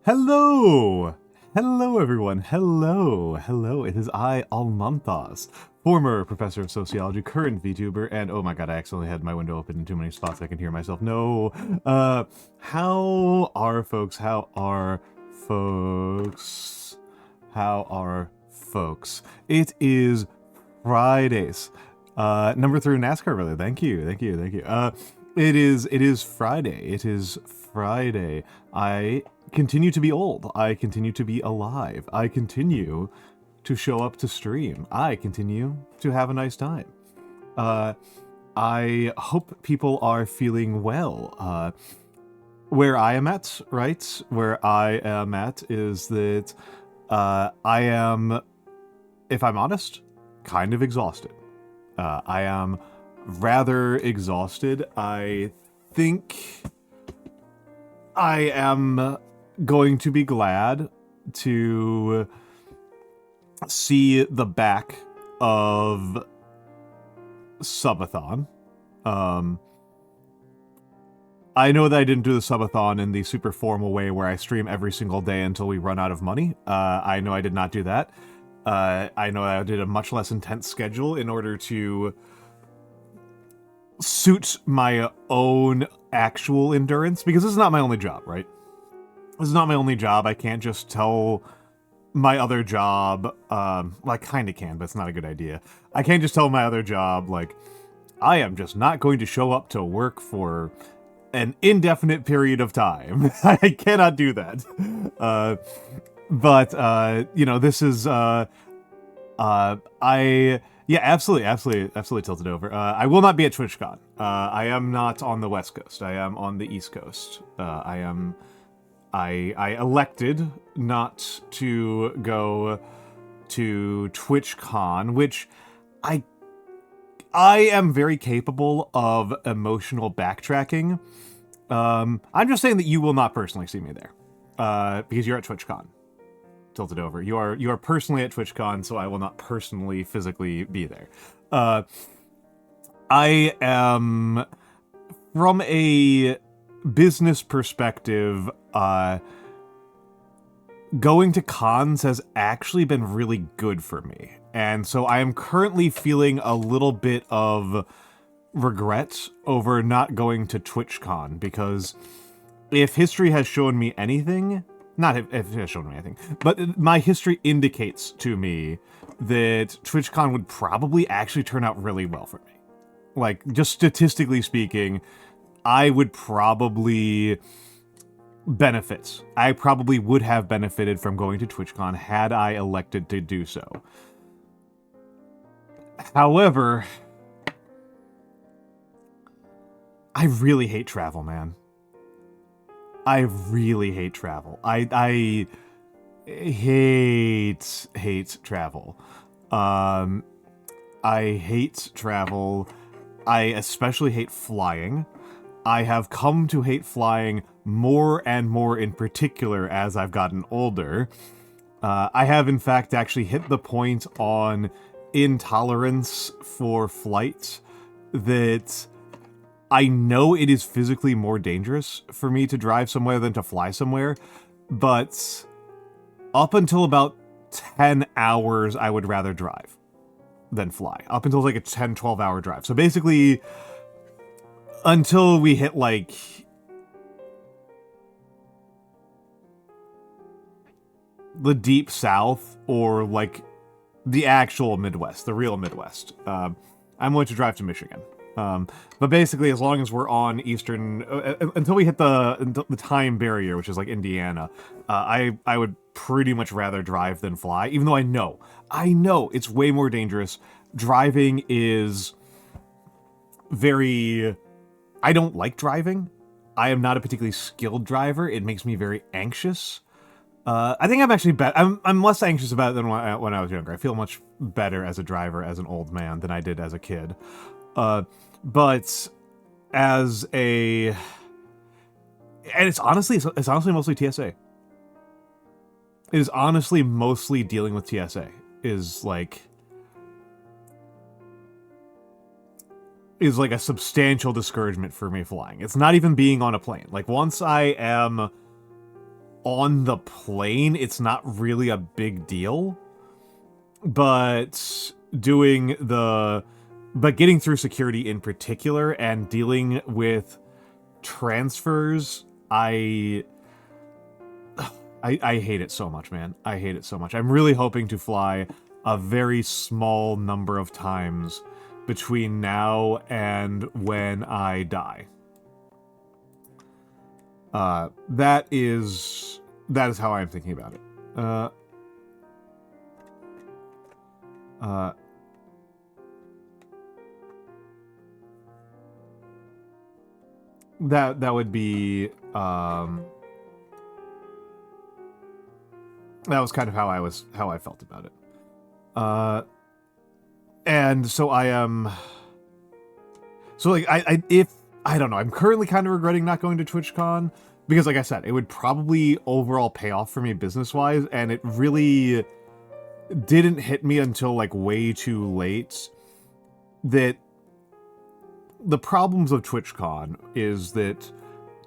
Hello! Hello, everyone. Hello. Hello. It is I, Almantas, former professor of sociology, current VTuber, and oh my god, I accidentally had my window open in too many spots I can hear myself. No. How are folks? How are folks? How are folks? It is Fridays. Number 3 NASCAR, brother. Thank you. Thank you. Thank you. It is Friday. It is Friday. I continue to be old. I continue to be alive. I continue to show up to stream. I continue to have a nice time. I hope people are feeling well. Where I am at, right? Where I am at is that I am, if I'm honest, kind of exhausted. I am rather exhausted. I think I am going to be glad to see the back of Subathon. I know that I didn't do the Subathon in the super formal way where I stream every single day until we run out of money. I know I did not do that. I know I did a much less intense schedule in order to suit my own actual endurance, because this is not my only job, right? This is not my only job. I can't just tell my other job, well, I kind of can, but it's not a good idea. I can't just tell my other job, like, I am just not going to show up to work for an indefinite period of time. I cannot do that. But you know, this is, yeah, absolutely tilted over. I will not be at TwitchCon. I am not on the West Coast. I am on the East Coast. I elected not to go to TwitchCon, which I am very capable of emotional backtracking. I'm just saying that you will not personally see me there, because you're at TwitchCon. Tilted over. You are personally at TwitchCon, so I will not personally physically be there. I am, from a business perspective, going to cons has actually been really good for me. And so I am currently feeling a little bit of regret over not going to TwitchCon, because if history has shown me anything, not if it has shown me anything, but my history indicates to me that TwitchCon would probably actually turn out really well for me. Like, just statistically speaking, I would probably benefit. I probably would have benefited from going to TwitchCon had I elected to do so. However, I really hate travel, man. I really hate travel. I hate travel. I hate travel. I especially hate flying. I have come to hate flying more and more in particular as I've gotten older. I have, in fact, actually hit the point on intolerance for flight that I know it is physically more dangerous for me to drive somewhere than to fly somewhere, but up until about 10 hours, I would rather drive than fly. Up until like a 10, 12-hour drive. So basically, until we hit like the deep south or like the actual Midwest, the real Midwest, I'm going to drive to Michigan. But basically, as long as we're on Eastern, until we hit the time barrier, which is like Indiana, I would pretty much rather drive than fly, even though I know it's way more dangerous. Driving is very, I don't like driving. I am not a particularly skilled driver. It makes me very anxious. I think I'm actually I'm less anxious about it than when I was younger. I feel much better as a driver, as an old man, than I did as a kid. But as a, and it's honestly mostly TSA. It is honestly mostly dealing with TSA. Is like a substantial discouragement for me flying. It's not even being on a plane. Like, once I am on the plane, it's not really a big deal. But getting through security in particular and dealing with transfers, I hate it so much, man. I hate it so much. I'm really hoping to fly a very small number of times between now and when I die. That is how I'm thinking about it. That would be, that was kind of how I felt about it. And so I am, so like, I don't know, I'm currently kind of regretting not going to TwitchCon, because like I said, it would probably overall pay off for me business-wise, and it really didn't hit me until like way too late that the problems of TwitchCon is that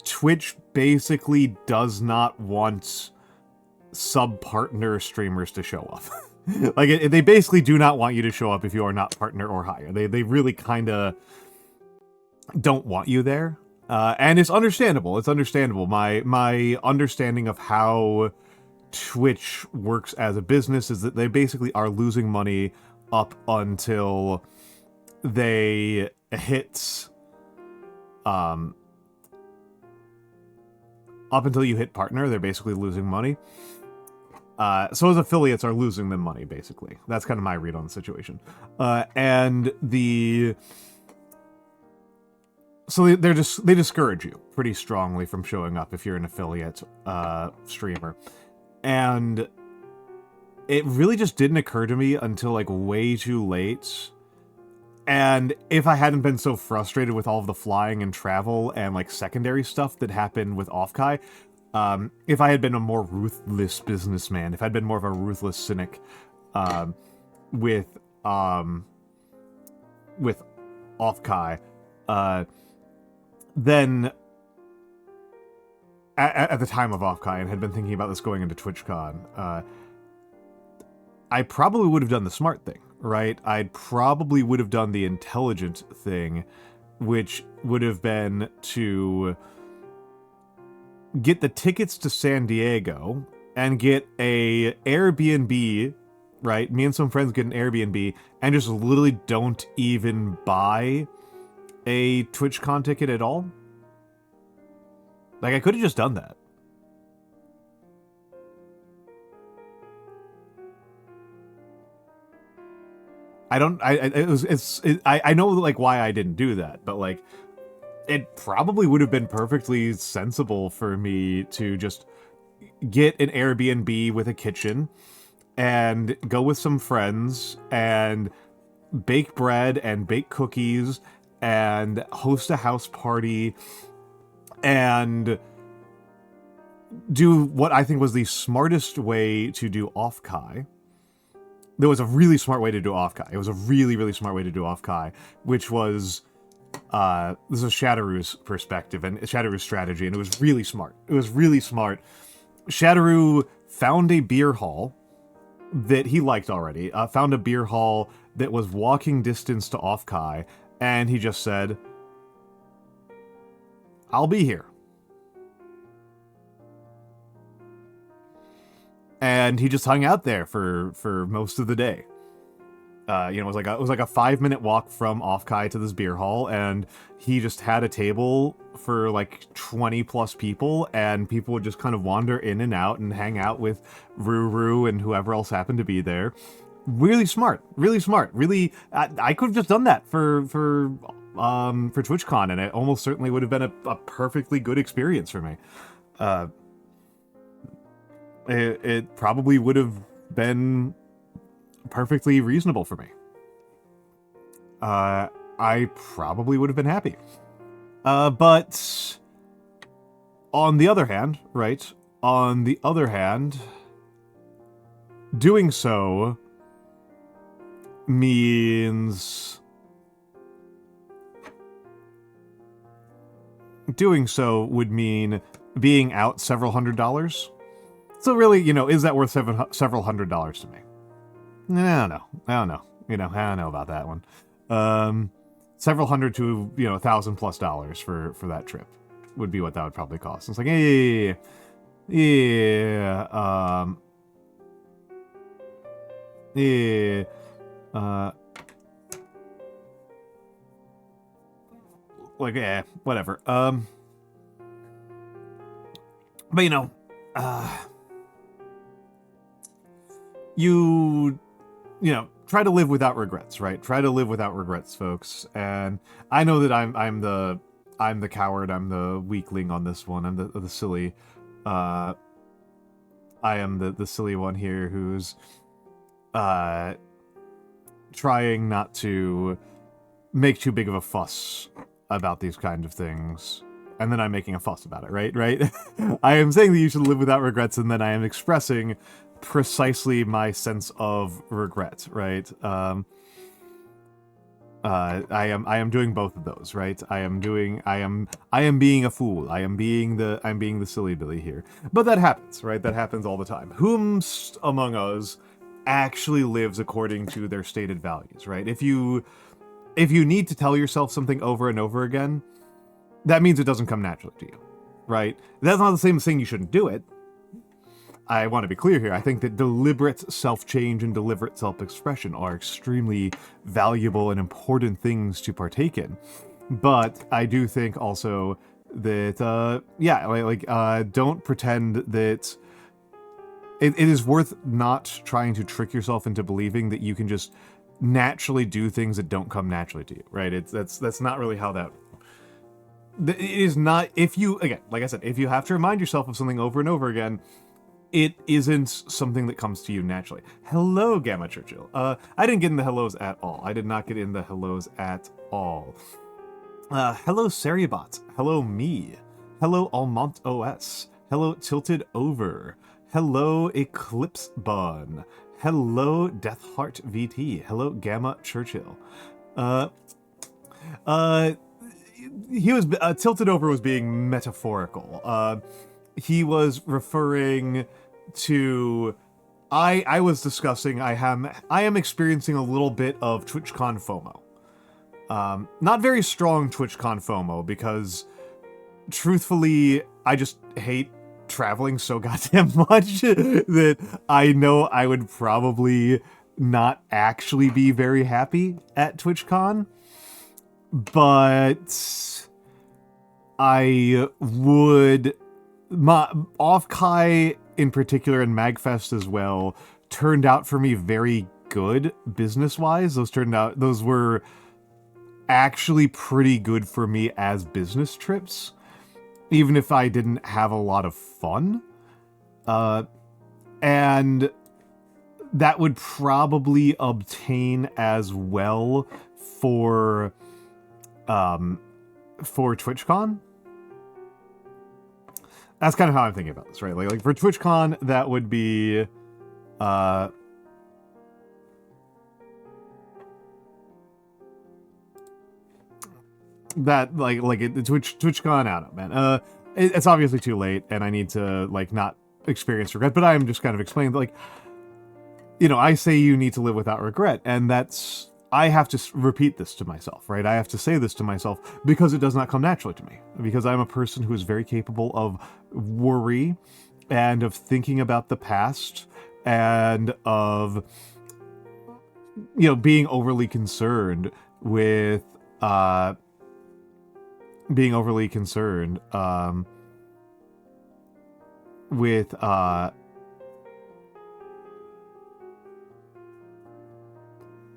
Twitch basically does not want sub-partner streamers to show up. Like, they basically do not want you to show up if you are not partner or higher. They really kind of don't want you there. And it's understandable. It's understandable. My understanding of how Twitch works as a business is that they basically are losing money up until they hit up until you hit partner, they're basically losing money. So as affiliates are losing them money, basically. That's kind of my read on the situation. And so they discourage you pretty strongly from showing up if you're an affiliate streamer. And it really just didn't occur to me until like way too late. And if I hadn't been so frustrated with all of the flying and travel and like secondary stuff that happened with Offkai, if I had been a more ruthless businessman, if I'd been more of a ruthless cynic with Offkai, then at the time of Offkai and had been thinking about this going into TwitchCon, I probably would have done the smart thing, right? I probably would have done the intelligent thing, which would have been to get the tickets to San Diego and get a Airbnb, right? Me and some friends get an Airbnb and just literally don't even buy a TwitchCon ticket at all. Like, I could have just done that. I know like why I didn't do that, but like it probably would have been perfectly sensible for me to just get an Airbnb with a kitchen and go with some friends and bake bread and bake cookies and host a house party and do what I think was the smartest way to do Offkai. There was a really smart way to do Offkai. It was a really, really smart way to do Offkai, which was, this is Shadowroo's perspective and Shadowroo's strategy, and it was really smart. It was really smart. Shadowroo found a beer hall that he liked already, found a beer hall that was walking distance to Offkai, and he just said, I'll be here. And he just hung out there for most of the day. It was like a 5-minute walk from Offkai to this beer hall, and he just had a table for like 20 plus people, and people would just kind of wander in and out and hang out with Ruru and whoever else happened to be there. Really smart, really smart. Really, I could have just done that for TwitchCon, and it almost certainly would have been a perfectly good experience for me. It probably would have been perfectly reasonable for me. I probably would have been happy. But on the other hand, right? On the other hand, doing so means... Doing so would mean being out several $100s. So really, you know, is that worth several $100s to me? I don't know. You know, I don't know about that one. Several hundred to, you know, $1,000+ for that trip would be what that would probably cost. It's like, whatever. But you know, you know, try to live without regrets, right? Try to live without regrets, folks. And I know that I'm the coward, I'm the weakling on this one. I'm the silly. I am the silly one here who's trying not to make too big of a fuss about these kind of things. And then I'm making a fuss about it, right? I am saying that you should live without regrets, and then I am expressing precisely my sense of regret, right? I am doing both of those, right? I am being a fool. I'm being the silly Billy here. But that happens, right? That happens all the time. Whomst among us actually lives according to their stated values, right? If you need to tell yourself something over and over again, that means it doesn't come naturally to you, right? That's not the same as saying you shouldn't do it. I want to be clear here. I think that deliberate self-change and deliberate self-expression are extremely valuable and important things to partake in. But I do think also that, don't pretend that it is worth not trying to trick yourself into believing that you can just naturally do things that don't come naturally to you, right? That's not really how that... It is not... If you, again, like I said, if you have to remind yourself of something over and over again, it isn't something that comes to you naturally. Hello, Gamma Churchill. I didn't get in the hellos at all. I did not get in the hellos at all. Hello, Seriebot. Hello, me. Hello, Almantas. Hello, Tilted Over. Hello, Eclipse Bun. Hello, Deathheart VT. Hello, Gamma Churchill. He was Tilted Over was being metaphorical. He was referring to... I was discussing I am experiencing a little bit of TwitchCon FOMO. Not very strong TwitchCon FOMO, because truthfully I just hate traveling so goddamn much that I know I would probably not actually be very happy at TwitchCon. But I would... Off-Kai in particular, and MagFest as well, turned out for me very good business-wise. Those were actually pretty good for me as business trips, even if I didn't have a lot of fun. And that would probably obtain as well for TwitchCon. That's kind of how I'm thinking about this, right? Like for TwitchCon, that would be TwitchCon, I don't know, man. It's obviously too late, and I need to not experience regret. But I'm just kind of explaining that, I say you need to live without regret, and that's... I have to repeat this to myself, right? I have to say this to myself because it does not come naturally to me. Because I'm a person who is very capable of worry and of thinking about the past and of, being overly concerned with,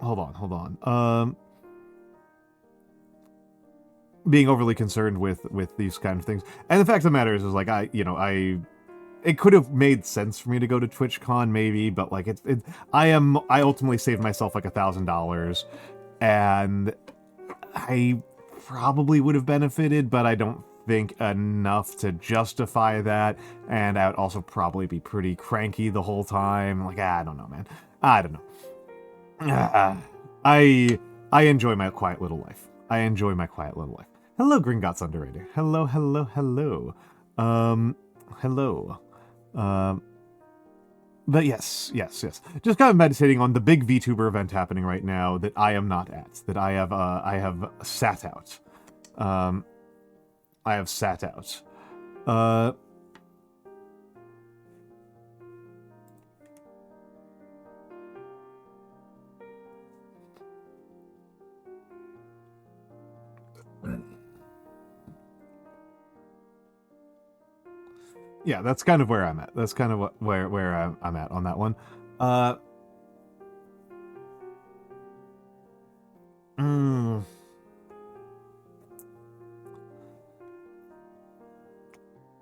Hold on. Being overly concerned with these kind of things. And the fact of the matter is it could have made sense for me to go to TwitchCon maybe, but I ultimately saved myself $1,000, and I probably would have benefited, but I don't think enough to justify that, and I would also probably be pretty cranky the whole time. I don't know, man. I don't know. I enjoy my quiet little life. Hello, Gringotts Underrated. Hello. But yes. Just kind of meditating on the big VTuber event happening right now that I am not at, that I have sat out. I have sat out. Yeah, that's kind of where I'm at. That's kind of where I'm at on that one.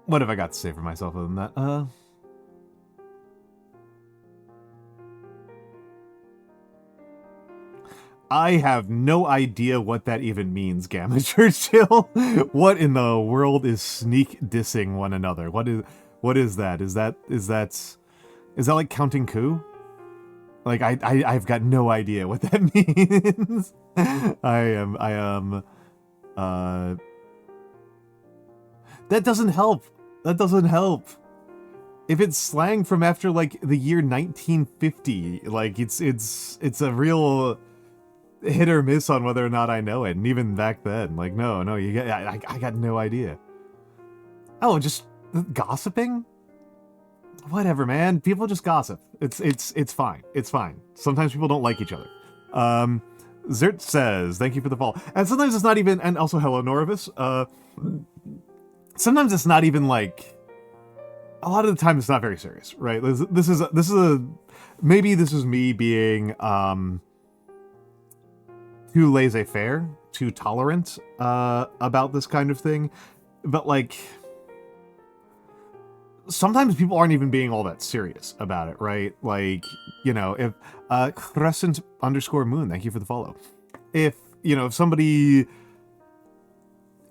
What have I got to say for myself other than that? I have no idea what that even means, Gamma Churchill. What in the world is sneak dissing one another? What is that? Is that like counting coup? Like I've got no idea what that means. I am that doesn't help. That doesn't help. If it's slang from after like the year 1950, like it's a real hit or miss on whether or not I know it. And even back then, like no, you get I got no idea. Oh, just gossiping? Whatever, man. People just gossip. It's fine. It's fine. Sometimes people don't like each other. Zert says, thank you for the follow. And sometimes it's not even, and also hello, Norvis. Sometimes it's not even like, a lot of the time it's not very serious, right? This is a, maybe this is me being, too laissez-faire, too tolerant, about this kind of thing. But like, sometimes people aren't even being all that serious about it, right? Like, you know, if Crescent_Moon, thank you for the follow. If, you know, if somebody,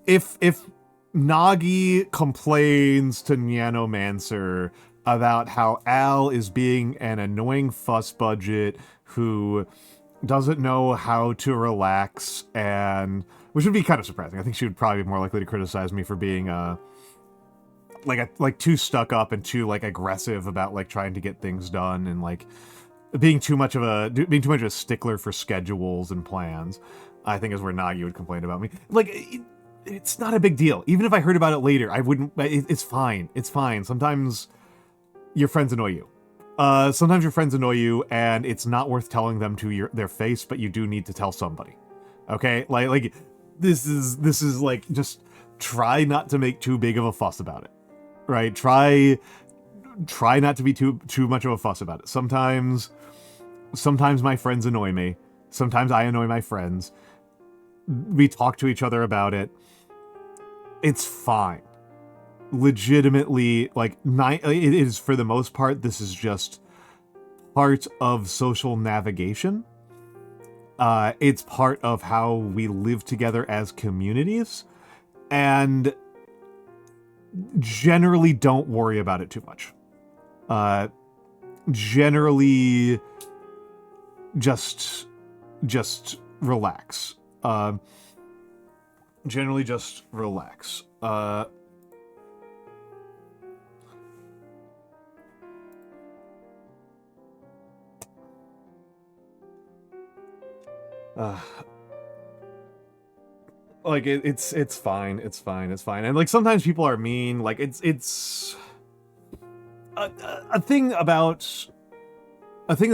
if Nagi complains to Nyanomancer about how Al is being an annoying fuss budget who doesn't know how to relax, and which would be kind of surprising. I think she would probably be more likely to criticize me for being like too stuck up and too like aggressive about like trying to get things done, and like being too much of a stickler for schedules and plans. I think is where Nagi would complain about me. Like it's not a big deal. Even if I heard about it later, I wouldn't. It's fine. It's fine. Sometimes your friends annoy you. Sometimes your friends annoy you, and it's not worth telling them to their face, but you do need to tell somebody. Okay, like this is like, just try not to make too big of a fuss about it. Right? Try not to be too much of a fuss about it. Sometimes my friends annoy me. Sometimes I annoy my friends. We talk to each other about it. It's fine. Legitimately, like, it is, for the most part, this is just part of social navigation. It's part of how we live together as communities, and generally don't worry about it too much. Generally just relax. Generally just relax. Like it's fine. It's fine. And like sometimes people are mean. Like it's a thing that's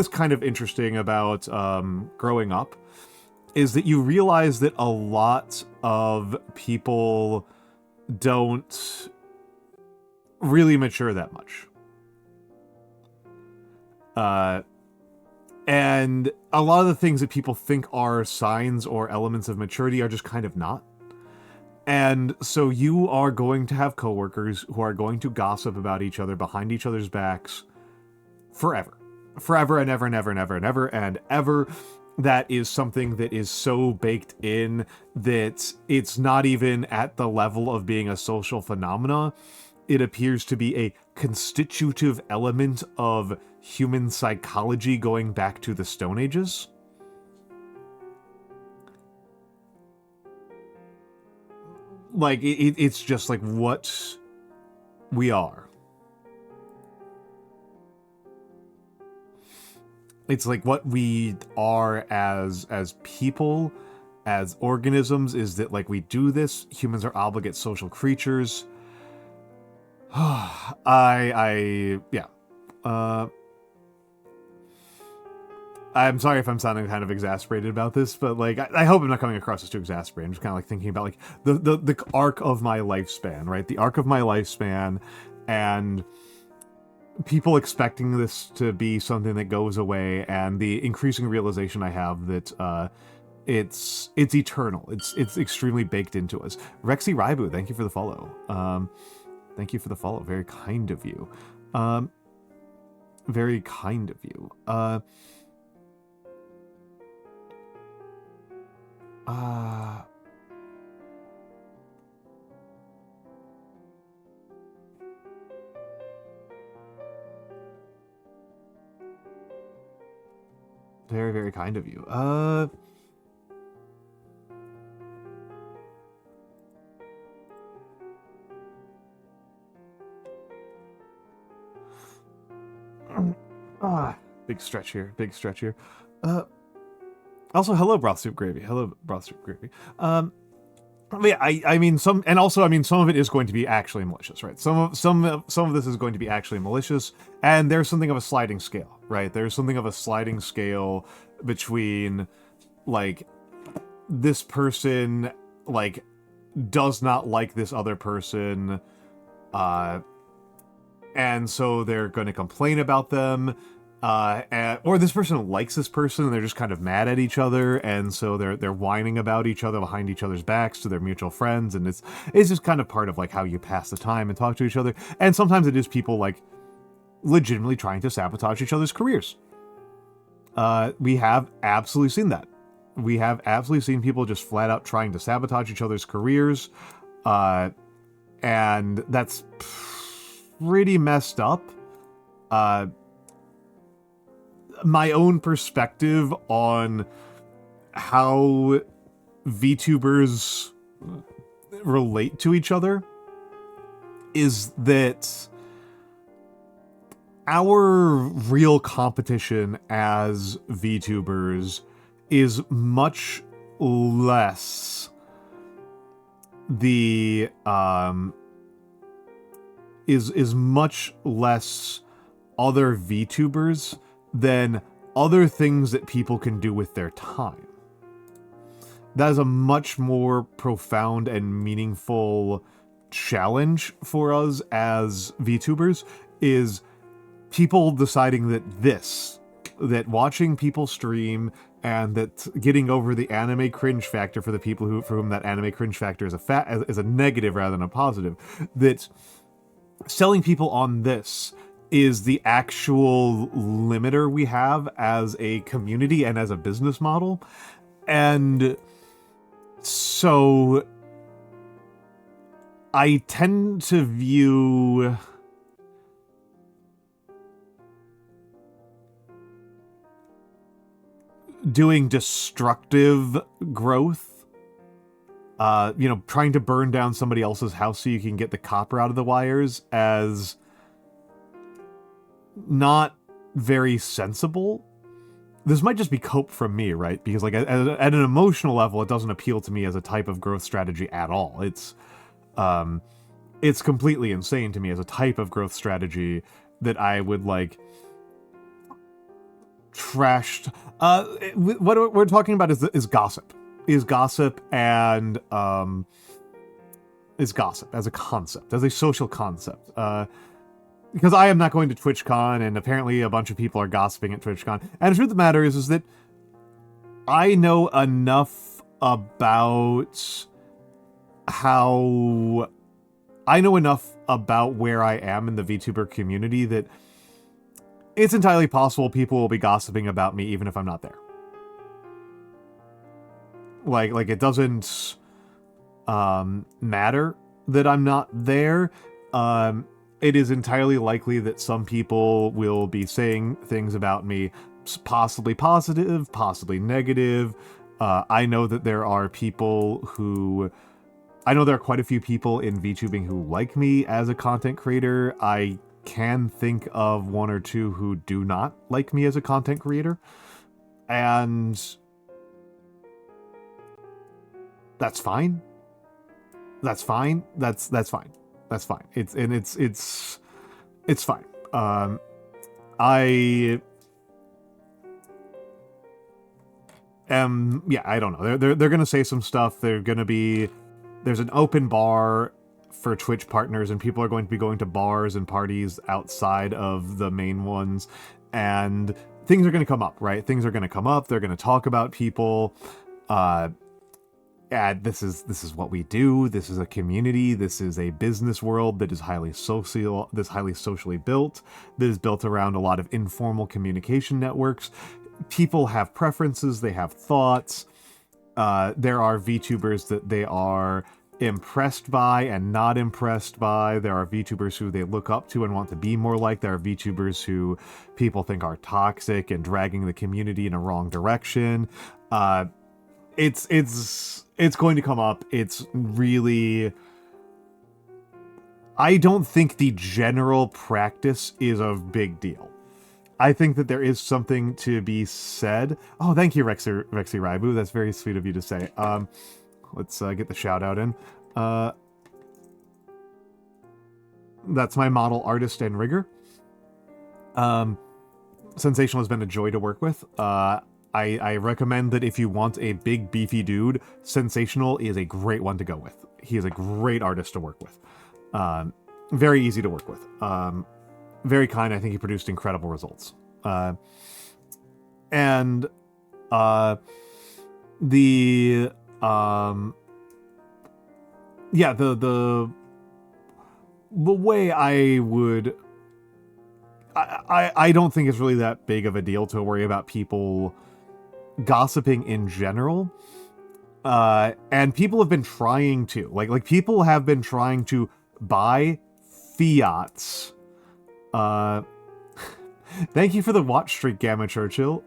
kind of interesting about growing up is that you realize that a lot of people don't really mature that much. And a lot of the things that people think are signs or elements of maturity are just kind of not. And so you are going to have coworkers who are going to gossip about each other behind each other's backs forever. Forever and ever and ever and ever and ever and ever. That is something that is so baked in that it's not even at the level of being a social phenomena. It appears to be a constitutive element of human psychology going back to the Stone Ages. Like, it's just like what we are. it's like what we are as people, as organisms, is that like we do this. Humans are obligate social creatures. Yeah. I'm sorry if I'm sounding kind of exasperated about this, but like I hope I'm not coming across as too exasperated. I'm just kind of like thinking about like the arc of my lifespan, right? The arc of my lifespan, and people expecting this to be something that goes away, and the increasing realization I have that it's eternal. It's extremely baked into us. Rexy Raibu, thank you for the follow. Thank you for the follow. Very kind of you. Very kind of you. Very, very kind of you. Big stretch here. Big stretch here. Also, hello, Broth Soup Gravy. Hello, Broth Soup Gravy. Yeah, I mean, some of it is going to be actually malicious, right? Some of this is going to be actually malicious, and there's something of a sliding scale, right? There's something of a sliding scale between, like, this person, like, does not like this other person, and so they're going to complain about them, or this person likes this person and they're just kind of mad at each other, and so they're whining about each other behind each other's backs to their mutual friends, and it's just kind of part of like how you pass the time and talk to each other. And sometimes it is people like legitimately trying to sabotage each other's careers. We have absolutely seen that. We have absolutely seen people just flat out trying to sabotage each other's careers, and that's pretty messed up. My own perspective on how VTubers relate to each other is that our real competition as VTubers is much less the is much less other VTubers than other things that people can do with their time. That is a much more profound and meaningful challenge for us as VTubers, is people deciding that watching people stream and that getting over the anime cringe factor for the people for whom that anime cringe factor is a negative rather than a positive, that selling people on this is the actual limiter we have as a community and as a business model. And so I tend to view doing destructive growth, trying to burn down somebody else's house so you can get the copper out of the wires, as not very sensible. This might just be cope from me, right? Because like at an emotional level, it doesn't appeal to me as a type of growth strategy at all. It's completely insane to me as a type of growth strategy that I would like trashed. What we're talking about is gossip. Is gossip and is gossip as a concept, as a social concept. Because I am not going to TwitchCon, and apparently a bunch of people are gossiping at TwitchCon. And the truth of the matter is that I know enough about where I am in the VTuber community that it's entirely possible people will be gossiping about me even if I'm not there. Like it doesn't matter that I'm not there. It is entirely likely that some people will be saying things about me, possibly positive, possibly negative. I know that there are quite a few people in VTubing who like me as a content creator. I can think of one or two who do not like me as a content creator, and that's fine. That's fine. That's fine. That's fine. It's fine. I am, yeah, I don't know. They're gonna say some stuff. There's an open bar for Twitch partners, and people are going to be going to bars and parties outside of the main ones, and things are going to come up, right? Things are going to come up. They're going to talk about people. And this is what we do. This is a community. This is a business world that is highly socially built. That is built around a lot of informal communication networks. People have preferences. They have thoughts. There are VTubers that they are impressed by and not impressed by. There are VTubers who they look up to and want to be more like. There are VTubers who people think are toxic and dragging the community in a wrong direction. It's going to come up. It's really... I don't think the general practice is a big deal. I think that there is something to be said. Oh, thank you, Rexy Raibu. That's very sweet of you to say. Let's get the shout out in. That's my model artist and rigger. Sensational has been a joy to work with. I recommend that if you want a big beefy dude, Sensational is a great one to go with. He is a great artist to work with. Very easy to work with. Very kind. I think he produced incredible results. Yeah, the way I would... I don't think it's really that big of a deal to worry about people gossiping in general. And people have been trying to. Like people have been trying to buy fiats. Thank you for the watch streak, Gamma Churchill.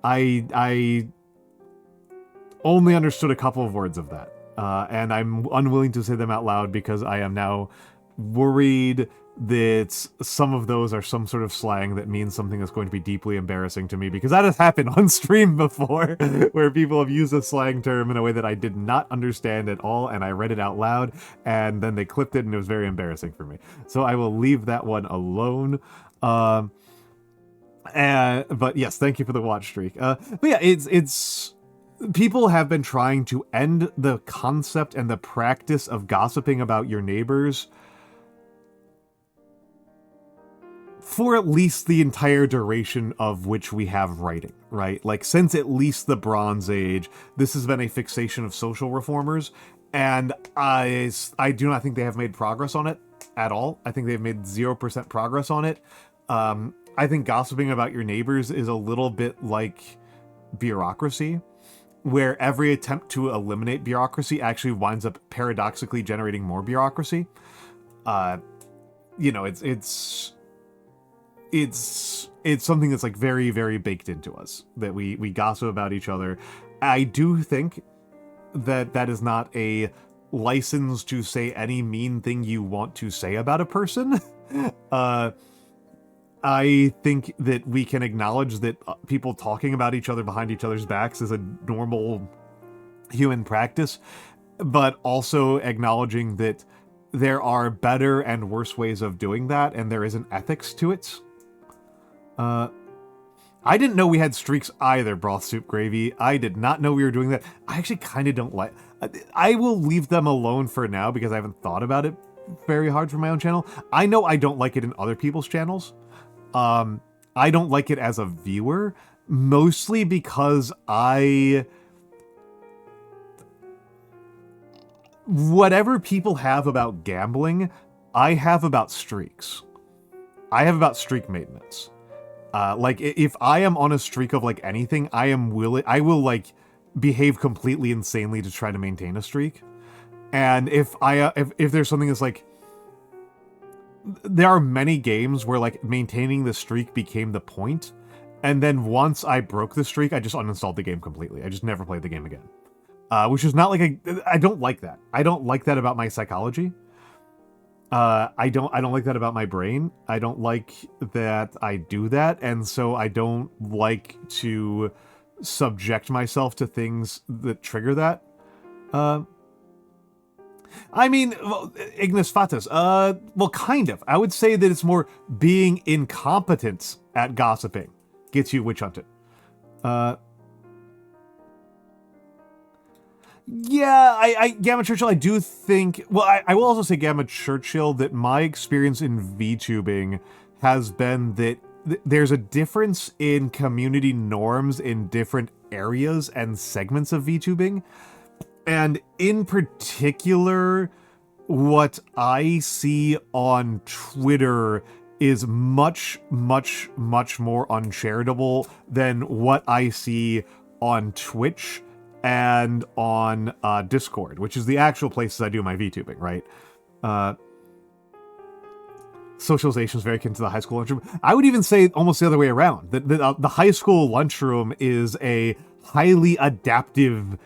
I only understood a couple of words of that. And I'm unwilling to say them out loud because I am now worried that some of those are some sort of slang that means something that's going to be deeply embarrassing to me, because that has happened on stream before, where people have used a slang term in a way that I did not understand at all, and I read it out loud, and then they clipped it, and it was very embarrassing for me. So I will leave that one alone. But yes, thank you for the watch streak. But yeah, it's people have been trying to end the concept and the practice of gossiping about your neighbors for at least the entire duration of which we have writing, right? Like, since at least the Bronze Age, this has been a fixation of social reformers, and I do not think they have made progress on it at all. I think they've made 0% progress on it. I think gossiping about your neighbors is a little bit like bureaucracy, where every attempt to eliminate bureaucracy actually winds up paradoxically generating more bureaucracy. You know, it's something that's like very, very baked into us, that we gossip about each other. I do think that that is not a license to say any mean thing you want to say about a person. I think that we can acknowledge that people talking about each other behind each other's backs is a normal human practice, but also acknowledging that there are better and worse ways of doing that, and there is an ethics to it. I didn't know we had streaks either, Broth Soup Gravy. I did not know we were doing that. I actually kind of don't like... I will leave them alone for now because I haven't thought about it very hard for my own channel. I know I don't like it in other people's channels. I don't like it as a viewer, mostly because whatever people have about gambling, I have about streaks. I have about streak maintenance. Like, if I am on a streak of, like, anything, I will, like, behave completely insanely to try to maintain a streak. And if there's something that's, like... There are many games where, like, maintaining the streak became the point, and then once I broke the streak, I just uninstalled the game completely. I just never played the game again. Which is not, like, I don't like that. I don't like that about my psychology. I don't like that about my brain. I don't like that I do that, and so I don't like to subject myself to things that trigger that. I mean, well, ignis fatuus. Well, kind of. I would say that it's more being incompetent at gossiping gets you witch hunted. Yeah, Gamma Churchill, I do think... Well, I will also say, Gamma Churchill, that my experience in VTubing has been that there's a difference in community norms in different areas and segments of VTubing. And in particular, what I see on Twitter is much, much, much more uncharitable than what I see on Twitch and on Discord, which is the actual places I do my VTubing, right? Socialization is very akin to the high school lunchroom. I would even say almost the other way around. The high school lunchroom is a highly adaptive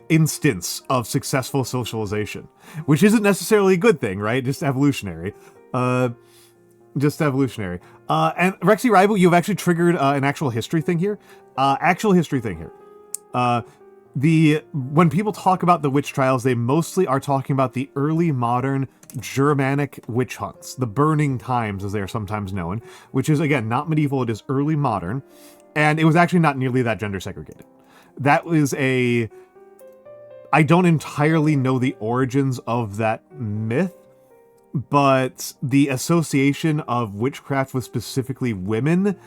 instance of successful socialization, which isn't necessarily a good thing, right? Just evolutionary. Just evolutionary. And Rexy Rival, you've actually triggered an actual history thing here. When people talk about the witch trials, they mostly are talking about the early modern Germanic witch hunts, the burning times as they are sometimes known, which is, again, not medieval, it is early modern, and it was actually not nearly that gender segregated. That was I don't entirely know the origins of that myth, but the association of witchcraft with specifically women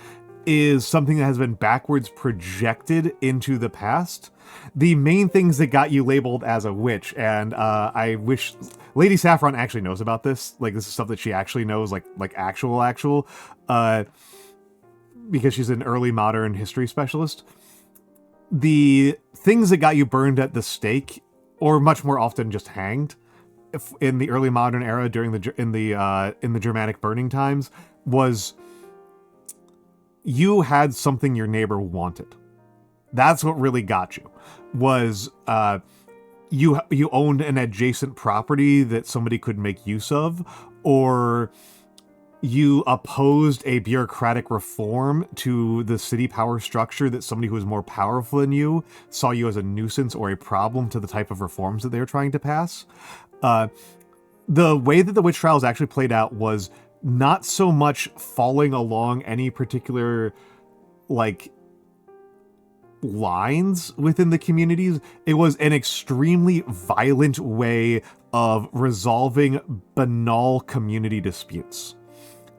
is something that has been backwards projected into the past. The main things that got you labeled as a witch, and I wish Lady Saffron actually knows about this. Like, this is stuff that she actually knows, like actual, because she's an early modern history specialist. The things that got you burned at the stake, or much more often just hanged, in the early modern era during the Germanic burning times, was you had something your neighbor wanted. That's what really got you. Was you owned an adjacent property that somebody could make use of, or you opposed a bureaucratic reform to the city power structure that somebody who was more powerful than you saw you as a nuisance or a problem to the type of reforms that they were trying to pass. The way that the witch trials actually played out was not so much following along any particular, like, lines within the communities. It was an extremely violent way of resolving banal community disputes.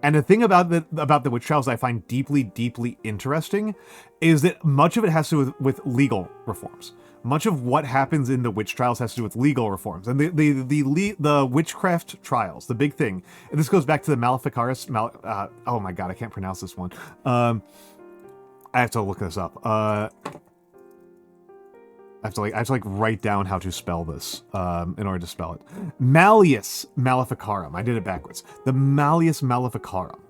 And the thing about the witch trials I find deeply, deeply interesting is that much of it has to do with legal reforms. Much of what happens in the witch trials has to do with legal reforms. And the witchcraft trials, the big thing, and this goes back to the Maleficaris, oh my god, I can't pronounce this one. I have to look this up. I have to write down how to spell this in order to spell it. Malleus Maleficarum. I did it backwards. The Malleus Maleficarum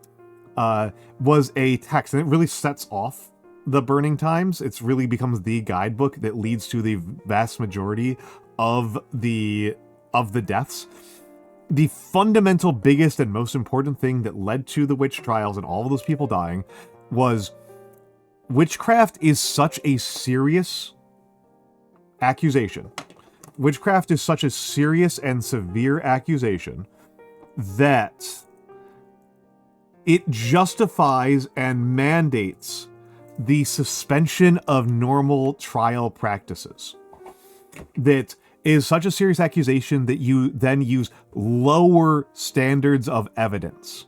was a text, and it really sets off the burning times. It's really becomes the guidebook that leads to the vast majority of the deaths. The fundamental, biggest, and most important thing that led to the witch trials and all of those people dying was witchcraft is such a serious accusation. Witchcraft is such a serious and severe accusation that it justifies and mandates the suspension of normal trial practices. That is such a serious accusation that you then use lower standards of evidence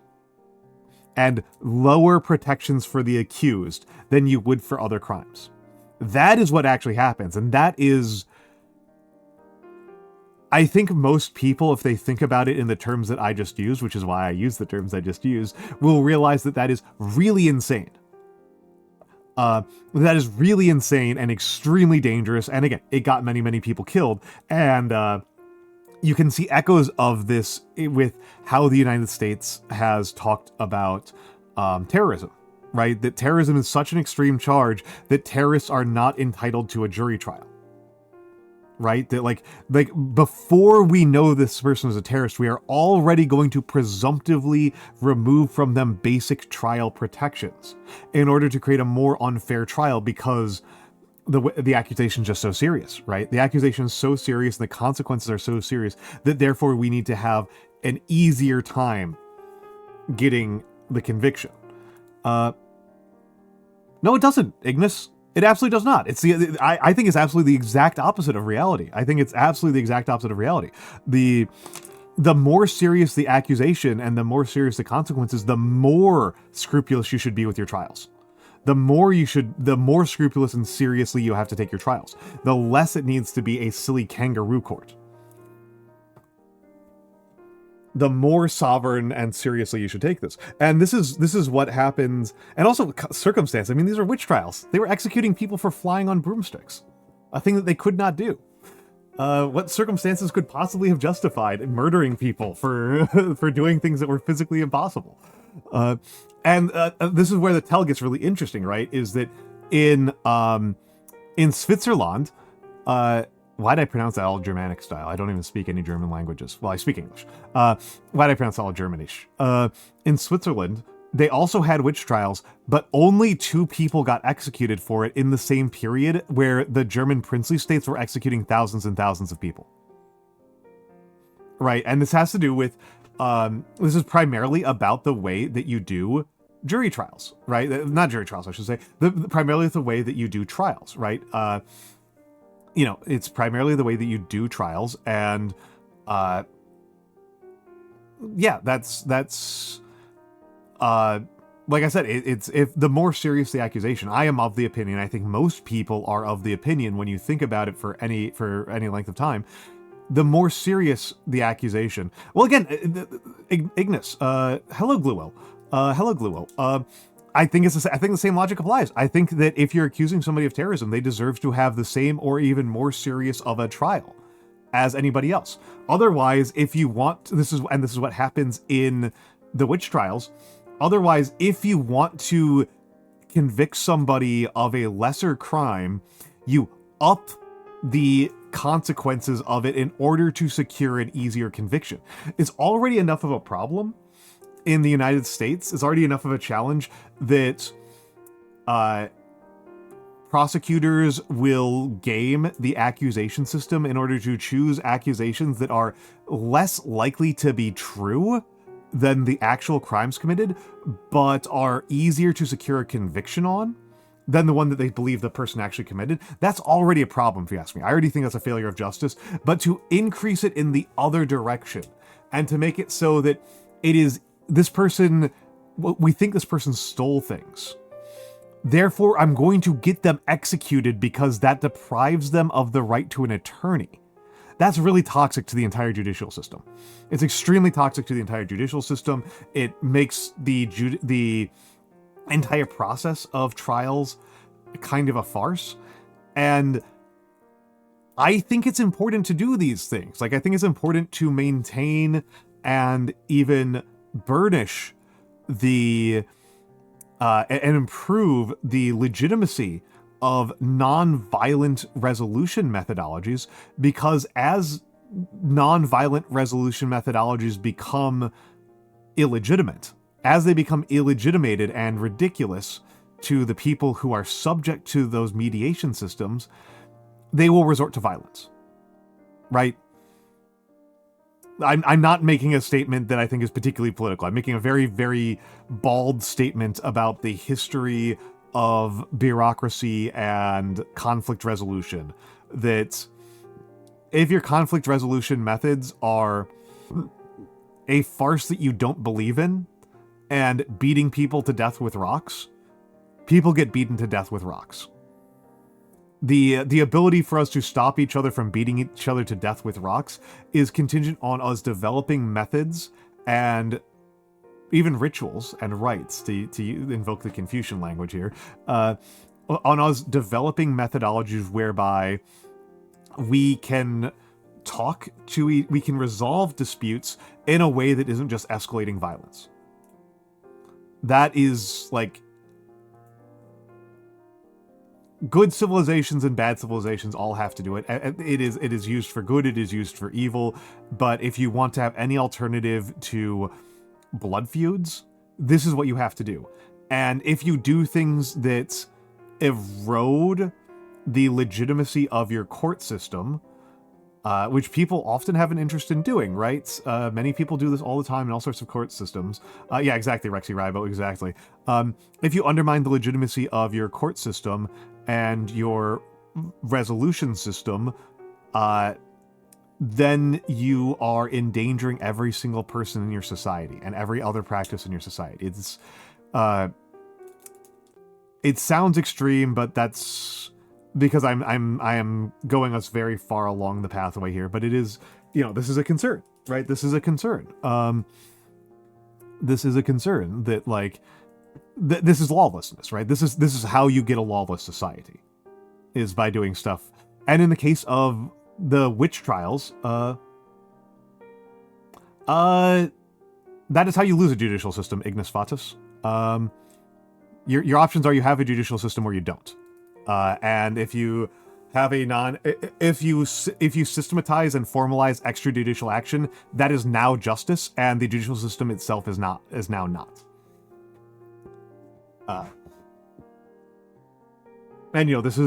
and lower protections for the accused than you would for other crimes. That is what actually happens, and that is... I think most people, if they think about it in the terms that I just used, which is why I use the terms I just used, will realize that that is really insane. That is really insane and extremely dangerous, and again, it got many, many people killed, and you can see echoes of this with how the United States has talked about terrorism, right? That terrorism is such an extreme charge that terrorists are not entitled to a jury trial, right? That like before we know this person is a terrorist, we are already going to presumptively remove from them basic trial protections in order to create a more unfair trial, because the accusation is just so serious, right? The accusation is so serious and the consequences are so serious that therefore we need to have an easier time getting the conviction. No, it doesn't, Ignis. It absolutely does not. I think it's absolutely the exact opposite of reality. I think it's absolutely the exact opposite of reality. The more serious the accusation and the more serious the consequences, the more scrupulous you should be with your trials. The more scrupulous and seriously you have to take your trials. The less it needs to be a silly kangaroo court. The more sovereign and seriously you should take this. And this is what happens. And also circumstance. I mean, these are witch trials. They were executing people for flying on broomsticks. A thing that they could not do. What circumstances could possibly have justified murdering people for for doing things that were physically impossible? And this is where the tell gets really interesting, right? Is that in Switzerland, why did I pronounce that all Germanic style? I don't even speak any German languages. Well, I speak English. Why did I pronounce that all Germanish? In Switzerland, they also had witch trials, but only 2 people got executed for it in the same period where the German princely states were executing thousands and thousands of people. Right, and this has to do with, this is primarily about the way that you do jury trials, right? Not jury trials, I should say. Primarily the way that you do trials, right? You know, it's primarily the way that you do trials, and yeah, that's like I said, it's if the more serious the accusation. I am of the opinion, I think most people are of the opinion when you think about it for any length of time, the more serious the accusation. Well, again, Ignis, hello Gluo, hello Gluo. I think the same logic applies. I think that if you're accusing somebody of terrorism, they deserve to have the same or even more serious of a trial as anybody else. Otherwise, if you want, this is what happens in the witch trials. Otherwise, if you want to convict somebody of a lesser crime, you up the consequences of it in order to secure an easier conviction. It's already enough of a problem in the United States. It's already enough of a challenge that prosecutors will game the accusation system in order to choose accusations that are less likely to be true than the actual crimes committed, but are easier to secure a conviction on than the one that they believe the person actually committed. That's already a problem, if you ask me. I already think that's a failure of justice, but to increase it in the other direction and to make it so that it is this person, we think this person stole things. Therefore, I'm going to get them executed because that deprives them of the right to an attorney. That's really toxic to the entire judicial system. It's extremely toxic to the entire judicial system. It makes the entire process of trials kind of a farce. And I think it's important to do these things. Like, I think it's important to maintain and even burnish the and improve the legitimacy of non-violent resolution methodologies, because as non-violent resolution methodologies become illegitimate, as they become illegitimated and ridiculous to the people who are subject to those mediation systems, they will resort to violence, right? I'm not making a statement that I think is particularly political. I'm making a very, very bald statement about the history of bureaucracy and conflict resolution. That if your conflict resolution methods are a farce that you don't believe in, and beating people to death with rocks, people get beaten to death with rocks. The ability for us to stop each other from beating each other to death with rocks is contingent on us developing methods and even rituals and rites, to invoke the Confucian language here, on us developing methodologies whereby we can we can resolve disputes in a way that isn't just escalating violence. That is, like, good civilizations and bad civilizations all have to do it. It is used for good, it is used for evil, but if you want to have any alternative to blood feuds, this is what you have to do. And if you do things that erode the legitimacy of your court system, which people often have an interest in doing, right? Many people do this all the time in all sorts of court systems. Yeah, exactly, Rexy Ribo, exactly. If you undermine the legitimacy of your court system and your resolution system, then you are endangering every single person in your society and every other practice in your society. It sounds extreme, but that's because I am going us very far along the pathway here, but it is, this is a concern, right? This is a concern. This is a concern that, like, this is lawlessness, right? This is how you get a lawless society, is by doing stuff. And in the case of the witch trials, that is how you lose a judicial system, Ignis Fatus. Your options are you have a judicial system or you don't. And if you have if you systematize and formalize extrajudicial action, that is now justice, and the judicial system itself is now not. And this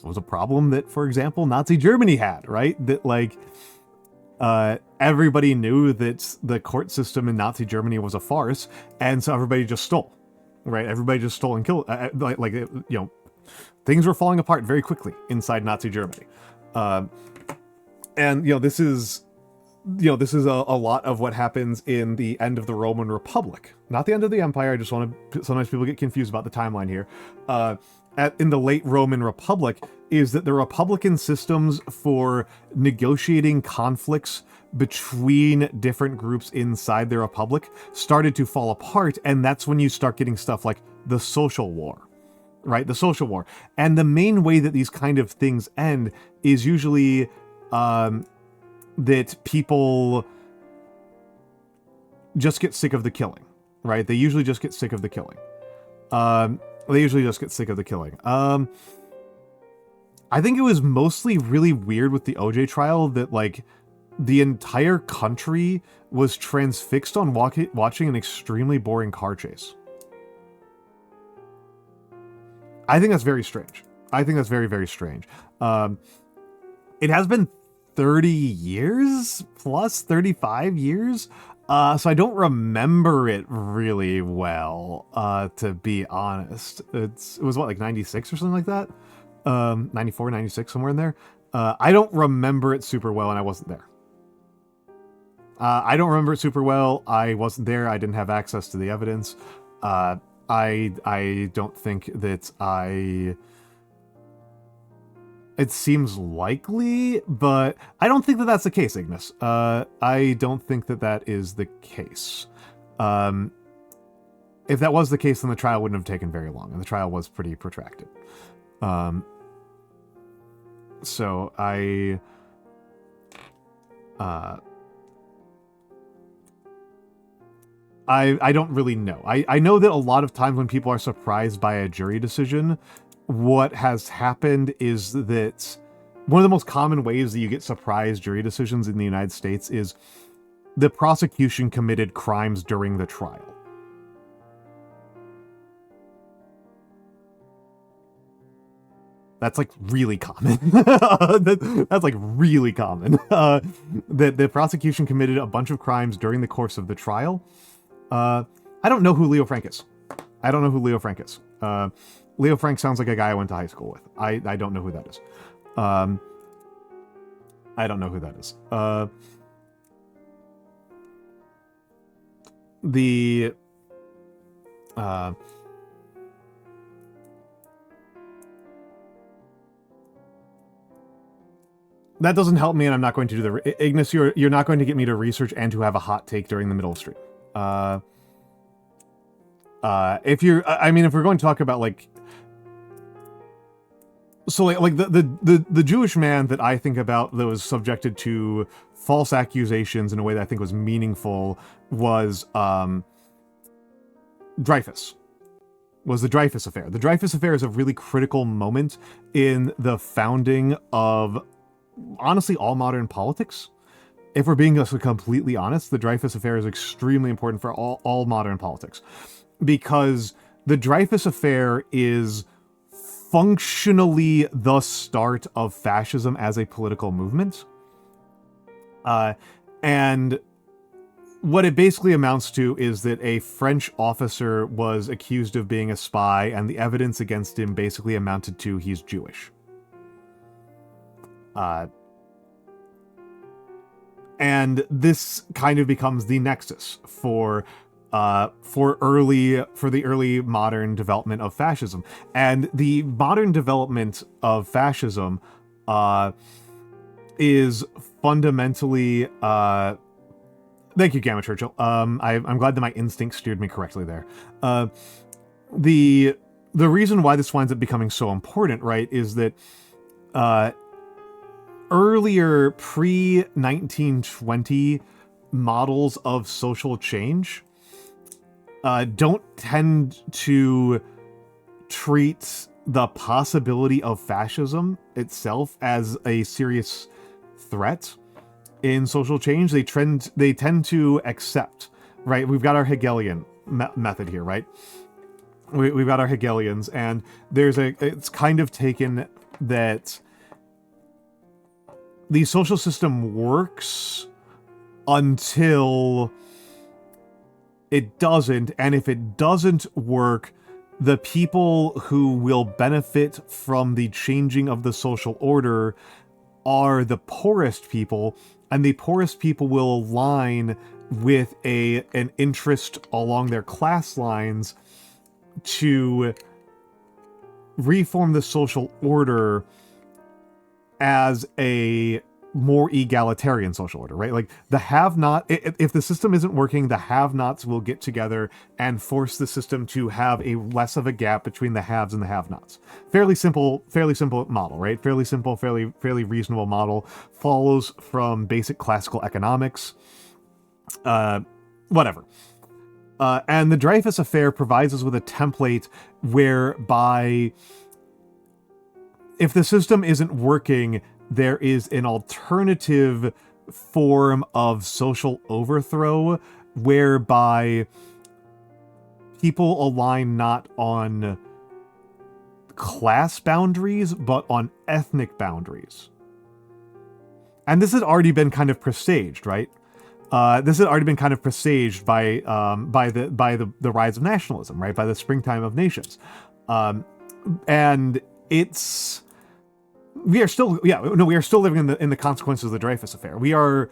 was a problem that, for example, Nazi Germany had, right? That, like, everybody knew that the court system in Nazi Germany was a farce, and so everybody just stole. Right, everybody just stole and killed. Things were falling apart very quickly inside Nazi Germany, and this is a lot of what happens in the end of the Roman Republic, not the end of the Empire. I just want to. Sometimes people get confused about the timeline here. In the late Roman Republic, is that the Republican systems for negotiating conflicts between different groups inside the Republic started to fall apart, and that's when you start getting stuff like the Social War, right? The Social War. And the main way that these kind of things end is usually that people just get sick of the killing, right? They usually just get sick of the killing. I think it was mostly really weird with the OJ trial that, like, the entire country was transfixed on watching an extremely boring car chase. I think that's very strange. I think that's very, very strange. It has been 30 years plus, 35 years. So I don't remember it really well, to be honest. It was what, like 96 or something like that? 94, 96, somewhere in there. I don't remember it super well, and I wasn't there. I don't remember it super well. I wasn't there. I didn't have access to the evidence. I don't think that it seems likely, but I don't think that that's the case, Ignis. I don't think that that is the case. If that was the case, then the trial wouldn't have taken very long, and the trial was pretty protracted. So I don't really know. I know that a lot of times when people are surprised by a jury decision, what has happened is that one of the most common ways that you get surprise jury decisions in the United States is the prosecution committed crimes during the trial. That's like really common. That's like really common. The prosecution committed a bunch of crimes during the course of the trial. I don't know who Leo Frank is. Leo Frank sounds like a guy I went to high school with. I don't know who that is. That doesn't help me, and I'm not going to do the... Ignis, you're not going to get me to research and to have a hot take during the middle of stream. If we're going to talk about, like... So, like the Jewish man that I think about that was subjected to false accusations in a way that I think was meaningful was, Dreyfus. was the Dreyfus Affair. The Dreyfus Affair is a really critical moment in the founding of, honestly, all modern politics. If we're being completely honest, the Dreyfus Affair is extremely important for all modern politics. Because the Dreyfus Affair is functionally the start of fascism as a political movement. And what it basically amounts to is that a French officer was accused of being a spy, and the evidence against him basically amounted to he's Jewish. And this kind of becomes the nexus for the early modern development of fascism. And the modern development of fascism is fundamentally thank you, Gamma Churchill. I'm glad that my instincts steered me correctly there. The reason why this winds up becoming so important, right, is that earlier pre-1920 models of social change don't tend to treat the possibility of fascism itself as a serious threat in social change. They tend to accept, right? We've got our Hegelian method here, right? We've got our Hegelians, and it's kind of taken that the social system works until it doesn't, and if it doesn't work, the people who will benefit from the changing of the social order are the poorest people, and the poorest people will align with an interest along their class lines to reform the social order as a more egalitarian social order, right? Like the have-not, if the system isn't working, the have-nots will get together and force the system to have a less of a gap between the haves and the have-nots. Fairly simple model, right? Fairly simple, fairly reasonable model. Follows from basic classical economics. Whatever. And the Dreyfus Affair provides us with a template whereby if the system isn't working, there is an alternative form of social overthrow whereby people align not on class boundaries, but on ethnic boundaries. And this had already been kind of presaged, right? This had already been kind of presaged by the rise of nationalism, right? By the springtime of nations. And it's... We are still living in the consequences of the Dreyfus Affair. We are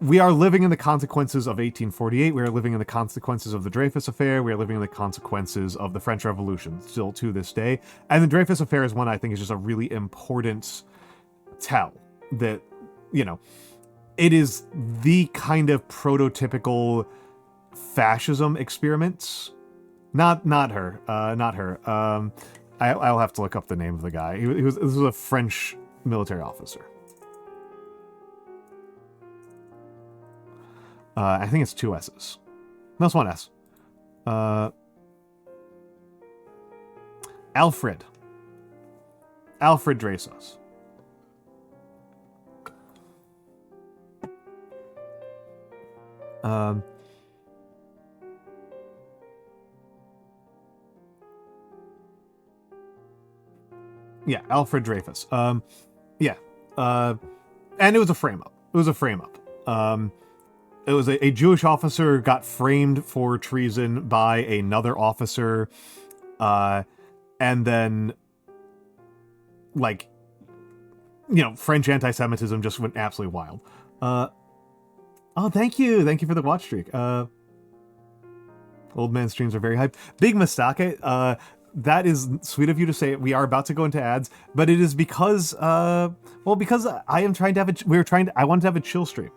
living in the consequences of 1848. We are living in the consequences of the Dreyfus Affair. We are living in the consequences of the French Revolution still to this day. And the Dreyfus Affair is one I think is just a really important tell that, you know, it is the kind of prototypical fascism experiments. Not her. I'll have to look up the name of the guy. This was a French military officer. I think it's two S's. No, it's one S. Alfred Dreyfus. Yeah, Alfred Dreyfus. And it was a frame-up. It was a Jewish officer got framed for treason by another officer, and then, like, you know, French anti-Semitism just went absolutely wild. Oh, thank you for the watch streak. Old man streams are very hype. Big Mistake, that is sweet of you to say. We are about to go into ads, but it is because, because I am trying to have I wanted to have a chill stream.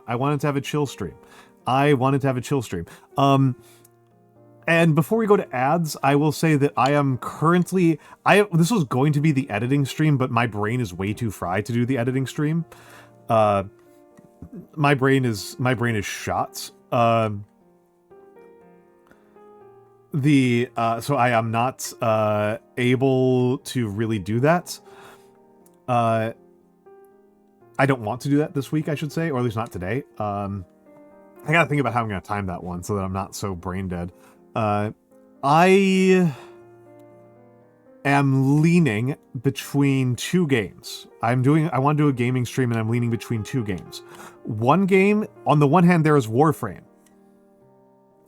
And before we go to ads, I will say that I am currently, this was going to be the editing stream, but my brain is way too fried to do the editing stream. My brain is shot. So I am not able to really do that. I don't want to do that this week, I should say, or at least not today. I gotta think about how I'm gonna time that one so that I'm not so brain dead. I am leaning between two games. I want to do a gaming stream, and I'm leaning between two games. One game, on the one hand, there is Warframe.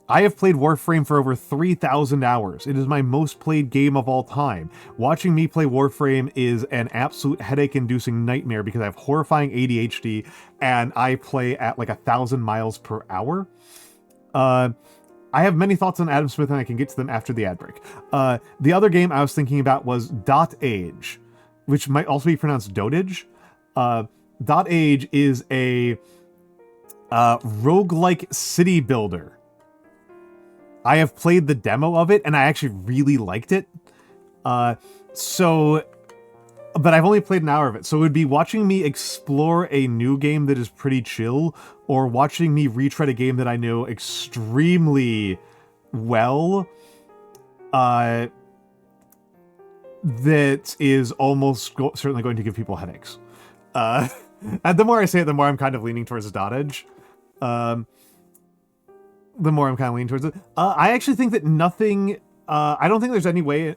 I have played Warframe for over 3,000 hours. It is my most played game of all time. Watching me play Warframe is an absolute headache-inducing nightmare because I have horrifying ADHD and I play at like 1,000 miles per hour. I have many thoughts on Adam Smith, and I can get to them after the ad break. The other game I was thinking about was Dotage, which might also be pronounced Dotage. Dotage is a roguelike city builder. I have played the demo of it, and I actually really liked it. But I've only played an hour of it, so it would be watching me explore a new game that is pretty chill, or watching me retread a game that I know extremely well, that is almost certainly going to give people headaches. And the more I say it, the more I'm kind of leaning towards Dotage. The more I'm kind of leaning towards it. I actually think that nothing... I don't think there's any way...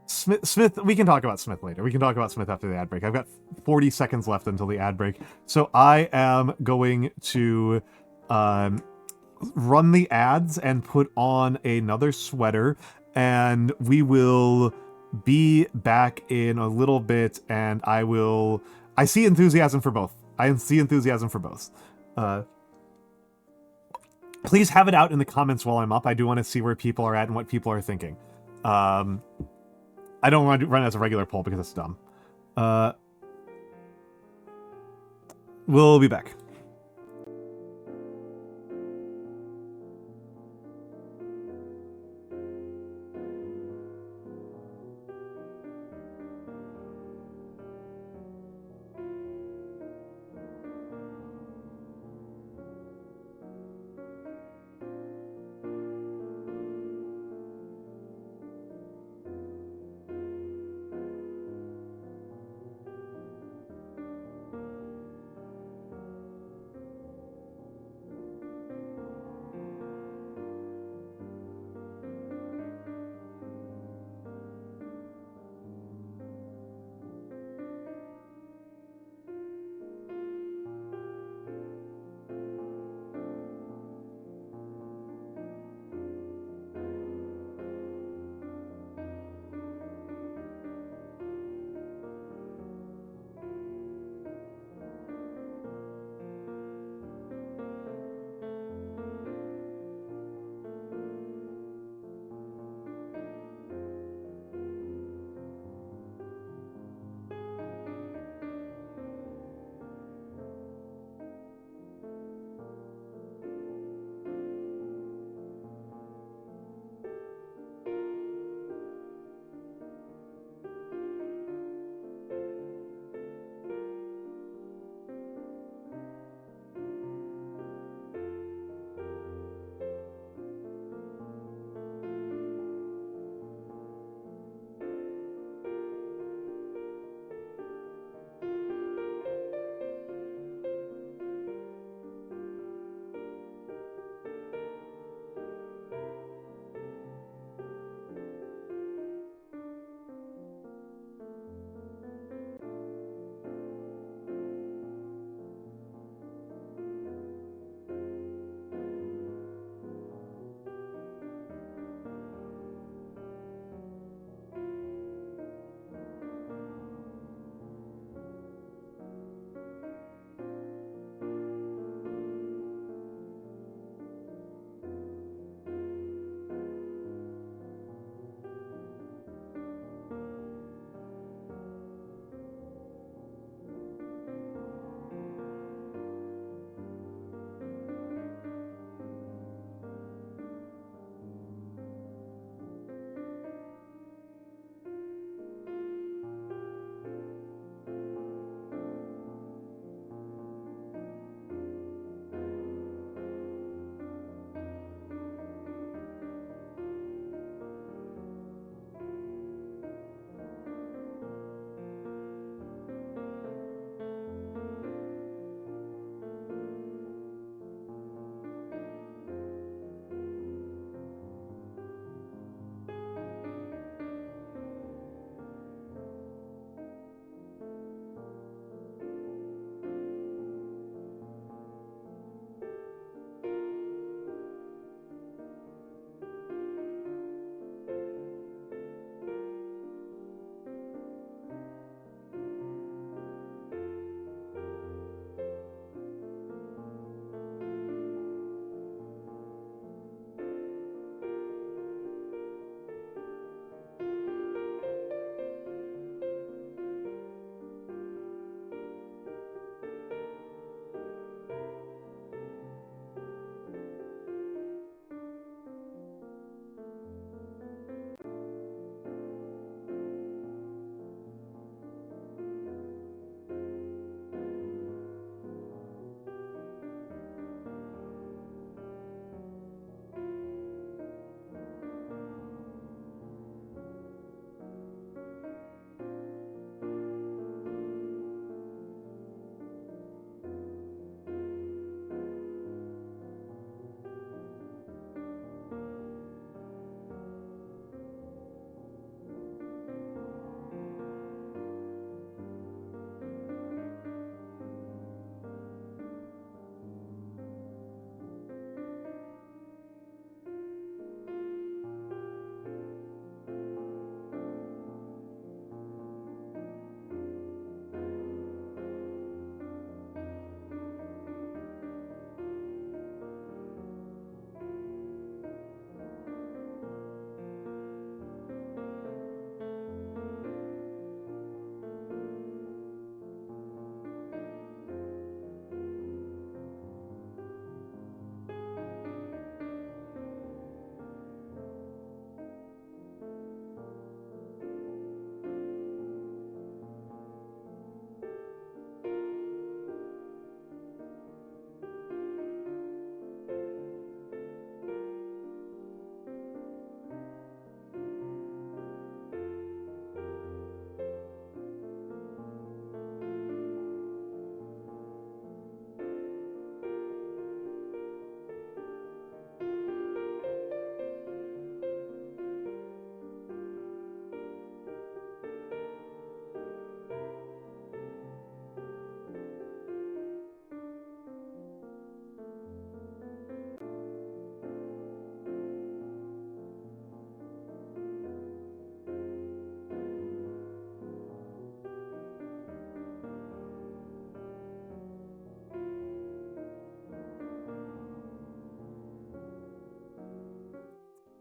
Smith, we can talk about Smith later. We can talk about Smith after the ad break. I've got 40 seconds left until the ad break. So I am going to run the ads and put on another sweater, and we will be back in a little bit, and I see enthusiasm for both. I see enthusiasm for both. Please have it out in the comments while I'm up. I do want to see where people are at and what people are thinking. I don't want to run it as a regular poll because it's dumb. We'll be back.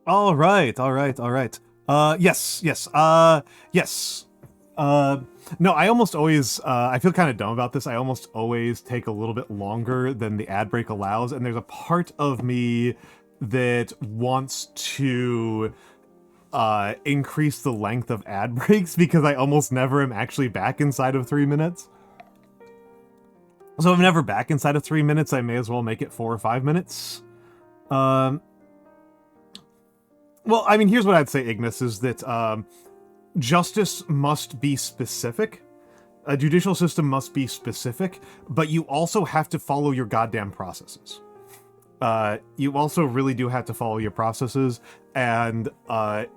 All right, all right, all right. Yes, yes, yes. No, I almost always, I feel kind of dumb about this. I almost always take a little bit longer than the ad break allows, and there's a part of me that wants to increase the length of ad breaks because I almost never am actually back inside of 3 minutes. So if I'm never back inside of 3 minutes, I may as well make it 4 or 5 minutes. Well, I mean, here's what I'd say, Ignis, is that justice must be specific. A judicial system must be specific, but you also have to follow your goddamn processes. You also really do have to follow your processes, and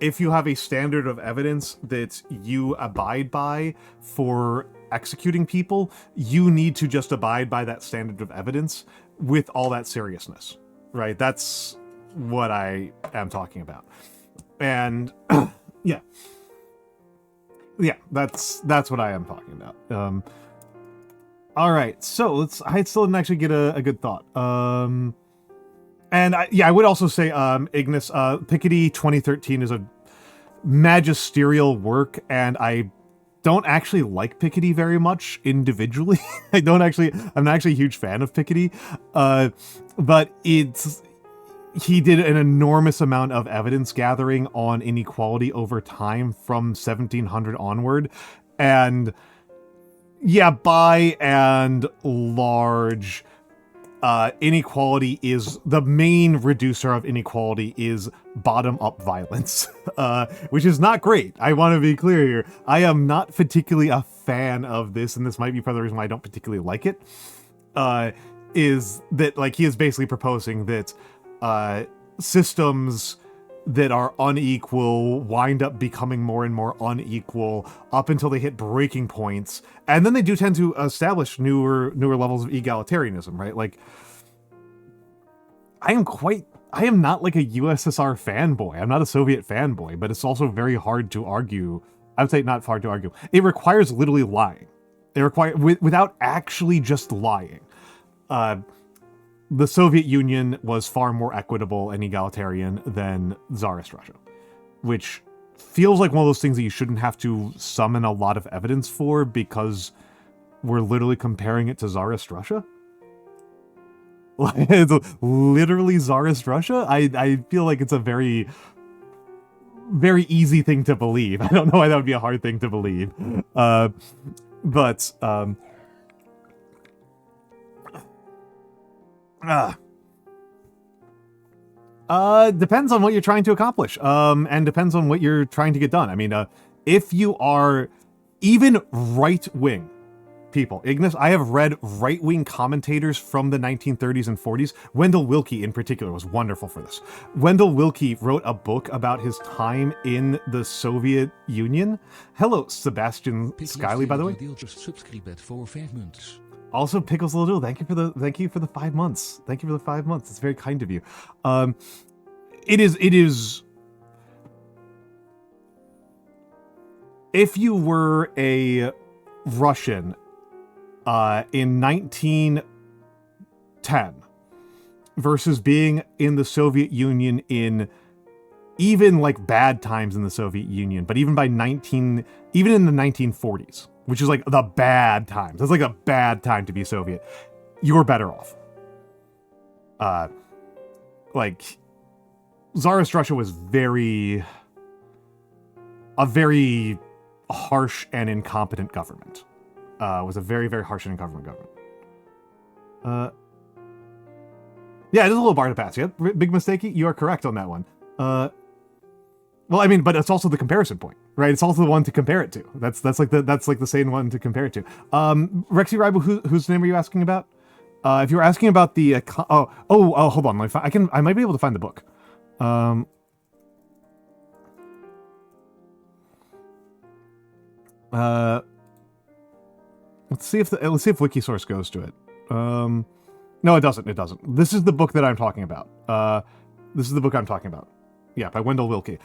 if you have a standard of evidence that you abide by for executing people, you need to just abide by that standard of evidence with all that seriousness, right? That's what I am talking about. And yeah, that's what I am talking about. All right, so I still didn't actually get a good thought. And I would also say, Ignis, Piketty 2013 is a magisterial work, and I don't actually like Piketty very much individually. I'm not actually a huge fan of Piketty, but he did an enormous amount of evidence gathering on inequality over time from 1700 onward, and yeah, by and large, inequality is the main reducer of inequality is bottom-up violence, which is not great. I want to be clear here. I am not particularly a fan of this, and this might be part of the reason why I don't particularly like it, is that, like, he is basically proposing that systems that are unequal wind up becoming more and more unequal up until they hit breaking points, and then they do tend to establish newer levels of egalitarianism, right? Like, I am not like a USSR fanboy. I'm not a Soviet fanboy, but it's also very hard to argue. I would say not hard to argue. It requires literally lying. Without actually just lying. The Soviet Union was far more equitable and egalitarian than Tsarist Russia, which feels like one of those things that you shouldn't have to summon a lot of evidence for because we're literally comparing it to Tsarist Russia. It's literally Tsarist Russia? I feel like it's a very, very easy thing to believe. I don't know why that would be a hard thing to believe. Depends on what you're trying to accomplish, and depends on what you're trying to get done. I mean, if you are even right-wing people, Ignis, I have read right-wing commentators from the 1930s and 40s. Wendell Willkie, in particular, was wonderful for this. Wendell Willkie wrote a book about his time in the Soviet Union. Hello, Sebastian Skyley, by the way. Also, Pickles Little Duel, thank you for the 5 months. Thank you for the 5 months. It's very kind of you. It is. If you were a Russian in 1910 versus being in the Soviet Union in even like bad times in the Soviet Union, but even in the 1940s. Which is like the bad times. That's like a bad time to be Soviet. You're better off. Like, Tsarist Russia was a very harsh and incompetent government. Was a very, very harsh and incompetent government. Yeah, it is a little bar to pass. Yeah, big mistake. You are correct on that one. Well, I mean, but it's also the comparison point, right? It's also the one to compare it to. That's like the same one to compare it to. Rexy Raibu, whose name are you asking about? If you're asking about the hold on, I might be able to find the book. Let's see if Wikisource goes to it. No, it doesn't. It doesn't. This is the book that I'm talking about. Yeah, by Wendell Willkie.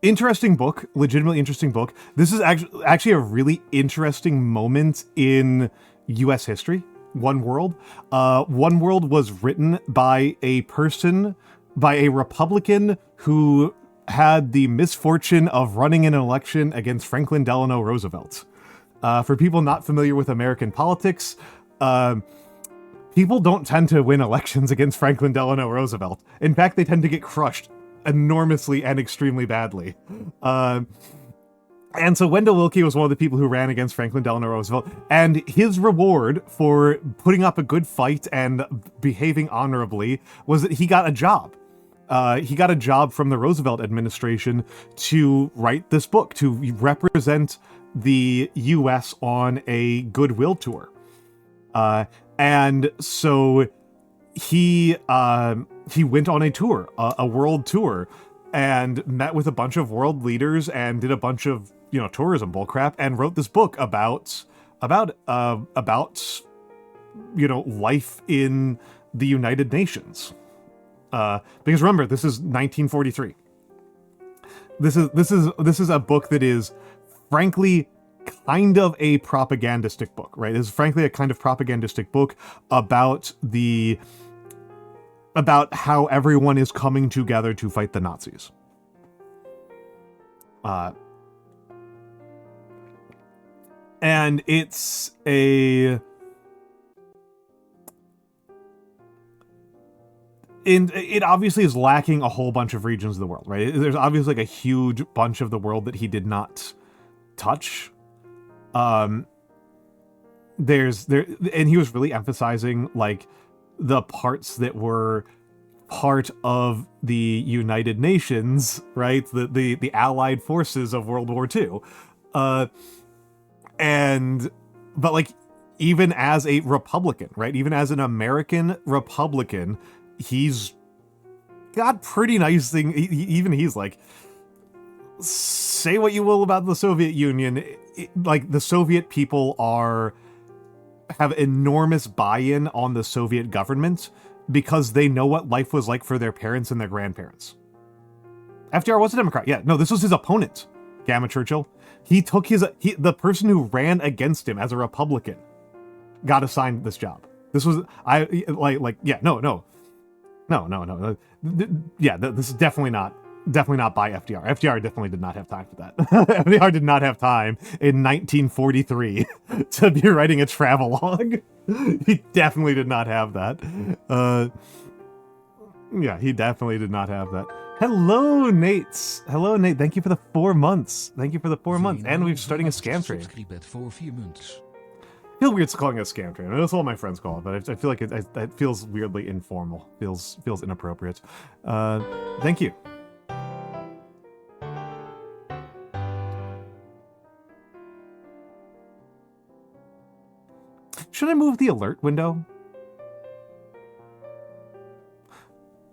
Interesting book, legitimately interesting book. This is actually a really interesting moment in U.S. history. One World. One World was written by a person by a Republican who had the misfortune of running in an election against Franklin Delano Roosevelt. For people not familiar with American politics, people don't tend to win elections against Franklin Delano Roosevelt. In fact, they tend to get crushed enormously and extremely badly. And so Wendell Willkie was one of the people who ran against Franklin Delano Roosevelt, and his reward for putting up a good fight and behaving honorably was that he got a job. He got a job from the Roosevelt administration to write this book, to represent the U.S. on a goodwill tour. And so he went on a tour, a world tour, and met with a bunch of world leaders and did a bunch of, tourism bullcrap, and wrote this book about life in the United Nations. Because remember, this is 1943. This is a book that is, frankly, kind of a propagandistic book, right? This is frankly a kind of propagandistic book about how everyone is coming together to fight the Nazis. And it's it obviously is lacking a whole bunch of regions of the world, right? There's obviously like a huge bunch of the world that he did not touch. And he was really emphasizing like the parts that were part of the United Nations, right? The Allied forces of World War II. But like, even as a Republican, right? Even as an American Republican, he's got pretty nice thing. Even he's like, say what you will about the Soviet Union, like the Soviet people have enormous buy-in on the Soviet government because they know what life was like for their parents and their grandparents. FDR was a Democrat. Yeah, no, this was his opponent, Gamma Churchill. He took the person who ran against him as a Republican got assigned this job. This was, no. Yeah, this is definitely not by FDR. FDR definitely did not have time for that. FDR did not have time in 1943 to be writing a travelogue. He definitely did not have that. Yeah, he definitely did not have that. Hello, Nate. Hello, Nate. Thank you for the 4 months. Thank you for the 4 months. And we're starting a scam train. I feel weird calling it a scam train. That's all my friends call it, but I feel like it feels weirdly informal. Feels inappropriate. Thank you. Should I move the alert window?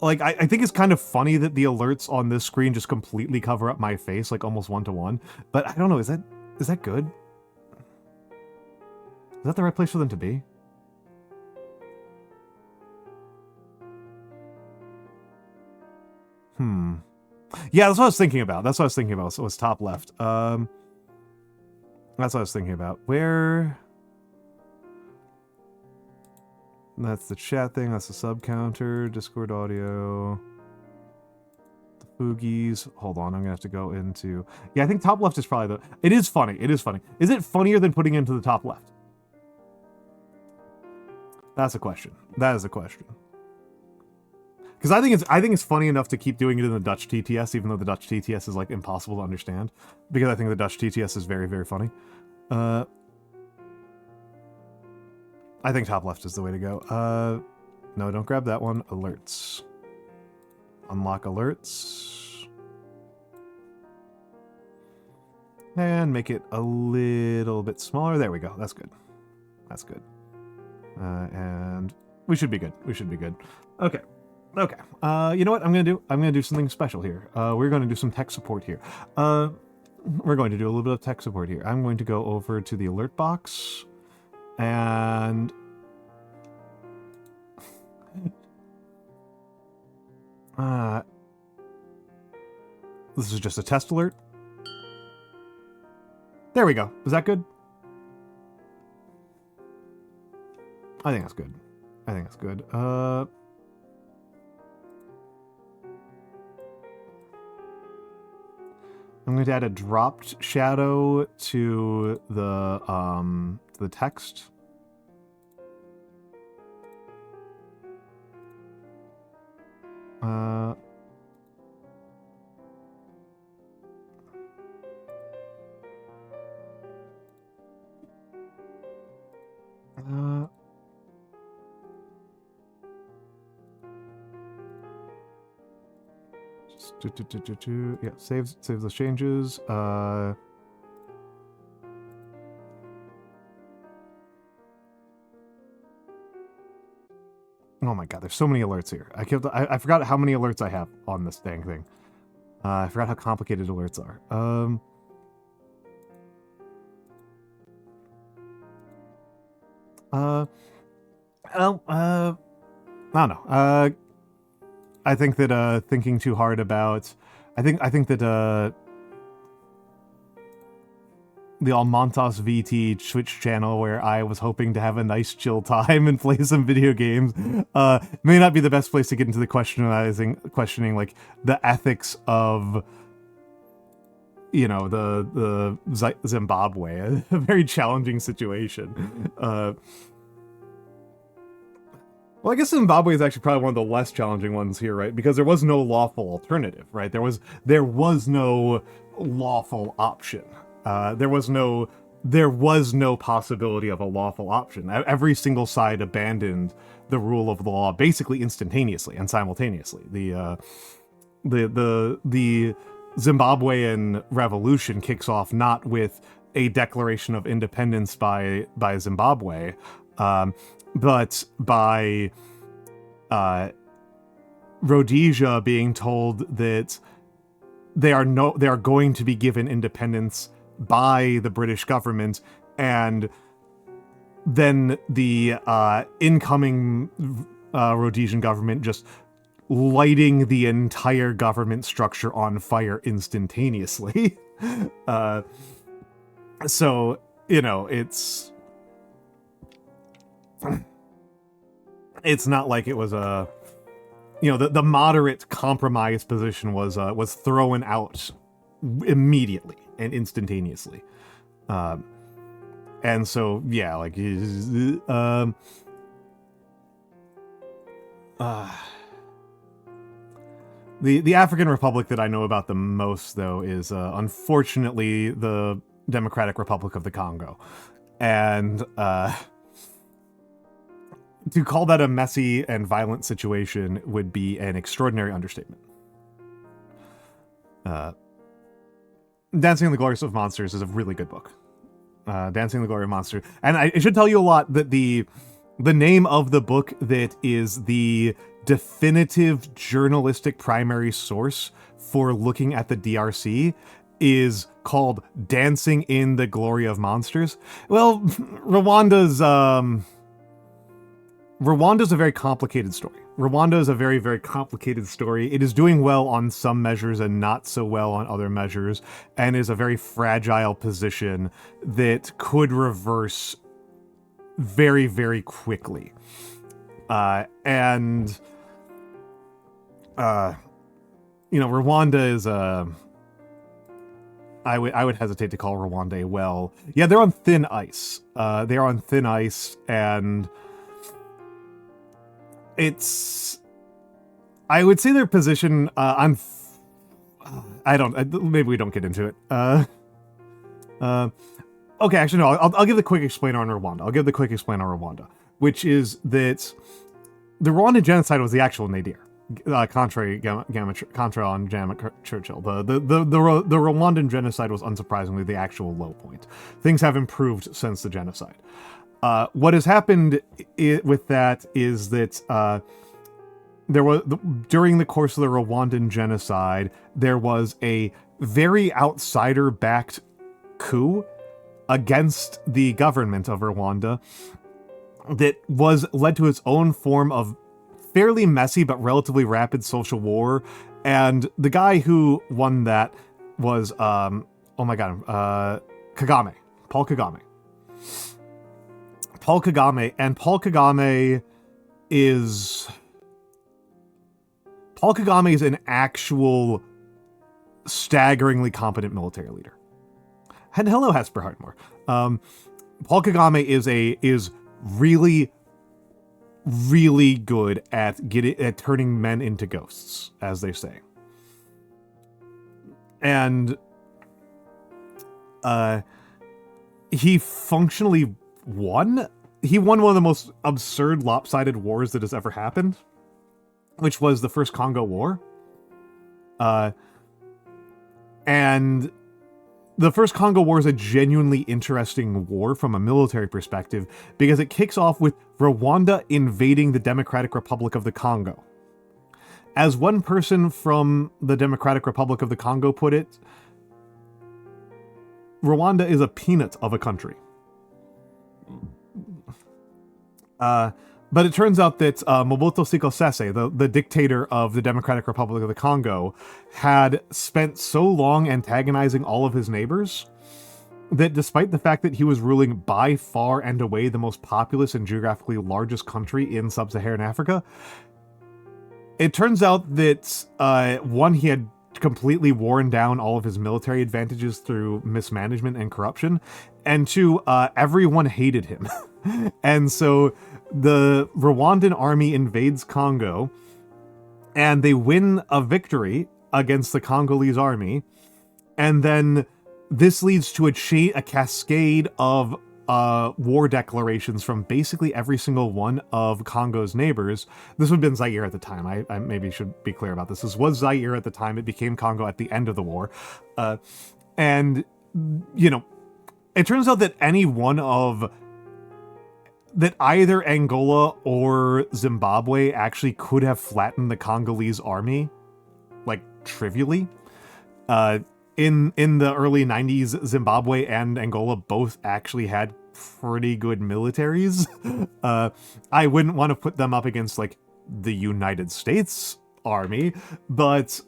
Like, I think it's kind of funny that the alerts on this screen just completely cover up my face, like almost one-to-one. But I don't know, is that good? Is that the right place for them to be? Yeah, that's what I was thinking about. So it was top left. That's what I was thinking about. Where... That's the chat thing, that's the sub counter, Discord audio, the Foogies. Hold on, I'm gonna have to go into... Yeah, I think top left is probably the... It is funny. Is it funnier than putting into the top left? That's a question. That is a question. Because I think it's funny enough to keep doing it in the Dutch TTS, even though the Dutch TTS is like impossible to understand. Because I think the Dutch TTS is very, very funny. I think top left is the way to go. No, don't grab that one. Alerts. Unlock alerts. And make it a little bit smaller. There we go. That's good. That's good. And we should be good. Okay. You know what I'm gonna do something special here. We're gonna do some tech support here. We're going to do a little bit of tech support here. I'm going to go over to the alert box. And this is just a test alert. There we go. Is that good? I think that's good. I'm going to add a dropped shadow to the text. Yeah, saves those changes. Oh my god, there's so many alerts here. I forgot how many alerts I have on this dang thing. I forgot how complicated alerts are. I don't know. I think that thinking too hard about, I think that the Almantas VT Twitch channel, where I was hoping to have a nice chill time and play some video games, may not be the best place to get into the questioning like the ethics of, you know, the Zimbabwe, a very challenging situation. Well, I guess Zimbabwe is actually probably one of the less challenging ones here, right? Because there was no lawful alternative, right? There was no lawful option. There was no possibility of a lawful option. Every single side abandoned the rule of law basically instantaneously and simultaneously. The Zimbabwean revolution kicks off not with a declaration of independence by Zimbabwe, but by Rhodesia being told that they are going to be given independence by the British government, and then the incoming Rhodesian government just lighting the entire government structure on fire instantaneously. So, you know, it's not like it was a, you know, the moderate compromise position was thrown out immediately and instantaneously. And so, yeah, like, the African Republic that I know about the most, though, is unfortunately the Democratic Republic of the Congo. And to call that a messy and violent situation would be an extraordinary understatement. Dancing in the Glory of Monsters is a really good book. Dancing in the Glory of Monsters. And I should tell you a lot that the name of the book that is the definitive journalistic primary source for looking at the DRC is called Dancing in the Glory of Monsters. Well, Rwanda's a very complicated story. Rwanda is a very, very complicated story. It is doing well on some measures and not so well on other measures, and is a very fragile position that could reverse very, very quickly. You know, Rwanda is I would hesitate to call Rwanda well. Yeah, they're on thin ice. They are on thin ice, and I would say their position on... maybe we don't get into it. Okay, actually, no, I'll give the quick explainer on Rwanda. Which is that the Rwandan genocide was the actual nadir. Contra on Gamma Churchill. The Rwandan genocide was unsurprisingly the actual low point. Things have improved since the genocide. What has happened with that is that there was, during the course of the Rwandan genocide, there was a very outsider-backed coup against the government of Rwanda that led to its own form of fairly messy but relatively rapid social war. And the guy who won that was, Kagame. Paul Kagame. And Paul Kagame is an actual staggeringly competent military leader. And hello, Hesper Hardmore. Paul Kagame is really, really good at turning men into ghosts, as they say. And he functionally won. He won one of the most absurd, lopsided wars that has ever happened, which was the First Congo War. And the First Congo War is a genuinely interesting war from a military perspective because it kicks off with Rwanda invading the Democratic Republic of the Congo. As one person from the Democratic Republic of the Congo put it, Rwanda is a peanut of a country. But it turns out that Mobutu Seko Sese, the dictator of the Democratic Republic of the Congo, had spent so long antagonizing all of his neighbors that despite the fact that he was ruling by far and away the most populous and geographically largest country in sub-Saharan Africa, it turns out that, one, he had completely worn down all of his military advantages through mismanagement and corruption, and two, everyone hated him. And so the Rwandan army invades Congo, and they win a victory against the Congolese army, and then this leads to a cascade of war declarations from basically every single one of Congo's neighbors. This would have been Zaire at the time. I maybe should be clear about this. This was Zaire at the time. It became Congo at the end of the war. And, you know, it turns out that that either Angola or Zimbabwe actually could have flattened the Congolese army, like, trivially. In the early 90s, Zimbabwe and Angola both actually had pretty good militaries. I wouldn't want to put them up against, like, the United States army, but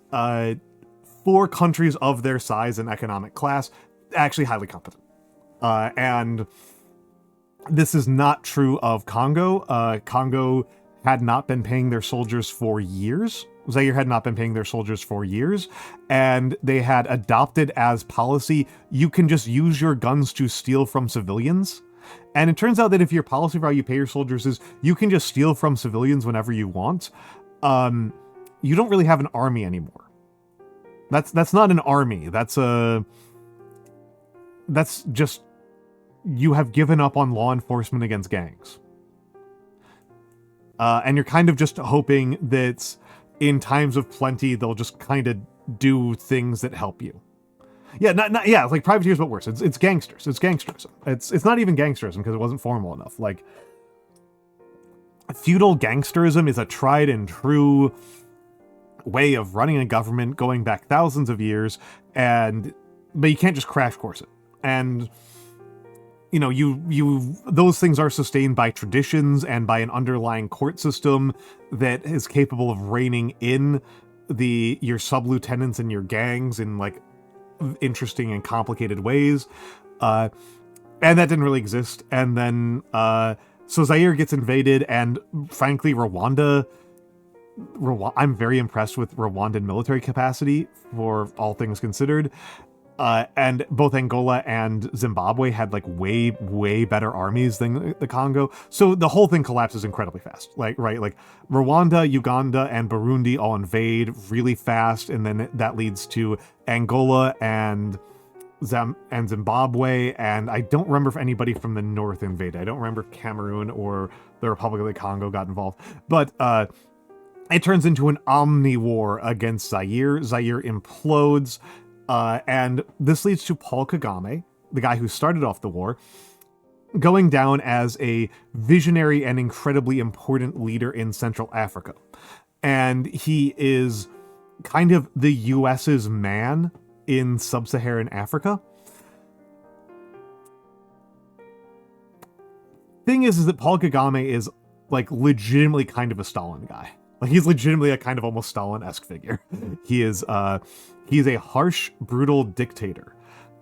for countries of their size and economic class, actually highly competent. And this is not true of Congo. Congo had not been paying their soldiers for years. Zaire had not been paying their soldiers for years, and they had adopted as policy, you can just use your guns to steal from civilians. And it turns out that if your policy for how you pay your soldiers is you can just steal from civilians whenever you want, you don't really have an army anymore. That's not an army. That's just, you have given up on law enforcement against gangs. And you're kind of just hoping that in times of plenty, they'll just kind of do things that help you. Yeah, yeah, like privateers, but worse. It's gangsters. It's gangsterism. It's not even gangsterism because it wasn't formal enough. Like, feudal gangsterism is a tried and true way of running a government going back thousands of years, but you can't just crash course it. And you know, those things are sustained by traditions and by an underlying court system that is capable of reining in your sub-lieutenants and your gangs in, like, interesting and complicated ways. And that didn't really exist. And then, so Zaire gets invaded, and frankly, Rwanda, I'm very impressed with Rwandan military capacity, for all things considered. And both Angola and Zimbabwe had, like, way, way better armies than the Congo. So the whole thing collapses incredibly fast. Like, right, like, Rwanda, Uganda, and Burundi all invade really fast, and then that leads to Angola and Zimbabwe, and I don't remember if anybody from the north invaded. I don't remember if Cameroon or the Republic of the Congo got involved. But it turns into an omni-war against Zaire. Zaire implodes. And this leads to Paul Kagame, the guy who started off the war, going down as a visionary and incredibly important leader in Central Africa. And he is kind of the US's man in sub-Saharan Africa. Thing is that Paul Kagame is, like, legitimately kind of a Stalin guy. Like, he's legitimately a kind of almost Stalin-esque figure. He's a harsh, brutal dictator.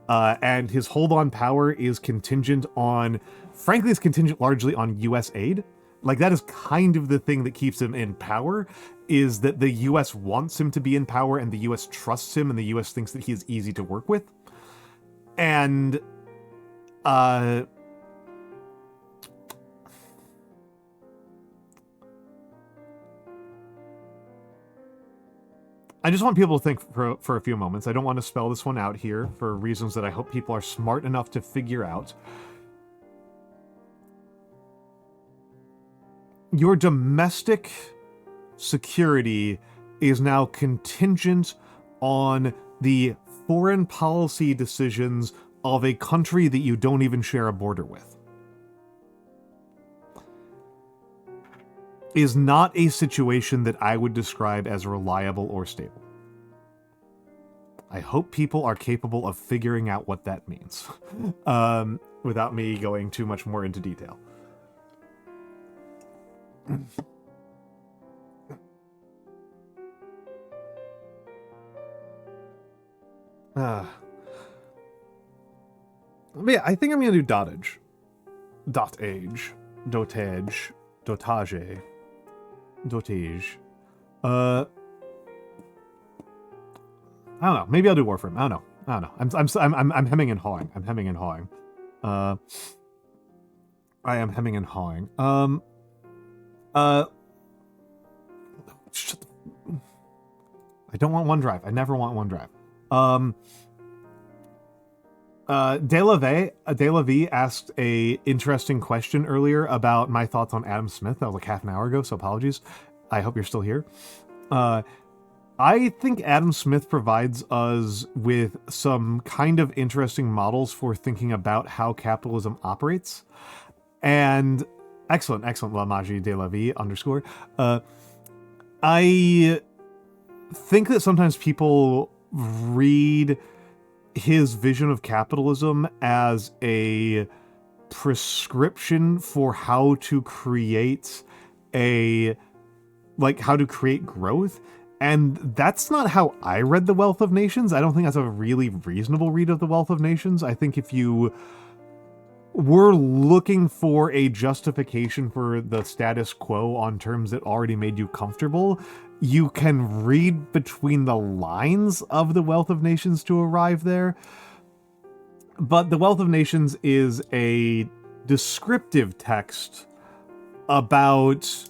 And his hold on power is contingent largely on US aid. Like, that is kind of the thing that keeps him in power, is that the US wants him to be in power, and the US trusts him, and the US thinks that he is easy to work with. And, I just want people to think for a few moments. I don't want to spell this one out here for reasons that I hope people are smart enough to figure out. Your domestic security is now contingent on the foreign policy decisions of a country that you don't even share a border with. Is not a situation that I would describe as reliable or stable. I hope people are capable of figuring out what that means, without me going too much more into detail. But yeah, I think I'm gonna do Dotage. Dotage. Dotage. Dotage. Dotage. I don't know. Maybe I'll do Warframe. I don't know. I'm hemming and hawing. I'm hemming and hawing. I am hemming and hawing. Shut the... I don't want OneDrive. I never want OneDrive. De La V asked a interesting question earlier about my thoughts on Adam Smith. That was like half an hour ago, so apologies. I hope you're still here. I think Adam Smith provides us with some kind of interesting models for thinking about how capitalism operates. And excellent, Lamaji De La V _ I think that sometimes people read his vision of capitalism as a prescription for how to create how to create growth. And that's not how I read The Wealth of Nations. I don't think that's a really reasonable read of The Wealth of Nations. I think if you were looking for a justification for the status quo on terms that already made you comfortable, you can read between the lines of The Wealth of Nations to arrive there. But The Wealth of Nations is a descriptive text about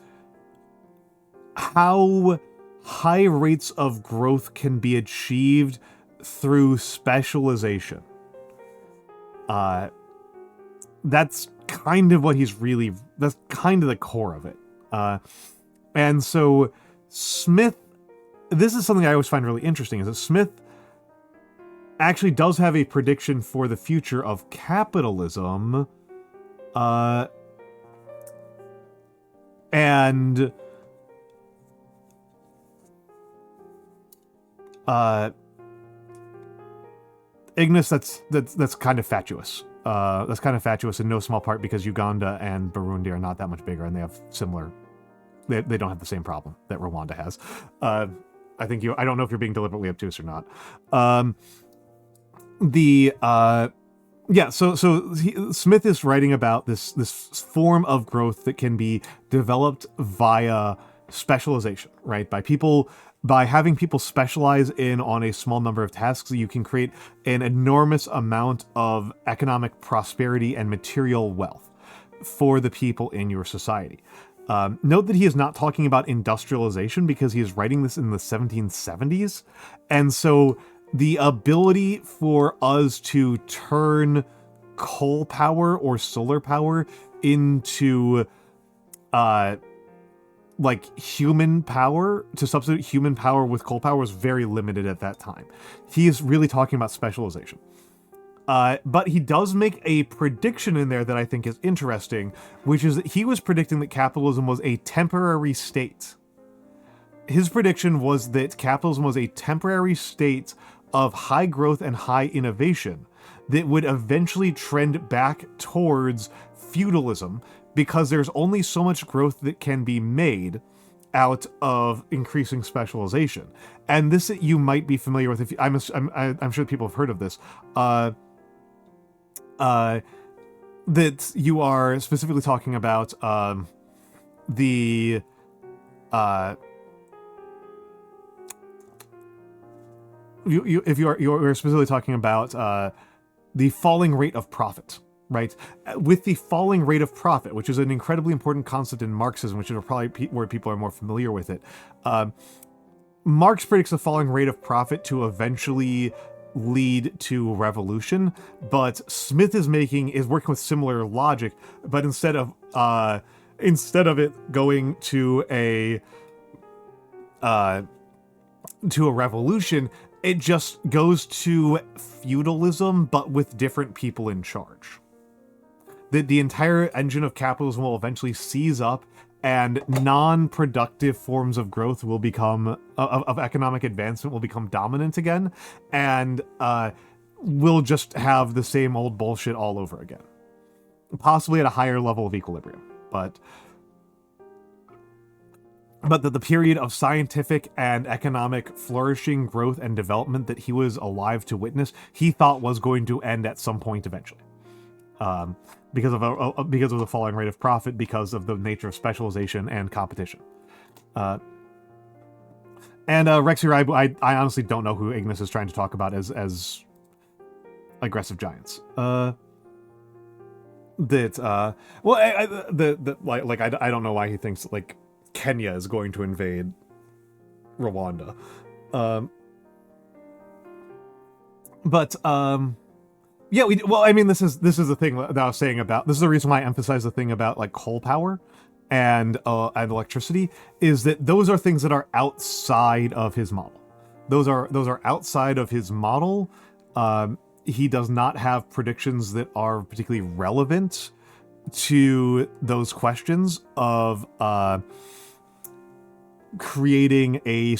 how high rates of growth can be achieved through specialization. That's kind of what that's kind of the core of it. And so Smith, this is something I always find really interesting, is that Smith actually does have a prediction for the future of capitalism. And Ignis, that's kind of fatuous. That's kind of fatuous in no small part because Uganda and Burundi are not that much bigger, and they have similar. They don't have the same problem that Rwanda has. I don't know if you're being deliberately obtuse or not. Smith is writing about this form of growth that can be developed via specialization, right? By having people specialize in on a small number of tasks, you can create an enormous amount of economic prosperity and material wealth for the people in your society. Note that he is not talking about industrialization because he is writing this in the 1770s. And so the ability for us to turn coal power or solar power into human power, to substitute human power with coal power, was very limited at that time. He is really talking about specialization. But he does make a prediction in there that I think is interesting, which is that he was predicting that capitalism was a temporary state. His prediction was that capitalism was a temporary state of high growth and high innovation that would eventually trend back towards feudalism, because there's only so much growth that can be made out of increasing specialization. And this you might be familiar with. I'm sure people have heard of this. That you are specifically talking about the if you're specifically talking about the falling rate of profit, right? With the falling rate of profit, which is an incredibly important concept in Marxism, which is probably where people are more familiar with it. Marx predicts the falling rate of profit to eventually lead to revolution, but Smith is working with similar logic, but instead of it going to a revolution, it just goes to feudalism, but with different people in charge. The entire engine of capitalism will eventually seize up, and non-productive forms of growth will become, of economic advancement will become dominant again, and we'll just have the same old bullshit all over again. Possibly at a higher level of equilibrium, but the period of scientific and economic flourishing, growth, and development that he was alive to witness, he thought was going to end at some point eventually. Because of the falling rate of profit, because of the nature of specialization and competition. And Rexy, I honestly don't know who Ignis is trying to talk about as aggressive giants. I don't know why he thinks like Kenya is going to invade Rwanda. Yeah, this is the thing that I was saying about, this is the reason why I emphasize the thing about like coal power and electricity, is that those are things that are outside of his model. Those are outside of his model. He does not have predictions that are particularly relevant to those questions of creating a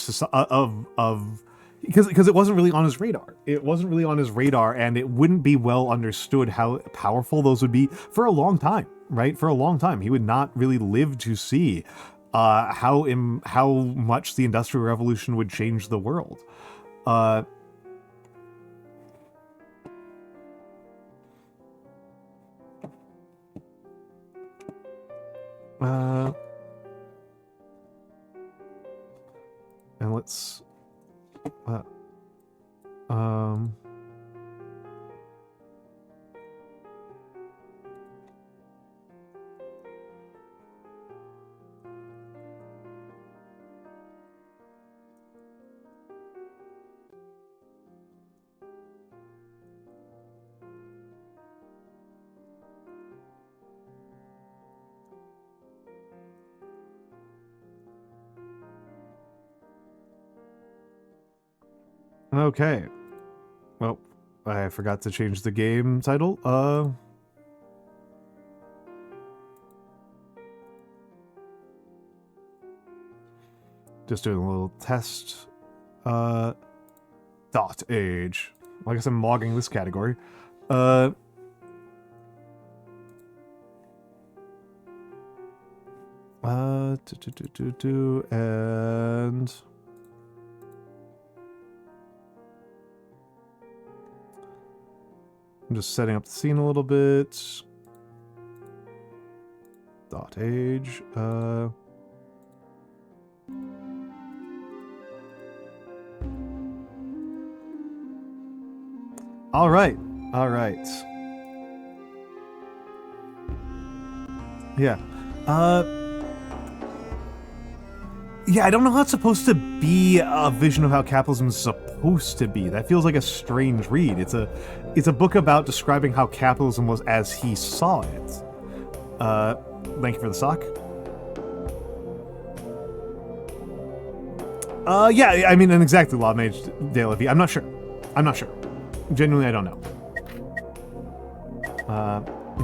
because it wasn't really on his radar. It wasn't really on his radar, and it wouldn't be well understood how powerful those would be for a long time, right? For a long time. He would not really live to see how much the Industrial Revolution would change the world. And let's okay. Well, I forgot to change the game title. Just doing a little test. Dotage. I guess I'm logging this category. And I'm just setting up the scene a little bit. Dotage. All right. Yeah. Yeah, I don't know how it's supposed to be a vision of how capitalism is supposed to be. That feels like a strange read. It's a book about describing how capitalism was as he saw it. Thank you for the sock. Yeah, I mean, and exactly, Law Mage De La Vie. I'm not sure. Genuinely, I don't know.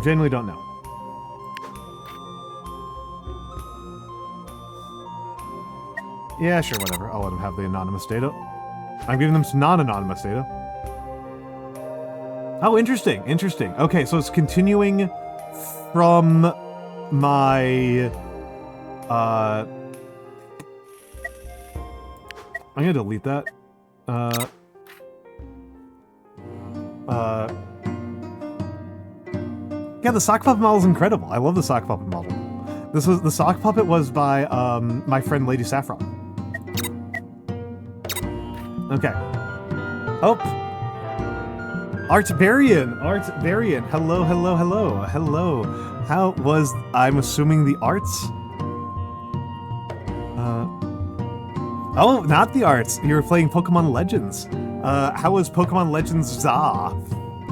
Genuinely don't know. Yeah, sure, whatever. I'll let him have the anonymous data. I'm giving them some non-anonymous data. Oh, interesting. Okay, so it's continuing from my... I'm gonna delete that. Yeah, the sock puppet model is incredible. I love the sock puppet model. The sock puppet was by my friend Lady Saffron. Okay. Oh. Artbarian. Hello, hello, hello, hello. How was, I'm assuming, the arts? Oh, not the arts. You were playing Pokemon Legends. How was Pokemon Legends Za?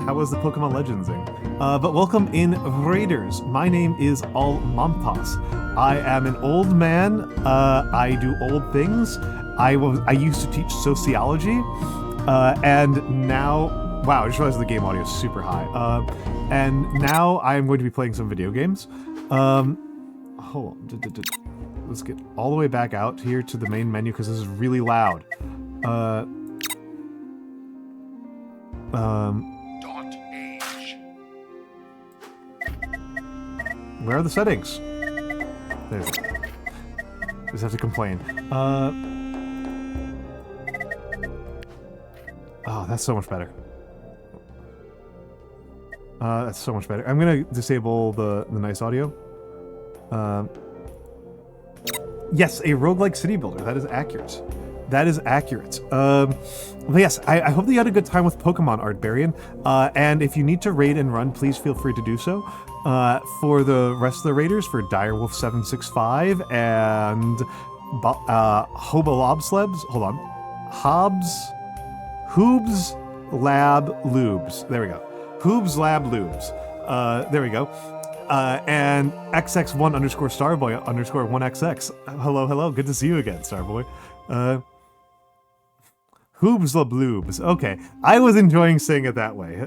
How was the Pokemon Legendsing? But welcome in, Raiders. My name is Almantas. I am an old man. I do old things. I used to teach sociology, and now... Wow, I just realized the game audio is super high. And now I'm going to be playing some video games. Hold on. Let's get all the way back out here to the main menu because this is really loud. Where are the settings? There's it. Just have to complain. Oh, that's so much better. That's so much better. I'm gonna disable the nice audio. Yes, a roguelike city builder. That is accurate. That is accurate. But yes, I hope that you had a good time with Pokemon, Artbarian. And if you need to raid and run, please feel free to do so. For the rest of the raiders, for Direwolf765 and Hobolobslebs, hold on. Hoobs Lab Lubes. There we go. Hoobs Lab Lubes. There we go. And XX1_Starboy_1XX. Hello, hello. Good to see you again, Starboy. Hoobs Lab Lubes. Okay. I was enjoying saying it that way.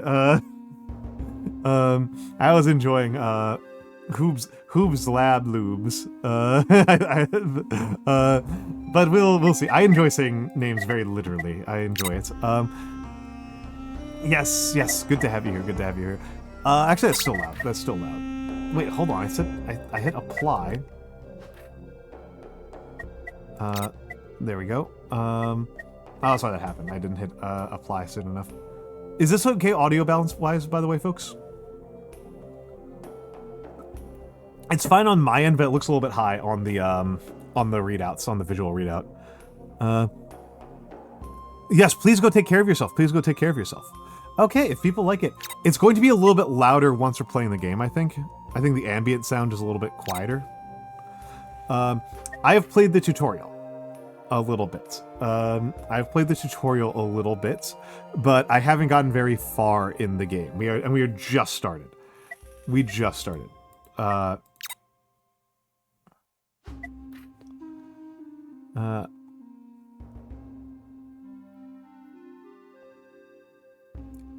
I was enjoying, Hoobs Lab Lubes. But we'll see. I enjoy saying names very literally. I enjoy it. Yes, good to have you here, good to have you here. Actually, that's still loud, that's still loud. Wait, hold on, I hit apply. There we go. Oh, that's why that happened. I didn't hit, apply soon enough. Is this okay audio balance-wise, by the way, folks? It's fine on my end, but it looks a little bit high on the readouts, on the visual readout. Yes, please go take care of yourself. Please go take care of yourself. Okay, if people like it. It's going to be a little bit louder once we're playing the game, I think. I think the ambient sound is a little bit quieter. I have played the tutorial a little bit. I've played the tutorial a little bit, but I haven't gotten very far in the game. We are just started. We just started.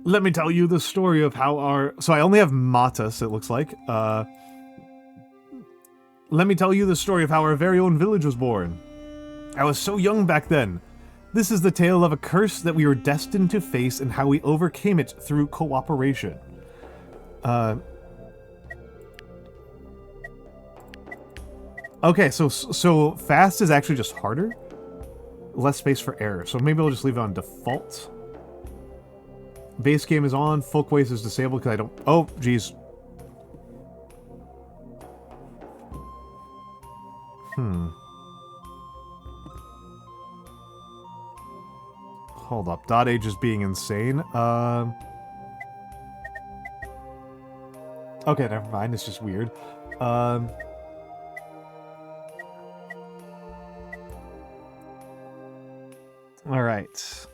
Let me tell you the story of how our... So I only have Matas, it looks like. Let me tell you the story of how our very own village was born. I was so young back then. This is the tale of a curse that we were destined to face and how we overcame it through cooperation. Okay, so fast is actually just harder. Less space for error. So maybe I'll just leave it on default. Base game is on. Folk voice is disabled because I don't... Oh, geez. Hold up. Dotage is being insane. Okay, never mind. It's just weird. Alright.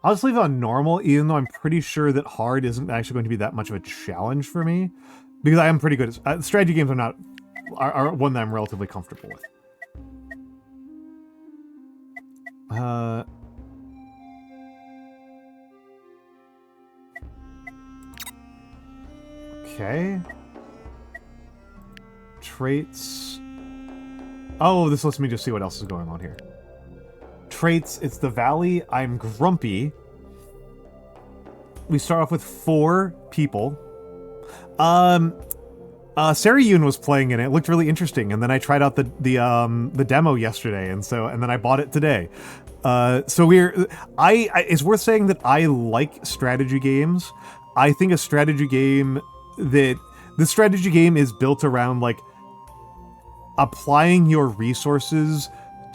I'll just leave it on normal, even though I'm pretty sure that hard isn't actually going to be that much of a challenge for me. Because I am pretty good at... strategy games are one that I'm relatively comfortable with. Okay. Traits... Oh, this lets me just see what else is going on here. Traits, it's the valley, I'm grumpy. We start off with 4 people. Sarayun was playing in it. It looked really interesting, and then I tried out the demo yesterday, and then I bought it today. So it's worth saying that I like strategy games. I think a strategy game the strategy game is built around like applying your resources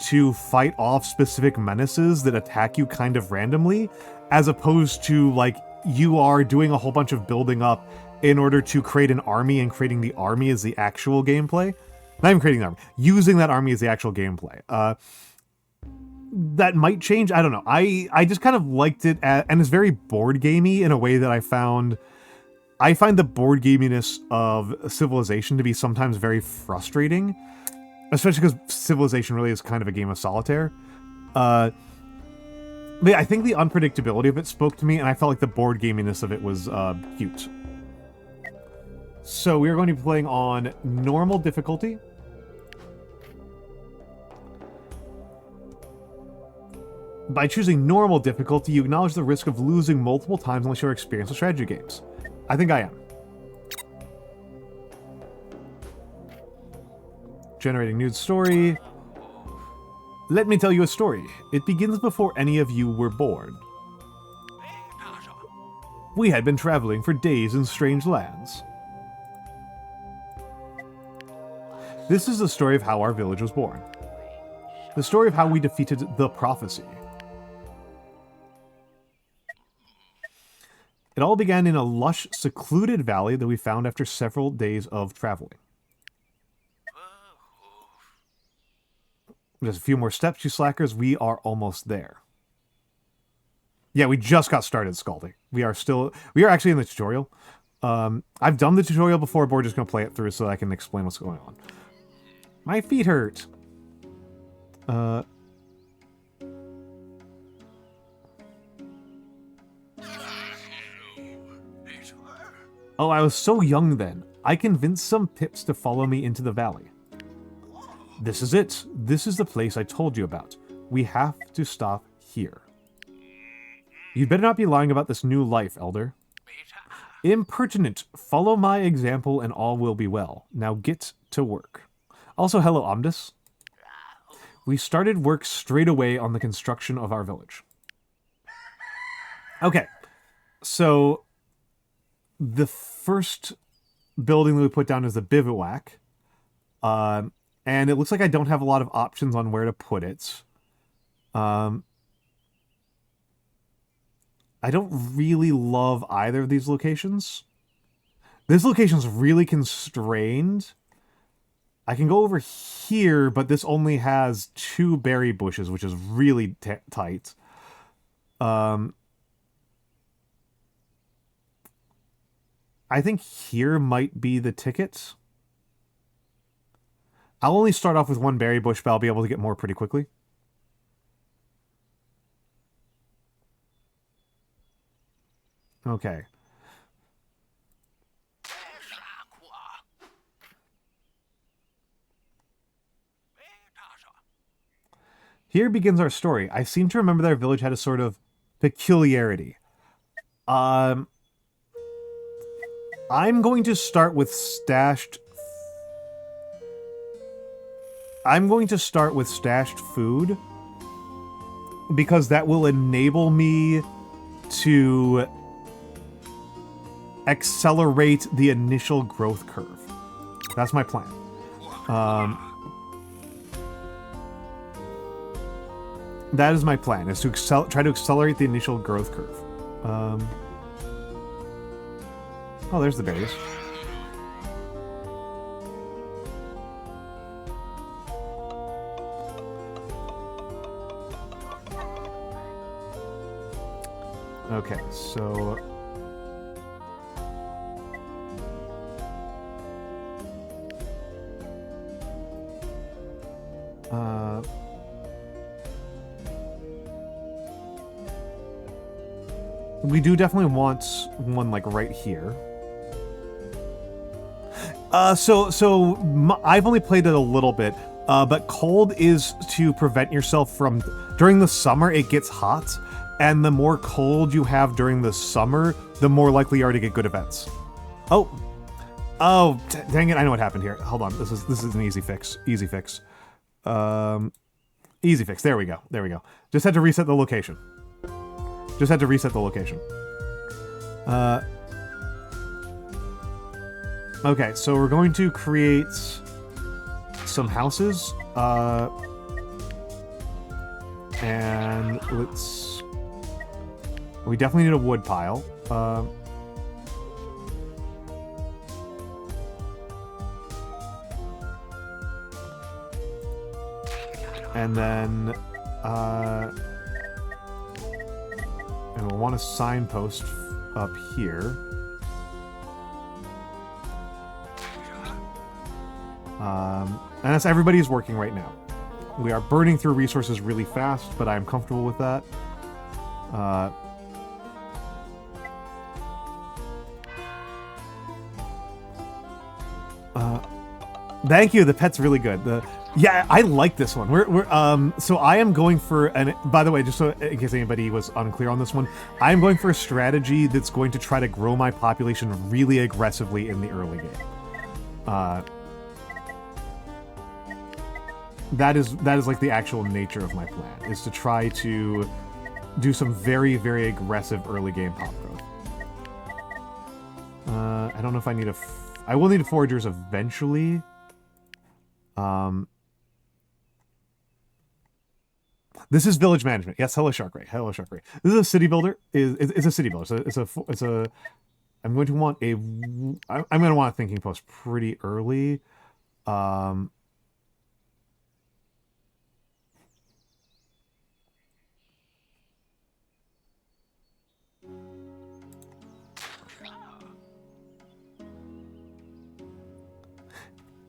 to fight off specific menaces that attack you kind of randomly, as opposed to, like, you are doing a whole bunch of building up in order to create an army, and creating the army as the actual gameplay. Not even creating the army, using that army as the actual gameplay. That might change, I don't know. I just kind of liked it, and it's very board gamey in a way that I find the board gaminess of Civilization to be sometimes very frustrating, especially because Civilization really is kind of a game of solitaire. But yeah, I think the unpredictability of it spoke to me, and I felt like the board gaminess of it was cute. So we are going to be playing on normal difficulty. By choosing normal difficulty, you acknowledge the risk of losing multiple times unless you're experienced with strategy games. I think I am. Generating new story. Let me tell you a story. It begins before any of you were born. We had been traveling for days in strange lands. This is the story of how our village was born. The story of how we defeated the prophecy. It all began in a lush, secluded valley that we found after several days of traveling. Just a few more steps, you slackers. We are almost there. Yeah, we just got started scalding. We are actually in the tutorial. I've done the tutorial before, but we're just going to play it through so that I can explain what's going on. My feet hurt. Oh, I was so young then. I convinced some pips to follow me into the valley. This is it. This is the place I told you about. We have to stop here. You'd better not be lying about this new life, Elder. Impertinent. Follow my example and all will be well. Now get to work. Also, hello, Omdus. We started work straight away on the construction of our village. Okay. So the first building that we put down is the bivouac. And it looks like I don't have a lot of options on where to put it. I don't really love either of these locations. This location's really constrained. I can go over here, but this only has 2 berry bushes, which is really tight. I think here might be the ticket. I'll only start off with 1 berry bush, but I'll be able to get more pretty quickly. Okay. Here begins our story. I seem to remember that our village had a sort of peculiarity. I'm going to start with stashed food, because that will enable me to accelerate the initial growth curve. That's my plan. That is my plan, is to try to accelerate the initial growth curve. Oh, there's the berries. Okay, so we do definitely want one, like, right here. I've only played it a little bit, but cold is to prevent yourself from... During the summer, it gets hot, and the more cold you have during the summer, the more likely you are to get good events. Oh, dang it, I know what happened here. Hold on, this is an easy fix. Easy fix. Easy fix, there we go. Just had to reset the location. Okay, so we're going to create some houses. And let's... We definitely need a wood pile. And then... and we'll want a signpost up here. And that's everybody's working right now. We are burning through resources really fast, but I'm comfortable with that. Thank you. The pet's really good. Yeah, I like this one. So I am going for, and by the way, just so in case anybody was unclear on this one, I am going for a strategy that's going to try to grow my population really aggressively in the early game. That is like the actual nature of my plan, is to try to do some very, very aggressive early game pop growth. I don't know if I need I will need foragers eventually. This is village management. Yes, hello Sharkray. Hello Sharkray. This is a city builder. It's a city builder. So it's a. I'm going to want a. I'm going to want a thinking post pretty early.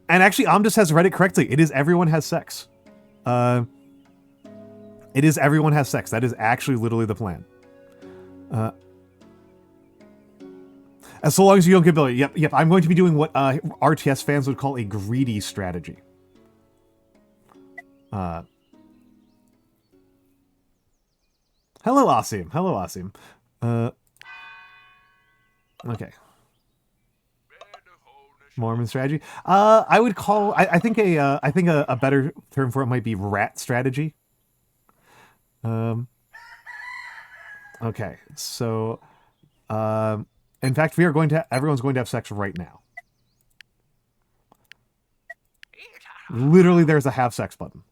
And actually, Amdus has read it correctly. It is everyone has sex. It is everyone has sex. That is actually literally the plan. As so long as you don't get ability. Yep. I'm going to be doing what RTS fans would call a greedy strategy. Hello, Asim. Hello, Asim. Okay. Mormon strategy. I would call. I think a better term for it might be rat strategy. Okay, so, in fact, everyone's going to have sex right now. Literally, there's a have sex button.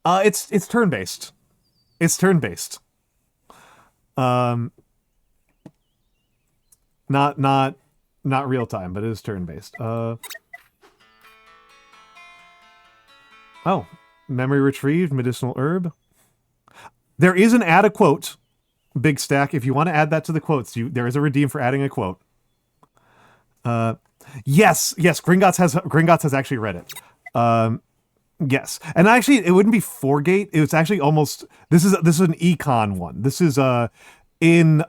It's turn-based. It's turn-based. Not real time, but it is turn-based. Oh. Memory retrieved, medicinal herb. There is an add a quote, Big Stack. If you want to add that to the quotes, there is a redeem for adding a quote. Yes, Gringotts has actually read it. Yes, and actually, it wouldn't be 4-gate. It was actually almost. This is an econ one. This is in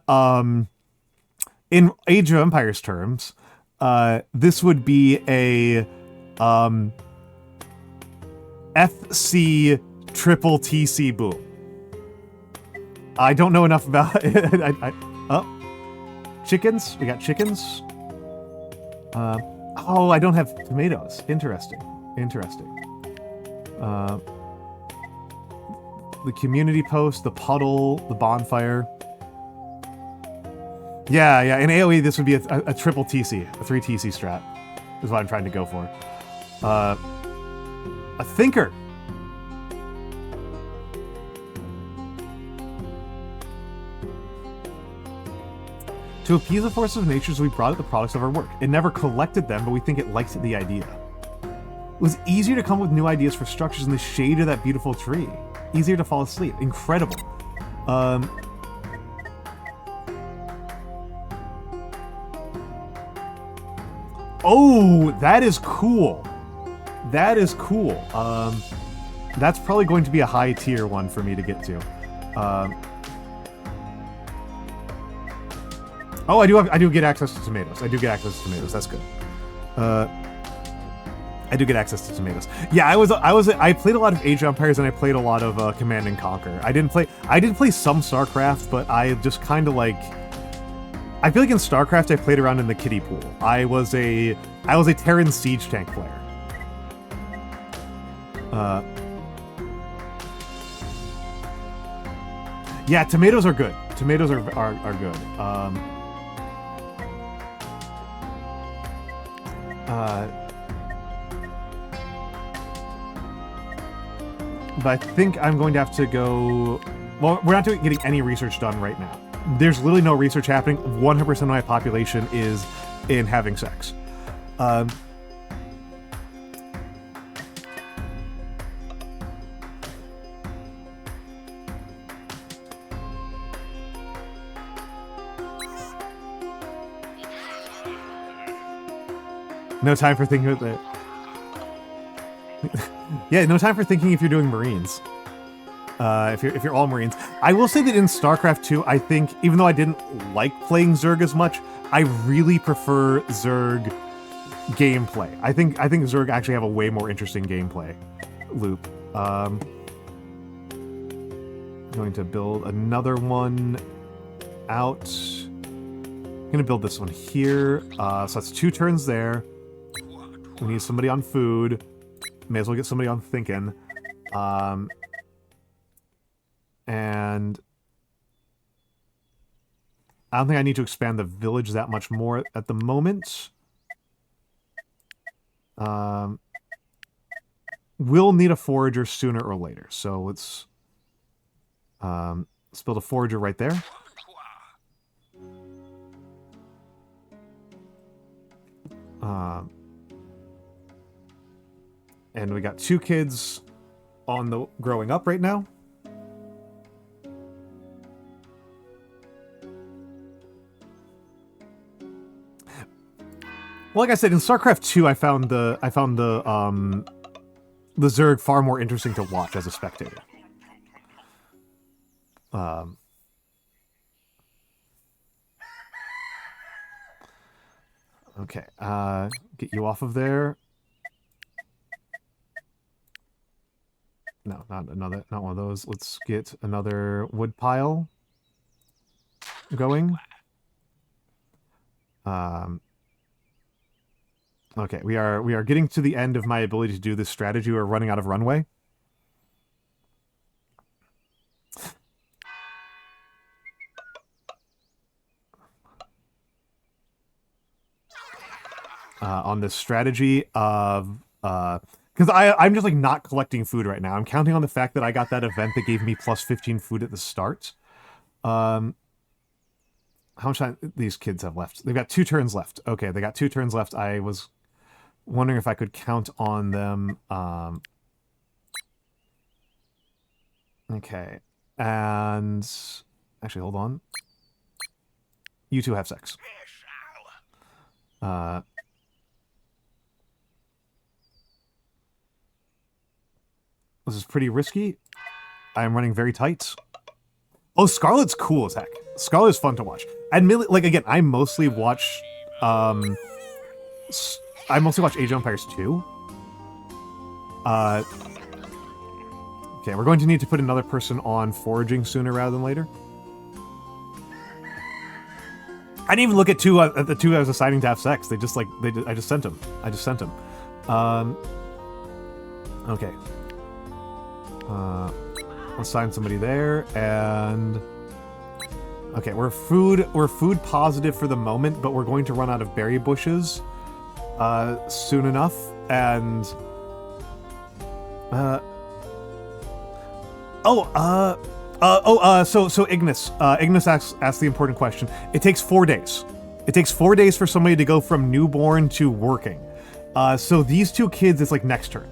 Age of Empires terms, this would be a FC triple TC boom. I don't know enough about it. Chickens. We got chickens. Oh, I don't have tomatoes. Interesting. The community post, the puddle, the bonfire. Yeah. In AoE, this would be a triple TC, a 3 TC strat, is what I'm trying to go for. A thinker. To appease the forces of nature, we brought it the products of our work. It never collected them, but we think it likes the idea. It was easier to come up with new ideas for structures in the shade of that beautiful tree. Easier to fall asleep. Incredible. Oh, that is cool. That is cool. That's probably going to be a high tier one for me to get to. Oh, I do get access to tomatoes. That's good. I do get access to tomatoes. Yeah, I played a lot of Age of Empires and I played a lot of Command and Conquer. I did play some StarCraft, but I just kind of like. I feel like in StarCraft I played around in the kiddie pool. I was a Terran siege tank player. Yeah, tomatoes are good. Tomatoes are good. But I think I'm going to have to go... Well, we're not getting any research done right now. There's literally no research happening. 100% of my population is in having sex. No time for thinking about that. Yeah, no time for thinking if you're doing Marines. If you're all Marines. I will say that in StarCraft 2, I think, even though I didn't like playing Zerg as much, I really prefer Zerg gameplay. I think Zerg actually have a way more interesting gameplay loop. I'm going to build another one out. I'm going to build this one here. So that's 2 turns there. We need somebody on food. May as well get somebody on thinking. And I don't think I need to expand the village that much more at the moment. We'll need a forager sooner or later, so let's build a forager right there. And we got 2 kids on the growing up right now. Like I said, in StarCraft 2, I found the Zerg far more interesting to watch as a spectator. Okay, get you off of there. No, not one of those. Let's get another wood pile going. Okay, we are getting to the end of my ability to do this strategy. We're running out of runway. On this strategy of because I'm just like not collecting food right now. I'm counting on the fact that I got that event that gave me plus 15 food at the start. How much time these kids have left? They've got 2 turns left. Okay, they got 2 turns left. I was wondering if I could count on them. Okay, and actually, hold on. You 2 have sex. This is pretty risky. I'm running very tight. Oh, Scarlet's cool as heck. Scarlet's fun to watch. Admittedly, like, again, I mostly watch Age of Empires 2. Okay, we're going to need to put another person on foraging sooner rather than later. I didn't even look at the 2 I was assigning to have sex. I just sent them. Okay. Let's assign somebody there, and okay, we're food positive for the moment, but we're going to run out of berry bushes soon enough, and so Ignis asks the important question. It takes 4 days. It takes 4 days for somebody to go from newborn to working. So these 2 kids, it's like next turn.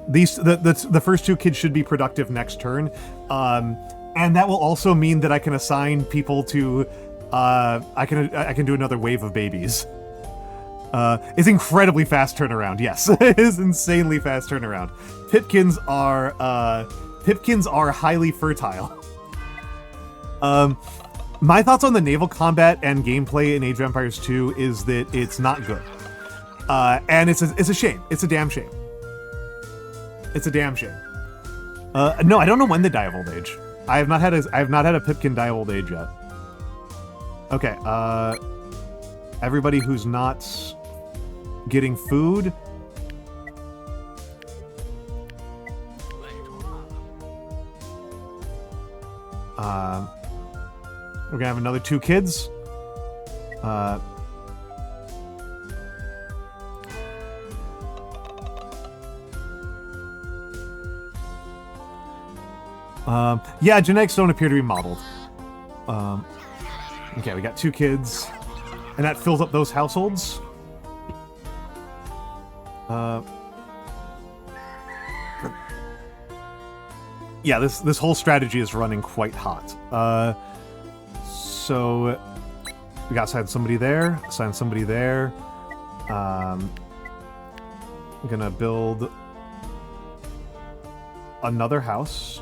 The first 2 kids should be productive next turn, and that will also mean that I can assign people to. I can do another wave of babies. It's incredibly fast turnaround. Yes, it is insanely fast turnaround. Pipkins are highly fertile. My thoughts on the naval combat and gameplay in Age of Empires 2 is that it's not good, and it's a shame. It's a damn shame. It's a damn shame. No, I don't know when they die of old age. I have not had a Pipkin die of old age yet. Okay, everybody who's not getting food. We're gonna have another 2 kids. Yeah, genetics don't appear to be modeled. Okay, we got 2 kids. And that fills up those households. Yeah, this whole strategy is running quite hot. So we got to assign somebody there, assign somebody there. I'm gonna build another house.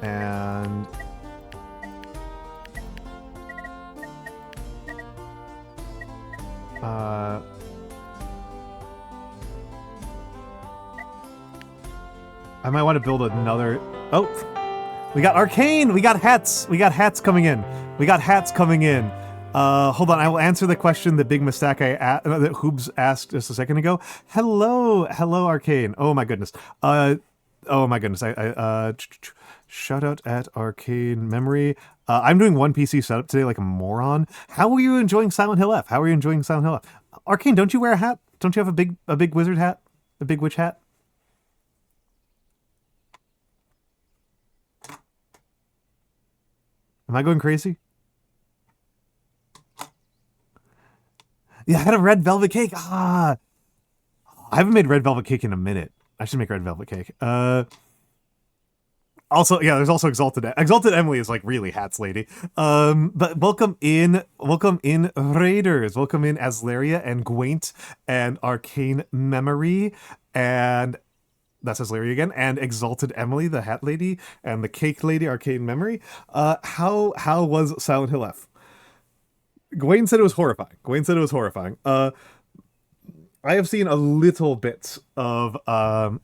And I might want to build another... Oh! We got arcane! We got hats! We got hats coming in. We got hats coming in. Hold on, I will answer the question that Big Mistake that Hoobs asked just a second ago. Hello! Hello, Arcane. Oh my goodness. Oh my goodness. Shout out at Arcane Memory. I'm doing one PC setup today like a moron. How are you enjoying Silent Hill F? How are you enjoying Silent Hill F? Arcane, don't you wear a hat? Don't you have a big wizard hat? A big witch hat? Am I going crazy? Yeah, I had a red velvet cake. I haven't made red velvet cake in a minute. I should make red velvet cake. Also, yeah, there's also Exalted. Exalted Emily is like really hats lady. But welcome in Raiders. Welcome in Aslaria and Gwaint and Arcane Memory and that's Aslaria again and Exalted Emily, the hat lady, and the cake lady, Arcane Memory. How was Silent Hill F? Gwaint said it was horrifying. I have seen a little bit of it,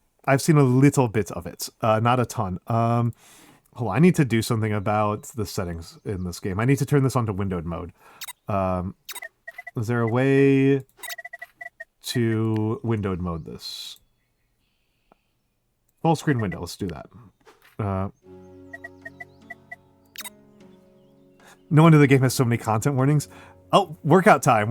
not a ton. Hold on, I need to do something about the settings in this game. I need to turn this onto windowed mode. Is there a way to windowed mode this? Full screen window, let's do that. No wonder the game has so many content warnings. Oh, workout time.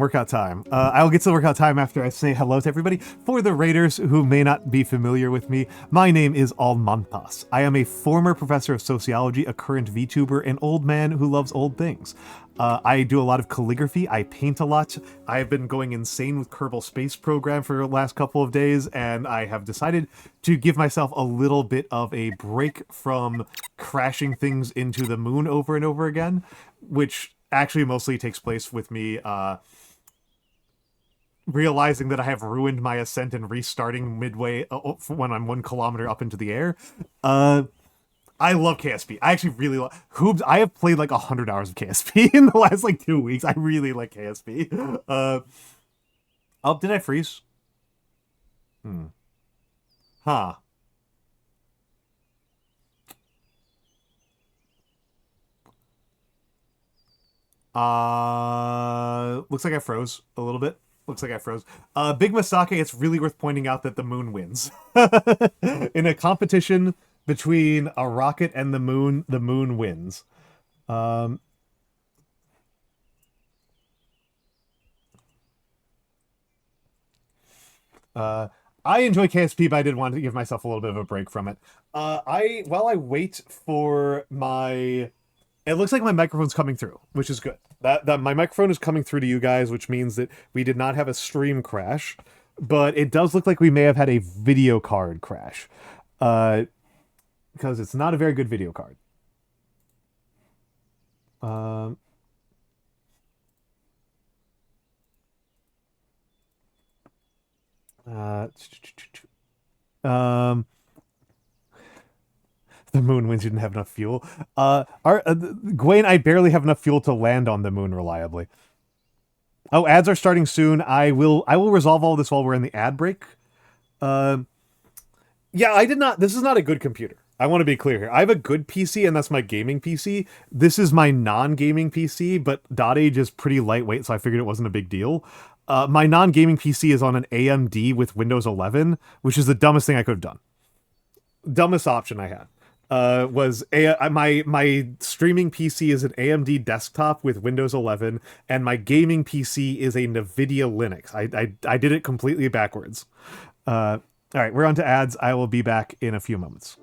I'll get to the workout time after I say hello to everybody. For the Raiders who may not be familiar with me, my name is Almantas. I am a former professor of sociology, a current VTuber, an old man who loves old things. I do a lot of calligraphy, I paint a lot. I've been going insane with Kerbal Space Program for the last couple of days, and I have decided to give myself a little bit of a break from crashing things into the moon over and over again, which actually mostly takes place with me realizing that I have ruined my ascent and restarting midway when I'm 1 kilometer up into the air. I love KSP. I actually really love... Hoobs, I have played like 100 hours of KSP in the last like 2 weeks. I really like KSP. Oh, did I freeze? Huh. Looks like I froze a little bit. Big Masake, it's really worth pointing out that the moon wins. In a competition between a rocket and the moon wins. I enjoy KSP, but I did want to give myself a little bit of a break from it. While I wait for my... It looks like my microphone's coming through, which is good. That my microphone is coming through to you guys, which means that we did not have a stream crash, but it does look like we may have had a video card crash, because it's not a very good video card. The moon wins. You didn't have enough fuel. Gwaine, I barely have enough fuel to land on the moon reliably. Oh, ads are starting soon. I will resolve all this while we're in the ad break. Yeah, I did not. This is not a good computer. I want to be clear here. I have a good PC, and that's my gaming PC. This is my non-gaming PC, but Dotage is pretty lightweight, so I figured it wasn't a big deal. My non-gaming PC is on an AMD with Windows 11, which is the dumbest thing I could have done. Dumbest option I had. My streaming PC is an AMD desktop with Windows 11, and my gaming PC is a NVIDIA Linux. I did it completely backwards. All right, we're on to ads. I will be back in a few moments.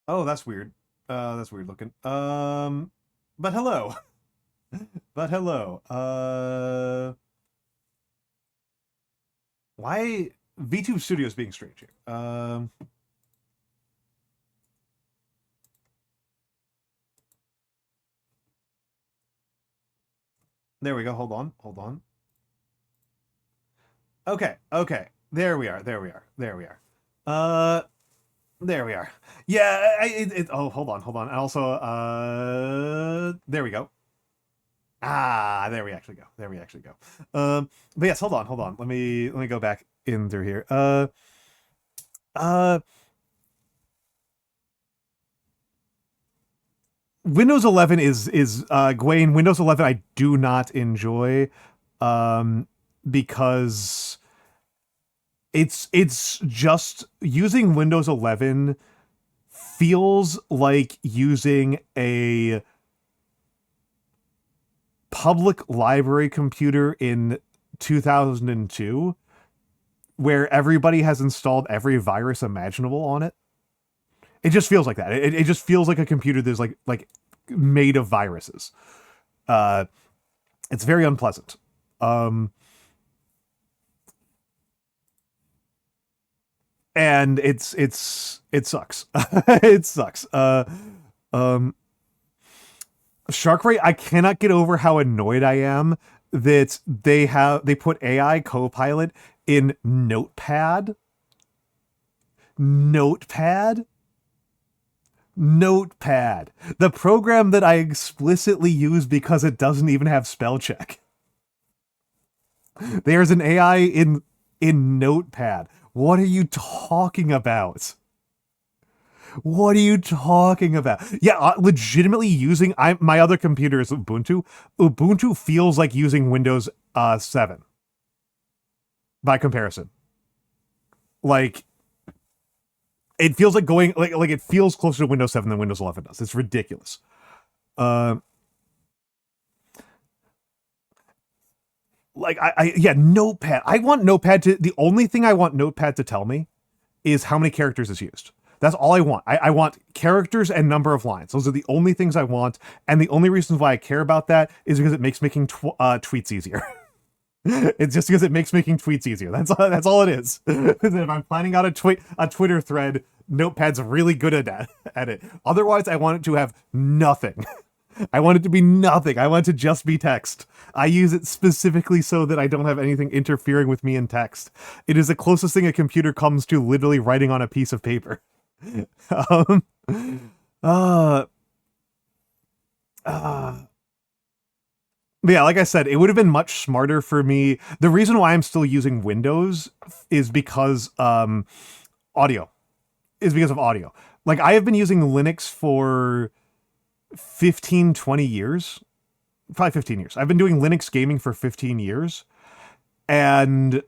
Oh, that's weird. That's weird looking. But hello. But hello. Why VTube Studio is being strange here? There we go. Hold on. Hold on. Okay. Okay. There we are. There we are. There we are. There we are. Yeah, oh, hold on, hold on. And also, there we go. Ah, there we actually go. There we actually go. But yes, hold on, hold on. Let me go back in through here. Windows 11 is Gwen, Windows 11 I do not enjoy, because it's just using Windows 11 feels like using a public library computer in 2002 where everybody has installed every virus imaginable on it. It just feels like that. It just feels like a computer that's like made of viruses. It's very unpleasant. And it sucks. It sucks. Sharkray, I cannot get over how annoyed I am that they put AI Copilot in Notepad. Notepad? Notepad. The program that I explicitly use because it doesn't even have spell check. There's an AI in Notepad. What are you talking about? What are you talking about? Yeah, legitimately using my other computer is Ubuntu. Ubuntu feels like using Windows 7 by comparison. Like it feels like going like it feels closer to Windows 7 than Windows 11 does. It's ridiculous. Like yeah, Notepad. I want Notepad to the only thing I want Notepad to tell me is how many characters is used. That's all I want. I want characters and number of lines. Those are the only things I want, and the only reasons why I care about that is because it makes making tweets easier. It's just because it makes making tweets easier. That's all it is. If I'm planning out a Twitter thread, Notepad's really good at it. Otherwise, I want it to have nothing. I want it to be nothing. I want it to just be text. I use it specifically so that I don't have anything interfering with me in text. It is the closest thing a computer comes to literally writing on a piece of paper. um, uh, yeah, like I said, it would have been much smarter for me. The reason why I'm still using Windows is because audio. Is because of audio. Like I have been using Linux for 15, 20 years. Probably 15 years. I've been doing Linux gaming for 15 years. And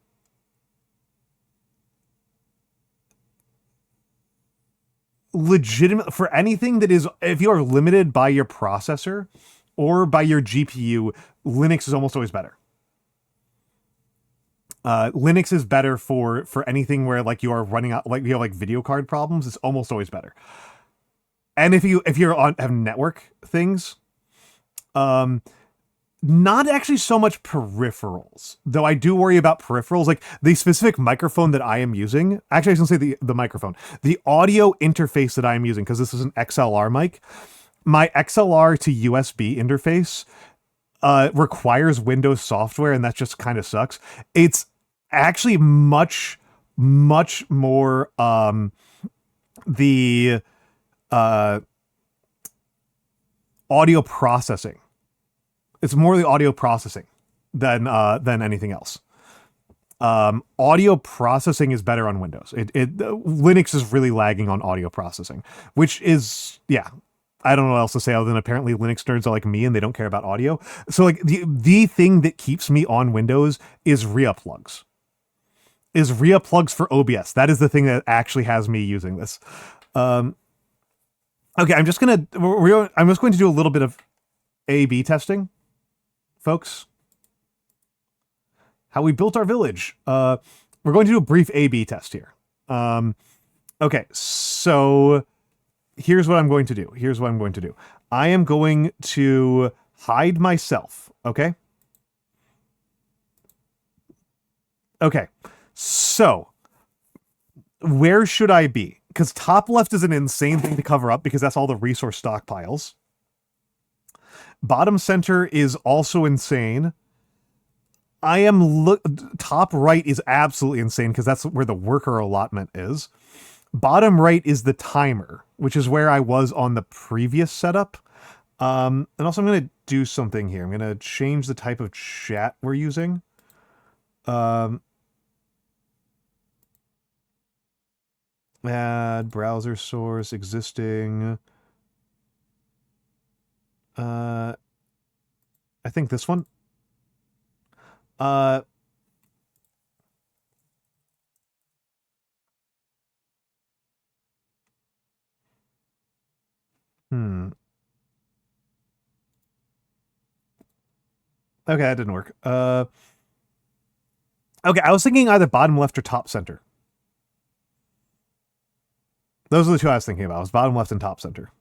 legitimate for anything that is, if you are limited by your processor or by your GPU, Linux is almost always better. Linux is better for anything where like you are running out, like you have like video card problems. It's almost always better. And if you're on have network things, not actually so much peripherals, though I do worry about peripherals. Like the specific microphone that I am using, actually I was gonna say the microphone, the audio interface that I am using, because this is an XLR mic. My XLR to USB interface requires Windows software, and that just kind of sucks. It's actually much more the audio processing. It's more the audio processing than anything else. Audio processing is better on Windows. Linux is really lagging on audio processing, which is, yeah, I don't know what else to say other than apparently Linux nerds are like me and they don't care about audio. So like the thing that keeps me on Windows is Reaplugs. Is Reaplugs for OBS. That is the thing that actually has me using this. Okay, I'm just going to do a little bit of A/B testing, folks. How we built our village. We're going to do a brief A/B test here. Okay, so here's what I'm going to do. I am going to hide myself, okay? Okay, so where should I be? Because top left is an insane thing to cover up because that's all the resource stockpiles. Bottom center is also insane. Top right is absolutely insane because that's where the worker allotment is. Bottom right is the timer, which is where I was on the previous setup. And also I'm going to do something here. I'm going to change the type of chat we're using. Add browser source existing. I think this one. Okay, that didn't work. Okay, I was thinking either bottom left or top center. Those are the two I was thinking about. It was bottom left and top center.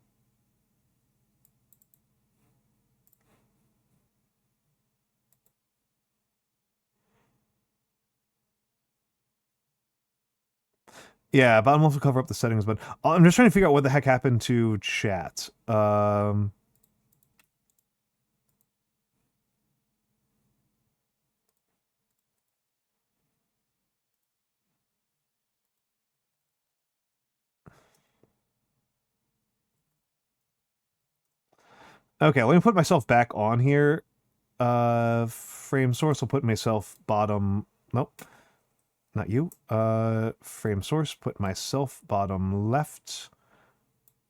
Yeah, bottom left will cover up the settings, but I'm just trying to figure out what the heck happened to chat. Okay, let me put myself back on here. Frame source, I'll put myself bottom... Nope. Not you. Frame source, put myself bottom left.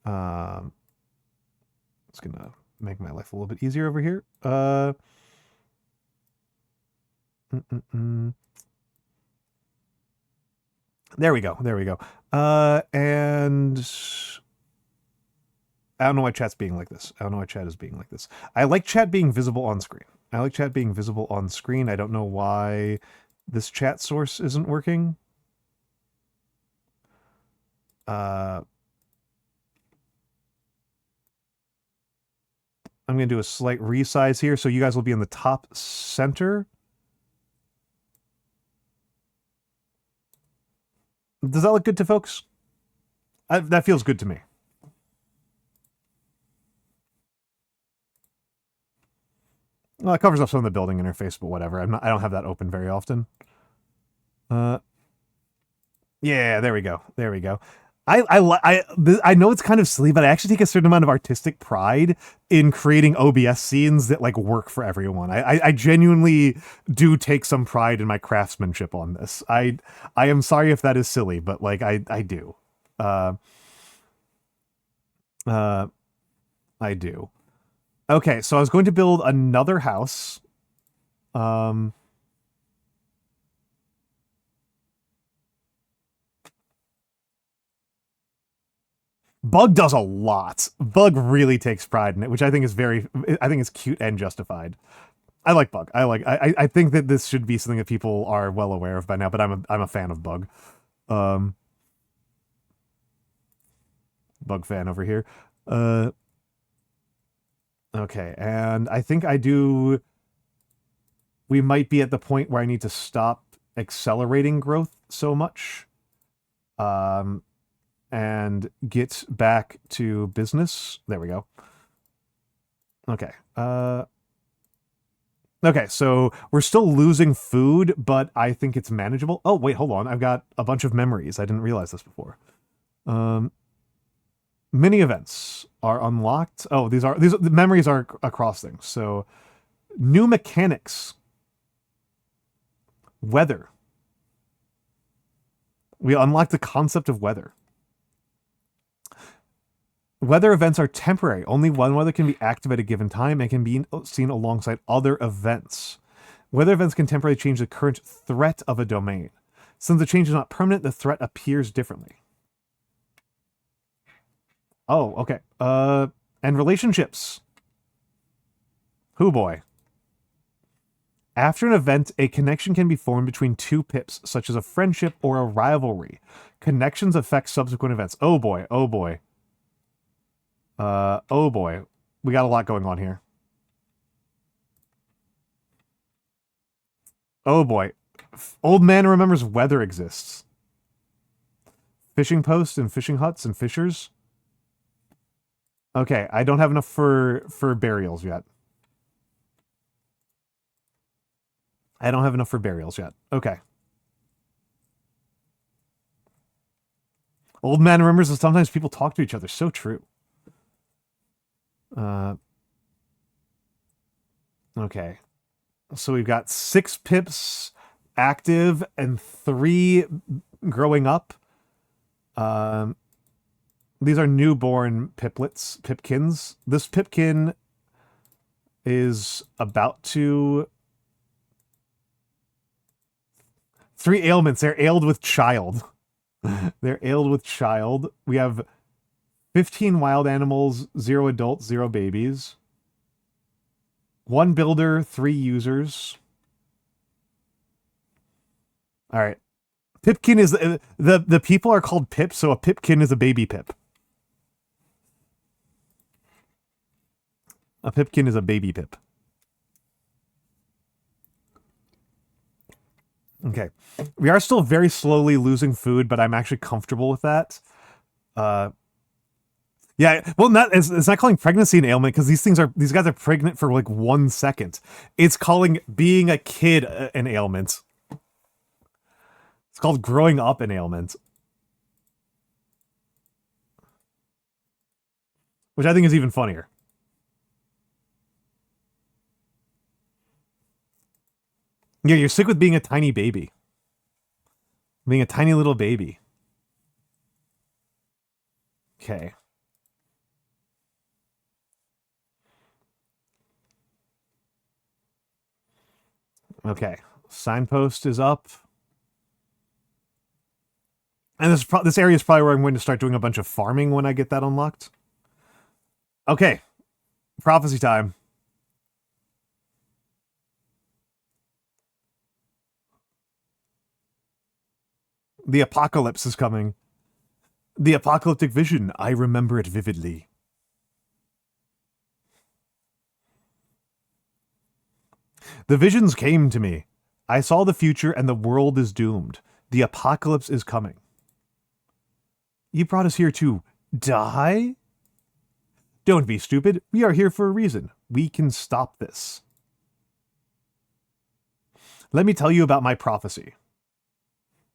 It's gonna make my life a little bit easier over here. There we go. There we go. And I don't know why chat's being like this. I don't know why chat is being like this. I like chat being visible on screen. I like chat being visible on screen. I don't know why this chat source isn't working. I'm going to do a slight resize here, so you guys will be in the top center. Does that look good to folks? That feels good to me. Well, it covers up some of the building interface, but whatever. I don't have that open very often. Yeah, there we go. There we go. I know it's kind of silly, but I actually take a certain amount of artistic pride in creating OBS scenes that like work for everyone. I genuinely do take some pride in my craftsmanship on this. I am sorry if that is silly, but like I do. I do. Okay, so I was going to build another house. Bug does a lot. Bug really takes pride in it, which I think is cute and justified. I like Bug. I think that this should be something that people are well aware of by now, but I'm a fan of Bug. Bug fan over here. Okay, and I think we might be at the point where I need to stop accelerating growth so much. And get back to business. There we go. Okay. Okay, so we're still losing food, but I think it's manageable. Oh, wait, hold on. I've got a bunch of memories. I didn't realize this before. Mini events are unlocked. Oh, the memories are across things. So new mechanics. Weather. We unlocked the concept of weather. Weather events are temporary. Only one weather can be active at a given time and can be seen alongside other events. Weather events can temporarily change the current threat of a domain. Since the change is not permanent, the threat appears differently. Oh, okay. And relationships. Hoo boy. After an event, a connection can be formed between two pips, such as a friendship or a rivalry. Connections affect subsequent events. Oh boy, oh boy. Oh boy. We got a lot going on here. Oh boy. Old man remembers weather exists. Fishing posts and fishing huts and fishers. Okay, I don't have enough for burials yet. I don't have enough for burials yet. Okay. Old man remembers that sometimes people talk to each other. So true. Okay. So we've got 6 pips active and 3 growing up. These are newborn piplets, pipkins. This pipkin is about to... 3 ailments. They're ailed with child. They're ailed with child. We have 15 wild animals, 0 adults, 0 babies. 1 builder, 3 users. All right. Pipkin is the people are called pips, so a pipkin is a baby pip. A pipkin is a baby pip. Okay. We are still very slowly losing food, but I'm actually comfortable with that. Yeah, well, it's not calling pregnancy an ailment because these guys are pregnant for like 1 second. It's calling being a kid an ailment. It's called growing up an ailment. Which I think is even funnier. Yeah, you're sick with being a tiny baby. Being a tiny little baby. Okay. Okay. Signpost is up. And this area is probably where I'm going to start doing a bunch of farming when I get that unlocked. Okay. Prophecy time. The apocalypse is coming. The apocalyptic vision. I remember it vividly. The visions came to me. I saw the future and the world is doomed. The apocalypse is coming. You brought us here to die? Don't be stupid. We are here for a reason. We can stop this. Let me tell you about my prophecy.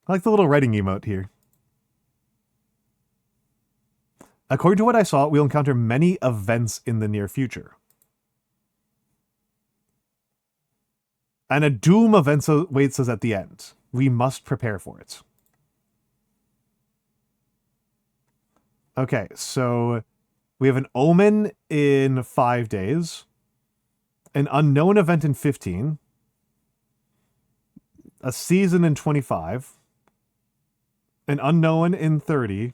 I like the little writing emote here. According to what I saw, we'll encounter many events in the near future. And a doom event awaits us at the end. We must prepare for it. Okay, so we have an omen in 5 days, an unknown event in 15, a season in 25, an unknown in 30,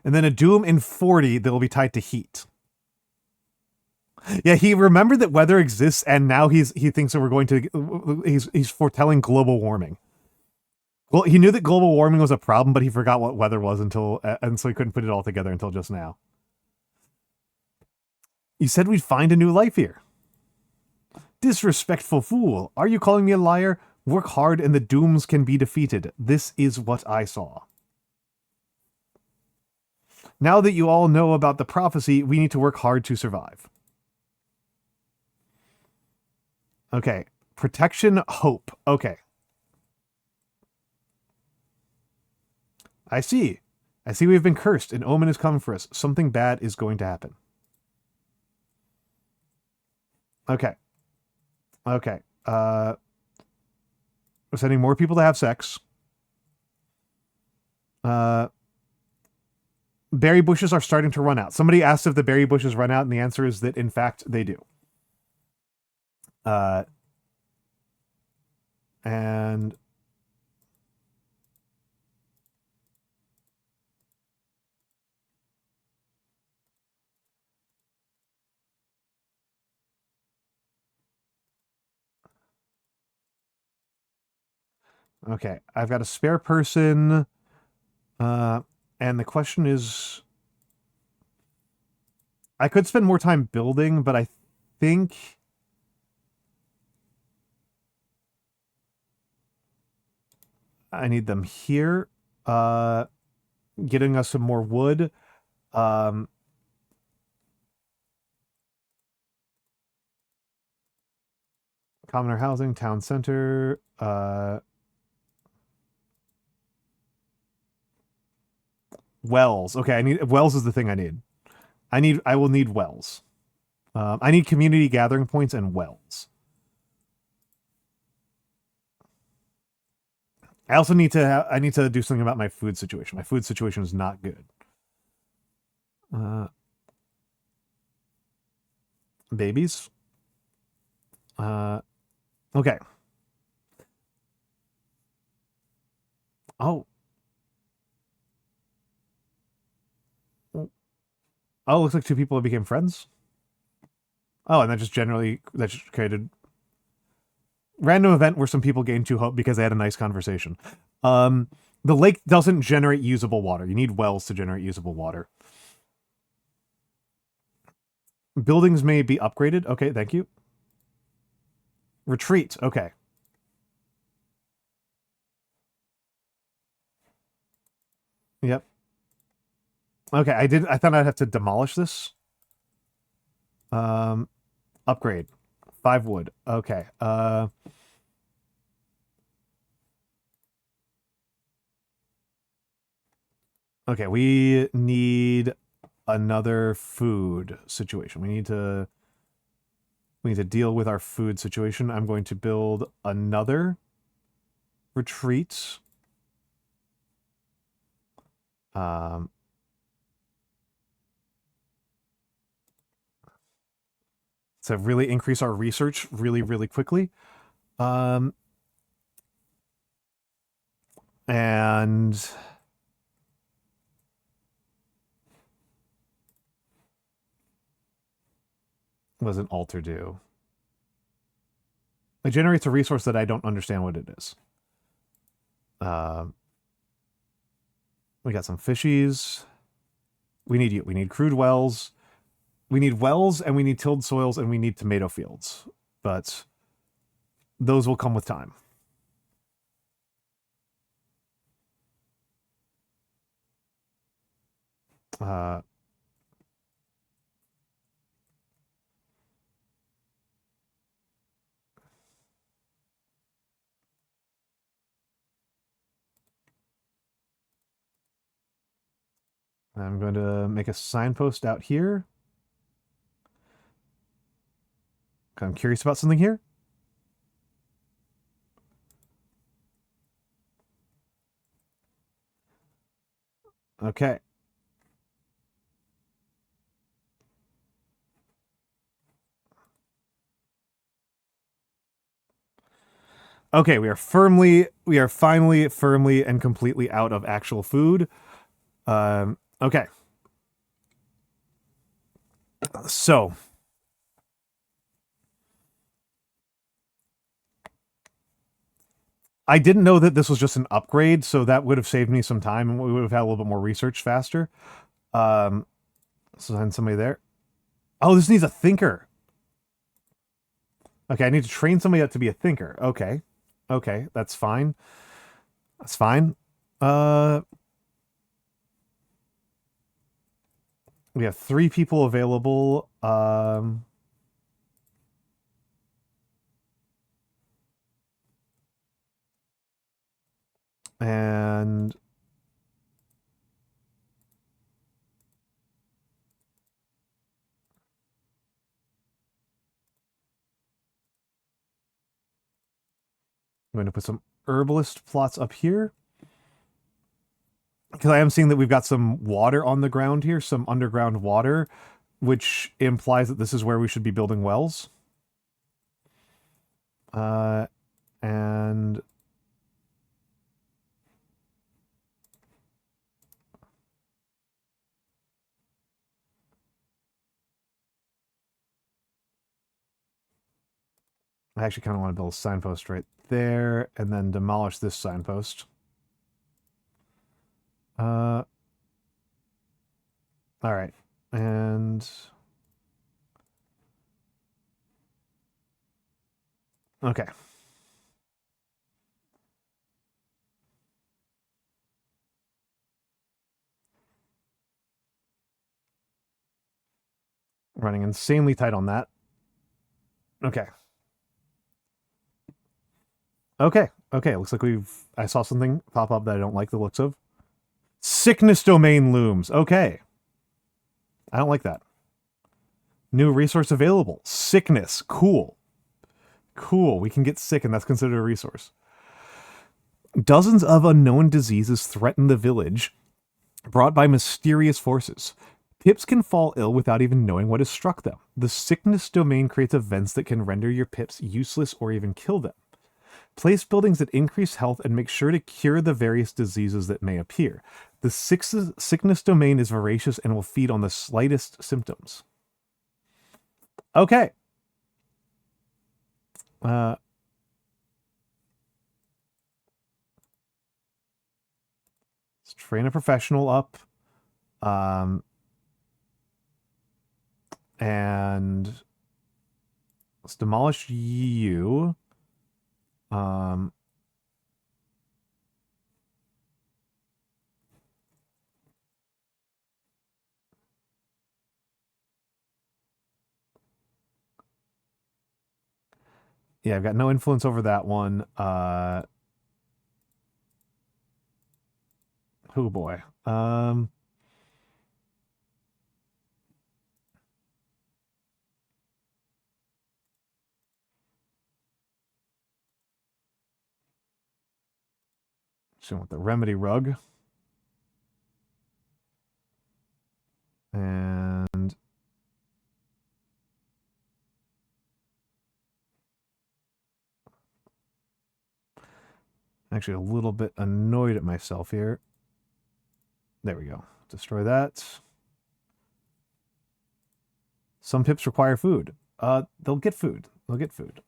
and then a doom in 40 that will be tied to heat. Yeah, he remembered that weather exists, and now he thinks that we're going to... He's foretelling global warming. Well, he knew that global warming was a problem, but he forgot what weather was until... and so he couldn't put it all together until just now. You said we'd find a new life here. Disrespectful fool. Are you calling me a liar? Work hard and the dooms can be defeated. This is what I saw. Now that you all know about the prophecy, we need to work hard to survive. Okay. Protection, hope. Okay. I see. I see we've been cursed. An omen is coming for us. Something bad is going to happen. Okay. Okay. We're sending more people to have sex. Berry bushes are starting to run out. Somebody asked if the berry bushes run out, and the answer is that, in fact, they do. And... Okay, I've got a spare person, and the question is... I could spend more time building, but I think... I need them here, getting us some more wood. Commoner housing, town center, wells. Okay, I need wells is the thing I need. I will need wells. I need community gathering points and wells. I also need to I need to do something about my food situation. My food situation is not good. Babies. Okay. Oh. Oh, looks like two people became friends. Oh, and that just created random event where some people gained 2 hope because they had a nice conversation. The lake doesn't generate usable water. You need wells to generate usable water. Buildings may be upgraded. Okay, thank you. Retreat. Okay. Yep. Okay, I thought I'd have to demolish this. Upgrade. 5 wood. Okay. Okay, we need another food situation. We We need to deal with our food situation. I'm going to build another retreat. To really increase our research really, really quickly. And what does an altar do? It generates a resource that I don't understand what it is. We got some fishies. We need crude wells. We need wells, and we need tilled soils, and we need tomato fields. But those will come with time. I'm going to make a signpost out here. I'm curious about something here. Okay. Okay, we are finally firmly and completely out of actual food. Okay. So I didn't know that this was just an upgrade, so that would have saved me some time and we would have had a little bit more research faster. So send somebody there. Oh, this needs a thinker. Okay, I need to train somebody up to be a thinker. Okay. Okay, that's fine. That's fine. We have 3 people available. And I'm going to put some herbalist plots up here. Because I am seeing that we've got some water on the ground here, some underground water, which implies that this is where we should be building wells. And I actually kind of want to build a signpost right there and then demolish this signpost. All right. And okay. Running insanely tight on that. Okay. Okay. Okay. Looks like I saw something pop up that I don't like the looks of. Sickness domain looms. Okay. I don't like that. New resource available. Sickness. Cool. Cool. We can get sick and that's considered a resource. Dozens of unknown diseases threaten the village, brought by mysterious forces. Pips can fall ill without even knowing what has struck them. The sickness domain creates events that can render your pips useless or even kill them. Place buildings that increase health and make sure to cure the various diseases that may appear. The sickness domain is voracious and will feed on the slightest symptoms. Okay. Let's train a professional up. And let's demolish you. Yeah, I've got no influence over that one. Oh boy. So I want the remedy rug. And actually a little bit annoyed at myself here. There we go. Destroy that. Some pips require food. They'll get food. They'll get food.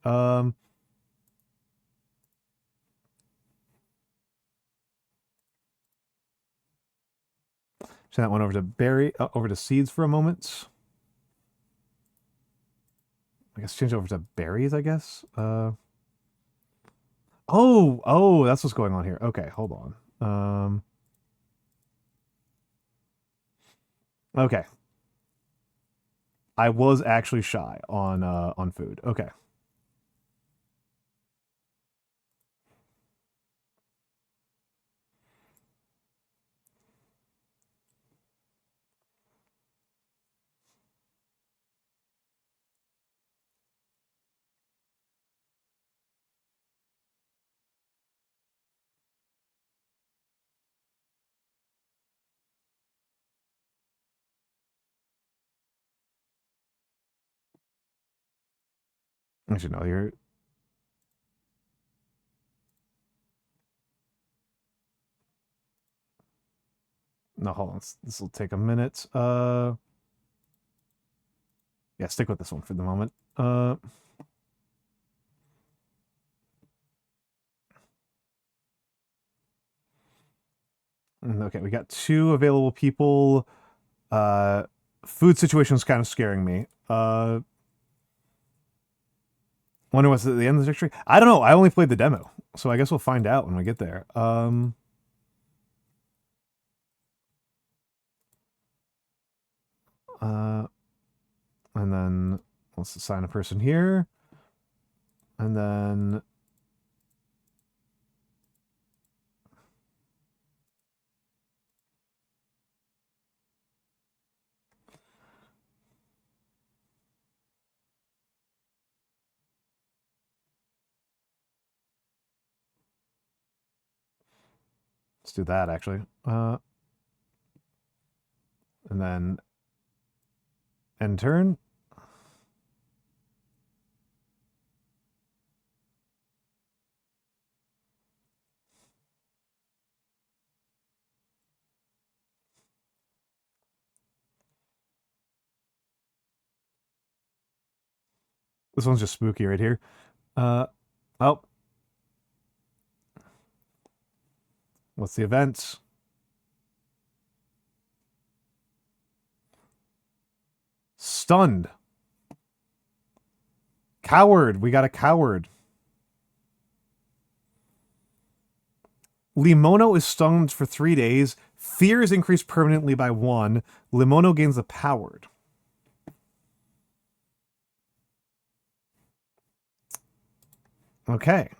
Send that one over to over to seeds for a moment. I guess change it over to berries, I guess. Oh, that's what's going on here. Okay, hold on. Okay. I was actually shy on food. Okay. Actually, no, you're... No, hold on. This will take a minute. Yeah, stick with this one for the moment. Okay, we got 2 available people. Food situation's kind of scaring me. Wonder what's at the end of the victory? I don't know. I only played the demo, so I guess we'll find out when we get there. And then let's assign a person here. And then... Let's do that, actually. And then end turn. This one's just spooky right here. Oh. What's the event? Stunned. Coward. We got a coward. Limono is stunned for 3 days. Fear is increased permanently by 1. Limono gains a coward. Okay.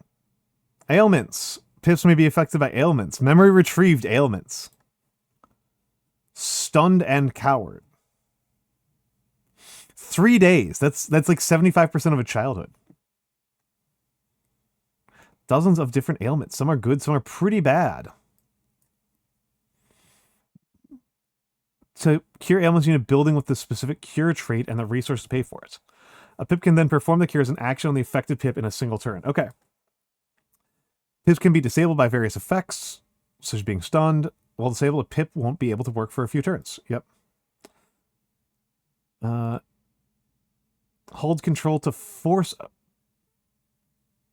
Ailments. Pips may be affected by ailments. Memory retrieved ailments. Stunned and coward. 3 days. That's like 75% of a childhood. Dozens of different ailments. Some are good, some are pretty bad. To cure ailments, you need a building with the specific cure trait and the resources to pay for it. A pip can then perform the cure as an action on the affected pip in a single turn. Okay. Pips can be disabled by various effects, such as being stunned. While disabled, a pip won't be able to work for a few turns. Yep. Hold control to force...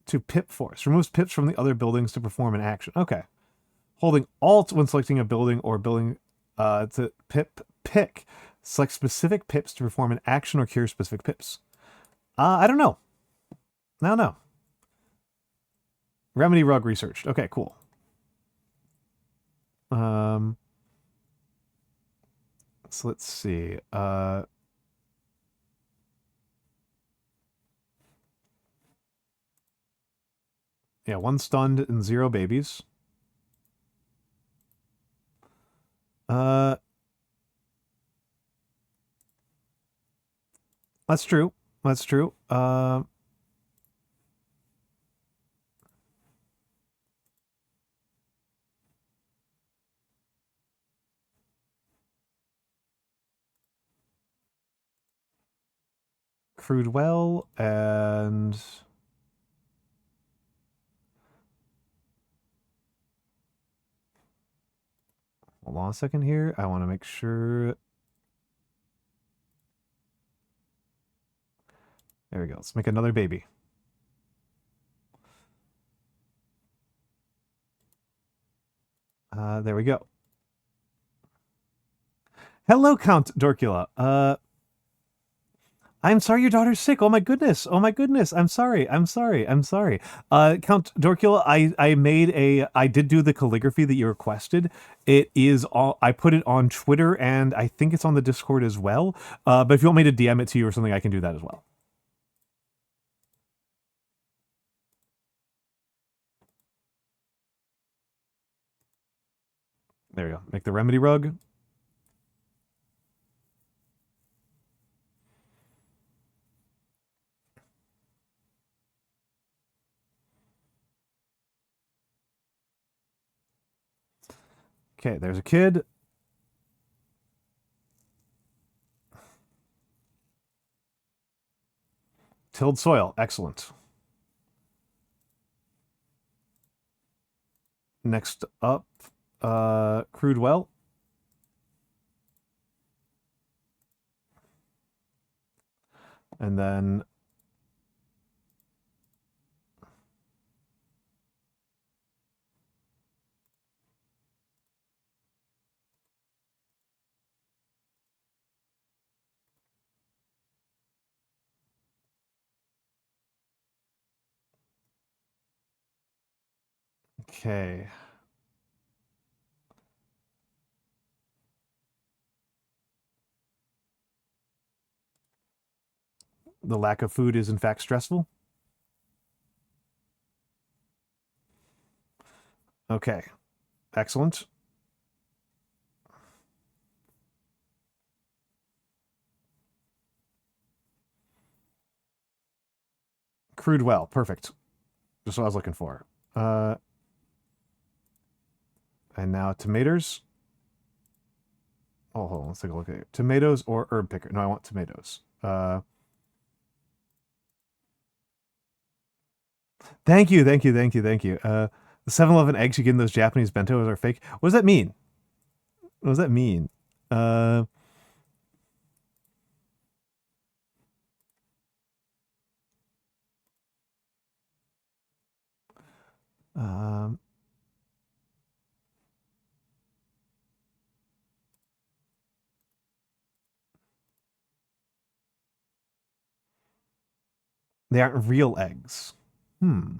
to pip force. Removes pips from the other buildings to perform an action. Okay. Holding Alt when selecting a building or building to pick. Select specific pips to perform an action or cure specific pips. I don't know. I don't know. Remedy rug researched. Okay, cool. So let's see. Yeah, 1 stunned and 0 babies. That's true. That's true. crude well, and hold on a second here. I want to make sure. There we go. Let's make another baby. There we go. Hello, Count Dorcula. I'm sorry your daughter's sick. Oh my goodness. Oh my goodness. I'm sorry. I'm sorry. I'm sorry. Count Dorcula, I did do the calligraphy that you requested. It is all, I put it on Twitter and I think it's on the Discord as well. But if you want me to DM it to you or something, I can do that as well. There we go. Make the remedy rug. Okay, there's a kid. Tilled soil. Excellent. Next up, crude well. And then okay. The lack of food is in fact stressful. Okay. Excellent. Crude well. Perfect. Just what I was looking for. And now tomatoes. Oh, hold on. Let's take a look at it. Tomatoes or herb picker. No, I want tomatoes. Thank you, thank you, thank you, thank you. The 7-Eleven eggs you get in those Japanese bentos are fake. What does that mean? What does that mean? They aren't real eggs. Hmm.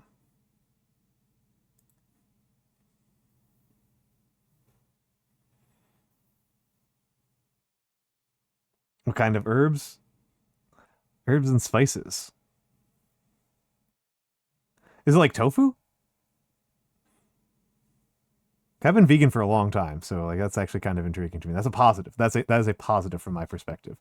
What kind of herbs? Herbs and spices. Is it like tofu? I've been vegan for a long time, so like that's actually kind of intriguing to me. That's a positive. That is a positive from my perspective.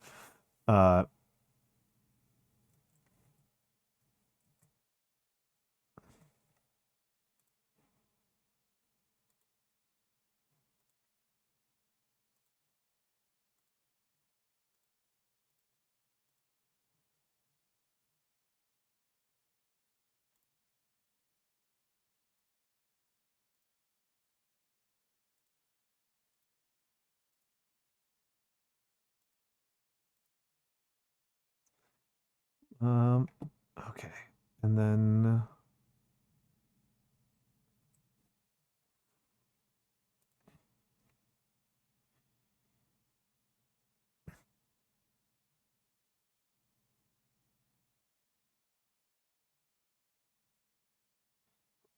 Okay. And then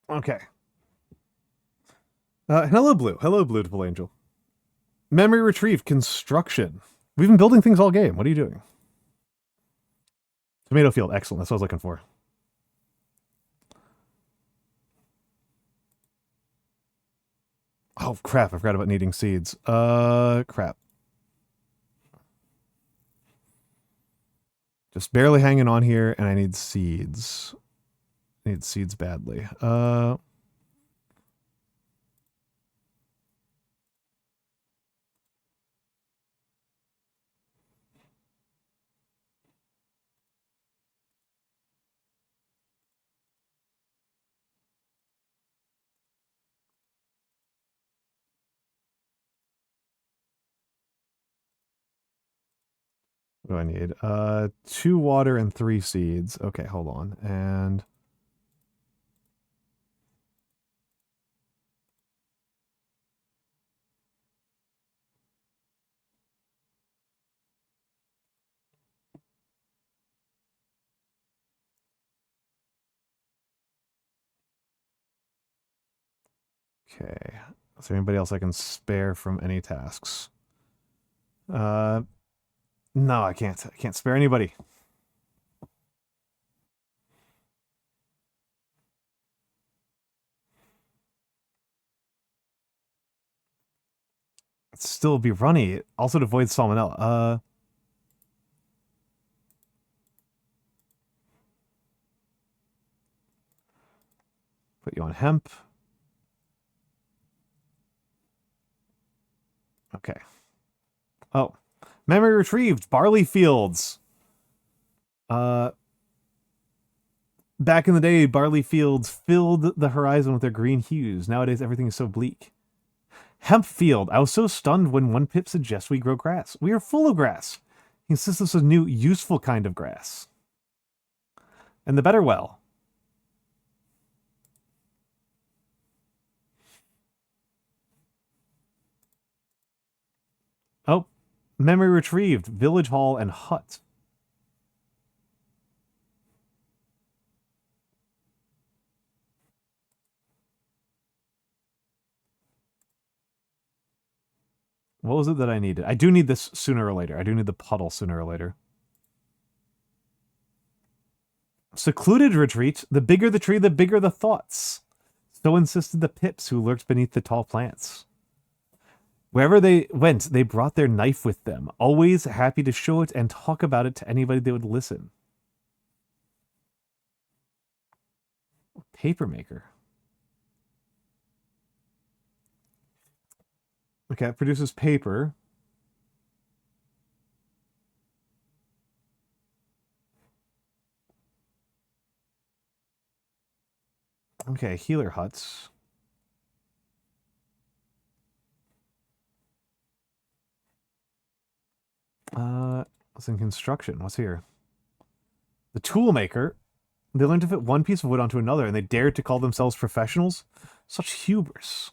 okay. Hello, Blue. Hello, Beautiful Angel. Memory retrieved. Construction. We've been building things all game. What are you doing? Tomato field. Excellent. That's what I was looking for. Oh, crap. I forgot about needing seeds. Crap. Just barely hanging on here, and I need seeds. I need seeds badly. What do I need? 2 water and 3 seeds. Okay, hold on. And okay. Is there anybody else I can spare from any tasks? No, I can't. I can't spare anybody. It'd still be runny. Also to avoid salmonella. Put you on hemp. Okay. Oh. Memory retrieved. Barley fields. Back in the day, barley fields filled the horizon with their green hues. Nowadays, everything is so bleak. Hemp field. I was so stunned when one pip suggests we grow grass. We are full of grass. He insists this is a new, useful kind of grass. And the better well. Oh, memory retrieved. Village hall and hut. What was it that I needed? I do need this sooner or later. I do need the puddle sooner or later. Secluded retreat. The bigger the tree, the bigger the thoughts. So insisted the pips who lurked beneath the tall plants. Wherever they went, they brought their knife with them, always happy to show it and talk about it to anybody that would listen. Paper maker. Okay, it produces paper. Okay, healer huts. What's in construction? What's here? The tool maker. They learned to fit one piece of wood onto another, and they dared to call themselves professionals. Such hubris.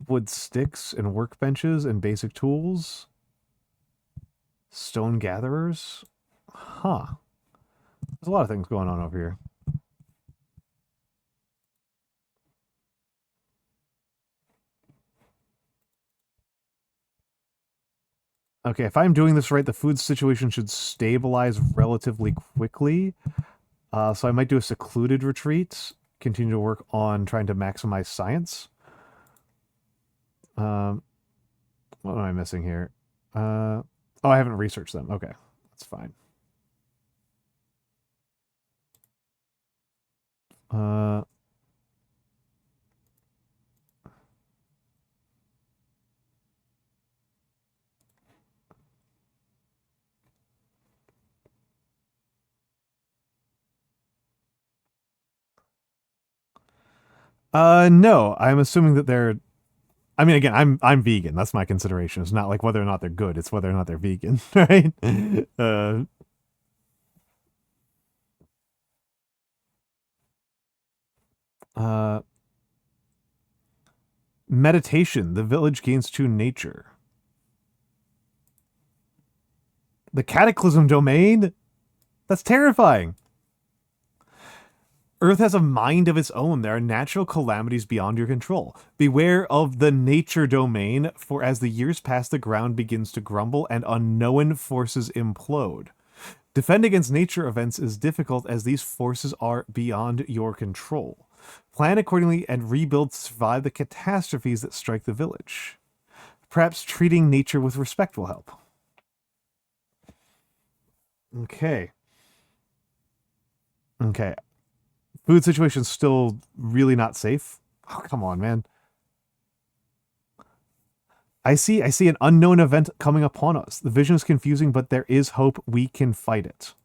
Wood sticks and workbenches and basic tools. Stone gatherers. Huh. There's a lot of things going on over here. Okay, if I'm doing this right, the food situation should stabilize relatively quickly. So I might do a secluded retreat. Continue to work on trying to maximize science. What am I missing here? Oh, I haven't researched them. Okay, that's fine. No, I'm assuming that they're. I mean, again, I'm vegan. That's my consideration. It's not like whether or not they're good. It's whether or not they're vegan, right? Meditation. The village gains true nature. The cataclysm domain? That's terrifying. Earth has a mind of its own. There are natural calamities beyond your control. Beware of the nature domain, for as the years pass, the ground begins to grumble and unknown forces implode. Defend against nature events is difficult as these forces are beyond your control. Plan accordingly and rebuild to survive the catastrophes that strike the village. Perhaps treating nature with respect will help. Okay. Okay. Food situation's still really not safe. Oh, come on, man. I see an unknown event coming upon us. The vision is confusing, but there is hope. We can fight it.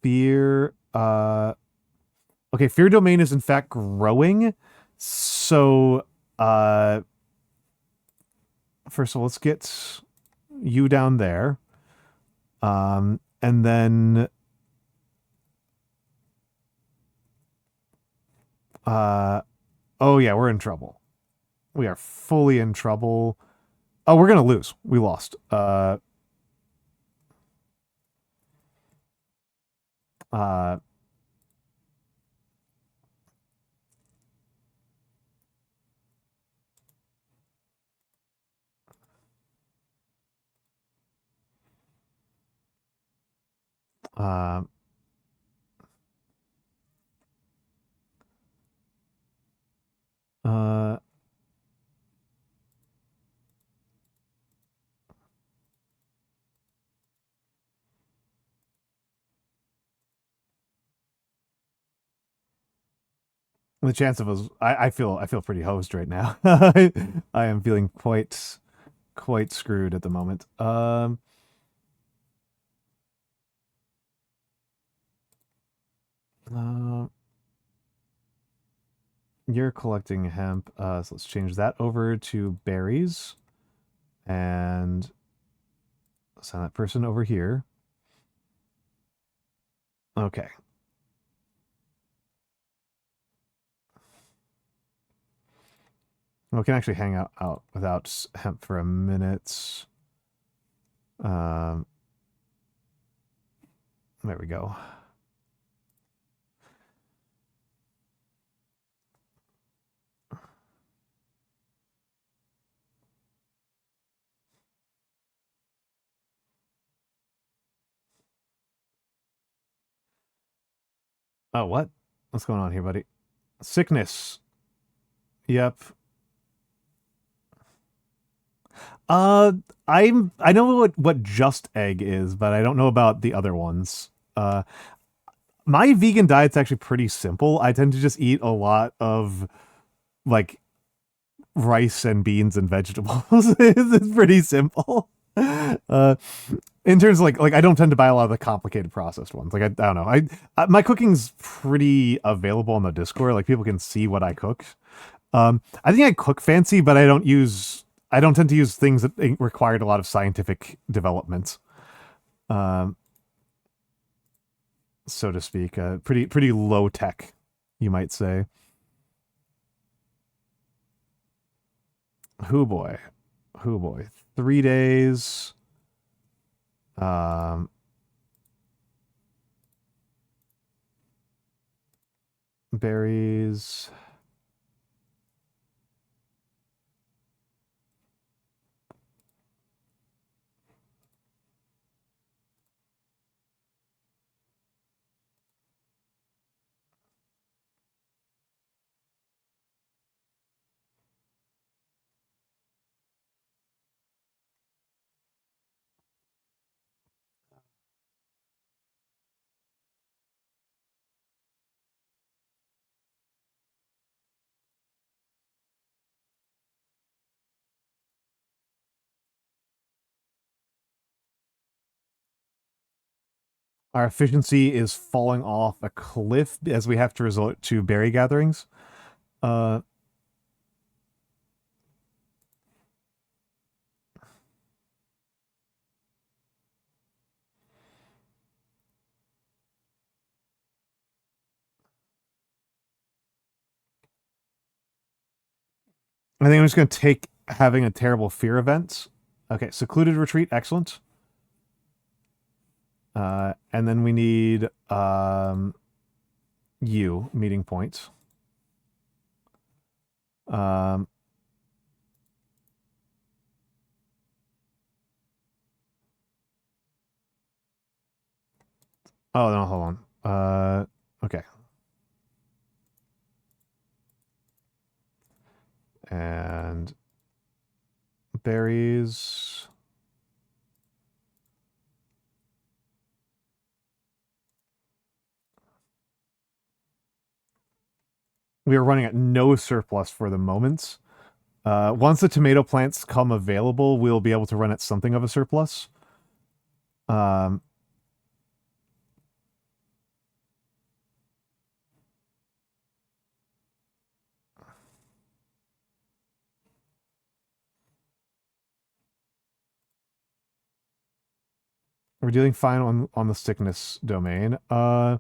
Fear, Okay, fear domain is in fact growing. So, first of all, let's get you down there. And then, oh yeah, we're in trouble. We are fully in trouble. Oh, we're gonna lose. We lost. Uh, uh, the chance of us, I feel pretty hosed right now. I am feeling quite screwed at the moment. You're collecting hemp, so let's change that over to berries, and send that person over here. Okay. Well, we can actually hang out without hemp for a minute. There we go. Oh, what? What's going on here, buddy? Sickness. Yep. I know what just egg is, but I don't know about the other ones. My vegan diet's actually pretty simple. I tend to just eat a lot of like rice and beans and vegetables. It's pretty simple. In terms of like I don't tend to buy a lot of the complicated processed ones. Like I don't know. My cooking's pretty available on the Discord. Like people can see what I cook. I think I cook fancy, but I don't tend to use things that required a lot of scientific development. So to speak, pretty low tech, you might say. Hoo boy. 3 days. Berries. Our efficiency is falling off a cliff as we have to resort to berry gatherings. I think I'm just going to take having a terrible fear event. Okay, secluded retreat, excellent. And then we need you meeting point. Oh no, hold on. Okay. And berries. We are running at no surplus for the moment. Once the tomato plants come available, we'll be able to run at something of a surplus. We're doing fine on the sickness domain. Yeah,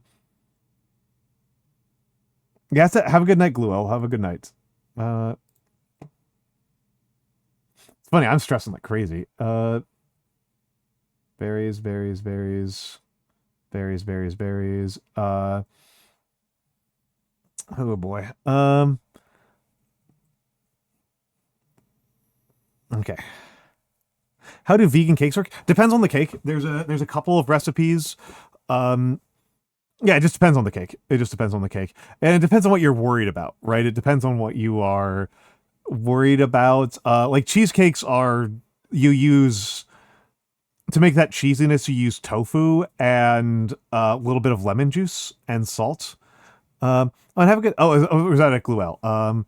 have a good night, Gluel. Have a good night. It's funny, I'm stressing like crazy. Berries, berries, berries. Berries, berries, berries. Oh boy. Okay. How do vegan cakes work? Depends on the cake. There's a couple of recipes. Yeah, it just depends on the cake. It just depends on the cake. And it depends on what you're worried about, right? It depends on what you are worried about. Like cheesecakes are, you use, to make that cheesiness, you use tofu and a little bit of lemon juice and salt. And have a good, was that at Gluel?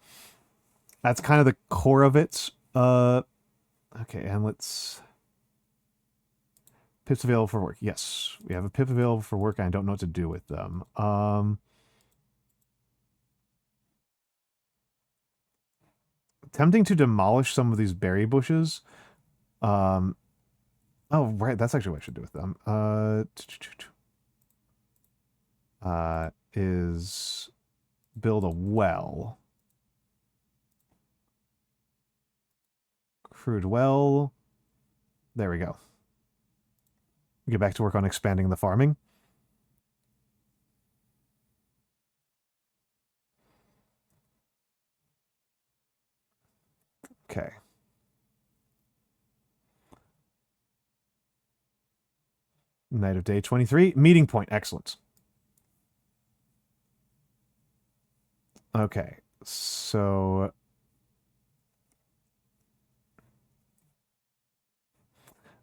That's kind of the core of it. Okay, and let's, pips available for work. Yes, we have a pip available for work. I don't know what to do with them. Tempting to demolish some of these berry bushes. Oh, right. That's actually what I should do with them. Is build a well. Crude well. There we go. Get back to work on expanding the farming. Okay. Night of day 23. Meeting point. Excellent. Okay. So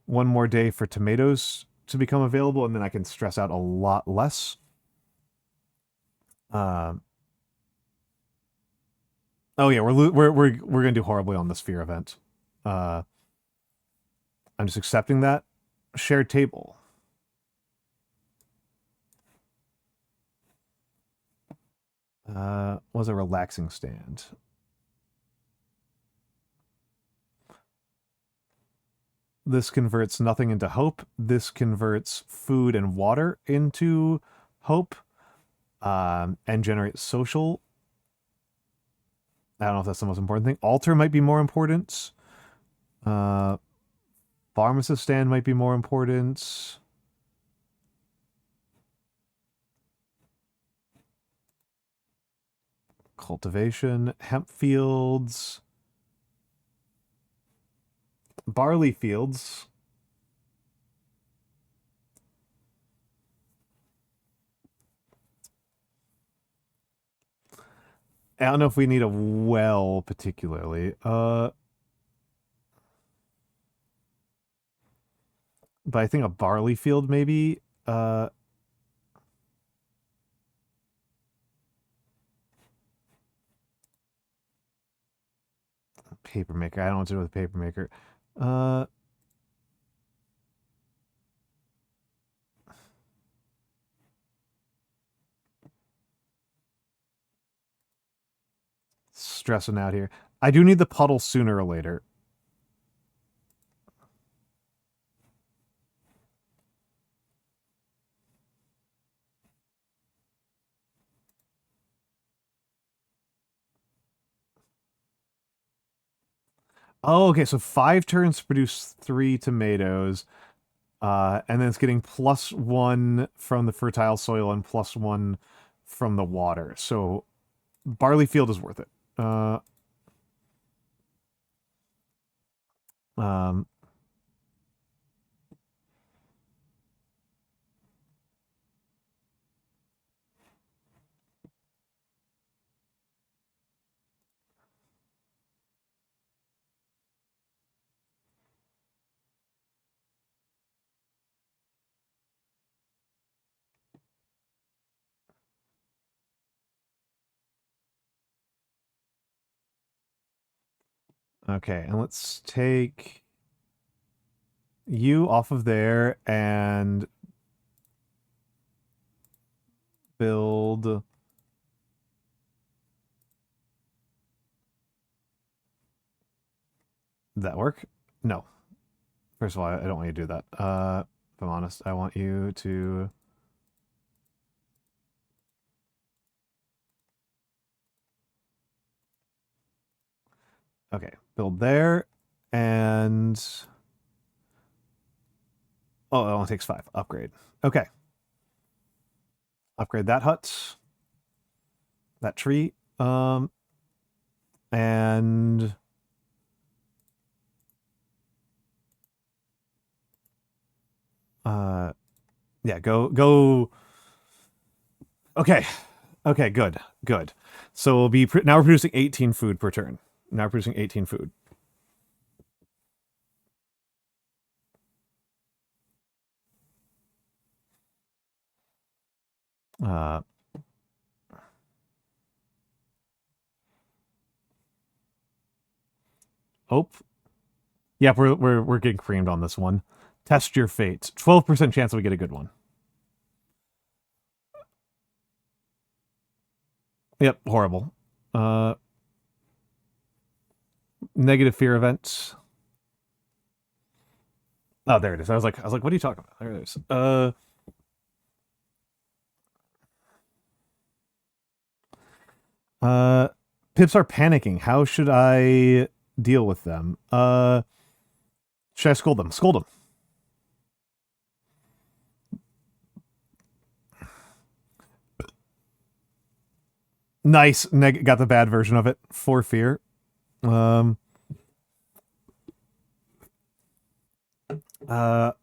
one more day for tomatoes to become available, and then I can stress out a lot less. Oh yeah, we're gonna do horribly on the sphere event. I'm just accepting that. Shared table. Was a relaxing stand. This converts nothing into hope. This converts food and water into hope, and generates social. I don't know if that's the most important thing. Altar might be more important. Pharmacist stand might be more important. Cultivation, hemp fields, barley fields. I don't know if we need a well particularly. But I think a barley field maybe. Paper maker. I don't know what to do with a paper maker. Stressing out here. I do need the puddle sooner or later. Oh, okay. So 5 turns to produce 3 tomatoes. And then it's getting +1 from the fertile soil and +1 from the water. So barley field is worth it. Um, okay, and let's take you off of there and build. Did that work? No. First of all, I don't want you to do that. I'm honest. I want you to... Okay, build there, and... Oh, it only takes 5. Upgrade. Okay. Upgrade that hut. That tree. And... yeah, go... Okay. Okay, good. Good. So we'll be... now we're producing 18 food per turn. Now we're producing 18 food. Oh. Yep, we're getting creamed on this one. Test your fate. 12% chance that we get a good one. Yep, horrible. Negative fear events. Oh, there it is. I was like, what are you talking about? There it is. Pips are panicking. How should I deal with them? Should I scold them? Scold them. Nice. Got the bad version of it. For fear.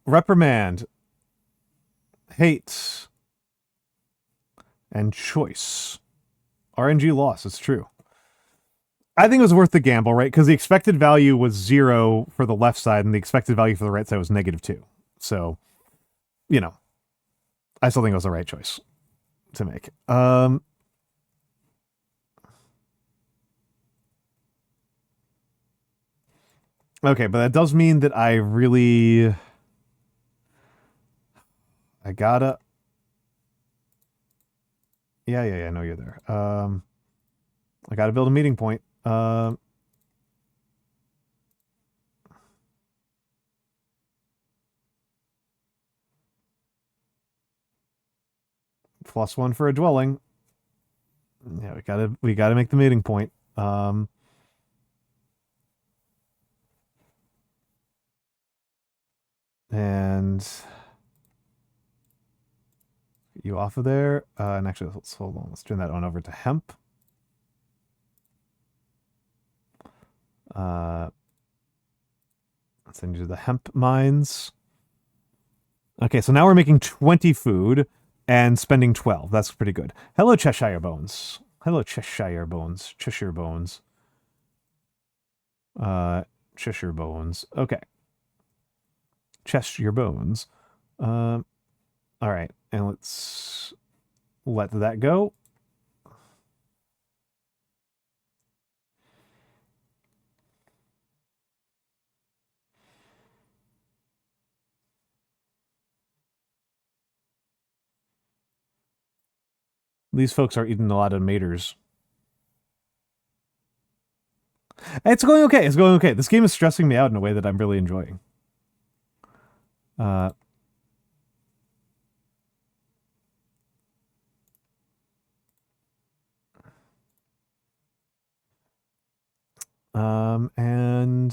Reprimand. Hate. And choice. RNG loss. It's true. I think it was worth the gamble, right? Because the expected value was 0 for the left side, and the expected value for the right side was -2. So, you know, I still think it was the right choice to make. Okay, but that does mean that I gotta... Yeah, I know you're there. I gotta build a meeting point. +1 for a dwelling. Yeah, we gotta make the meeting point. And get you off of there. And actually, let's hold on. Let's turn that on over to hemp. Send you to the hemp mines. Okay, so now we're making 20 food and spending 12. That's pretty good. Hello, Cheshire Bones. Hello, Cheshire Bones. Cheshire Bones. Cheshire Bones. Okay. Cheshire Bones. All right, and let's let that go. These folks are eating a lot of maters. It's going okay. It's going okay. This game is stressing me out in a way that I'm really enjoying. And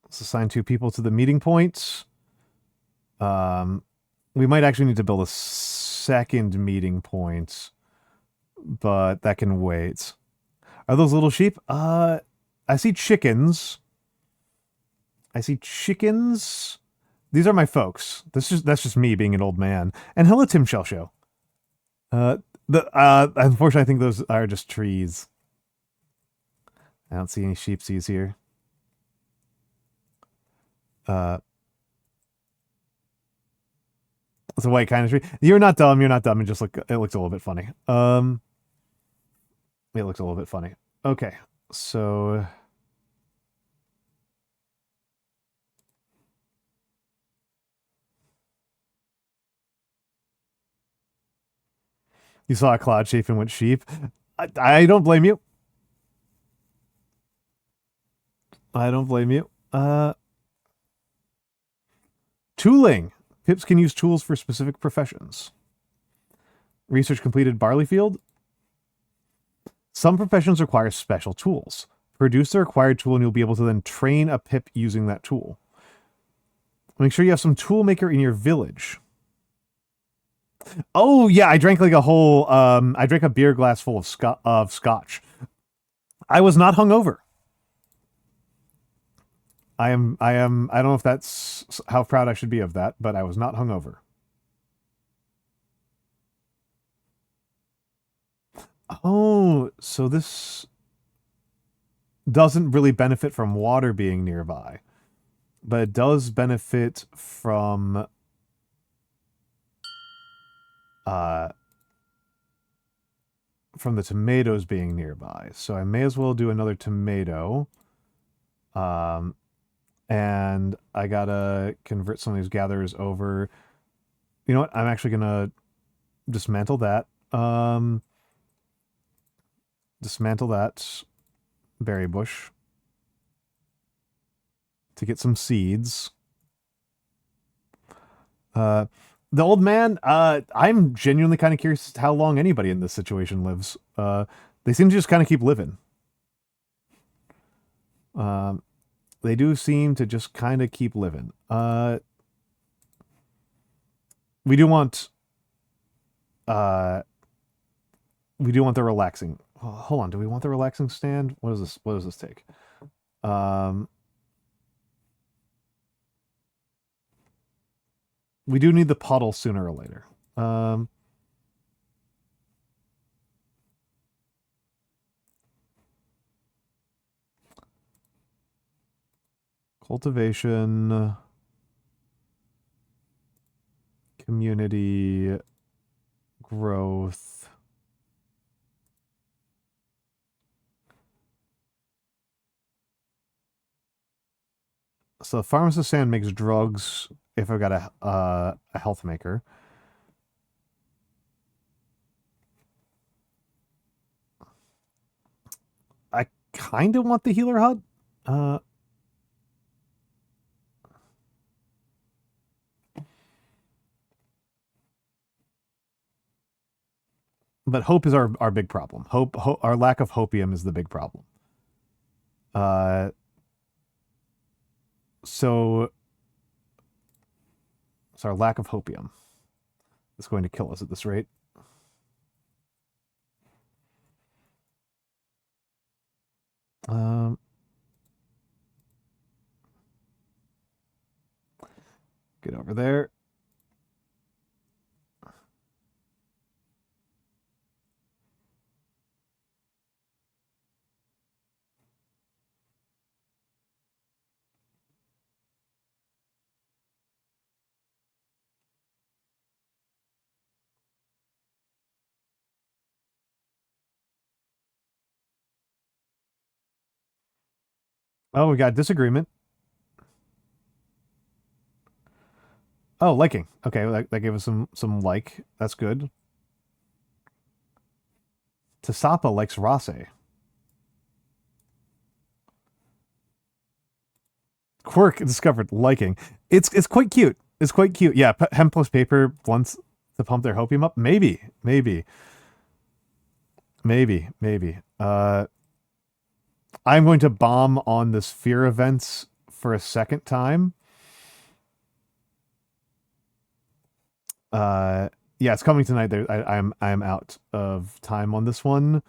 let's assign 2 people to the meeting points. We might actually need to build a second meeting point, but that can wait. Are those little sheep? I see chickens. I see chickens. These are my folks. That's just me being an old man. And hello, Tim Shell Show. Unfortunately, I think those are just trees. I don't see any sheepsies here. It's a white kind of tree. You're not dumb. You're not dumb. It looks a little bit funny. It looks a little bit funny. Okay, so you saw a cloud shape and went sheep. I don't blame you. I don't blame you. Tooling. Pips can use tools for specific professions. Research completed barley field. Some professions require special tools. Produce the required tool and you'll be able to then train a pip using that tool. Make sure you have some tool maker in your village. Oh yeah, I drank like a whole I drank a beer glass full of scotch. I was not hungover. I don't know if that's how proud I should be of that, but I was not hungover. Oh, so this doesn't really benefit from water being nearby, but it does benefit from the tomatoes being nearby. So I may as well do another tomato. And I gotta convert some of these gatherers over. You know what? I'm actually gonna dismantle that. Dismantle that berry bush to get some seeds. The old man, I'm genuinely kind of curious how long anybody in this situation lives. They seem to just kind of keep living. They do seem to just kind of keep living. We do want the relaxing. Oh, hold on, do we want the relaxing stand? What is this? What does this take? We do need the puddle sooner or later. Cultivation, community, growth. So the pharmacist sand makes drugs if I've got a health maker. I kind of want the healer hut. But hope is our big problem. Our lack of hopium is the big problem. So it's our lack of hopium that's going to kill us at this rate. Get over there. Oh, we got disagreement. Oh, liking. Okay, that gave us some like. That's good. Tasapa likes Rase. Quirk discovered liking. It's quite cute. It's quite cute. Yeah, Hem plus Paper wants to pump their hopium up. Maybe. I'm going to bomb on the sphere events for a second time. Yeah, it's coming tonight. I'm out of time on this one.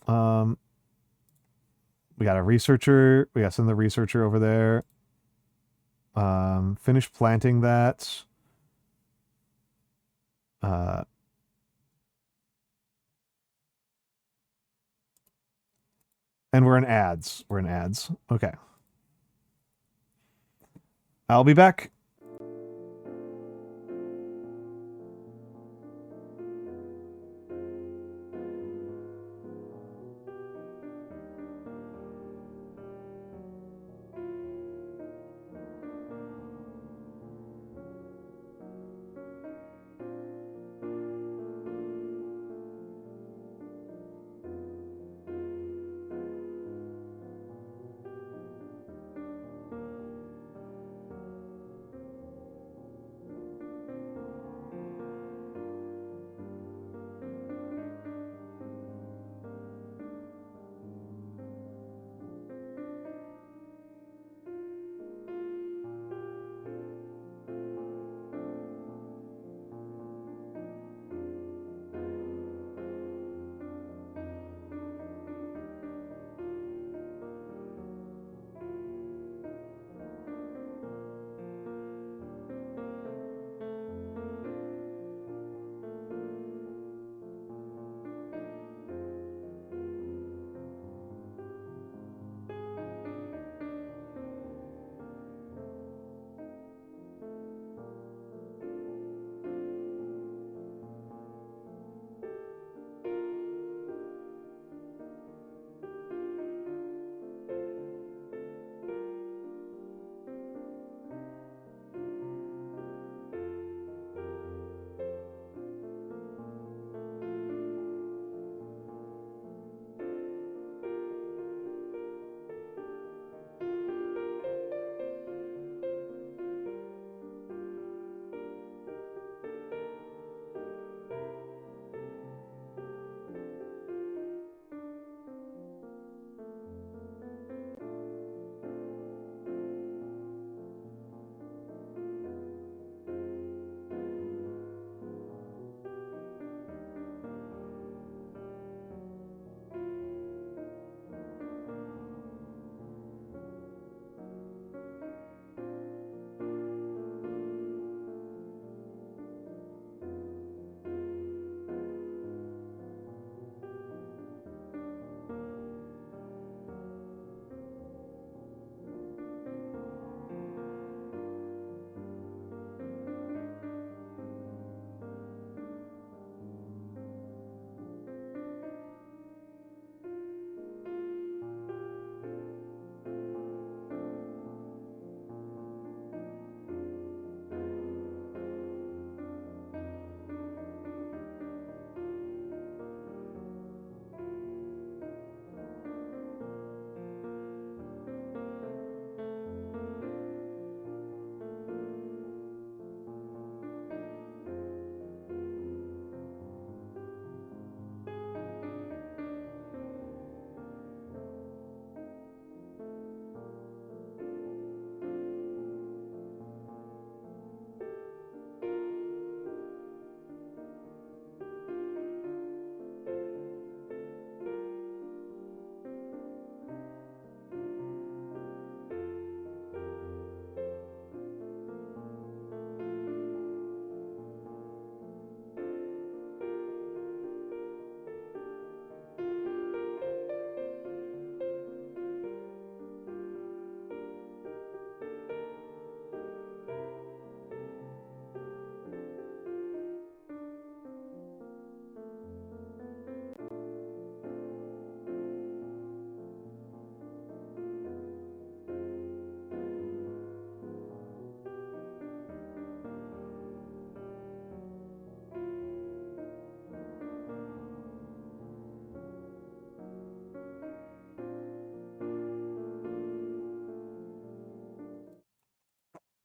We got a researcher. We got to send the researcher over there. Finish planting that. And we're in ads. Okay. I'll be back.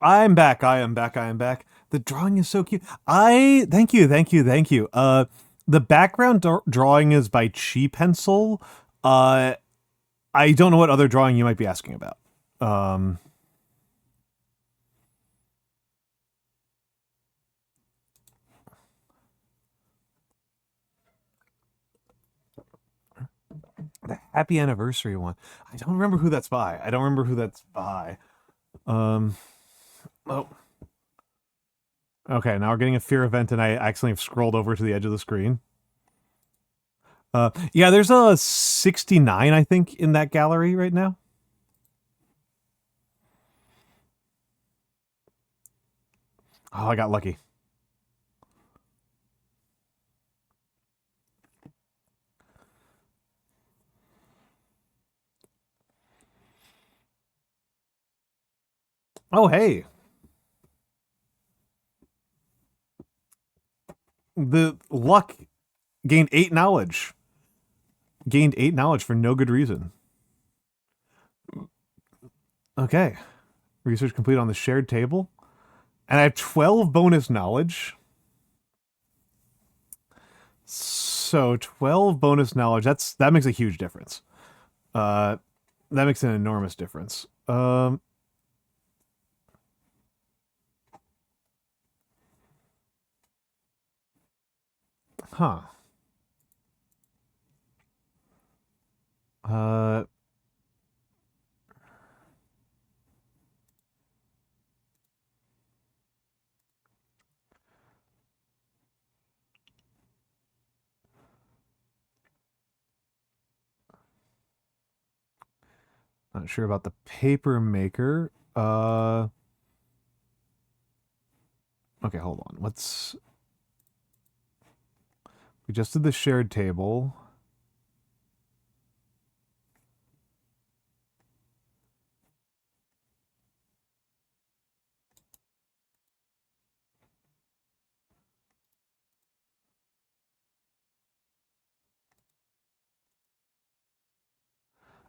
I'm back. I am back. I am back. The drawing is so cute. Thank you. The background drawing is by Chi Pencil. I don't know what other drawing you might be asking about. The happy anniversary one. I don't remember who that's by. Oh. Okay, now we're getting a fear event, and I accidentally have scrolled over to the edge of the screen. Yeah, there's a 69, I think, in that gallery right now. Oh, I got lucky. Oh, hey. The luck gained 8 knowledge. Gained 8 knowledge for no good reason. Okay. Research complete on the shared table. And I have 12 bonus knowledge. So 12 bonus knowledge, that makes a huge difference. That makes an enormous difference. Huh. Not sure about the paper maker. Okay, hold on. We just did the shared table.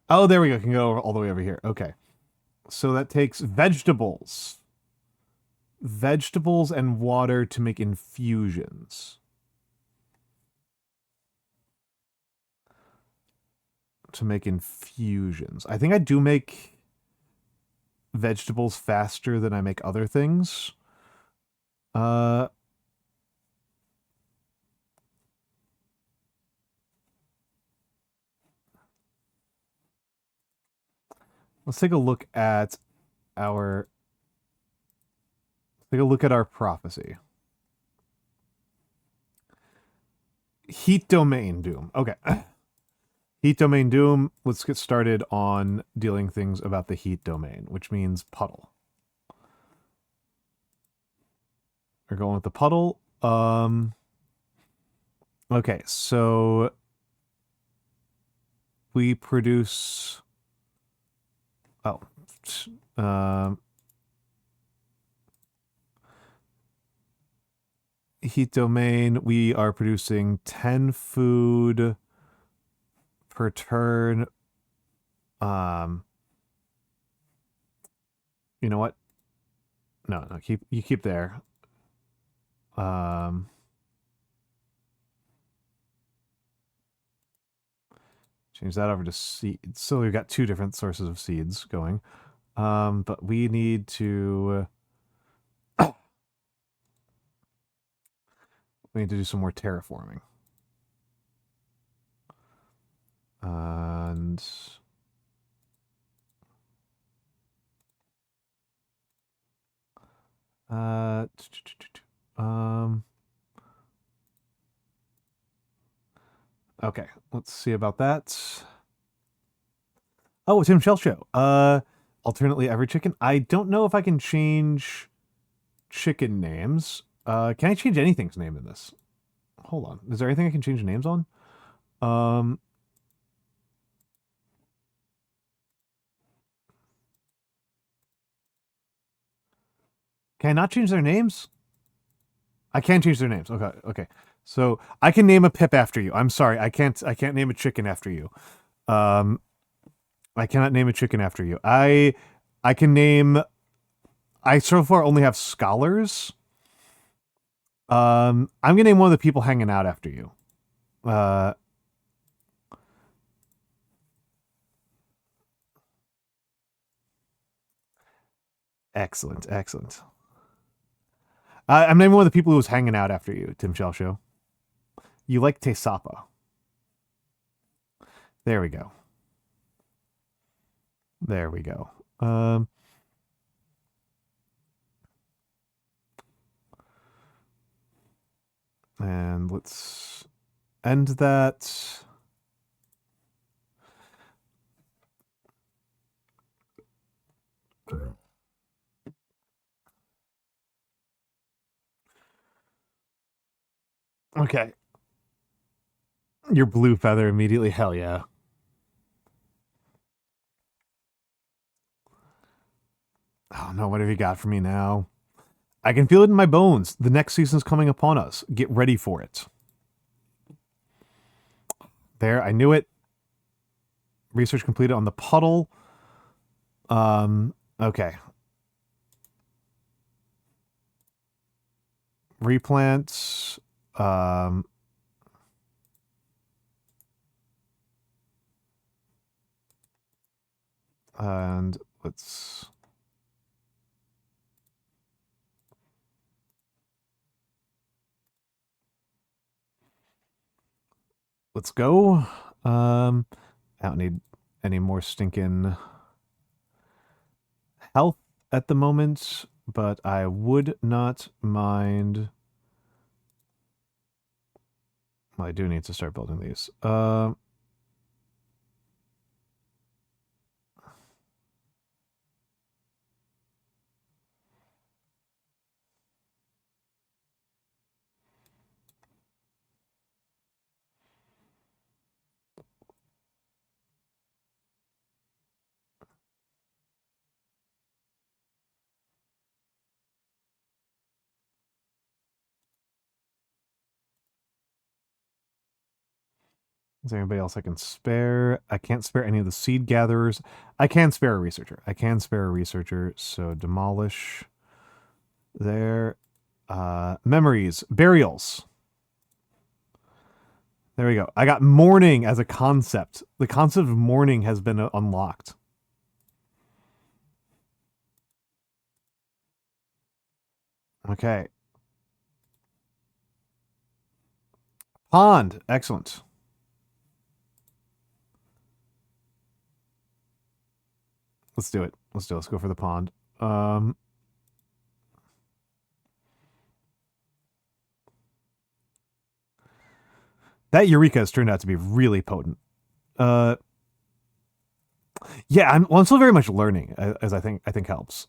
Oh, there we go. Can go all the way over here. Okay. So that takes vegetables. Vegetables and water to make infusions. I think I do make vegetables faster than I make other things. Let's take a look at our prophecy. Heat domain doom. Okay. Heat domain doom. Let's get started on dealing things about the heat domain, which means puddle. We're going with the puddle. Okay, so we produce heat domain, we are producing 10 food per turn. You know what? No, you keep there. Change that over to seeds. So we've got 2 different sources of seeds going. But we need to do some more terraforming. And okay, let's see about that. Oh, Tim Shell Show. Alternately every chicken. I don't know if I can change chicken names. Can I change anything's name in this? Hold on. Is there anything I can change names on? Can I not change their names? I can change their names. Okay. So I can name a Pip after you. I'm sorry. I can't name a chicken after you. I cannot name a chicken after you. I can name I so far only have scholars. I'm gonna name one of the people hanging out after you. Excellent, excellent. I'm naming one of the people who was hanging out after you, Tim Shell Show. You like Tesapa. There we go. There we go. And let's end that. Okay. Your blue feather immediately. Hell yeah. Oh no, what have you got for me now? I can feel it in my bones. The next season's coming upon us. Get ready for it. There, I knew it. Research completed on the puddle. Okay. Replants. And let's go. I don't need any more stinking health at the moment, but I would not mind. Well, I do need to start building these. Is there anybody else I can spare? I can't spare any of the seed gatherers. I can spare a researcher. So demolish there. Memories. Burials. There we go. I got mourning as a concept. The concept of mourning has been unlocked. Okay. Pond. Excellent. Let's do it. Let's go for the pond. That Eureka has turned out to be really potent. Yeah, I'm still very much learning, as I think helps.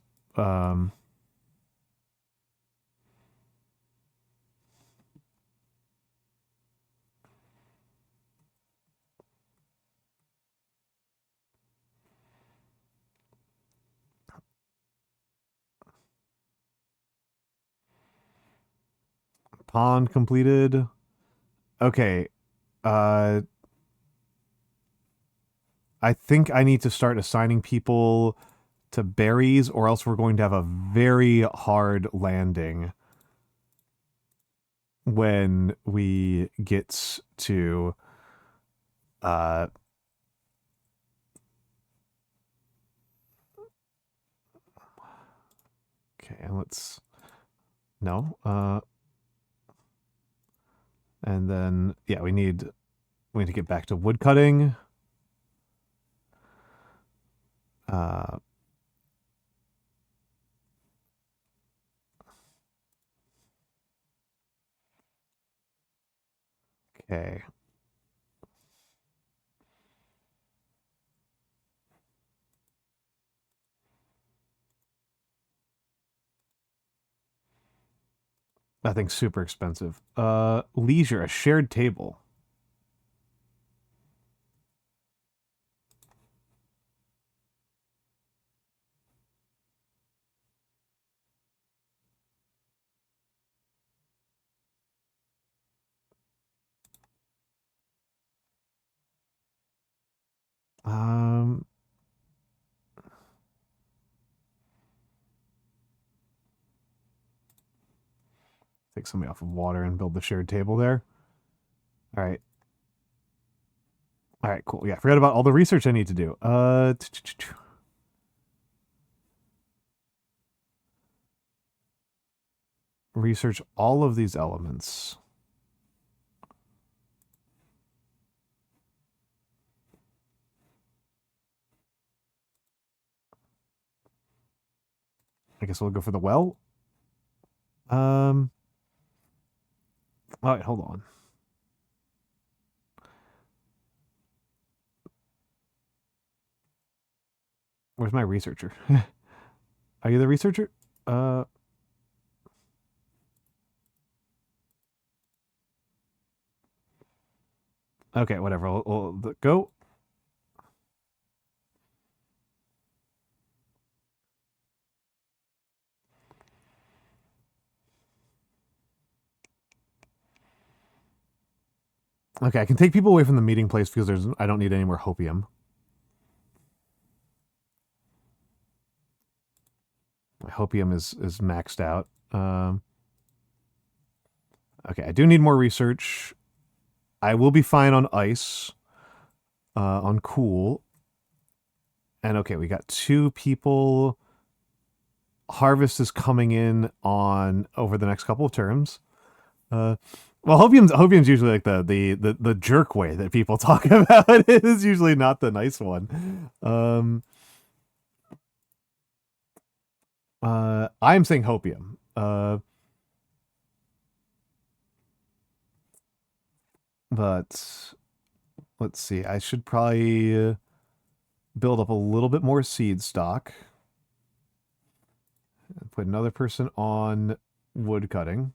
Pond completed. Okay. I think I need to start assigning people to berries, or else we're going to have a very hard landing when we get to okay, and let's no and then yeah, we need to get back to wood cutting. Okay. Nothing super expensive. Leisure, a shared table. Um, Take somebody off of water and build the shared table there. All right. All right, cool. Yeah, forget about all the research I need to do. Research all of these elements. I guess we'll go for the well. All right, hold on. Where's my researcher? Are you the researcher? Okay, whatever. We'll go. Okay, I can take people away from the meeting place because I don't need any more hopium. My hopium is maxed out. Okay, I do need more research. I will be fine on ice, on cool. And okay, we got 2 people. Harvest is coming in on over the next couple of terms. Well, hopium's usually like the jerk way that people talk about. It is usually not the nice one. I'm saying hopium. But let's see. I should probably build up a little bit more seed stock. And put another person on wood cutting.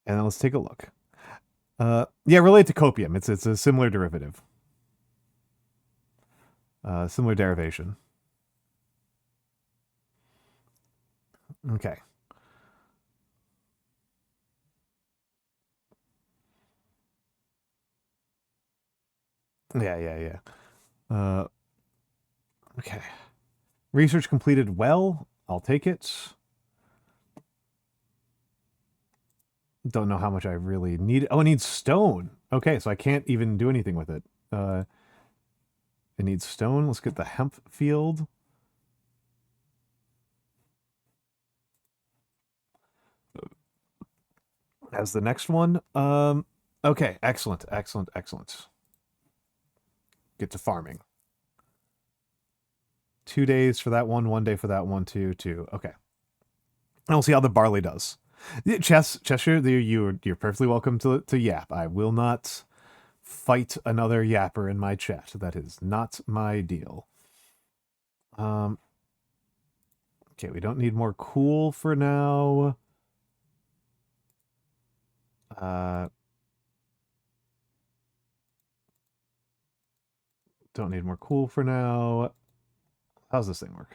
And then let's take a look. Yeah, related to copium. It's a similar derivative. Similar derivation. Okay. Yeah. Okay. Research completed well. I'll take it. Don't know how much I really need. Oh, it needs stone. Okay, so I can't even do anything with it. It needs stone. Let's get the hemp field. As the next one. Okay, excellent. Get to farming. 2 days for that one, 1 day for that one, two. Okay. And we'll see how the barley does. Cheshire, you're perfectly welcome to yap. I will not fight another yapper in my chat. That is not my deal. Okay, we don't need more cool for now. Don't need more cool for now. How's this thing work?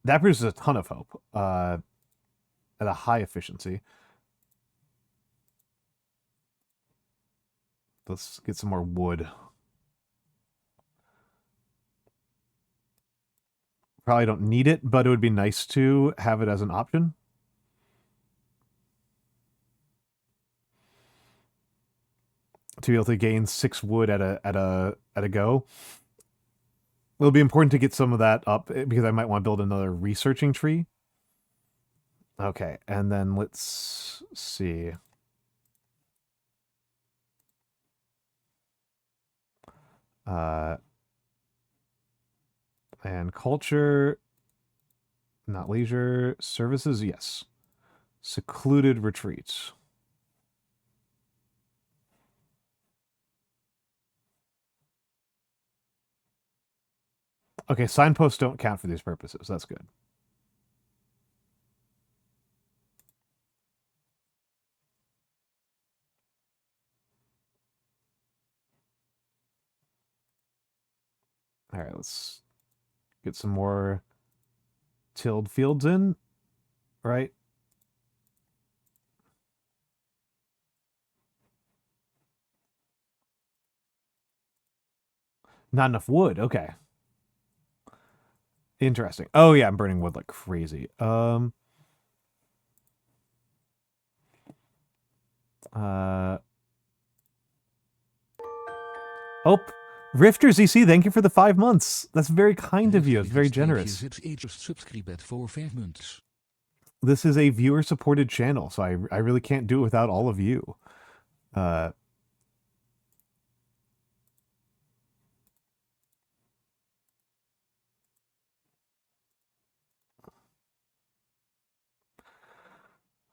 That produces a ton of hope at a high efficiency. Let's get some more wood. Probably don't need it, but it would be nice to have it as an option. To be able to gain 6 wood at a go. It'll be important to get some of that up because I might want to build another researching tree. Okay, and then let's see. And culture, not leisure. Services, yes. Secluded retreats. Okay, signposts don't count for these purposes. That's good. All right, let's get some more tilled fields in, right? Not enough wood. Okay. Interesting. Oh yeah, I'm burning wood like crazy. Oh, Rifter ZC, thank you for the 5 months. That's very kind of you. It's very generous. This is a viewer-supported channel, so I really can't do it without all of you.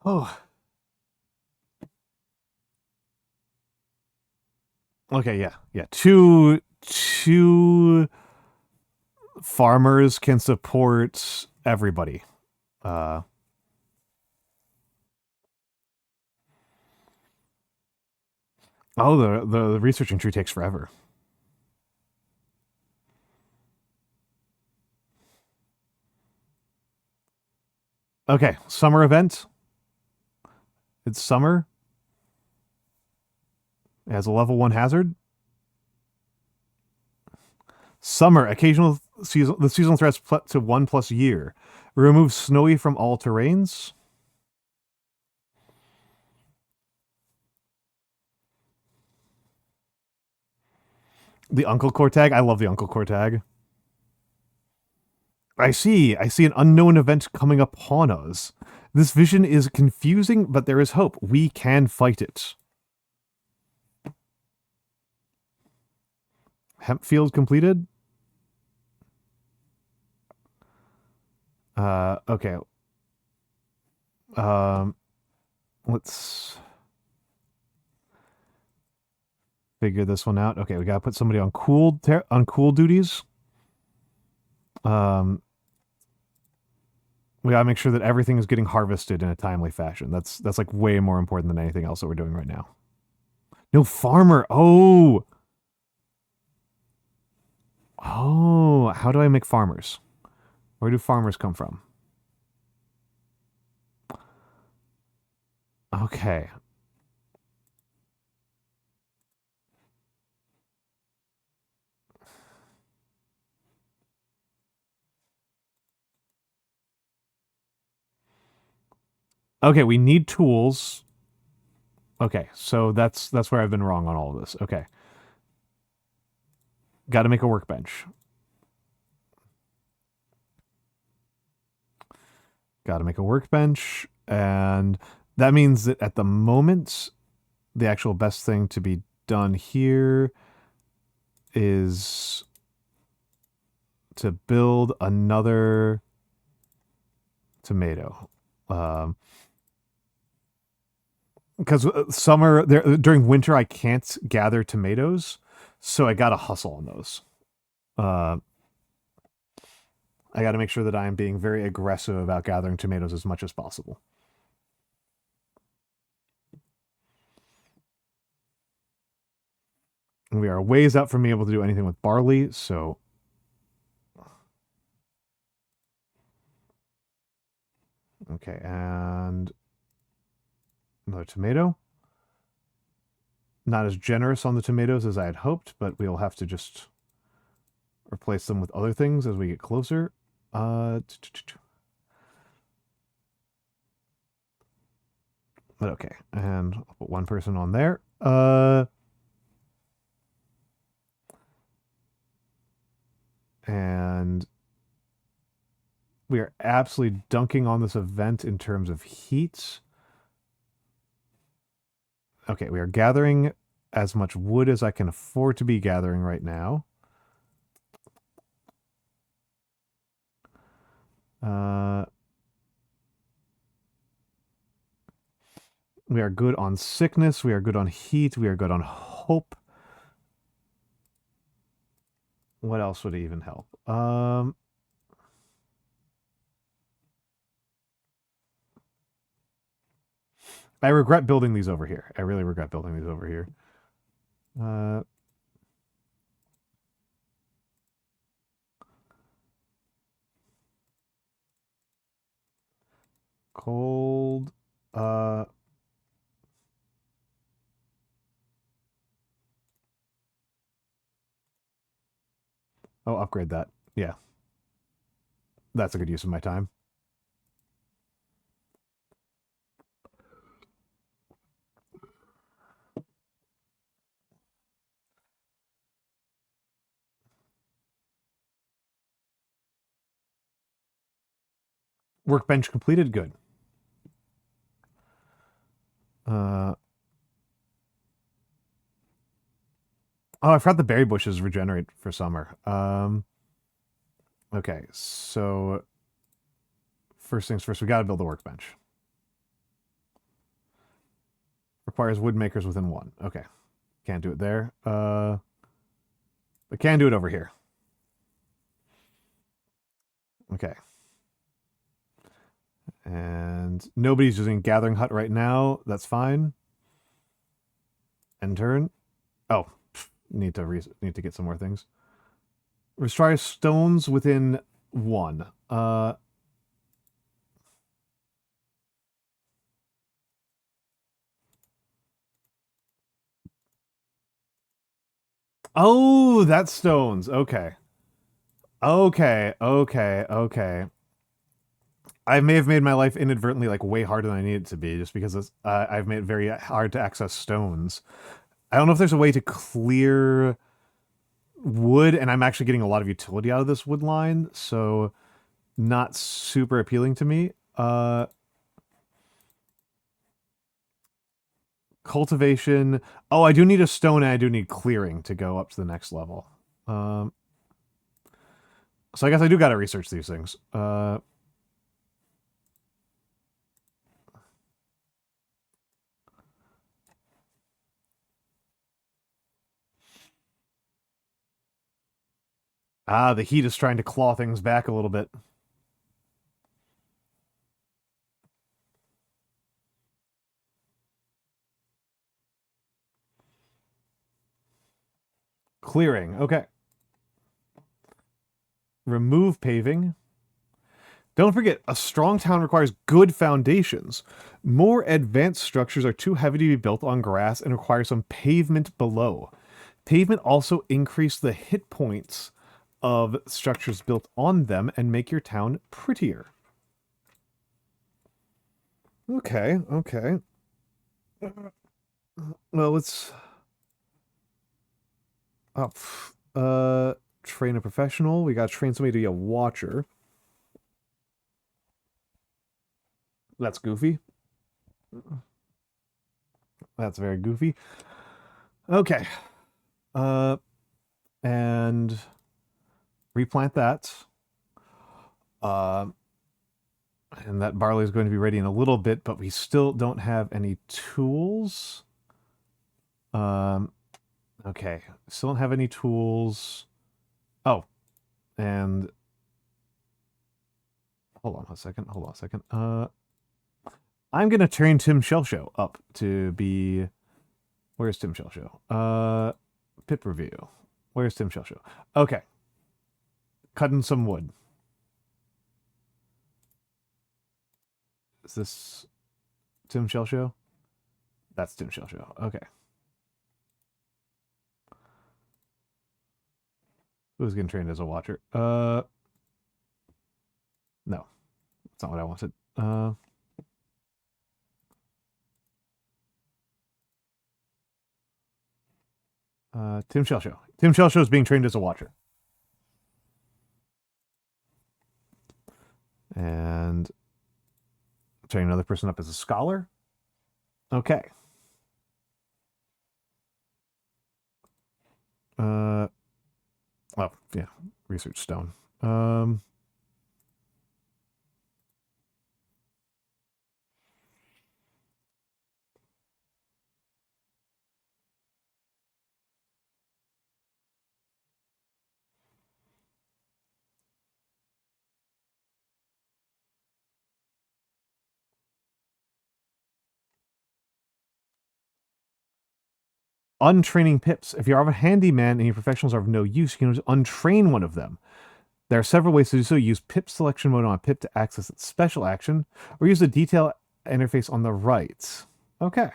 Oh. Okay, yeah. Two farmers can support everybody. Oh, the researching tree takes forever. Okay, summer event. It's summer. It has a level 1 hazard. Summer, occasional season. The seasonal threats to 1+ year. Remove snowy from all terrains. The Uncle Core tag. I love the Uncle Core tag. I see an unknown event coming upon us. This vision is confusing, but there is hope. We can fight it. Hemp field completed. Okay. Let's figure this one out. Okay, we gotta put somebody on cool duties. We gotta make sure that everything is getting harvested in a timely fashion. That's like way more important than anything else that we're doing right now. No farmer. Oh, how do I make farmers? Where do farmers come from? Okay. Okay, we need tools. Okay, so that's where I've been wrong on all of this. Okay. Got to make a workbench. Got to make a workbench, and that means that at the moment, the actual best thing to be done here is to build another tomato. Because summer during winter I can't gather tomatoes, so I gotta hustle on those. I gotta make sure that I am being very aggressive about gathering tomatoes as much as possible. We are ways out from being able to do anything with barley, so okay, and another tomato. Not as generous on the tomatoes as I had hoped, but we'll have to just replace them with other things as we get closer. But okay, and I'll put one person on there. And we are absolutely dunking on this event in terms of heat. Okay, we are gathering as much wood as I can afford to be gathering right now. We are good on sickness. We are good on heat. We are good on hope. What else would even help? I regret building these over here. I really regret building these over here. Cold. Oh, upgrade that. Yeah. That's a good use of my time. Workbench completed. Good. Oh, I forgot the berry bushes regenerate for summer. Okay, so first things first, we gotta build a workbench. Requires wood makers within 1. Okay. Can't do it there. But can do it over here. Okay. And nobody's using Gathering Hut right now. That's fine. End turn. Oh, need to get some more things. Restore stones within 1. Oh, that's stones. Okay. Okay. I may have made my life inadvertently like way harder than I need it to be, just because I've made it very hard to access stones. I don't know if there's a way to clear wood, and I'm actually getting a lot of utility out of this wood line, so not super appealing to me. Cultivation. Oh, I do need a stone, and I do need clearing to go up to the next level. So I guess I do got to research these things. The heat is trying to claw things back a little bit. Clearing. Okay. Remove paving. Don't forget, a strong town requires good foundations. More advanced structures are too heavy to be built on grass and require some pavement below. Pavement also increase the hit points of structures built on them and make your town prettier. Okay. Well, let's... train a professional. We gotta train somebody to be a watcher. That's goofy. That's very goofy. Okay. And replant that. And that barley is going to be ready in a little bit, but we still don't have any tools. Okay. Still don't have any tools. Oh. And hold on a second. I'm gonna train Tim Shellshow up to be... Where's Tim Shellshow? Pip review. Where's Tim Shellshow? Okay. Cutting some wood. Is this Tim Shellshow? That's Tim Shellshow. Okay. Who's getting trained as a watcher? No. That's not what I wanted. Tim Shellshow. Tim Shellshow is being trained as a watcher. And train another person up as a scholar. Okay. Oh, yeah. Research stone. Untraining pips. If you are a handyman and your professionals are of no use, you can untrain one of them. There are several ways to do so. Use pip selection mode on a pip to access its special action, or use the detail interface on the right. Okay.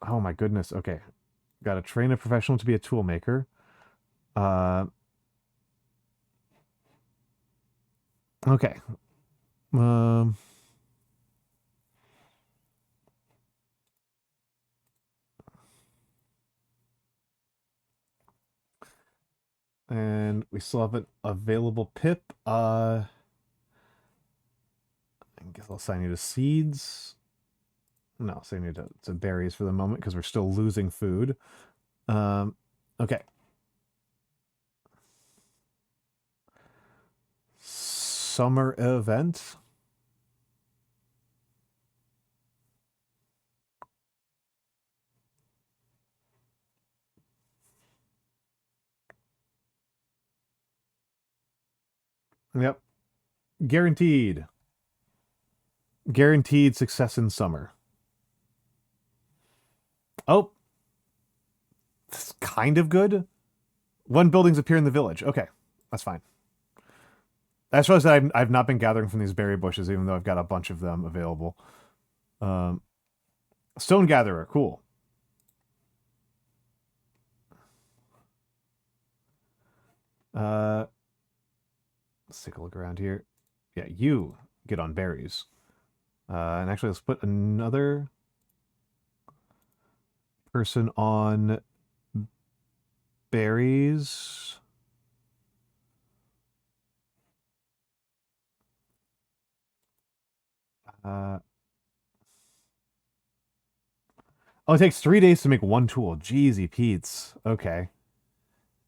Oh my goodness. Okay. Got to train a professional to be a tool maker. Okay. And we still have an available pip. I guess I'll assign you to seeds. No, I'll assign you to berries for the moment because we're still losing food. Okay. Summer event. Yep. Guaranteed. Guaranteed success in summer. Oh. That's kind of good. 1 buildings appear in the village. Okay. That's fine. I suppose that I've not been gathering from these berry bushes, even though I've got a bunch of them available. Stone gatherer. Cool. Let's take a look around here. Yeah, you get on berries. And actually, let's put another person on berries. Oh, it takes 3 days to make 1 tool. Jeezy Pete's. Okay.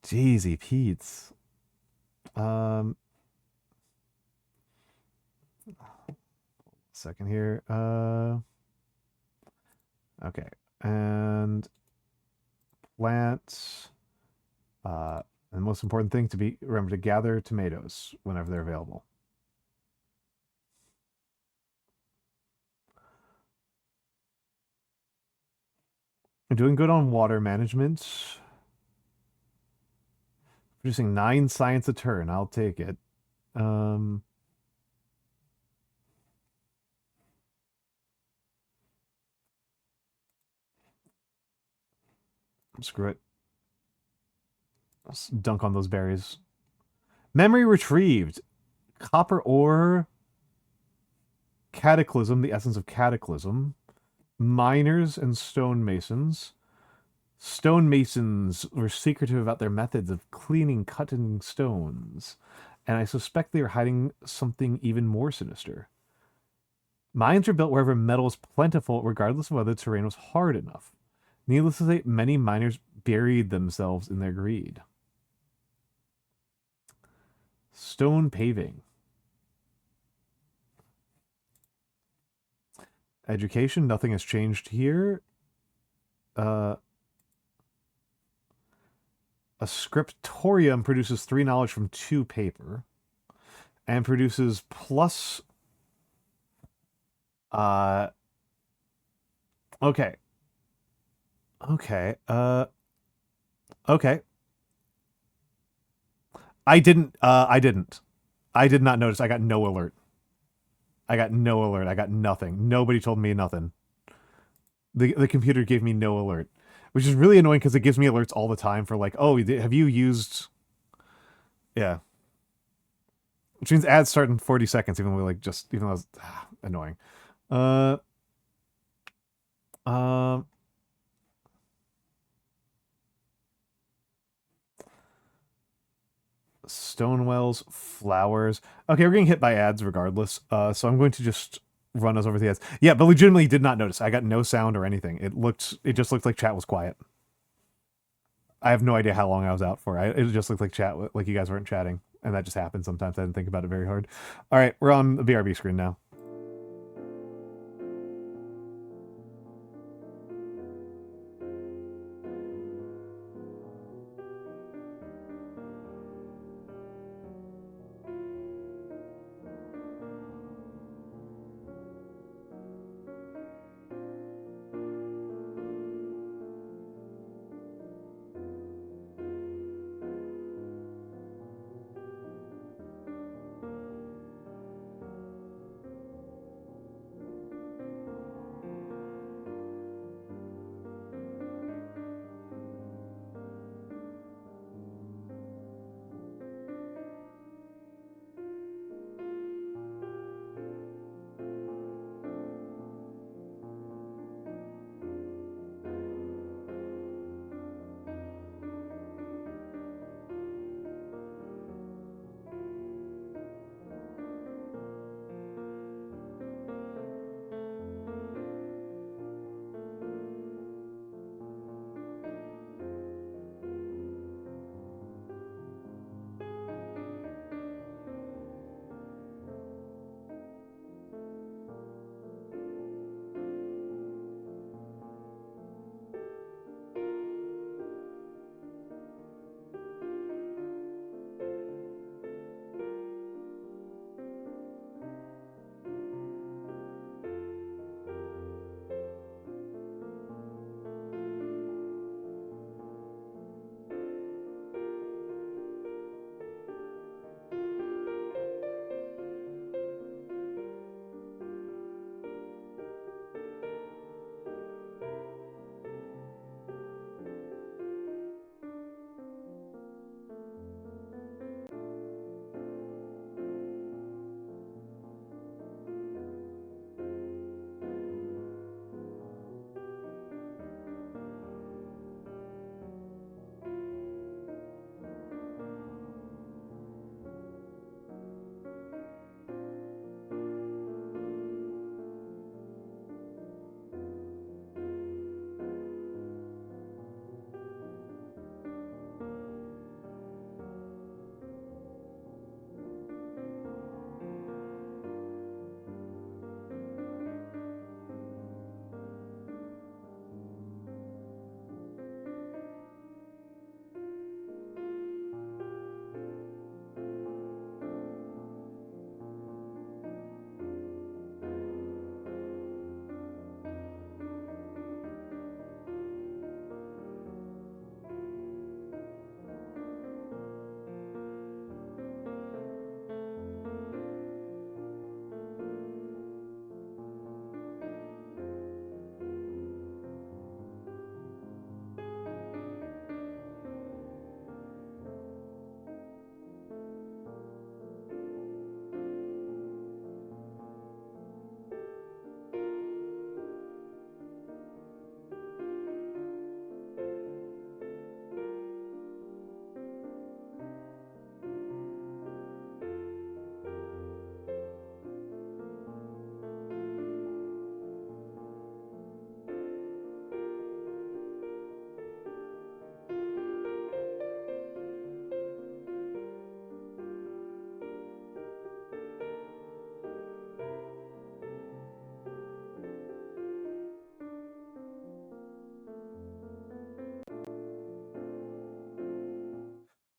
Jeezy Pete's. Second here. Okay. And plants. And the most important thing remember to gather tomatoes whenever they're available. I'm doing good on water management. Producing 9 science a turn. I'll take it. Screw it. Let's dunk on those berries. Memory retrieved. Copper ore. Cataclysm, the essence of cataclysm. Miners and stonemasons. Stonemasons were secretive about their methods of cutting stones, and I suspect they are hiding something even more sinister. Mines are built wherever metal is plentiful, regardless of whether the terrain was hard enough. Needless to say, many miners buried themselves in their greed. Stone paving. Education, nothing has changed here. A scriptorium produces 3 knowledge from 2 paper. And produces plus... Okay. Okay. Okay. I didn't. I did not notice. I got no alert. I got nothing. Nobody told me nothing. The computer gave me no alert, which is really annoying because it gives me alerts all the time for like, oh, have you used... Yeah. Which means ads start in 40 seconds, even though it's annoying. Stone wells, flowers. Okay, we're getting hit by ads regardless. So I'm going to just run us over the ads. Yeah, but legitimately did not notice. I got no sound or anything. It just looked like chat was quiet. I have no idea how long I was out for. It just looked like like you guys weren't chatting, and that just happens sometimes. I didn't think about it very hard. All right, we're on the BRB screen now.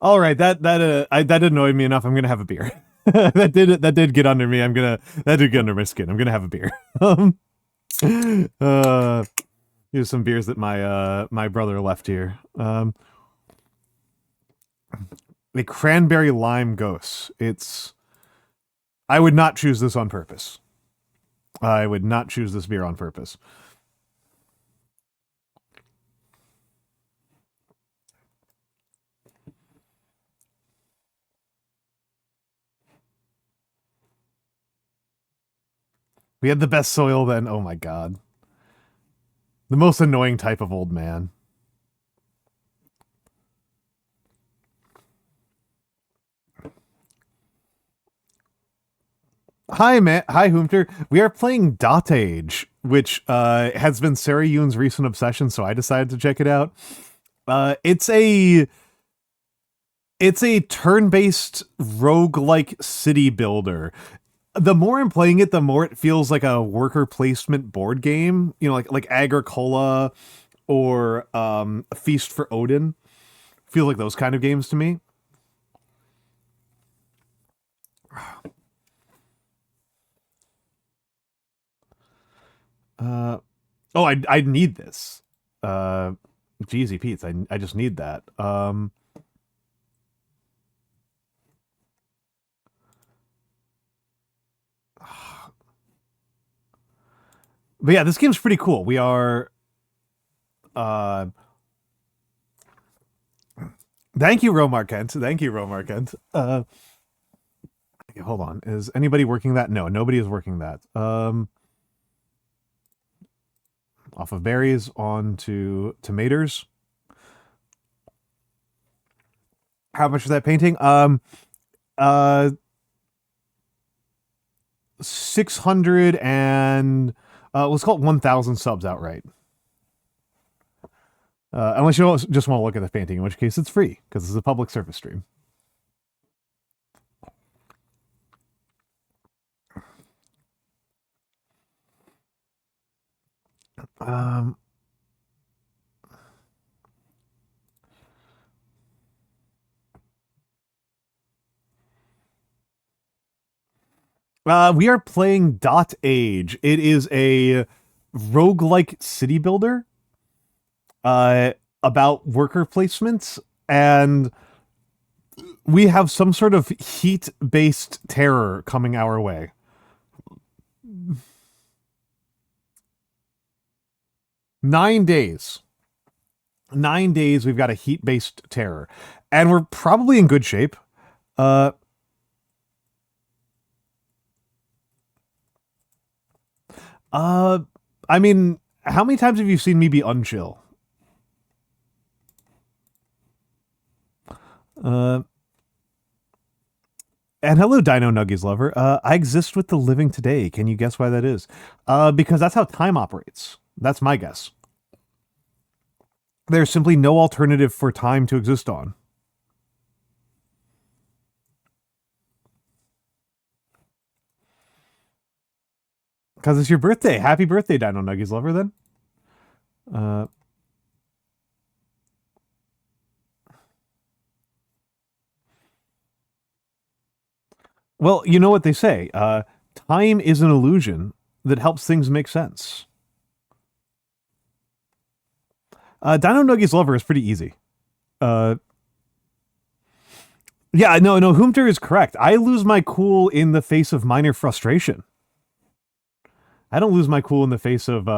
All right, that annoyed me enough. I'm gonna have a beer. That did get under me. That did get under my skin. I'm gonna have a beer. uh, Here's some beers that my brother left here. A cranberry lime ghost. I would not choose this on purpose. I would not choose this beer on purpose. We had the best soil then. Oh my god. The most annoying type of old man. Hi, Matt. Hi, Hoomter. We are playing Dotage, which has been Sarah Yoon's recent obsession, so I decided to check it out. It's a turn-based roguelike city builder. The more I'm playing it, the more it feels like a worker placement board game. You know, like Agricola or A Feast for Odin. Feel like those kind of games to me. Oh, I need this. Jeezy Pete's. I just need that. But yeah, this game's pretty cool. We are thank you, Romar Kent. Thank you, Romar Kent. Hold on. Is anybody working that? No, nobody is working that. Off of berries onto tomatoes. How much is that painting? 600 and let's call it 1,000 subs outright. Unless you just want to look at the painting, in which case it's free because it's a public service stream. We are playing Dotage. It is a roguelike city builder about worker placements, and we have some sort of heat-based terror coming our way. Nine days, we've got a heat-based terror. And we're probably in good shape. I mean, how many times have you seen me be unchill? And hello, Dino Nuggies lover. I exist with the living today. Can you guess why that is? Because that's how time operates. That's my guess. There's simply no alternative for time to exist on. Because it's your birthday. Happy birthday, Dino Nuggies lover, then. Well, you know what they say. Time is an illusion that helps things make sense. Dino Nuggies lover is pretty easy. Yeah, no, Hoomter is correct. I lose my cool in the face of minor frustration. I don't lose my cool in the face of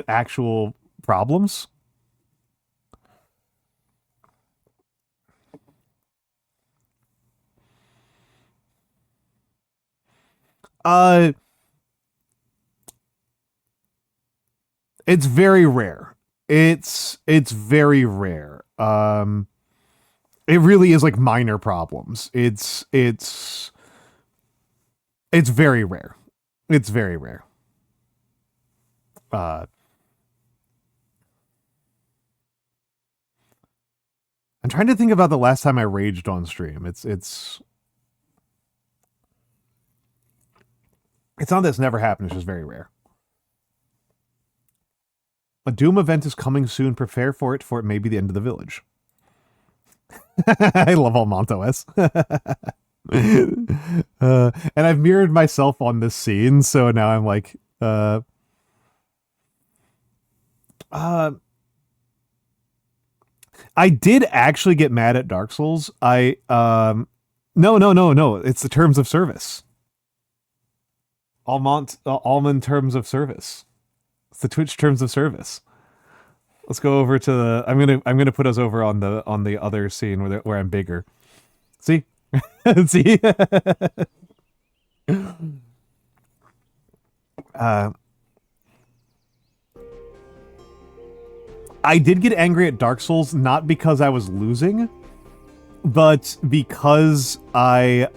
actual problems. It's very rare. It's very rare. It really is like minor problems. It's very rare. It's very rare. I'm trying to think about the last time I raged on stream. It's not that it's never happened, it's just very rare. A Doom event is coming soon. Prepare for it may be the end of the village. I love Almantas. And I've mirrored myself on this scene, so now I'm like, I did actually get mad at Dark Souls. No. It's the terms of service. Almond terms of service. It's the Twitch terms of service. Let's go over to the. I'm gonna put us over on the other scene where I'm bigger. See, see. I did get angry at Dark Souls, not because I was losing, but because I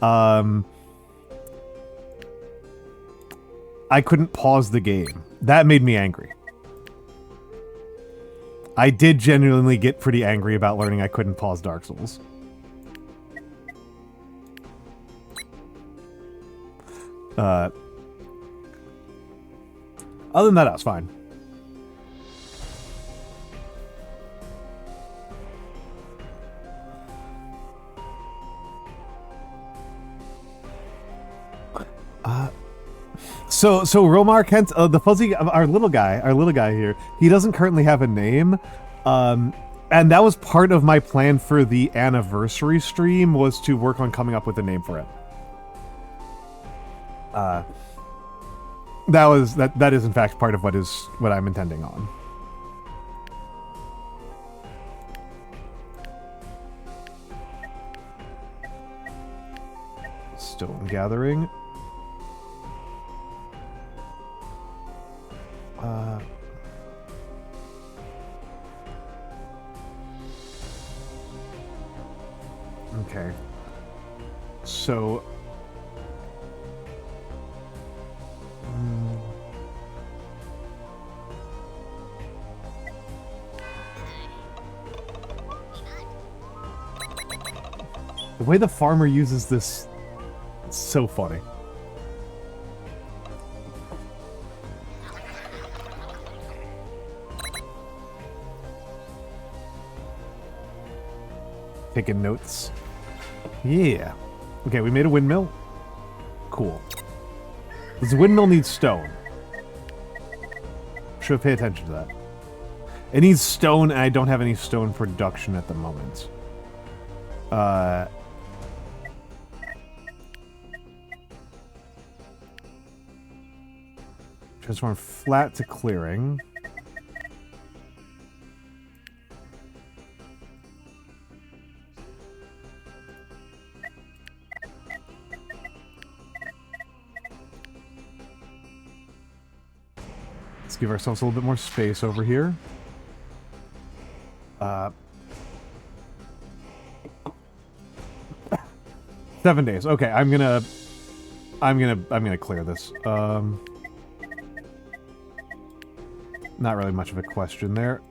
couldn't pause the game. That made me angry. I did genuinely get pretty angry about learning I couldn't pause Dark Souls. Other than that, I was fine. So Romar Kent, the fuzzy, our little guy here, he doesn't currently have a name, and that was part of my plan for the anniversary stream, was to work on coming up with a name for it. That is in fact part of what I'm intending on. Stone gathering. Okay. So... the way the farmer uses this, it's so funny. Taking notes. Yeah. Okay, we made a windmill. Cool. This windmill needs stone. Should pay attention to that. It needs stone, and I don't have any stone production at the moment. Transform flat to clearing. Let's give ourselves a little bit more space over here. 7 days. Okay, I'm gonna clear this. Not really much of a question there.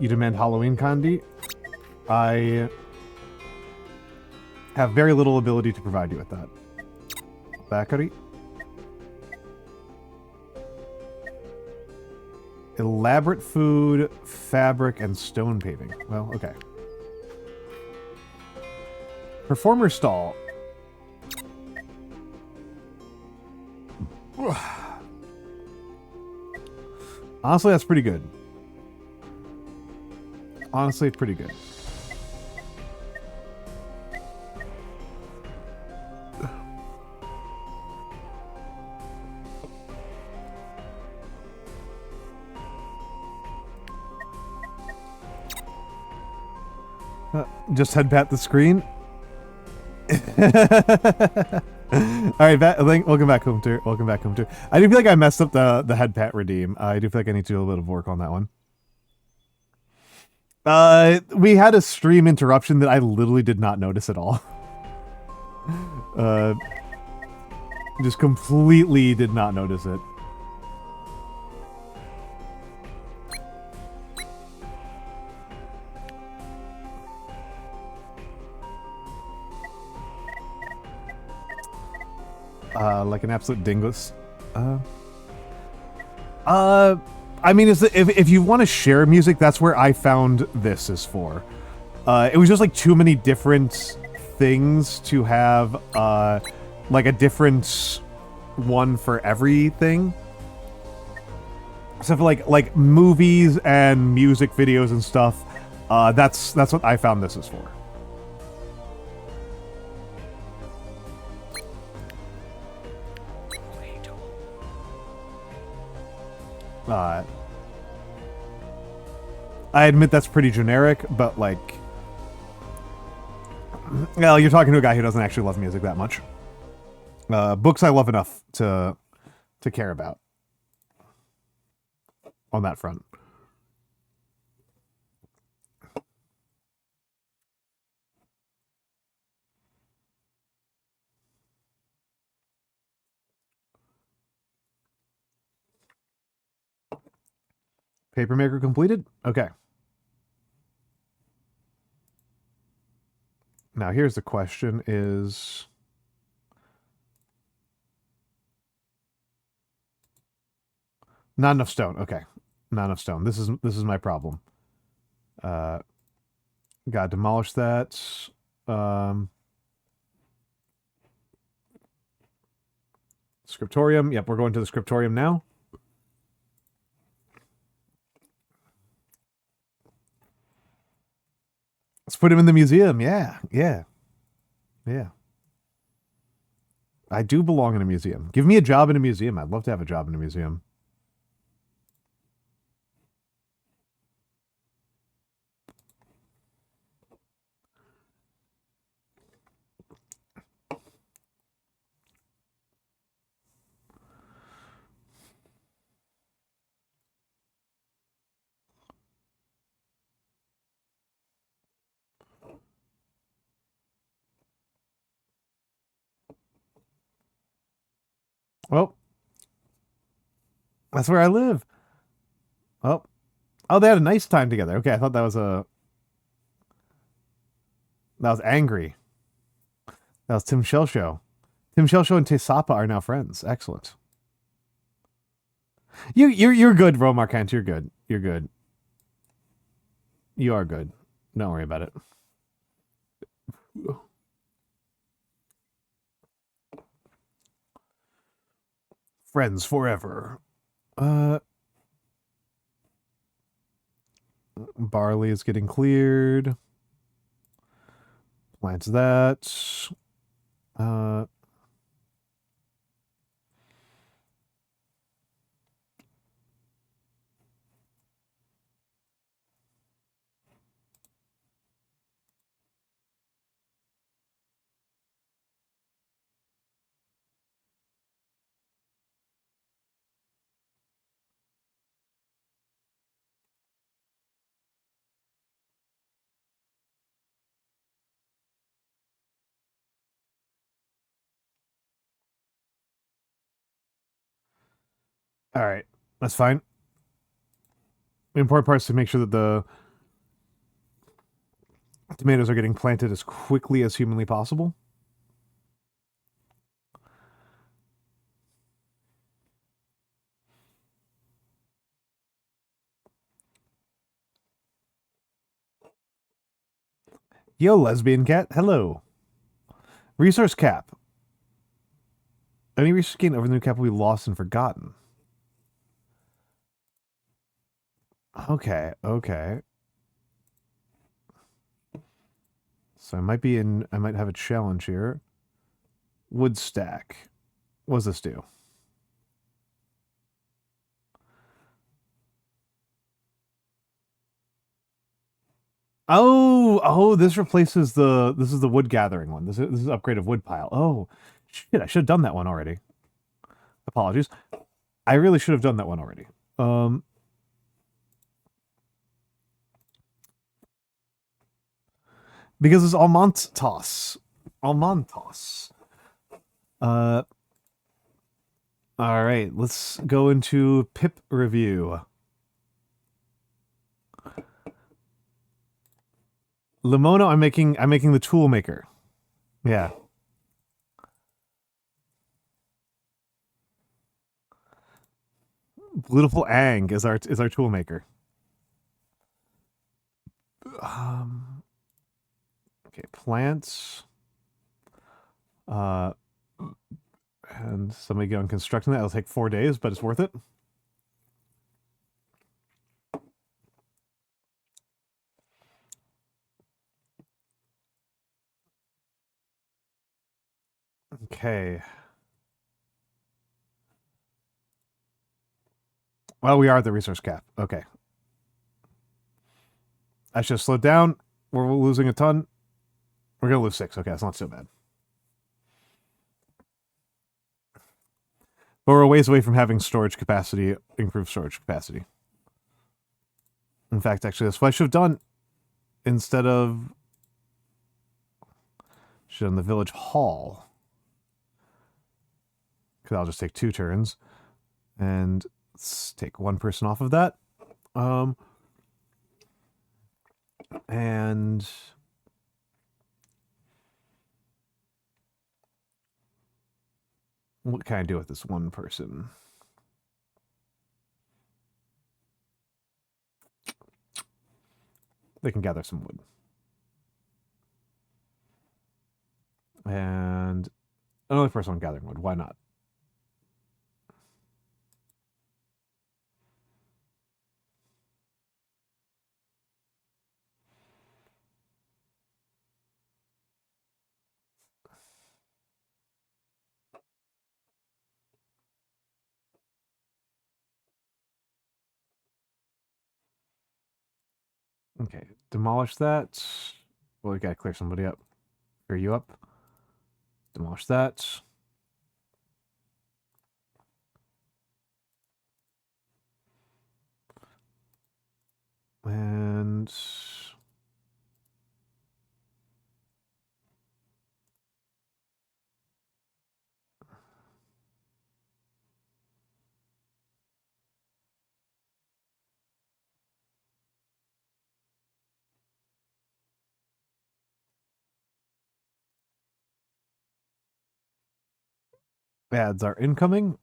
You demand Halloween candy? I have very little ability to provide you with that. Bakery. Elaborate food, fabric, and stone paving. Well, okay. Performer stall. Honestly, that's pretty good. Honestly, pretty good. Just head pat the screen. Alright, welcome back, home tour. Welcome back, home tour. I do feel like I messed up the head pat redeem. I do feel like I need to do a little bit of work on that one. We had a stream interruption that I literally did not notice at all. Just completely did not notice it. Like an absolute dingus. I mean, if you want to share music, that's where I found this is for. It was just like too many different things to have, like a different one for everything. So for like movies and music videos and stuff, that's what I found this is for. I admit that's pretty generic, but like, well, you're talking to a guy who doesn't actually love music that much. Books I love enough to care about on that front. Papermaker completed? Okay. Now here's the question is... Not enough stone. Okay. Not enough stone. This is my problem. Gotta demolish that. Scriptorium. Yep, we're going to the scriptorium now. Let's put him in the museum. Yeah. I do belong in a museum. Give me a job in a museum. I'd love to have a job in a museum. Oh. That's where I live. Oh. Oh, they had a nice time together. Okay, I thought that was angry. That was Tim Shellshow. Tim Shellshow and Tesapa are now friends. Excellent. You're good, Romarkant. You're good. You're good. You are good. Don't worry about it. Friends forever. Barley is getting cleared. Plants that. All right, that's fine. The important part is to make sure that the tomatoes are getting planted as quickly as humanly possible. Yo, lesbian cat. Hello. Resource cap. Any resource gained over the new cap will be lost and forgotten. Okay. So I might have a challenge here. Wood stack. What does this do? Oh, this replaces this is the wood gathering one. This is upgrade of wood pile. Oh, shit, I should have done that one already. Apologies. I really should have done that one already. Because it's Almantas. All right, let's go into pip review. Limona, I'm making the tool maker. Yeah. Beautiful Ang is our tool maker. Okay, plants. And somebody get on constructing that. It'll take 4 days, but it's worth it. Okay. Well, we are at the resource cap. Okay. I should have slowed down. We're losing a ton. We're going to lose 6. Okay, that's not so bad. But we're a ways away from having storage capacity, improved storage capacity. In fact, actually, that's what I should have done instead of... should have done the village hall. Because I'll just take 2 turns. And let's take 1 person off of that. And... what can I do with this 1 person? They can gather some wood. And another person on gathering wood. Why not? Okay, demolish that. Well, we gotta clear somebody up. Clear you up. Demolish that. And... ads are incoming.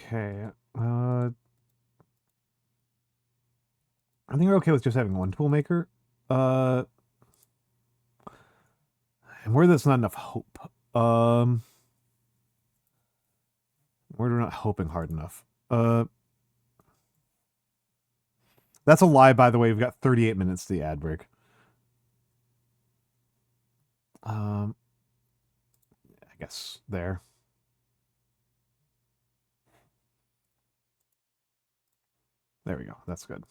Okay. I think we're okay with just having 1 tool maker. And where there's not enough hope. We're not hoping hard enough. That's a lie, by the way. We've got 38 minutes to the ad break. I guess there. There we go. That's good.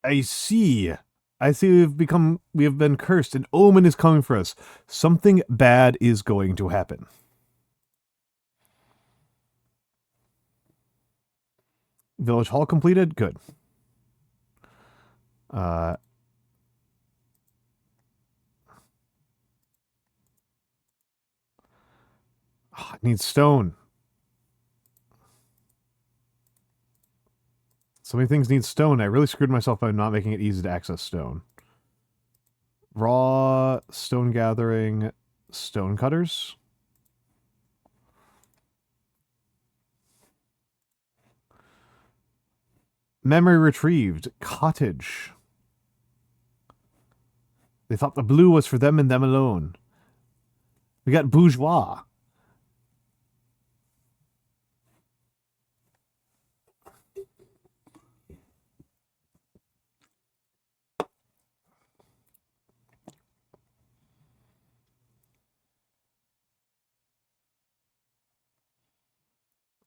I see. I see we have been cursed. An omen is coming for us. Something bad is going to happen. Village hall completed? Good. It needs stone. So many things need stone. I really screwed myself by not making it easy to access stone. Raw, stone gathering, stone cutters. Memory retrieved. Cottage. They thought the blue was for them and them alone. We got bourgeois.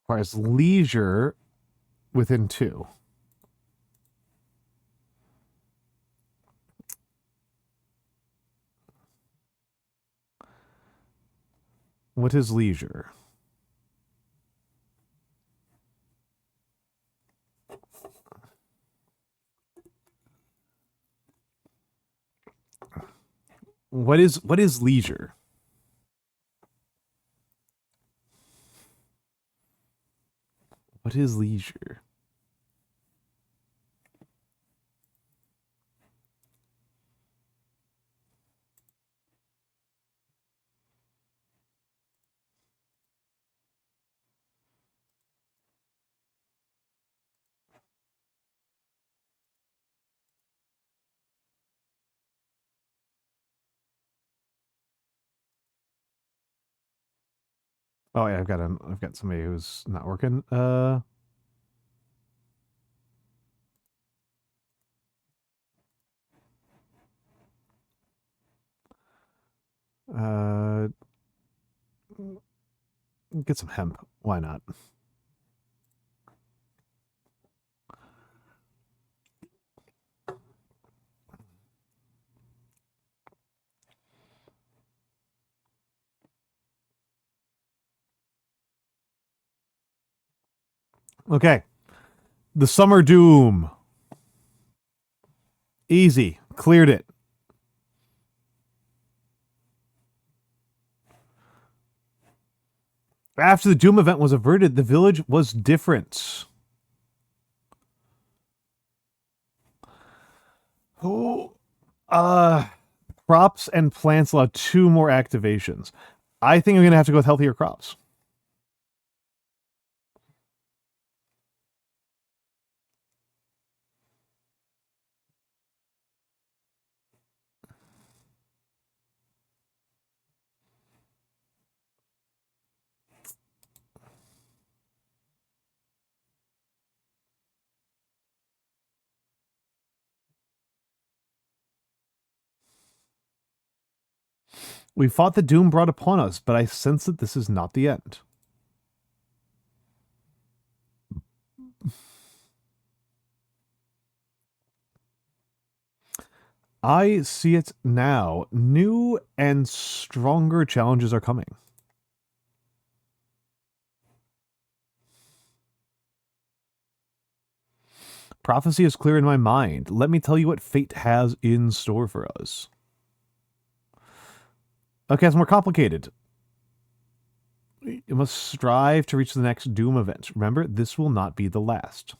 requires leisure within 2. What is leisure? What is leisure? What is leisure? Oh yeah, I've got somebody who's not working. Get some hemp. Why not? Okay. The Summer Doom. Easy. Cleared it. After the Doom event was averted, the village was different. Oh, crops and plants allow 2 more activations. I think I'm going to have to go with healthier crops. We fought the doom brought upon us, but I sense that this is not the end. I see it now. New and stronger challenges are coming. Prophecy is clear in my mind. Let me tell you what fate has in store for us. Okay, it's more complicated. You must strive to reach the next Doom event. Remember, this will not be the last.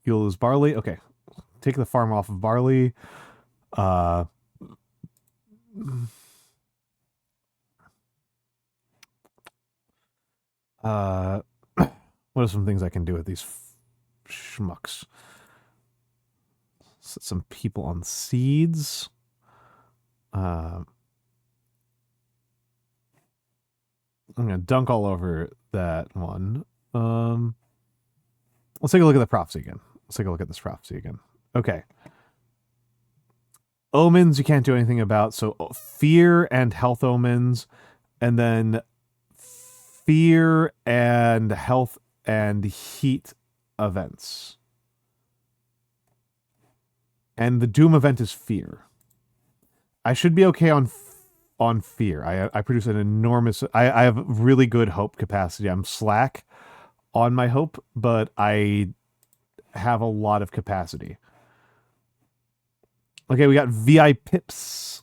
You'll lose barley. Okay. Take the farm off of barley. What are some things I can do with these schmucks? Set some people on seeds. I'm gonna dunk all over that one. Let's take a look at the prophecy again. Let's take a look at this prophecy again. Okay. Omens you can't do anything about, so fear and health omens, and then fear and health and heat events. And the doom event is fear. I should be okay on fear. I produce an enormous... I have really good hope capacity. I'm slack on my hope, but I have a lot of capacity. Okay, we got VI pips.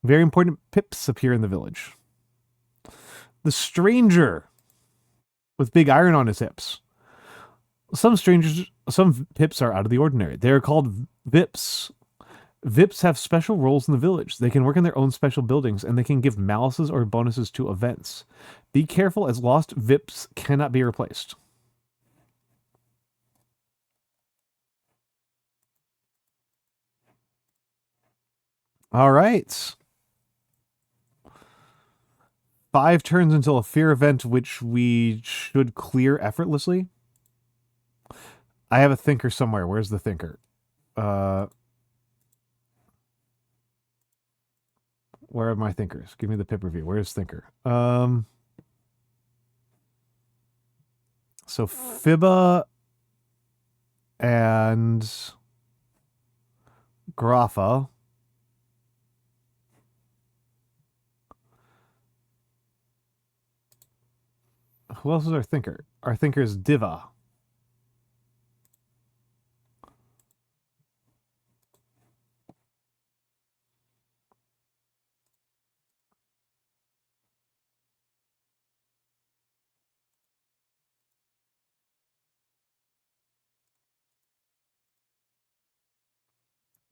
Very important pips appear in the village. The stranger with big iron on his hips. Some pips are out of the ordinary. They are called Vips. Vips have special roles in the village. They can work in their own special buildings, and they can give malices or bonuses to events. Be careful, as lost Vips cannot be replaced. All right. 5 turns until a fear event, which we should clear effortlessly. I have a thinker somewhere. Where's the thinker? Where are my thinkers? Give me the pip review. Where's thinker? So Fibba and Grapha. Who else is our thinker? Our thinker is Diva.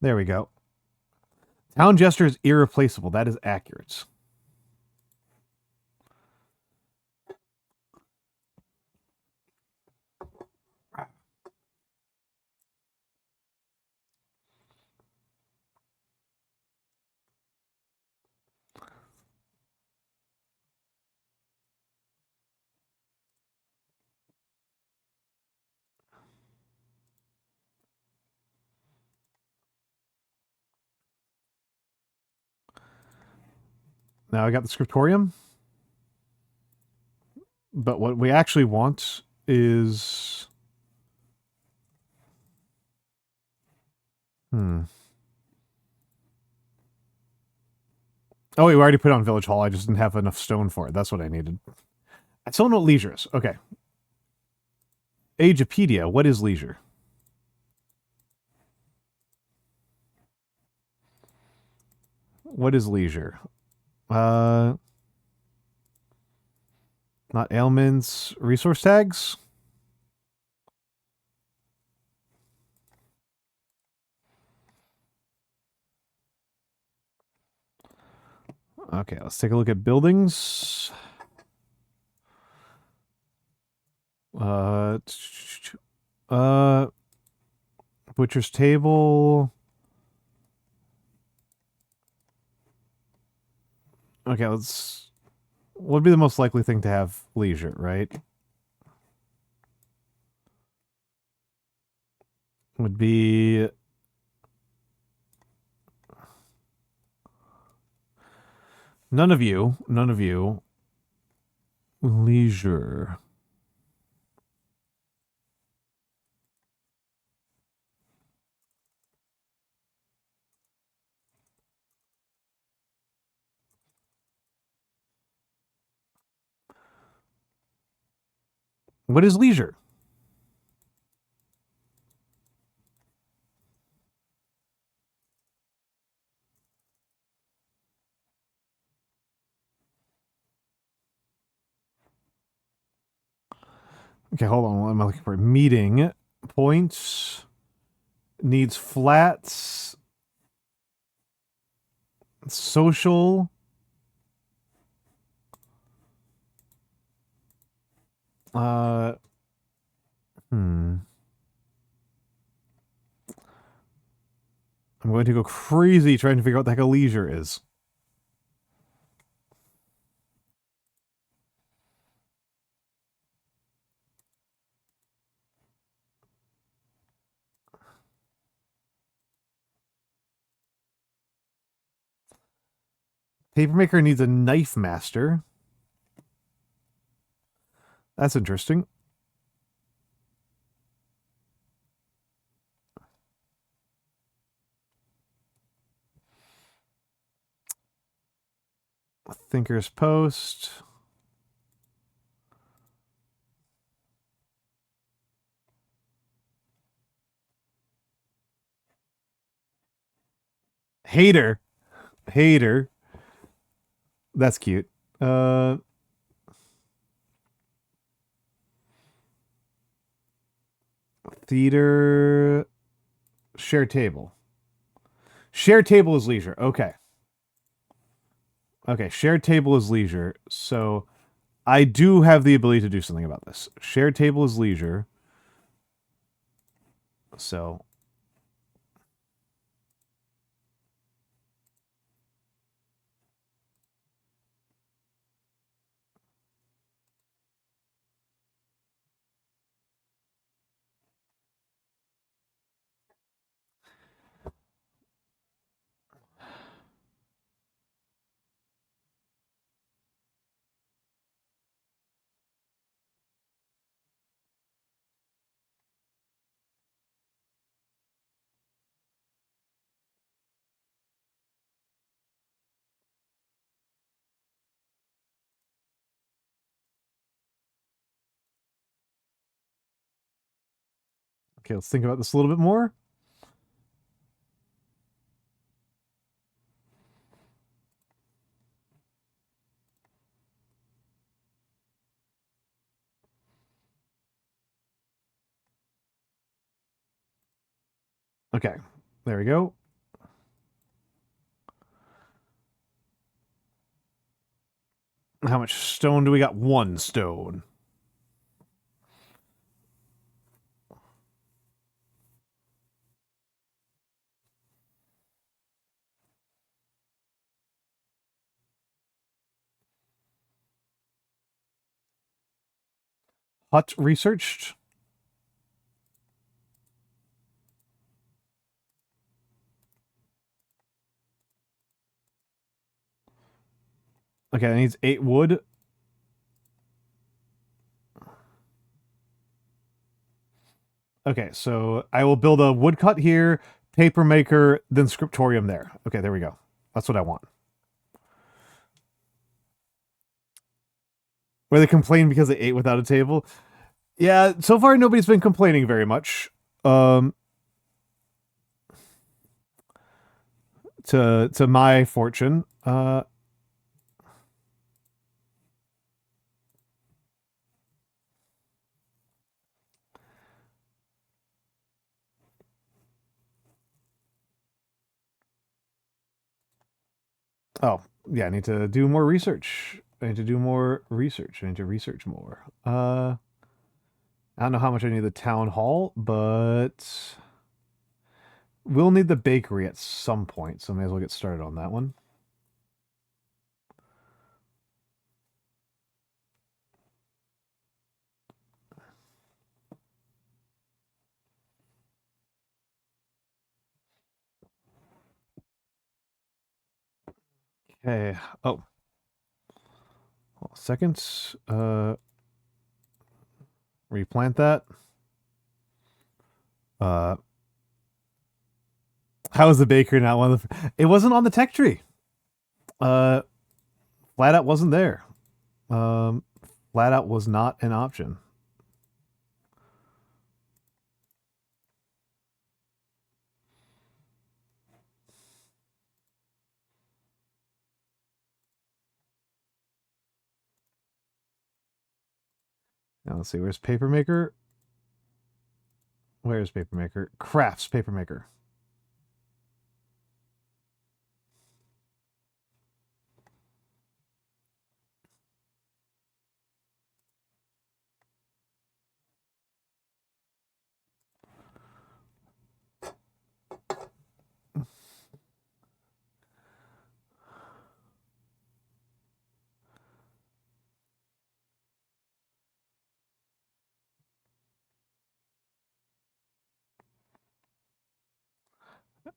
There we go. Town Jester is irreplaceable. That is accurate. Now I got the scriptorium. But what we actually want is... Oh, wait, we already put it on Village Hall. I just didn't have enough stone for it. That's what I needed. I still know what leisure is. Okay. Agepedia, what is leisure? What is leisure? Not ailments. Resource tags? Okay, let's take a look at buildings. Butcher's table. Okay, let's... What would be the most likely thing to have leisure, right? Would be... None of you. Leisure. What is leisure? Okay, hold on. What am I looking for? Meeting points needs flats. Social. I'm going to go crazy trying to figure out what the heck a leisure is. Papermaker needs a knife master. That's interesting. Thinker's Post. Hater. That's cute. Theater. Share table. Share table is leisure. Okay. Okay, shared table is leisure. So I do have the ability to do something about this. Shared table is leisure. So Okay, let's think about this a little bit more. Okay, there we go. How much stone do we got? 1 stone. Hut researched. Okay, it needs 8 wood. Okay, so I will build a woodcut here, paper maker, then scriptorium there. Okay, there we go. That's what I want. Where they complain because they ate without a table. Yeah, so far nobody's been complaining very much. To my fortune. Oh, yeah, I need to do more research. I need to do more research. I need to research more. I don't know how much I need the town hall, but we'll need the bakery at some point, so I may as well get started on that one. Okay. Oh. Second. Replant that. How is the bakery not one of the... It wasn't on the tech tree. Flat out wasn't there. Flat out was not an option. Now let's see, where's Papermaker? Where's Papermaker? Crafts Papermaker.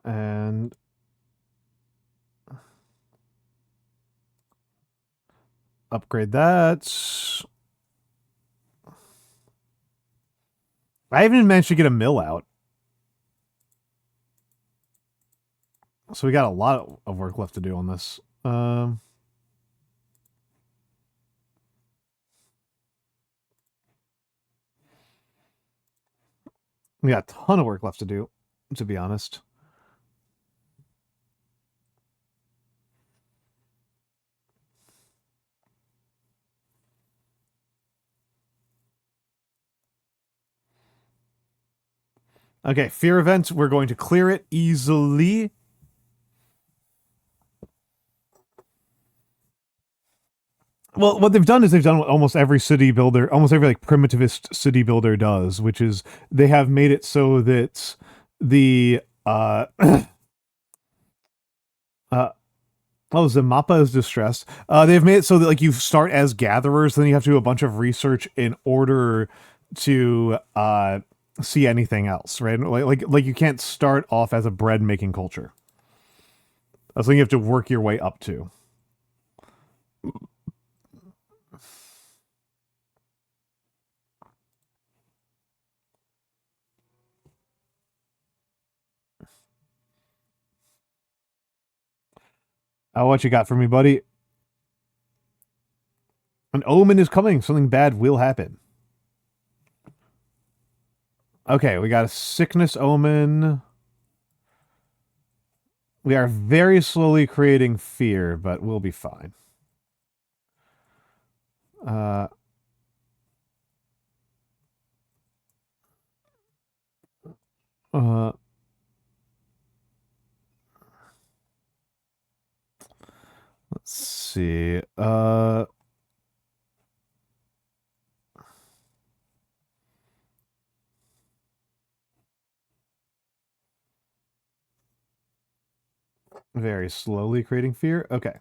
And upgrade that. I haven't even managed to get a mill out. So we got a lot of work left to do on this. We got a ton of work left to do, to be honest. Okay, fear event. We're going to clear it easily. Well, what they've done is they've done what almost every city builder, almost every like primitivist city builder does, which is they have made it so that the Zamapa is distressed. They've made it so that like you start as gatherers, then you have to do a bunch of research in order to see anything else, right? Like you can't start off as a bread making culture. That's something you have to work your way up to. What you got for me, buddy? An omen is coming. Something bad will happen. Okay, we got a sickness omen. We are very slowly creating fear, but we'll be fine. Let's see. Very slowly creating fear. Okay.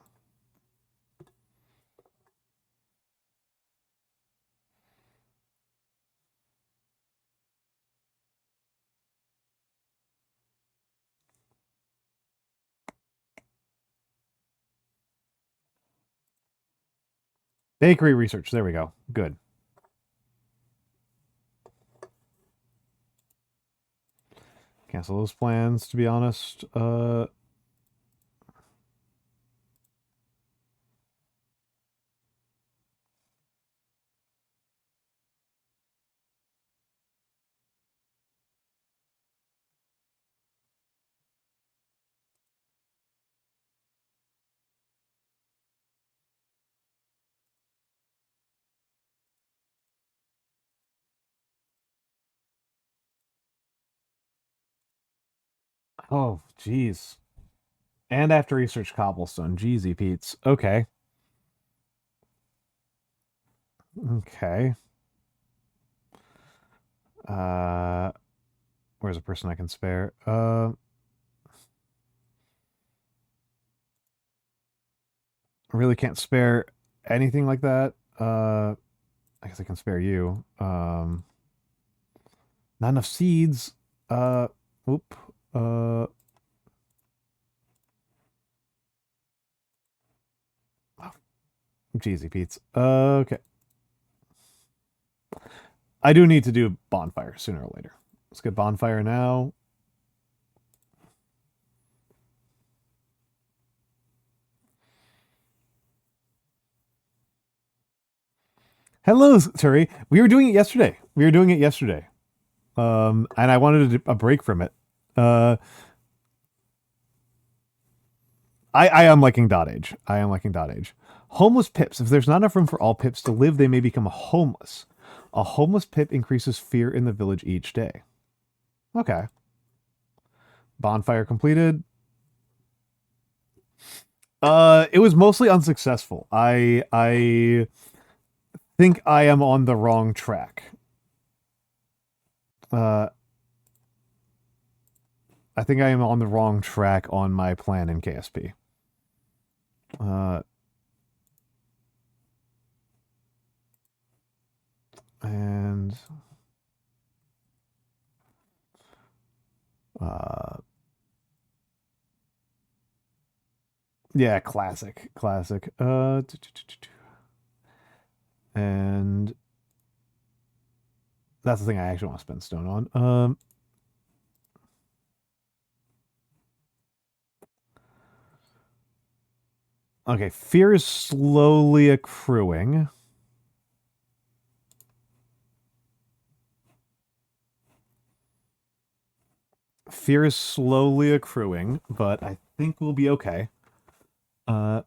Bakery research. There we go. Good. Cancel those plans, to be honest. Oh, jeez. And after research cobblestone. Jeezy Pete's. Okay. Okay. Where's a person I can spare? I really can't spare anything like that. I guess I can spare you. Not enough seeds. Oop. Jeezy Pete's. Okay. I do need to do bonfire sooner or later. Let's get bonfire now. Hello, Turi. We were doing it yesterday. And I wanted a break from it. I am liking Dotage. Homeless pips. If there's not enough room for all pips to live, they may become homeless. A homeless pip increases fear in the village each day. Okay. Bonfire completed. It was mostly unsuccessful. I think I am on the wrong track. I think I am on the wrong track on my plan in KSP. And yeah, classic. And that's the thing I actually want to spend stone on. Okay, fear is slowly accruing. Fear is slowly accruing, but I think we'll be okay. We are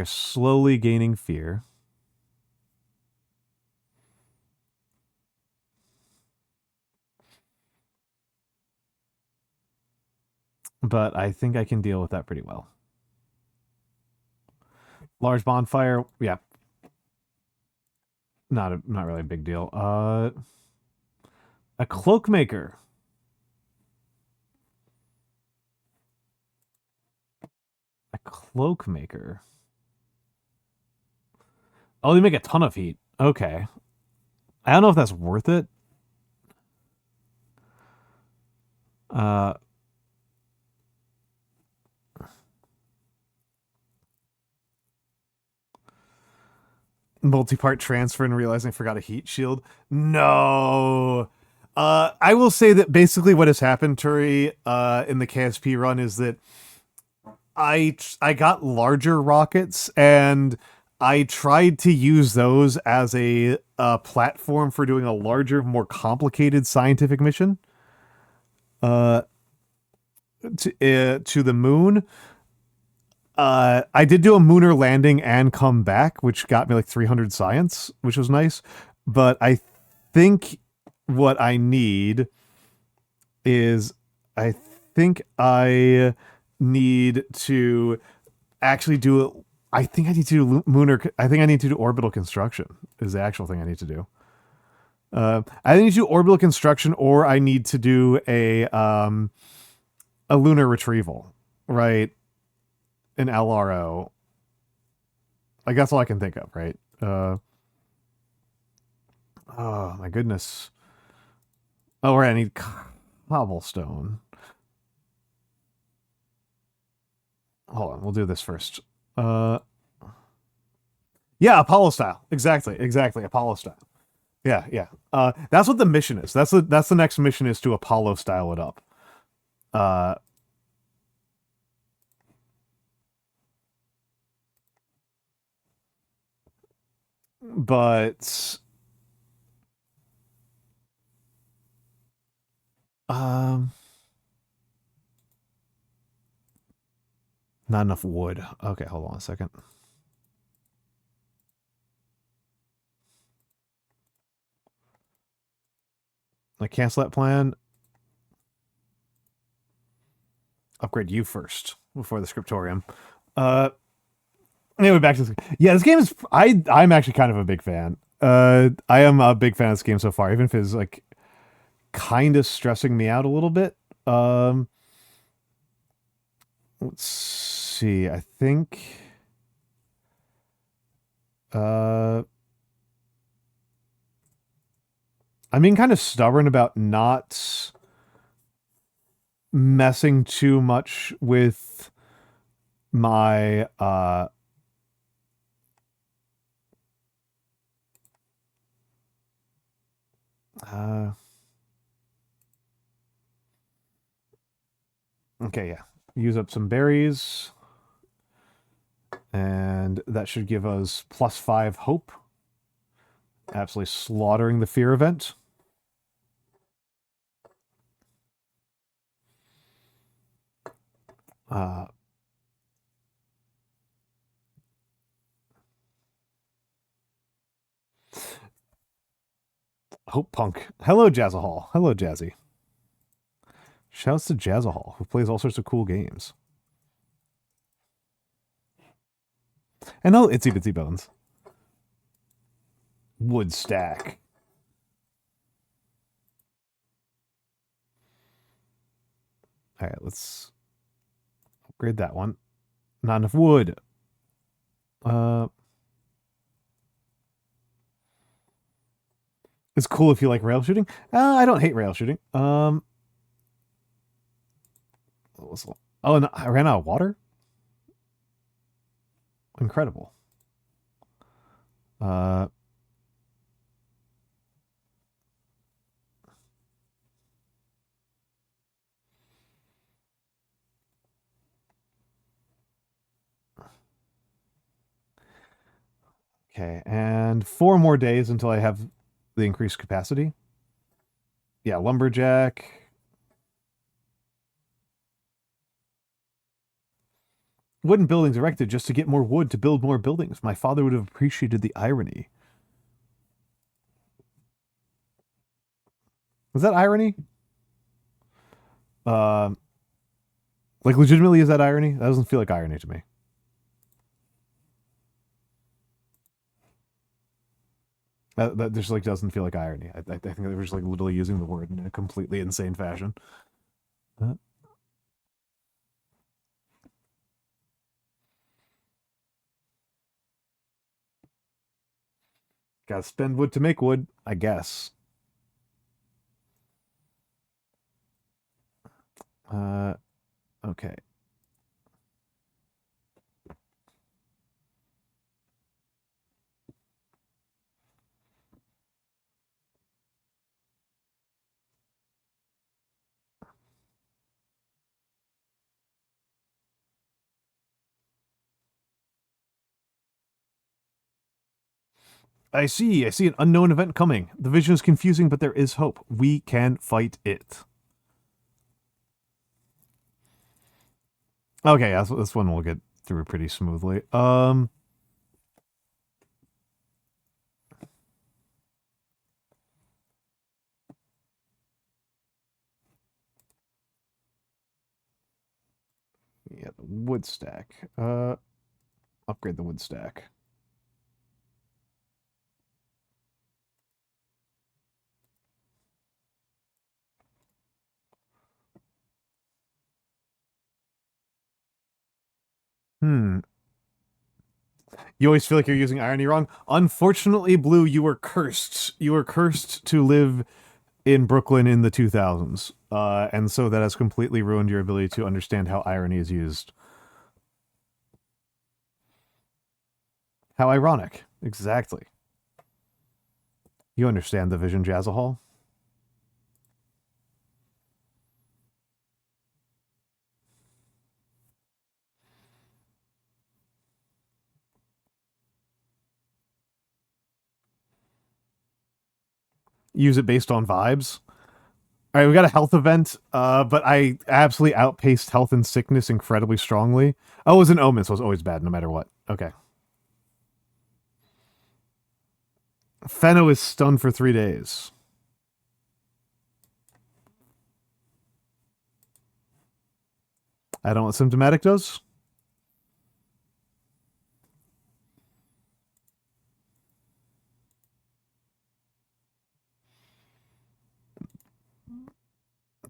slowly gaining fear. But I think I can deal with that pretty well. Large bonfire, yeah. Not really a big deal. A cloak maker. Oh, they make a ton of heat. Okay. I don't know if that's worth it. Multi-part transfer and realizing I forgot a heat shield. No. I will say that basically what has happened, Turi, in the KSP run is that I got larger rockets and I tried to use those as a platform for doing a larger, more complicated scientific mission to the moon. I did do a lunar landing and come back, which got me like 300 science, which was nice. But I think what I need is I think I need to actually do it. I think I need to do lunar. I think I need to do orbital construction. Is the actual thing I need to do. I need to do orbital construction, or I need to do a lunar retrieval, right? An LRO. Like that's all I can think of, right? Oh my goodness. Oh, right. I need cobblestone. Hold on, we'll do this first. Yeah, Apollo style. Exactly. Apollo style. Yeah. That's what the mission is. That's the next mission is to Apollo style it up. But not enough wood. Okay, hold on a second. I cancel that plan. Upgrade you first before the scriptorium. Anyway, back to this. Yeah, this game is. I'm actually kind of a big fan. I am a big fan of this game so far, even if it's like kind of stressing me out a little bit. Let's see. I think. I'm being kind of stubborn about not messing too much with my okay, yeah. Use up some berries. And that should give us +5 hope. Absolutely slaughtering the fear event. Hope Punk. Hello, Jazzahall. Hello, Jazzy. Shouts to Jazzahall, who plays all sorts of cool games. And oh, Itsy Bitsy Bones. Wood stack. All right, let's upgrade that one. Not enough wood. It's cool if you like rail shooting. I don't hate rail shooting. Oh, and I ran out of water? Incredible. Okay, and 4 more days until I have the increased capacity. Yeah, lumberjack. Wooden buildings erected just to get more wood to build more buildings. My father would have appreciated the irony. Was that irony? Like legitimately, is that irony? That doesn't feel like irony to me. That just like doesn't feel like irony. I think they were just like literally using the word in a completely insane fashion. Gotta spend wood to make wood, I guess. Okay. I see an unknown event coming. The vision is confusing, but there is hope. We can fight it. Okay, this one we'll get through pretty smoothly. Yeah, the wood stack. Upgrade the wood stack. You always feel like you're using irony wrong. Unfortunately, Blue, you were cursed. You were cursed to live in Brooklyn in the 2000s. And so that has completely ruined your ability to understand how irony is used. How ironic. Exactly. You understand the vision, Jazzahol? Use it based on vibes. All right, we got a health event, but I absolutely outpaced health and sickness incredibly strongly. Oh, it was an omen, so it's always bad no matter what. Okay. Fenno is stunned for 3 days. I don't know what symptomatic does.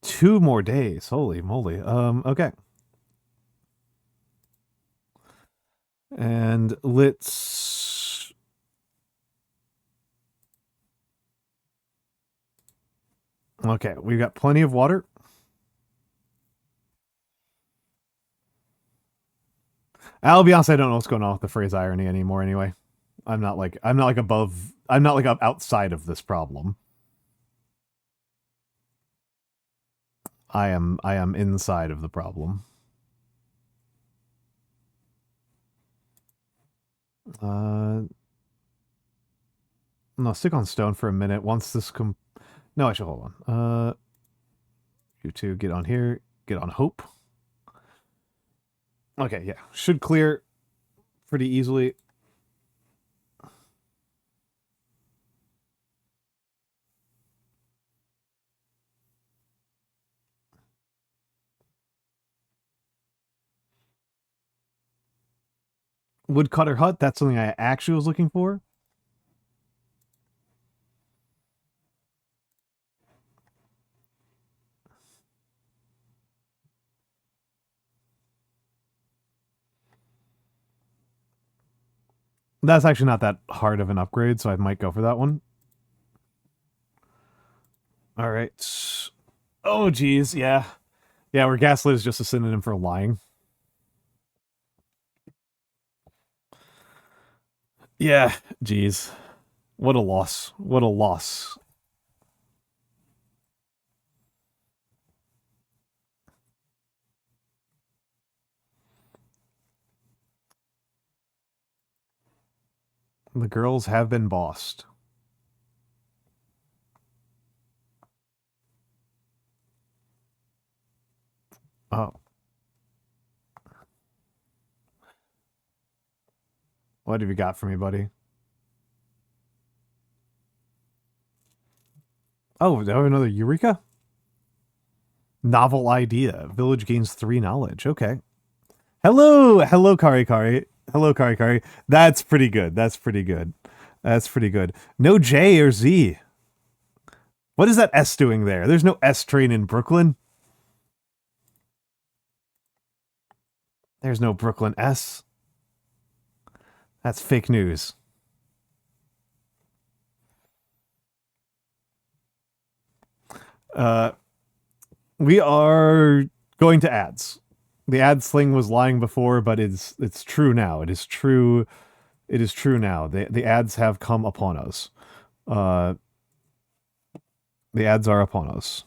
Two more days. Holy moly. Okay. And let's... Okay, we've got plenty of water. I'll be honest, I don't know what's going on with the phrase irony anymore anyway. I'm not like outside of this problem. I am inside of the problem. No, stick on stone for a minute. Once this no, I should hold on. You two get on here. Get on hope. Okay, yeah, should clear pretty easily. Woodcutter hut. That's something I actually was looking for. That's actually not that hard of an upgrade, so I might go for that one. All right. Oh, geez, yeah. Yeah, where gaslit is just a synonym for lying. Yeah, geez. What a loss. What a loss. The girls have been bossed. Oh. What have you got for me, buddy? Oh, do I have another Eureka? Novel idea. Village gains 3 knowledge. Okay. Hello! Hello, Kari Kari. Hello, Kari Kari. That's pretty good. That's pretty good. That's pretty good. No J or Z. What is that S doing there? There's no S train in Brooklyn. There's no Brooklyn S. That's fake news. We are going to ads. The ads thing was lying before, but it's true now. It is true. It is true now. The ads have come upon us. The ads are upon us.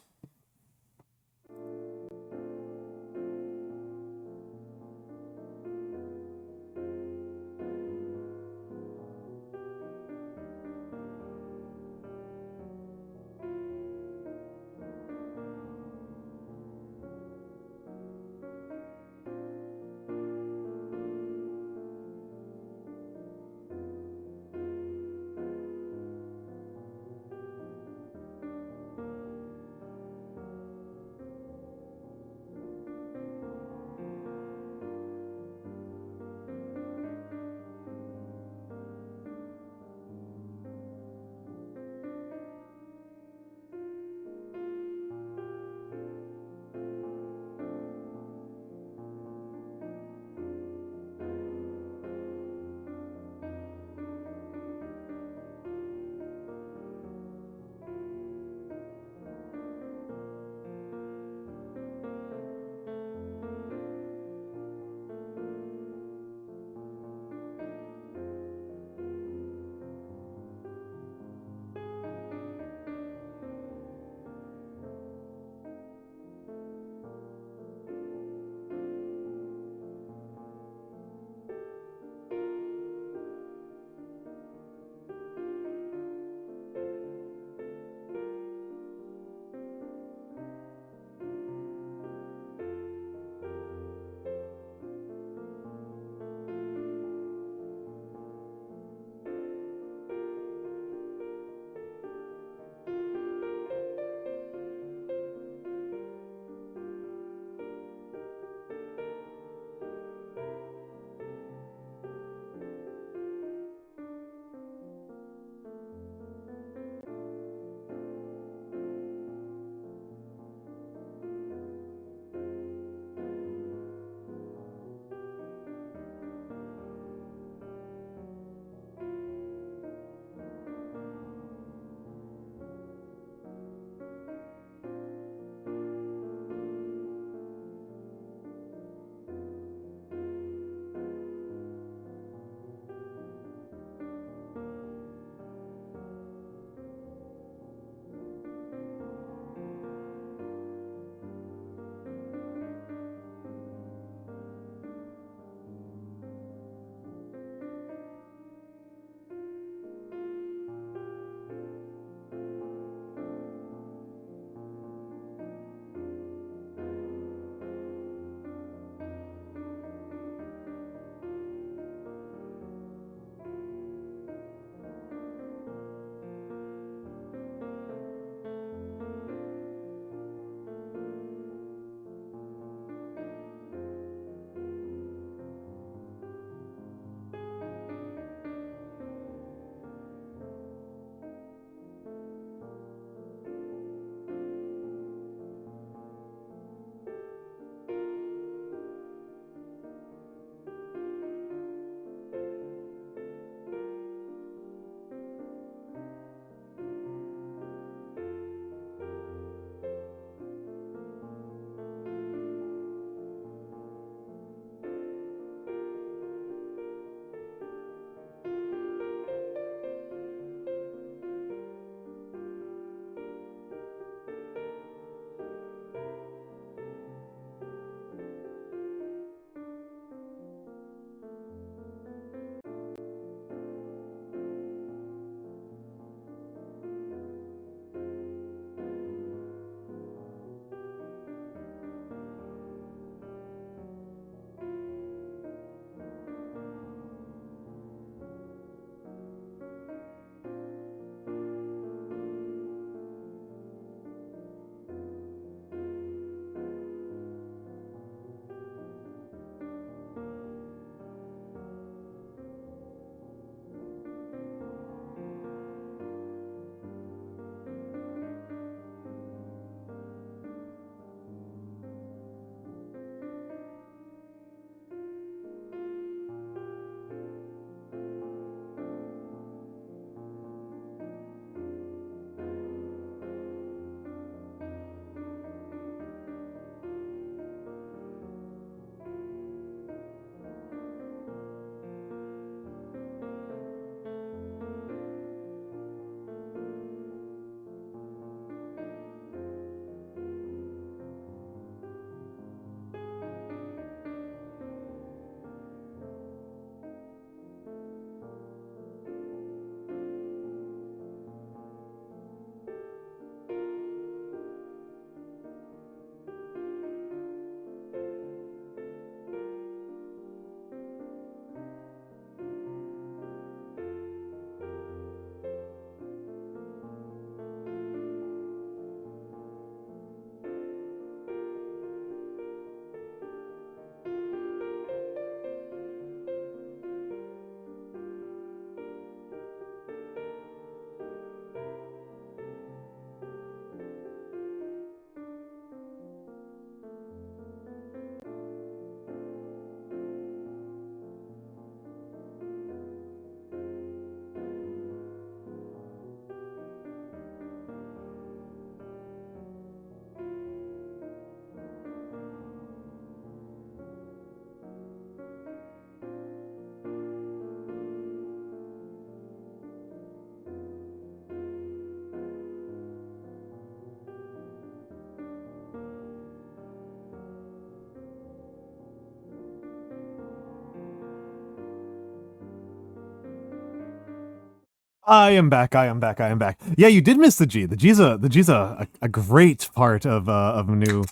I am back. I am back. I am back. Yeah, you did miss the G. The G's a great part of new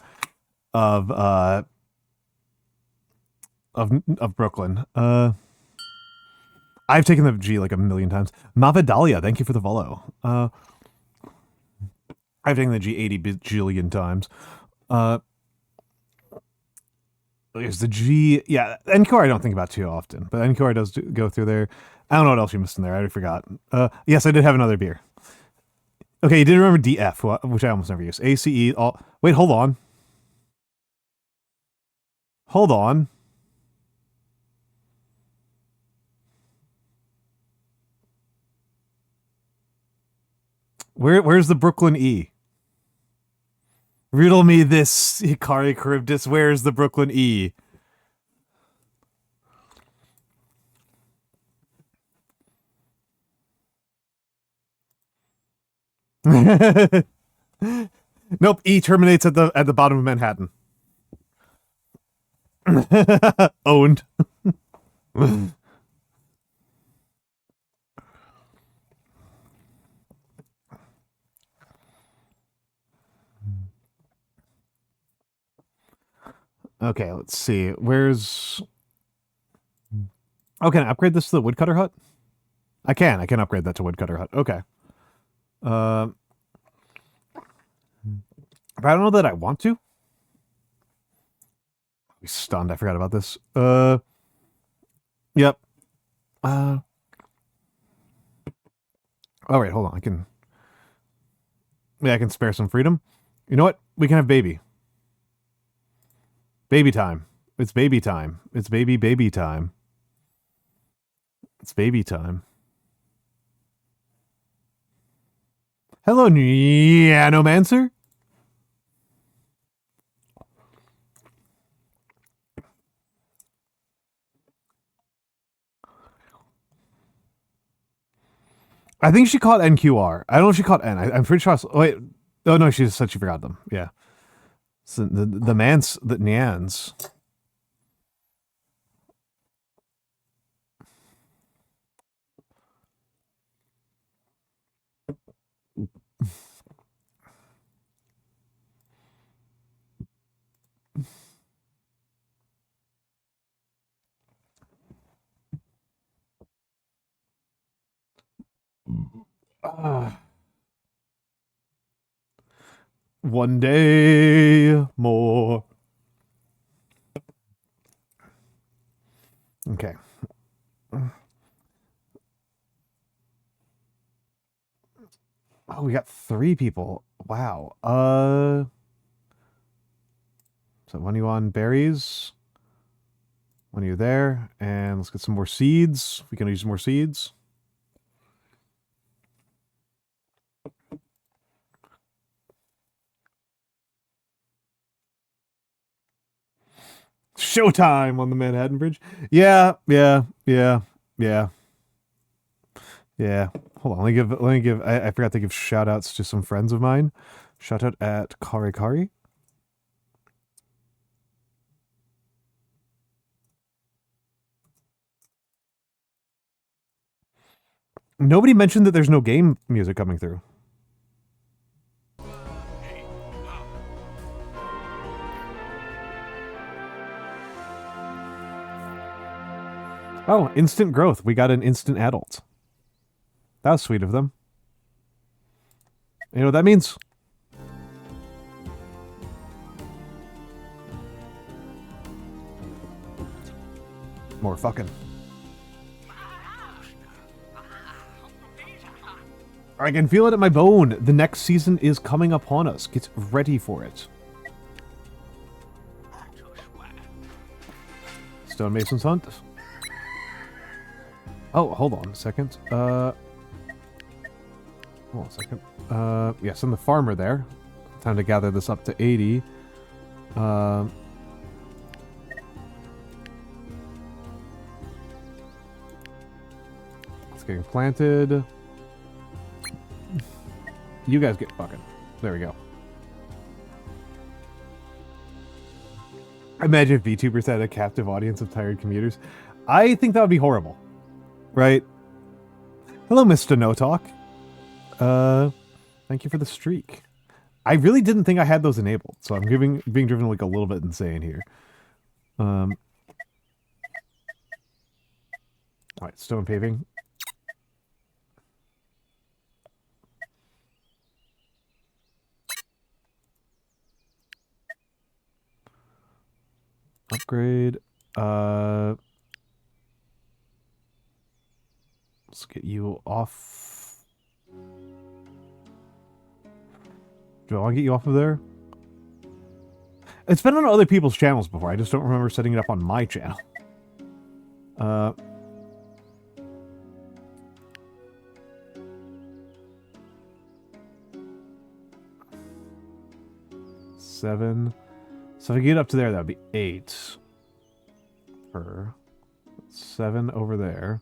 of of Brooklyn. I've taken the G like a million times. Mavidalia, thank you for the follow. I've taken the G 80 bajillion times. There's the G. Yeah, NQR I don't think about too often, but NQR does go through there. I don't know what else you missed in there. I already forgot. Yes, I did have another beer. Okay, you did remember DF, which I almost never use. ACE. Wait, hold on. Hold on. Where's the Brooklyn E? Riddle me this, Hikari Charybdis. Where's the Brooklyn E? Nope. E terminates at the bottom of Manhattan. Owned. Okay, let's see. Where's... Oh, can I upgrade this to the woodcutter hut? I can upgrade that to woodcutter hut. Okay. But I don't know that I want to. I'm stunned. I forgot about this. Yep. Oh, wait, hold on. I can spare some freedom. You know what? We can have baby. Baby time. It's baby time. It's baby time. It's baby time. Hello, Nanomancer. I think she caught NQR. I don't know if she caught N. I'm pretty sure. Wait. Oh, no, she just said she forgot them. Yeah. So the Nyans. One day more. Okay. Oh, we got 3 people. Wow. So one of you on berries. One of you there. And let's get some more seeds. We can use more seeds. Showtime on the Manhattan Bridge. Yeah. Hold on, let me give I forgot to give shout outs to some friends of mine. Shout out at Kari. Nobody mentioned that there's no game music coming through. Oh, instant growth. We got an instant adult. That was sweet of them. You know what that means? More fucking. I can feel it in my bone. The next season is coming upon us. Get ready for it. Stonemason's Hunt. Oh, hold on a second. Hold on a second. Yeah, send the farmer there. Time to gather this up to 80. It's getting planted. You guys get fucking. There we go. Imagine if VTubers had a captive audience of tired commuters. I think that would be horrible. Right? Hello, Mr. No Talk. Thank you for the streak. I really didn't think I had those enabled, so I'm being driven like a little bit insane here. All right, stone paving. Upgrade. Let's get you off. Do I want to get you off of there? It's been on other people's channels before. I just don't remember setting it up on my channel. 7. So if I get up to there, that would be 8. Per 7 over there.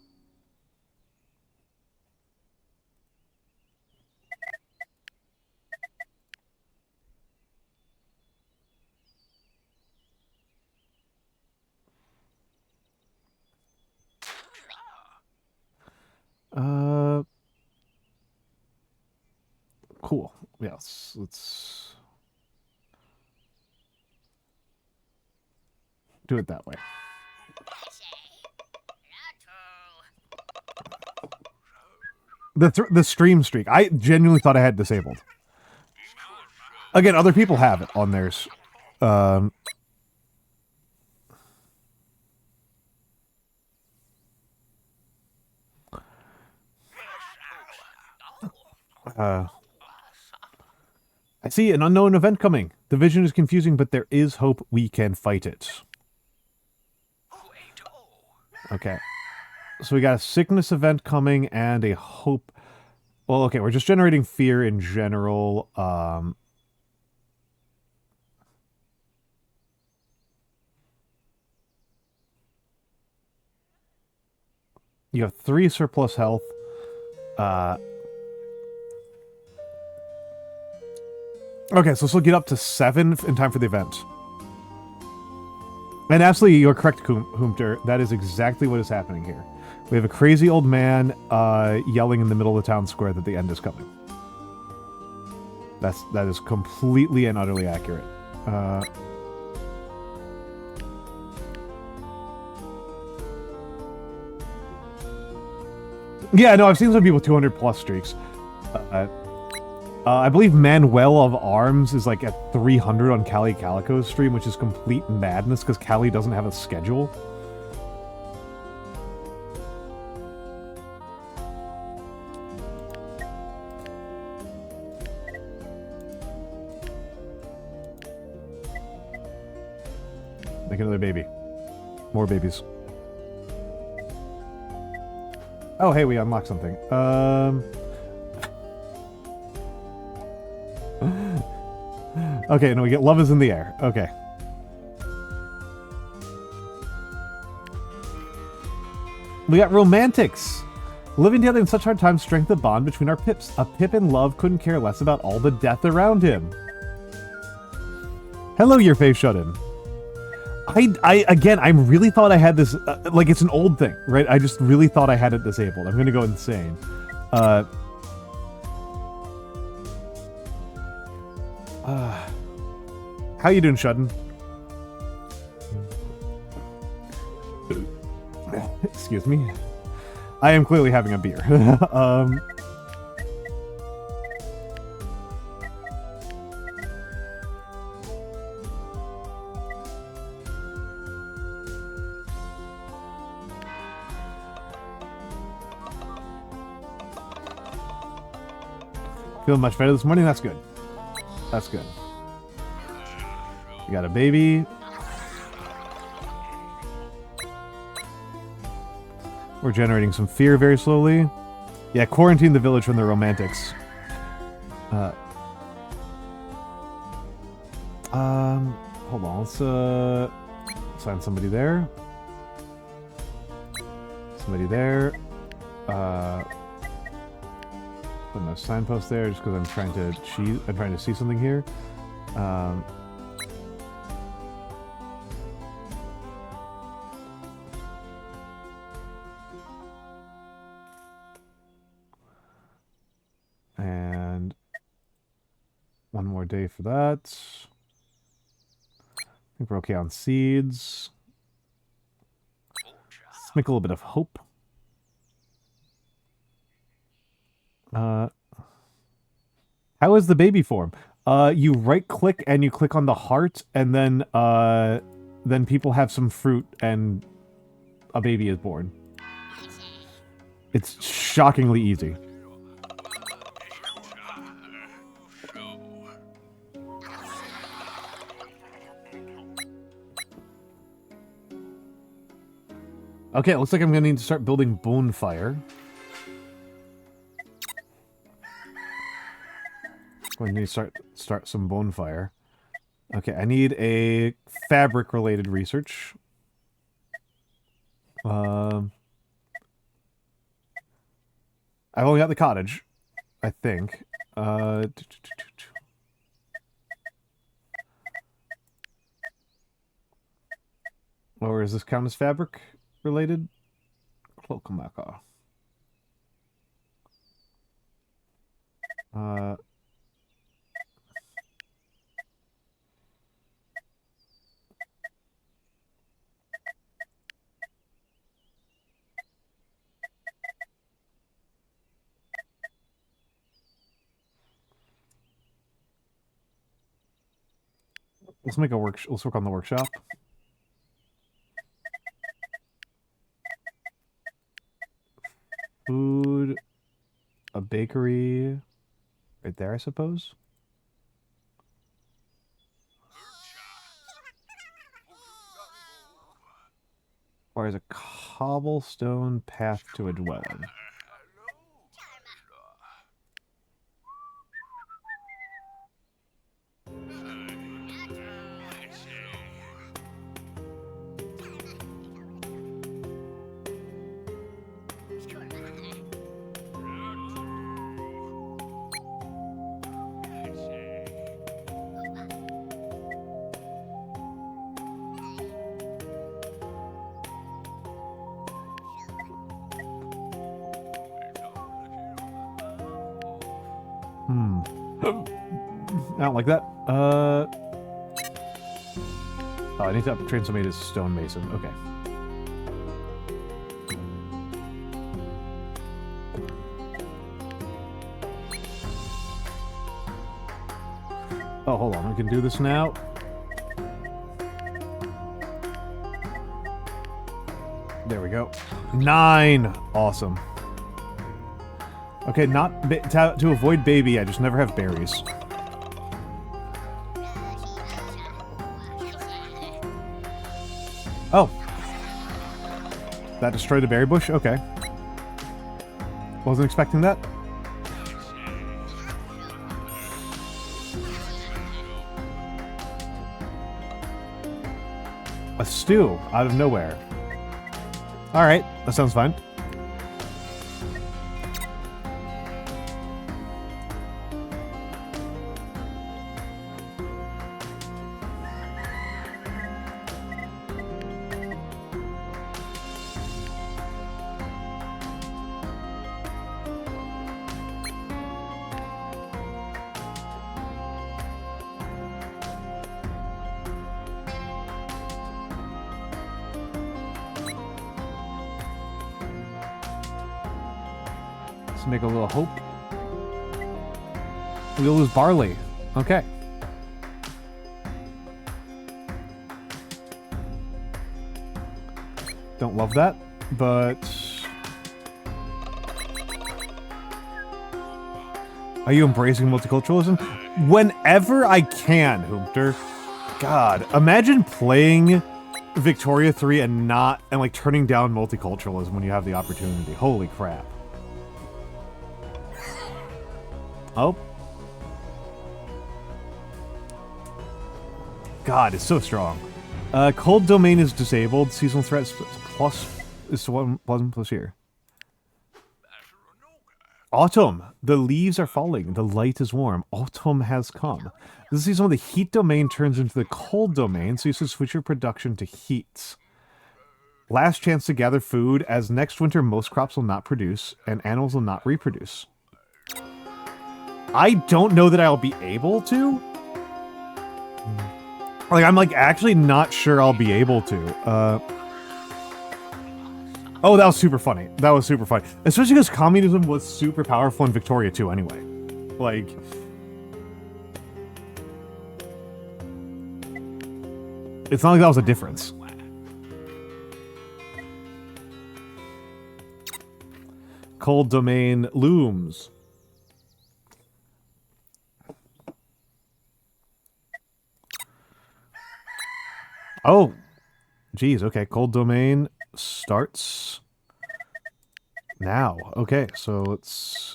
Cool. Yes, let's do it that way. The stream streak. I genuinely thought I had disabled. Again, other people have it on theirs. I see an unknown event coming. The vision is confusing, but there is hope we can fight it. Okay. So we got a sickness event coming and a hope. Well, okay, we're just generating fear in general. You have 3 surplus health. Okay, so this will get up to 7 in time for the event. And absolutely, you're correct, Humter. That is exactly what is happening here. We have a crazy old man yelling in the middle of the town square that the end is coming. That is completely and utterly accurate. Yeah, no, I've seen some people 200 plus streaks. I believe Manuel of Arms is like at 300 on Callie Calico's stream, which is complete madness because Callie doesn't have a schedule. Make another baby. More babies. Oh, hey, we unlocked something. Okay, no, we get love is in the air. Okay. We got romantics. Living together in such hard times strengthened the bond between our pips. A pip in love couldn't care less about all the death around him. Hello, your face shut-in. Again, I really thought I had this, like, it's an old thing, right? I just really thought I had it disabled. I'm gonna go insane. How you doing, Shudden? Excuse me. I am clearly having a beer. Feeling much better this morning? That's good. That's good. You got a baby. We're generating some fear very slowly. Yeah, quarantine the village from the romantics. Hold on, let's assign somebody there. Somebody there. Put a signpost there just because I'm trying to cheat. I'm trying to see something here. day for that. I think we're okay on seeds. Let's make a little bit of hope. How is the baby form? You right-click and you click on the heart, and then people have some fruit and a baby is born. It's shockingly easy. Okay, it looks like I'm gonna need to start building bonfire. We need to start some bonfire. Okay, I need a fabric-related research. I've only got the cottage, I think. Or is this count as fabric related? Cloakamaka. Let's make a let's work on the workshop. Food, a bakery, right there, I suppose. Requires a cobblestone path to a dwelling. I don't like that. Oh, I need to train somebody to stonemason. Okay. Oh, hold on. We can do this now. There we go. 9! Awesome. Okay, not to avoid baby, I just never have berries. Oh. That destroyed a berry bush? Okay. Wasn't expecting that. A stew out of nowhere. Alright, that sounds fine. Make a little hope. We'll lose barley. Okay. Don't love that, but... Are you embracing multiculturalism? Whenever I can, Hoopter. God, imagine playing Victoria 3 and like turning down multiculturalism when you have the opportunity. Holy crap. Oh. God, it's so strong. Cold domain is disabled. Seasonal threats plus is 1 plus here. Autumn. The leaves are falling. The light is warm. Autumn has come. This season when the heat domain turns into the cold domain, so you should switch your production to heat. Last chance to gather food, as next winter most crops will not produce, and animals will not reproduce. I don't know that I'll be able to, Like, I'm, like, actually not sure I'll be able to. Oh, that was super funny. That was super funny. Especially because communism was super powerful in Victoria, too, anyway. Like... It's not like that was a difference. Cold domain looms. Oh, geez. Okay, cold domain starts now. Okay, so let's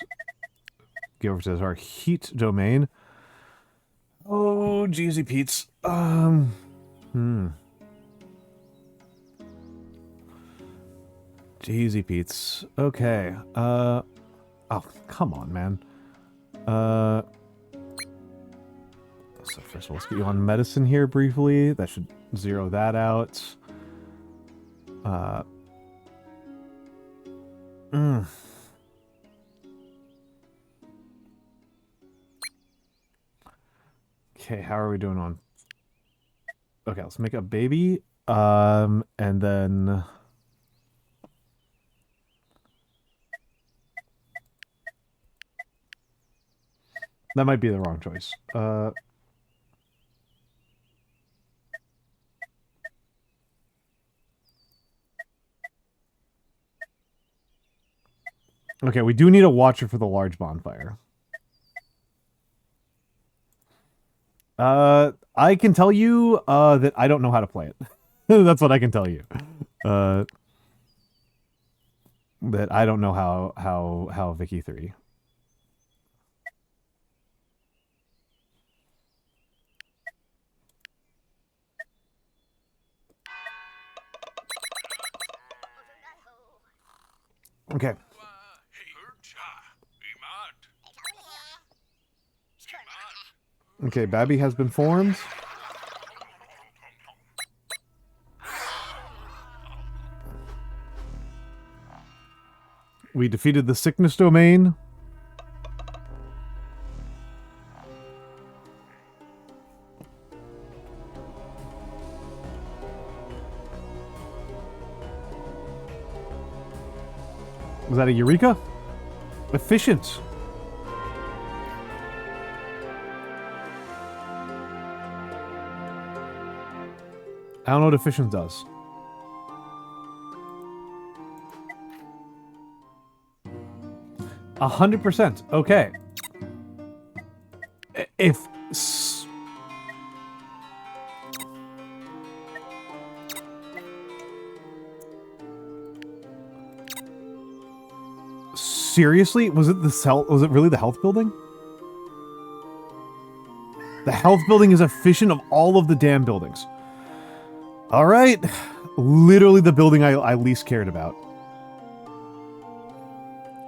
get over to our heat domain. Oh, jeezy Pete's. Jeezy Pete's. Okay. Oh, come on, man. So first of all, let's get you on medicine here briefly. That should zero that out. Okay, how are we doing on... Okay, let's make a baby. And then... That might be the wrong choice. Okay, we do need a watcher for the large bonfire. I can tell you that I don't know how to play it. That's what I can tell you. That I don't know how Vicky 3. Okay. Okay, Babby has been formed. We defeated the sickness domain. Was that a Eureka? Efficient. I don't know what efficient does. 100%. Okay. If... Seriously? Was it really the health building? The health building is efficient of all of the damn buildings. Alright. Literally the building I least cared about.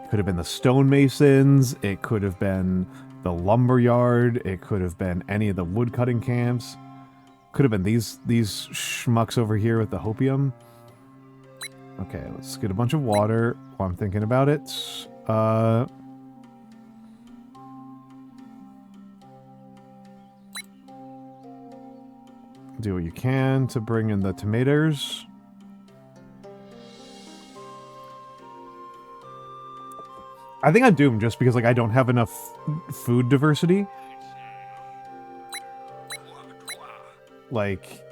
It could have been the stonemasons. It could have been the lumber yard. It could have been any of the woodcutting camps. Could have been these schmucks over here with the hopium. Okay, let's get a bunch of water while I'm thinking about it. Do what you can to bring in the tomatoes. I think I'm doomed just because, like, I don't have enough food diversity. Like...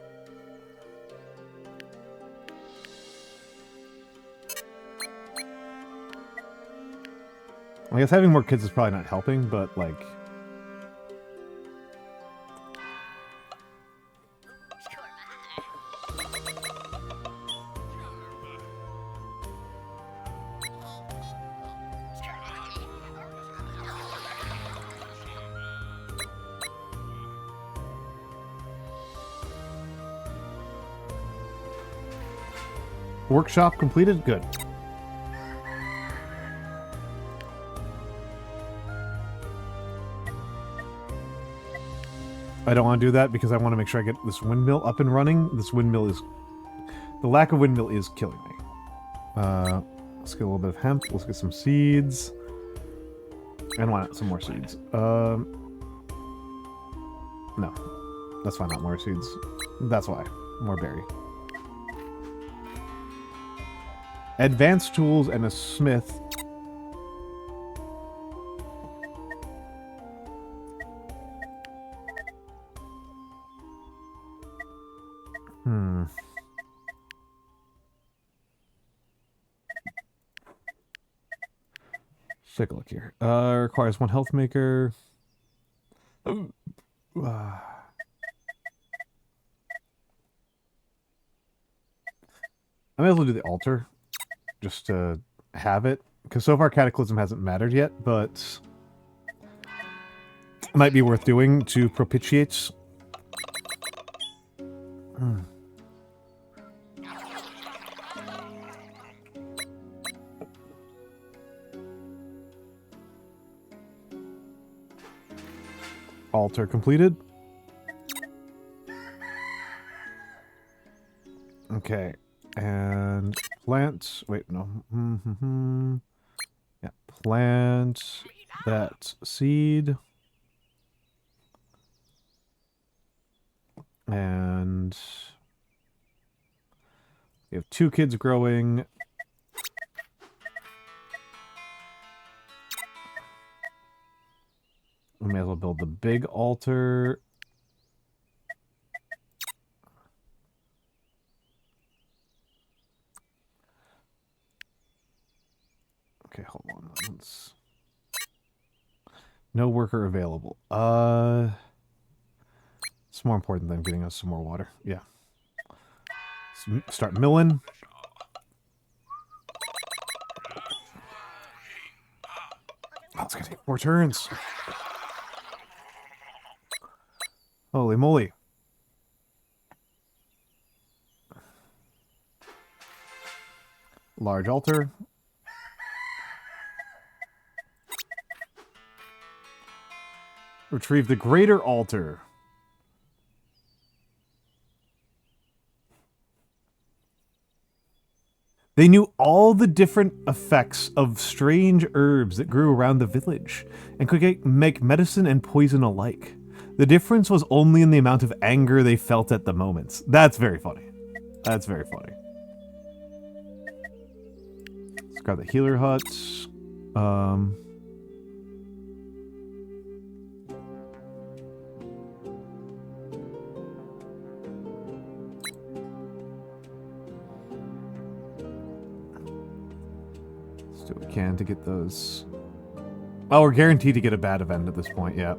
I guess having more kids is probably not helping, but, like... Workshop completed? Good. I don't want to do that because I want to make sure I get this windmill up and running. This windmill is... The lack of windmill is killing me. Let's get a little bit of hemp. Let's get some seeds. And why not some more seeds? No. That's fine, not more seeds. That's why. More berry. Advanced tools and a smith. Let's take a look here. Requires 1 health maker. I may as well do the altar. Just to have it. Because so far Cataclysm hasn't mattered yet, but it might be worth doing to propitiate. Altar completed. Okay. And plant. Wait, no. Yeah, plant that seed. And we have 2 kids growing. We may as well build the big altar. Okay, hold on. No worker available. It's more important than getting us some more water. Yeah. Let's start milling. Oh, it's gonna take 4 turns. Holy moly. Large altar. Retrieve the greater altar. They knew all the different effects of strange herbs that grew around the village, and could make medicine and poison alike. The difference was only in the amount of anger they felt at the moments. That's very funny. That's very funny. Let's grab the healer hut. Let's do what we can to get those. Oh, we're guaranteed to get a bad event at this point, yeah.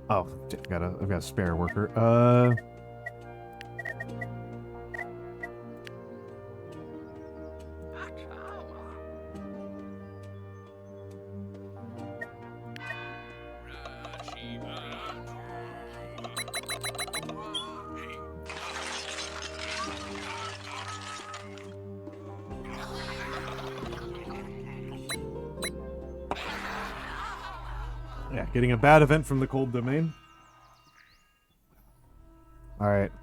Oh, I've got a spare worker. Yeah, getting a bad event from the cold domain. Alright.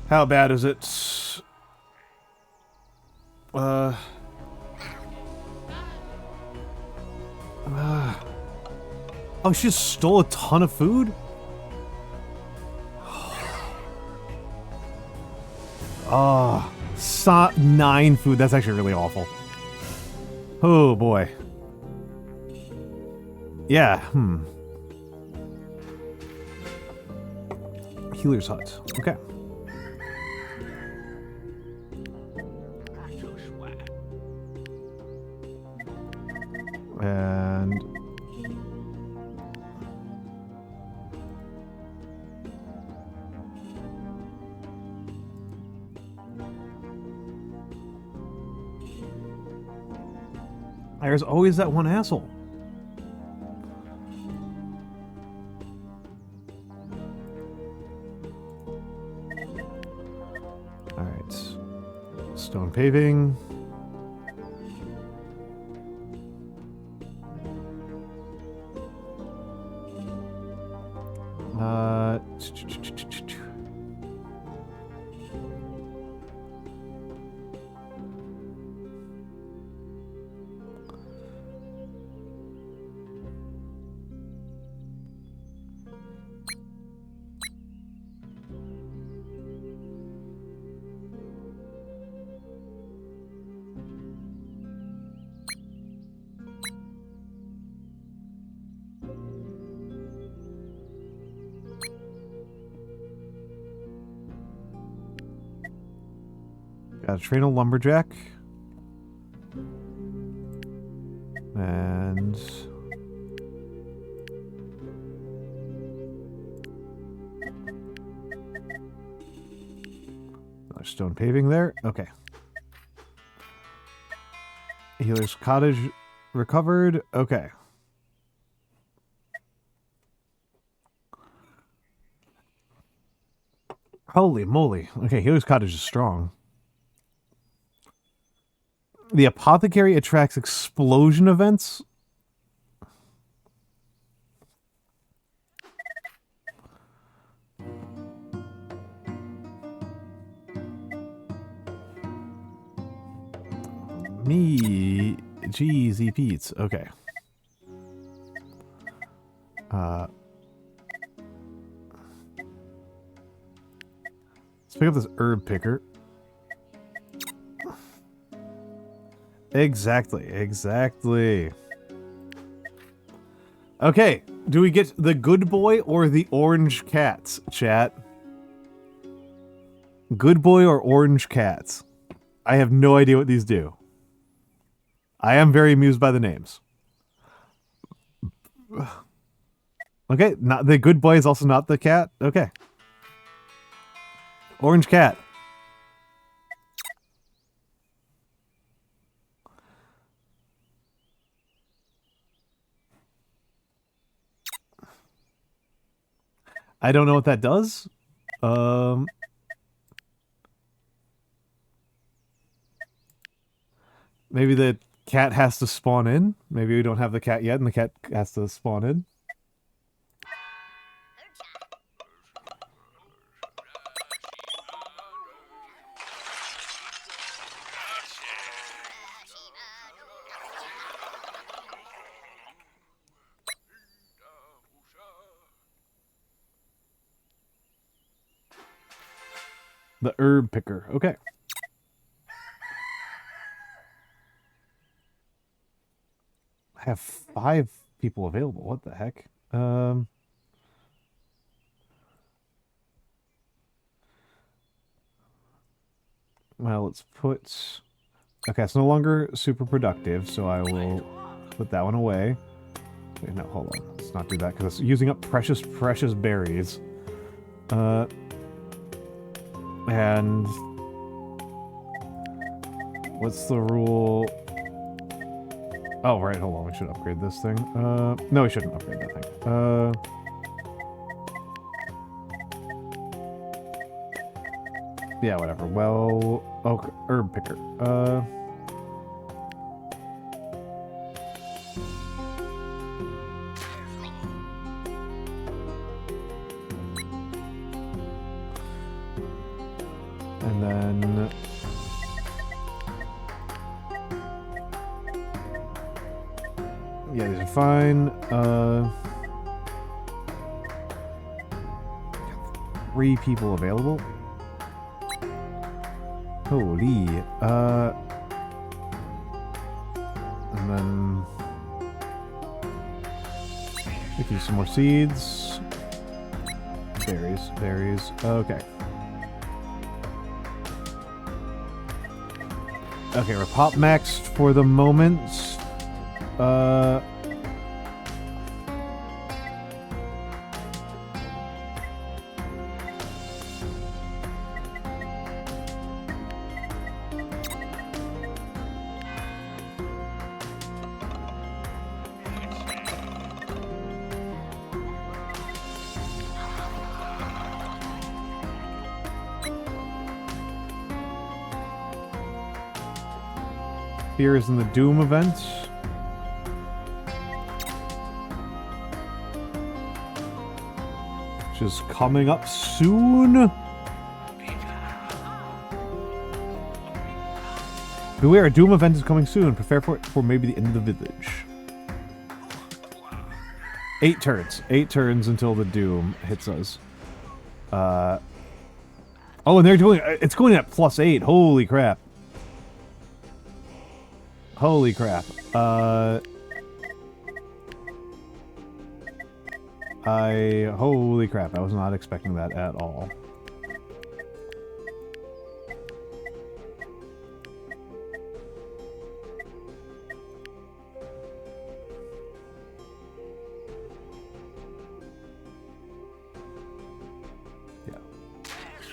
How bad is it? Oh, she just stole a ton of food? Oh, 9 food. That's actually really awful. Oh, boy. Yeah, Healer's hut. Okay. And there's always that one asshole. Stone paving. Gotta train a lumberjack. And... another stone paving there. Okay. Healer's cottage recovered. Okay. Holy moly. Okay, Healer's cottage is strong. The apothecary attracts explosion events. Me, Jeezy Pete's. Okay. Let's pick up this herb picker. Exactly, exactly. Okay, do we get the good boy or the orange cats, chat? Good boy or orange cats? I have no idea what these do. I am very amused by the names. Okay, not the good boy is also not the cat. Okay. Orange cat. I don't know what that does. Maybe the cat has to spawn in. Maybe we don't have the cat yet, and the cat has to spawn in. The herb picker. Okay. I have 5 people available. What the heck? Well, let's put... okay, it's no longer super productive, so I will put that one away. Wait, no, hold on. Let's not do that, because it's using up precious, precious berries. And... what's the rule... oh, right, hold on, we should upgrade this thing. No, we shouldn't upgrade that thing. Yeah, whatever. Well, oh, herb picker. And then... yeah, these are fine. 3 people available. Holy. And then... we can use some more seeds. Berries, berries. Okay. Okay, we're pop maxed for the moment. Fear is in the Doom event. Which is coming up soon. Beware, a Doom event is coming soon. Prepare for it for maybe the end of the village. 8 turns. 8 turns until the Doom hits us. Oh, and they're doing... it's going at +8. Holy crap. Holy crap. Holy crap. I was not expecting that at all.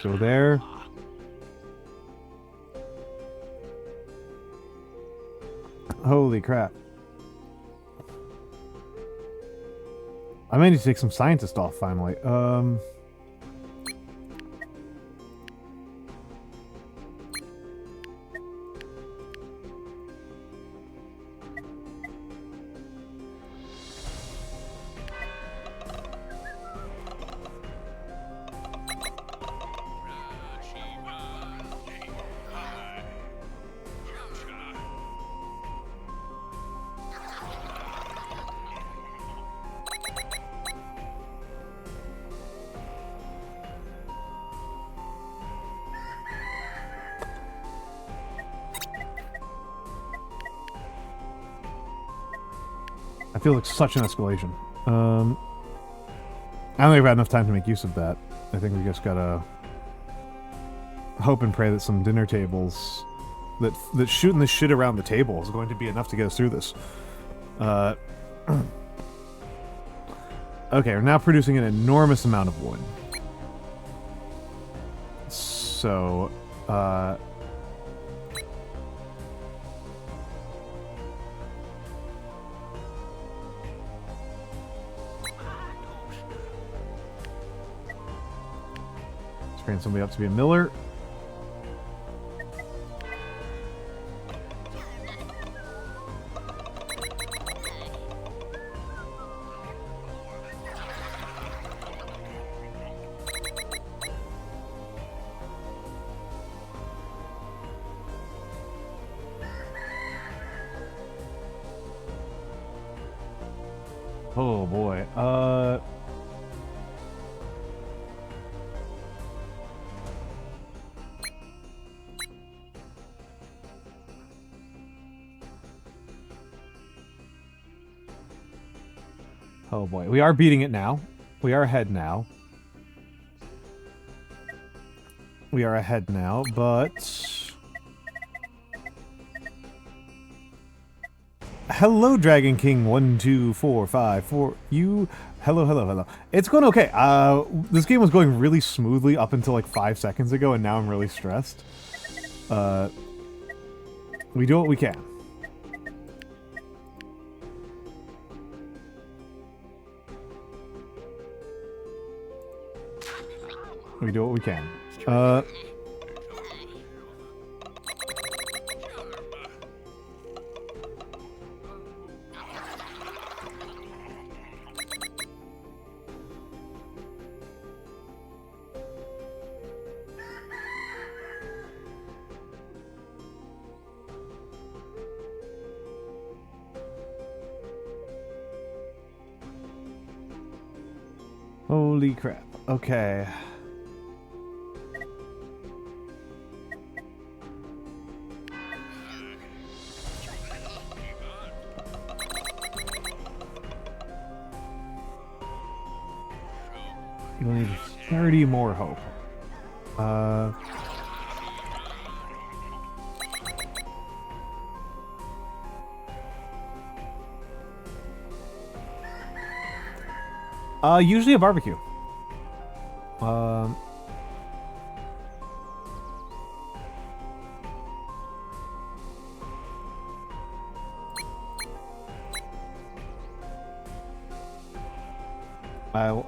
Go there. Holy crap. I may need to take some scientist off finally. I feel like such an escalation. I don't think I've had enough time to make use of that. I think we just gotta hope and pray that some dinner tables, that shooting this shit around the table is going to be enough to get us through this. Okay, we're now producing an enormous amount of wood. So, train somebody up to be a miller. Oh boy. Oh boy, we are beating it now. We are ahead now. We are ahead now, but... Hello, Dragon King 12454. You... Hello, hello, hello. It's going okay. This game was going really smoothly up until like 5 seconds ago, and now I'm really stressed. We do what we can. We do what we can. Holy crap. Okay. You'll need 30 more hope. Usually a barbecue.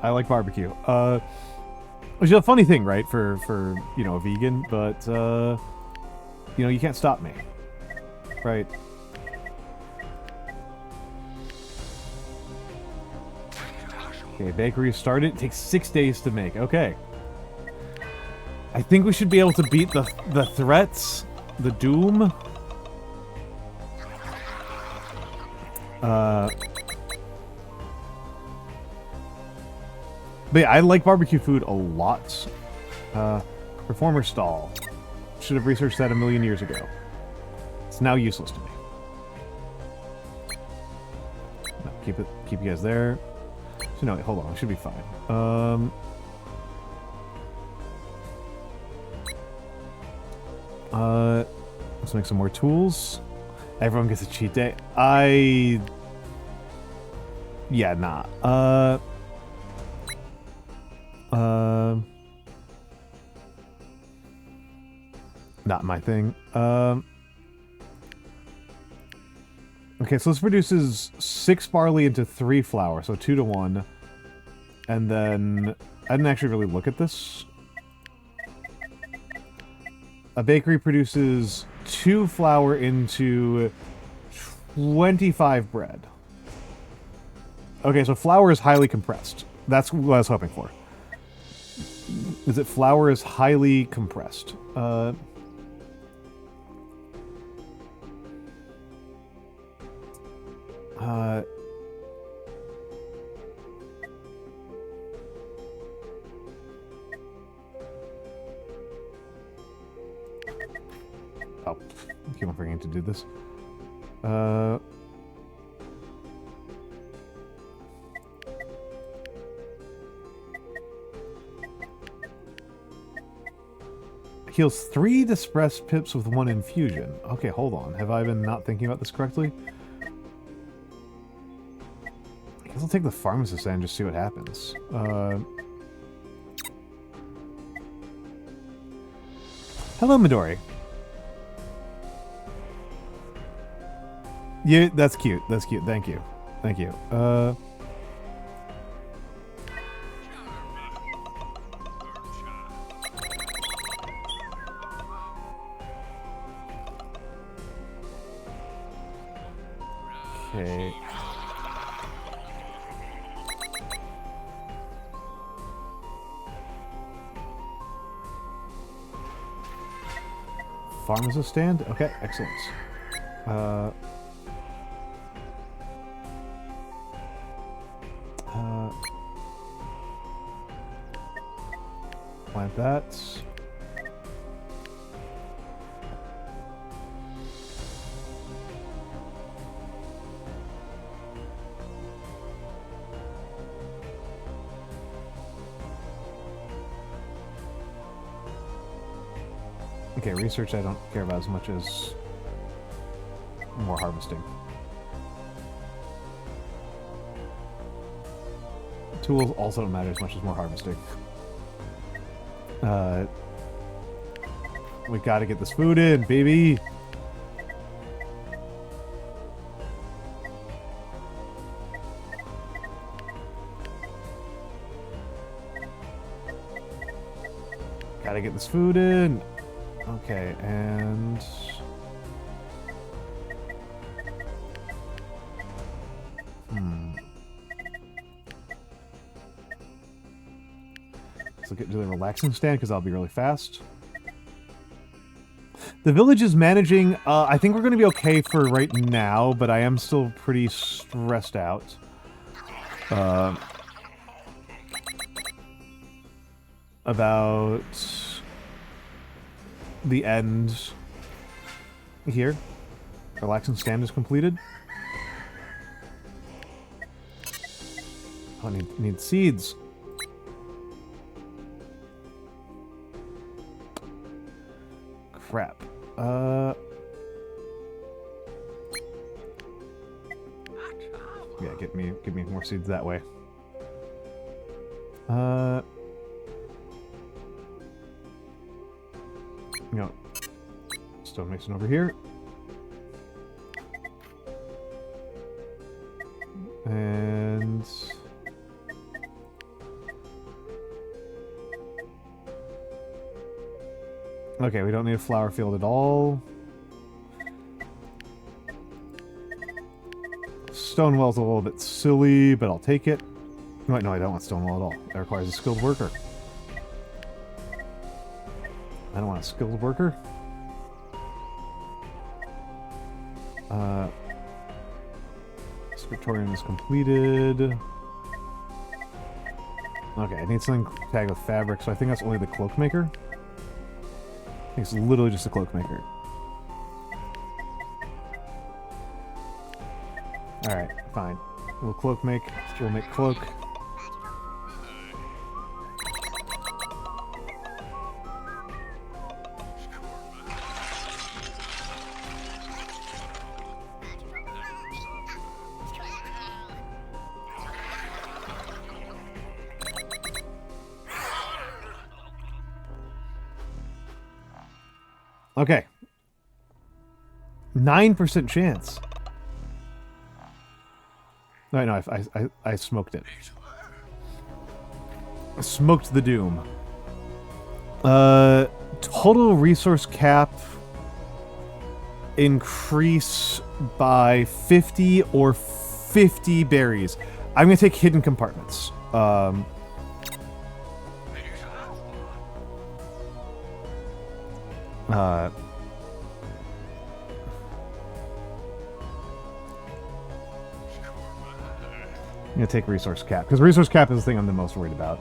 I like barbecue. Which is a funny thing, right, for you know, a vegan, but you know, you can't stop me, right? Okay, bakery started. It takes 6 days to make. Okay. I think we should be able to beat the threats, the doom. But yeah, I like barbecue food a lot. Performer stall. Should have researched that a million years ago. It's now useless to me. No, keep you guys there. So no, wait, hold on, it should be fine. Let's make some more tools. Everyone gets a cheat day. Yeah, nah. Not my thing. Okay, so this produces 6 barley into 3 flour, so 2 to 1. And then... I didn't actually really look at this. A bakery produces 2 flour into 25 bread. Okay, so flour is highly compressed. That's what I was hoping for. Is that flour is highly compressed. Oh, I keep on forgetting to do this. Heals 3 distress pips with 1 infusion. Okay, hold on. Have I been not thinking about this correctly? I guess I'll take the pharmacist and just see what happens. Hello, Midori. Yeah, that's cute. That's cute. Thank you. Thank you. Okay. Pharmacist stand? Okay, excellent. Plant that. Okay, research I don't care about as much as more harvesting. Tools also don't matter as much as more harvesting. We gotta get this food in, baby! Gotta get this food in! Okay, and... Let's look at the relaxing stand, because I'll be really fast. The village is managing... I think we're going to be okay for right now, but I am still pretty stressed out. About... the end here. Relaxing stand is completed. Oh, I need seeds. Crap. Yeah, give me more seeds that way. No. Stone mixing over here. And... okay, we don't need a flower field at all. Stonewell's a little bit silly, but I'll take it. Wait, no, I don't want Stonewell at all. That requires a skilled worker. I don't want a skilled worker. Scriptorium is completed. Okay, I need something tagged with fabric, so I think that's only the cloak maker. I think it's literally just a cloak maker. Alright, fine. We'll make cloak. Okay. 9% chance. No, I smoked it. I smoked the doom. Total resource cap increase by 50 or 50 berries. I'm gonna take hidden compartments. I'm gonna take resource cap, because resource cap is the thing I'm the most worried about.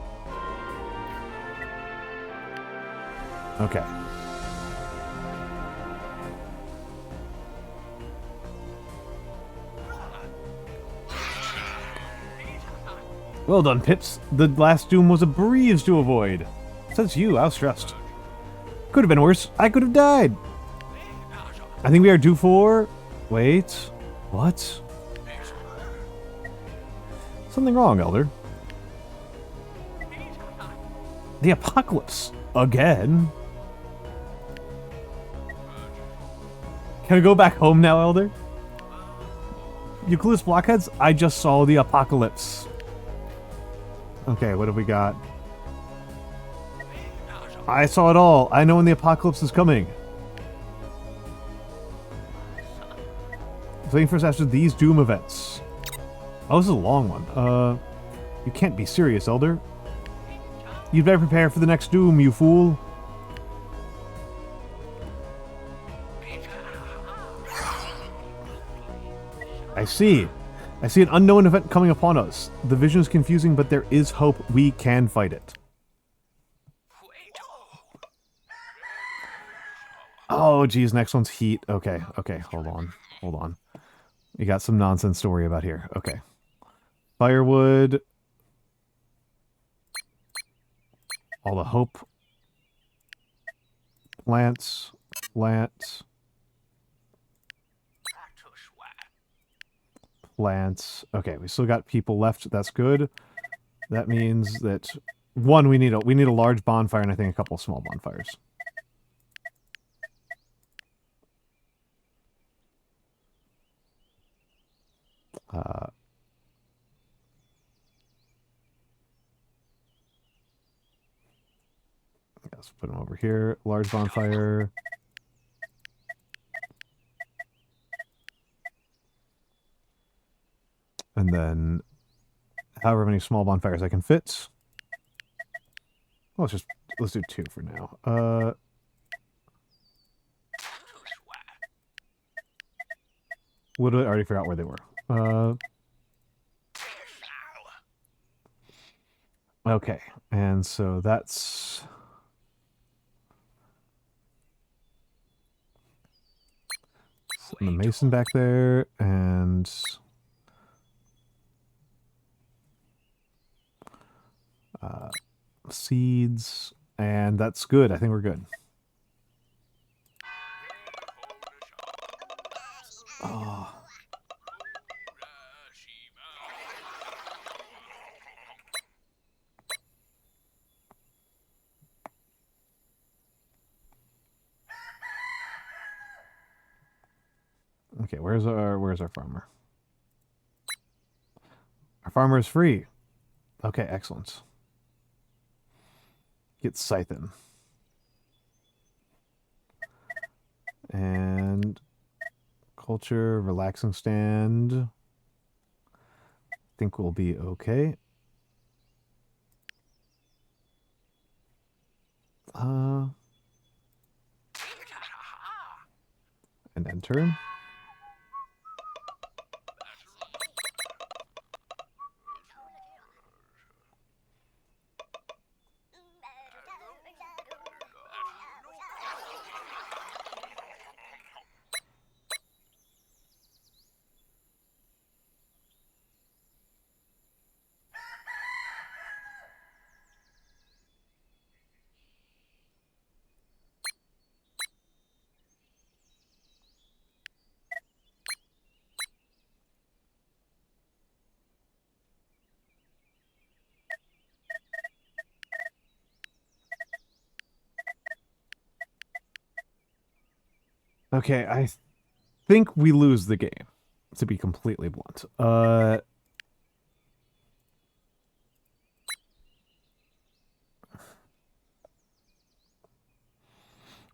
Okay. Well done, Pips. The last doom was a breeze to avoid. Says you, I was stressed. Could have been worse. I could have died. I think we are due for... Wait. What? Something wrong, Elder. The apocalypse. Again. Can we go back home now, Elder? Euclid's blockheads? I just saw the apocalypse. Okay, what have we got? I saw it all. I know when the apocalypse is coming. Waiting for us after these doom events. Oh, this is a long one. You can't be serious, Elder. You'd better prepare for the next doom, you fool. I see. I see an unknown event coming upon us. The vision is confusing, but there is hope. We can fight it. Oh, geez, next one's heat. Okay, hold on. You got some nonsense to worry about here. Okay. Firewood. All the hope. Plants. Plants. Okay, we still got people left. That's good. That means that one, we need a large bonfire, and I think a couple of small bonfires. Let's put them over here. Large bonfire. And then however many small bonfires I can fit. Well, let's do 2 for now. What I already forgot where they were. Okay, and so that's the mason back there, and seeds, and that's good. I think we're good. Oh. Okay, where's our farmer? Our farmer is free. Okay, excellent. Get Scythen. And culture, relaxing stand. I think we'll be okay. And then turn. Okay, I think we lose the game, to be completely blunt.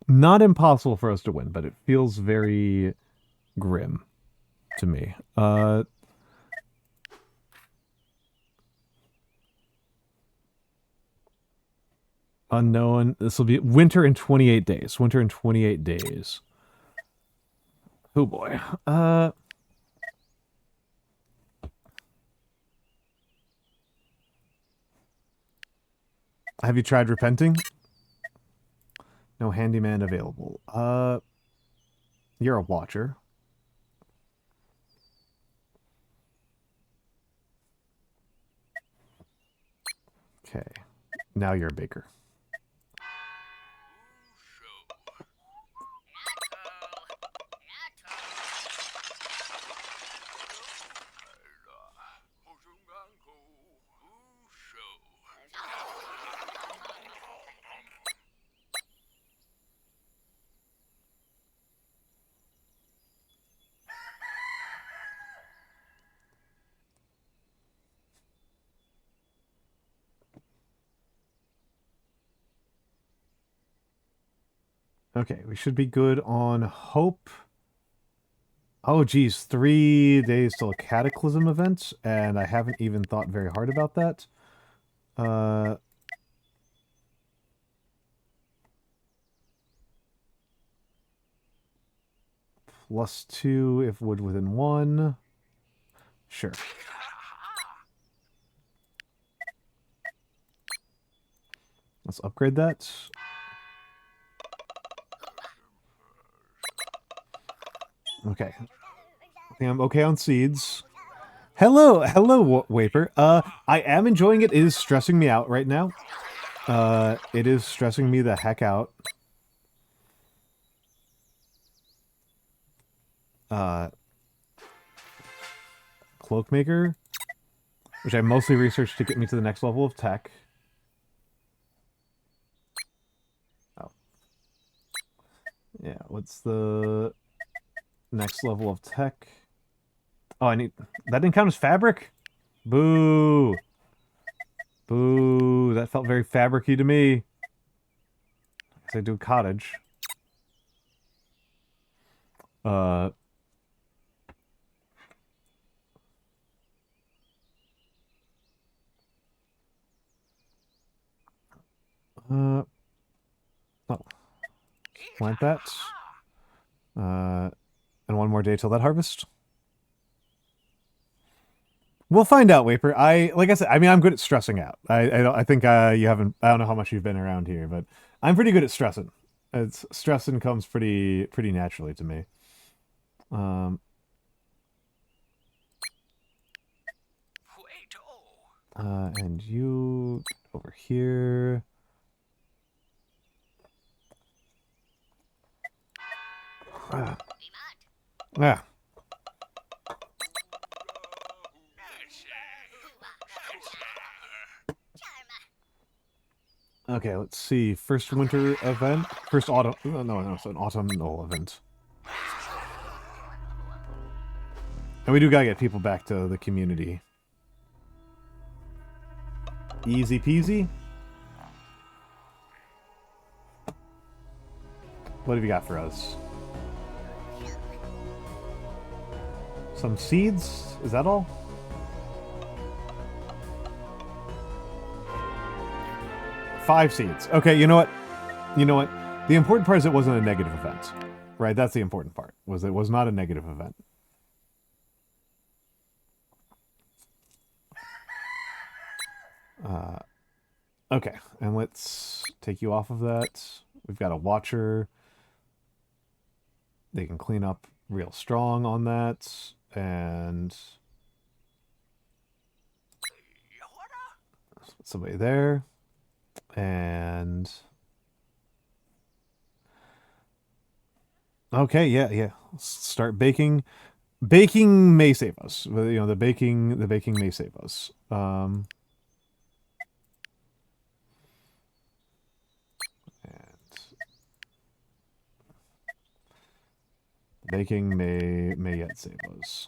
Not impossible for us to win, but it feels very grim to me. Unknown. This will be winter in 28 days. Winter in 28 days. Oh boy. Have you tried repenting? No handyman available. You're a watcher. Okay. Now you're a baker. Okay, we should be good on hope. Oh, geez, 3 days till a cataclysm event, and I haven't even thought very hard about that. +2 if wood within 1. Sure. Let's upgrade that. Okay. I think I'm okay on seeds. Hello, Waper. I am enjoying it. It is stressing me out right now. It is stressing me the heck out. Cloakmaker, which I mostly researched to get me to the next level of tech. Oh. Yeah, what's the next level of tech? Oh, I need... That didn't count as fabric? Boo! Boo! That felt very fabric-y to me. I guess I do cottage. Oh. Plant that. And one more day till that harvest. We'll find out, Waper. Like I said, I mean, I'm good at stressing out. I think you haven't. I don't know how much you've been around here, but I'm pretty good at stressing. Stressing comes pretty naturally to me. And you over here. Yeah. Okay, let's see. First winter event. First autumn. No, it's an autumnal event. And we do gotta get people back to the community. Easy peasy. What have you got for us? Some seeds? Is that all? Five seeds. Okay, you know what? The important part is it wasn't a negative event. Right, that's the important part. It was not a negative event. Okay, and let's take you off of that. We've got a watcher. They can clean up real strong on that. And somebody there. And okay, yeah. Let's start baking. Baking may save us. You know, the baking may save us. Baking may yet save us.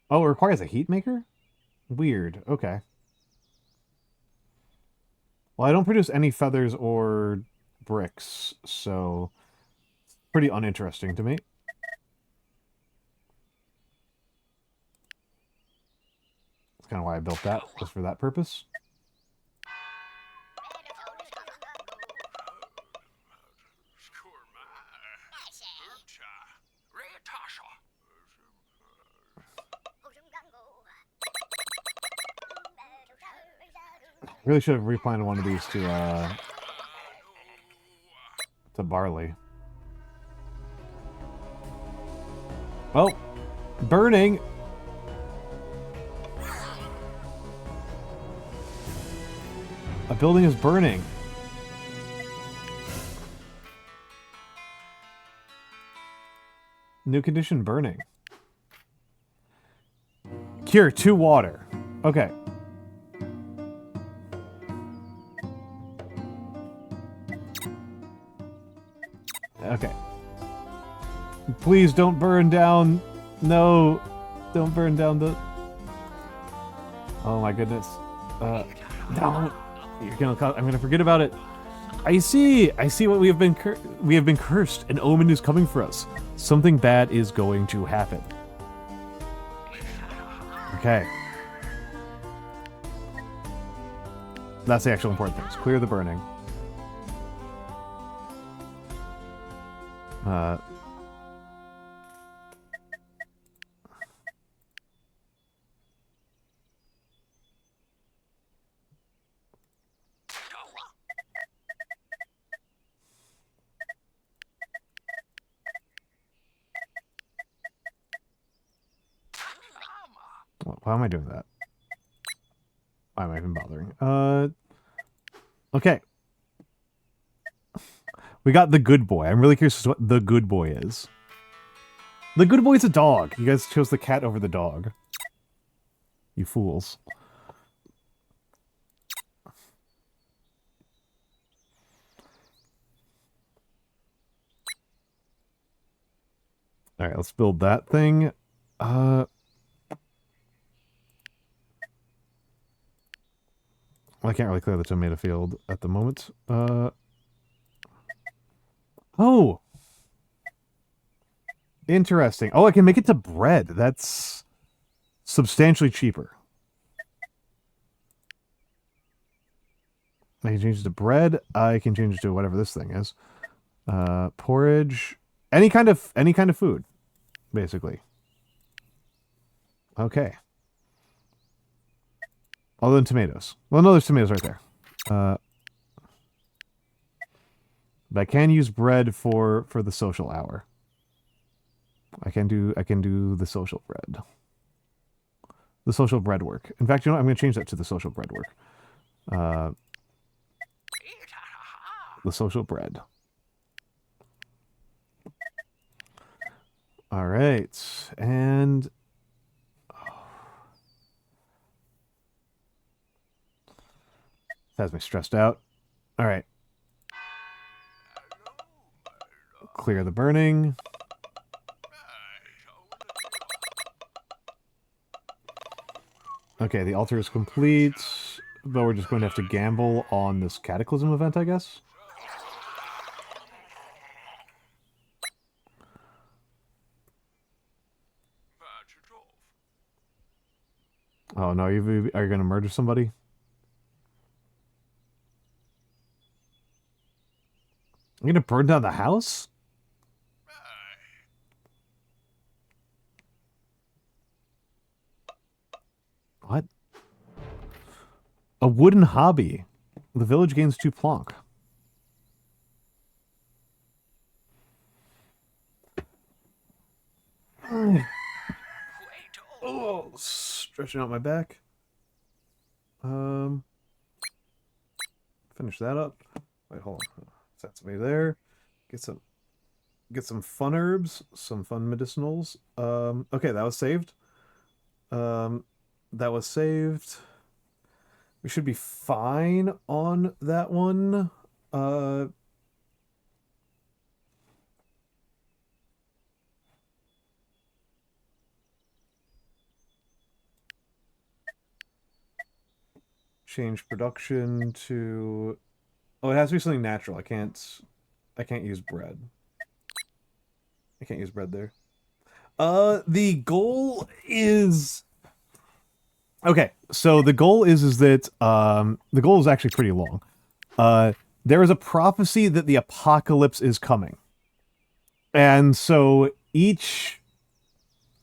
Oh, it requires a heat maker? Weird. Okay. Well, I don't produce any feathers or bricks, so pretty uninteresting to me. That's kind of why I built that, was for that purpose. Really should have replanted one of these to barley. Oh, burning. A building is burning. New condition burning. Cure 2 water. Okay. Okay. Please don't burn down. No. Don't burn down the... Oh my goodness. Don't. You're gonna... I'm gonna forget about it. I see what we have been cursed. An omen is coming for us. Something bad is going to happen. Okay. That's the actual important thing. Clear the burning. Why am I doing that? Why am I even bothering? Okay. We got the good boy. I'm really curious as to what the good boy is. The good boy is a dog. You guys chose the cat over the dog. You fools. Alright, let's build that thing. I can't really clear the tomato field at the moment. Oh! Interesting. Oh, I can make it to bread. That's substantially cheaper. I can change it to bread. I can change it to whatever this thing is. Porridge. Any kind of food, basically. Okay. Other than tomatoes. Well, no, there's tomatoes right there. But I can use bread for the social hour. I can do the social bread. The social bread work. In fact, you know what? I'm going to change that to the social bread work. The social bread. All right, and that has me stressed out. All right. Clear the burning. Okay, the altar is complete, but we're just going to have to gamble on this Cataclysm event, I guess. Oh no, are you going to murder somebody? You're going to burn down the house? What? A wooden hobby. The village gains 2 plonk. Oh, stretching out my back. Finish that up. Wait, hold on. Set somebody there. Get some. Get some fun herbs, some fun medicinals. Okay, that was saved. Um, that was saved. We should be fine on that one. Uh, change production to... Oh, it has to be something natural. I can't use bread. I can't use bread there. The goal is... Okay, so the goal is that the goal is actually pretty long. There is a prophecy that the apocalypse is coming. And so each...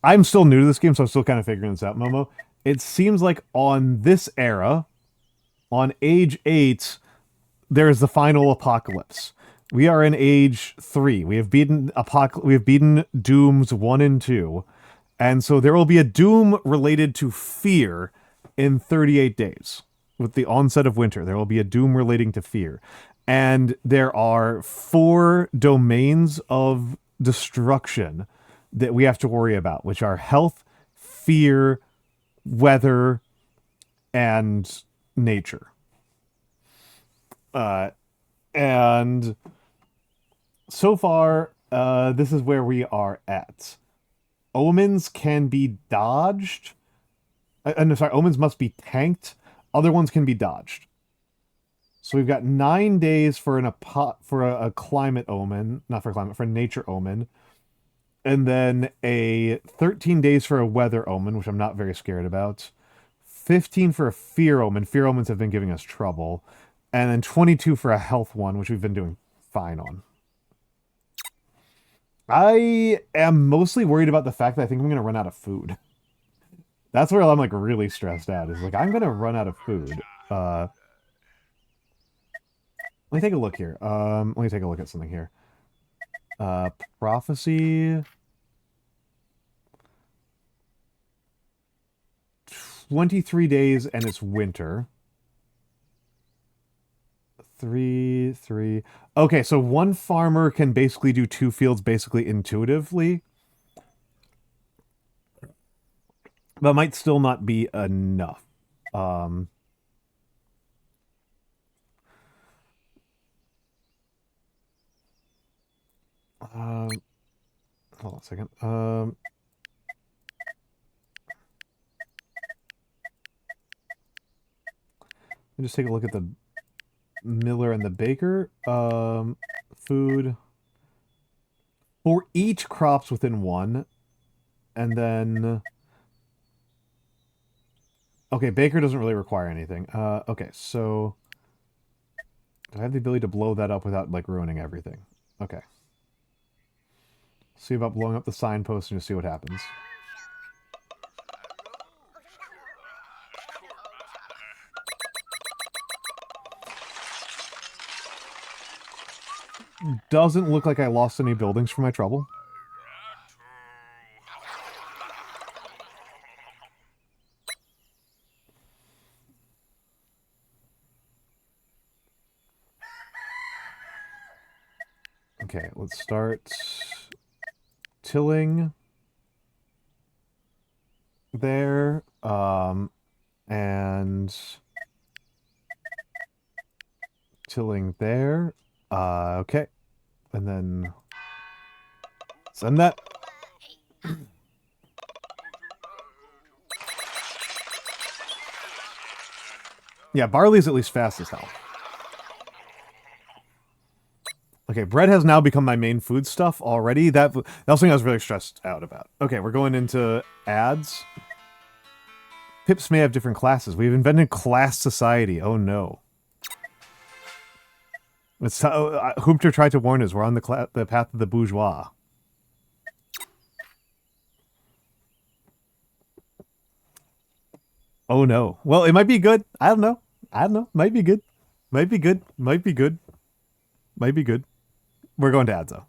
I'm still new to this game, so I'm still kind of figuring this out, Momo. It seems like on this era, on age 8, there's the final apocalypse. We are in age 3. We have beaten Dooms 1 and 2. And so there will be a Doom related to fear in 38 days. With the onset of winter, there will be a Doom relating to fear. And there are 4 domains of destruction that we have to worry about, which are health, fear, weather, and nature. And so far, this is where we are at. Omens can be dodged. No, sorry, omens must be tanked. Other ones can be dodged. So we've got 9 days for a climate omen, not for climate, for a nature omen. And then 13 days for a weather omen, which I'm not very scared about. 15 for a fear omen. Fear omens have been giving us trouble. And then 22 for a health one, which we've been doing fine on. I am mostly worried about the fact that I think I'm going to run out of food. That's where I'm, like, really stressed out. Is, like, I'm going to run out of food. Let me take a look here. Let me take a look at something here. Prophecy... 23 days and it's winter. 3. Okay, so one farmer can basically do 2 fields basically intuitively. But might still not be enough. Hold on a second. Let me just take a look at the miller and the baker. Food. For each crops within 1. And then... Okay, baker doesn't really require anything. Okay, so... Do I have the ability to blow that up without, like, ruining everything? Okay. See about blowing up the signpost and just see what happens. Doesn't look like I lost any buildings from my trouble. Okay, let's start tilling there, and tilling there. Okay, and then send that. Yeah, barley's at least fast as hell. Okay, bread has now become my main food stuff already. That was something I was really stressed out about. Okay, we're going into ads. Pips may have different classes. We've invented class society. Oh no. It's Hoopter tried to warn us. We're on the path of the bourgeois. Oh no. Well, it might be good. I don't know. Might be good. Might be good. Might be good. Might be good. We're going to ads though.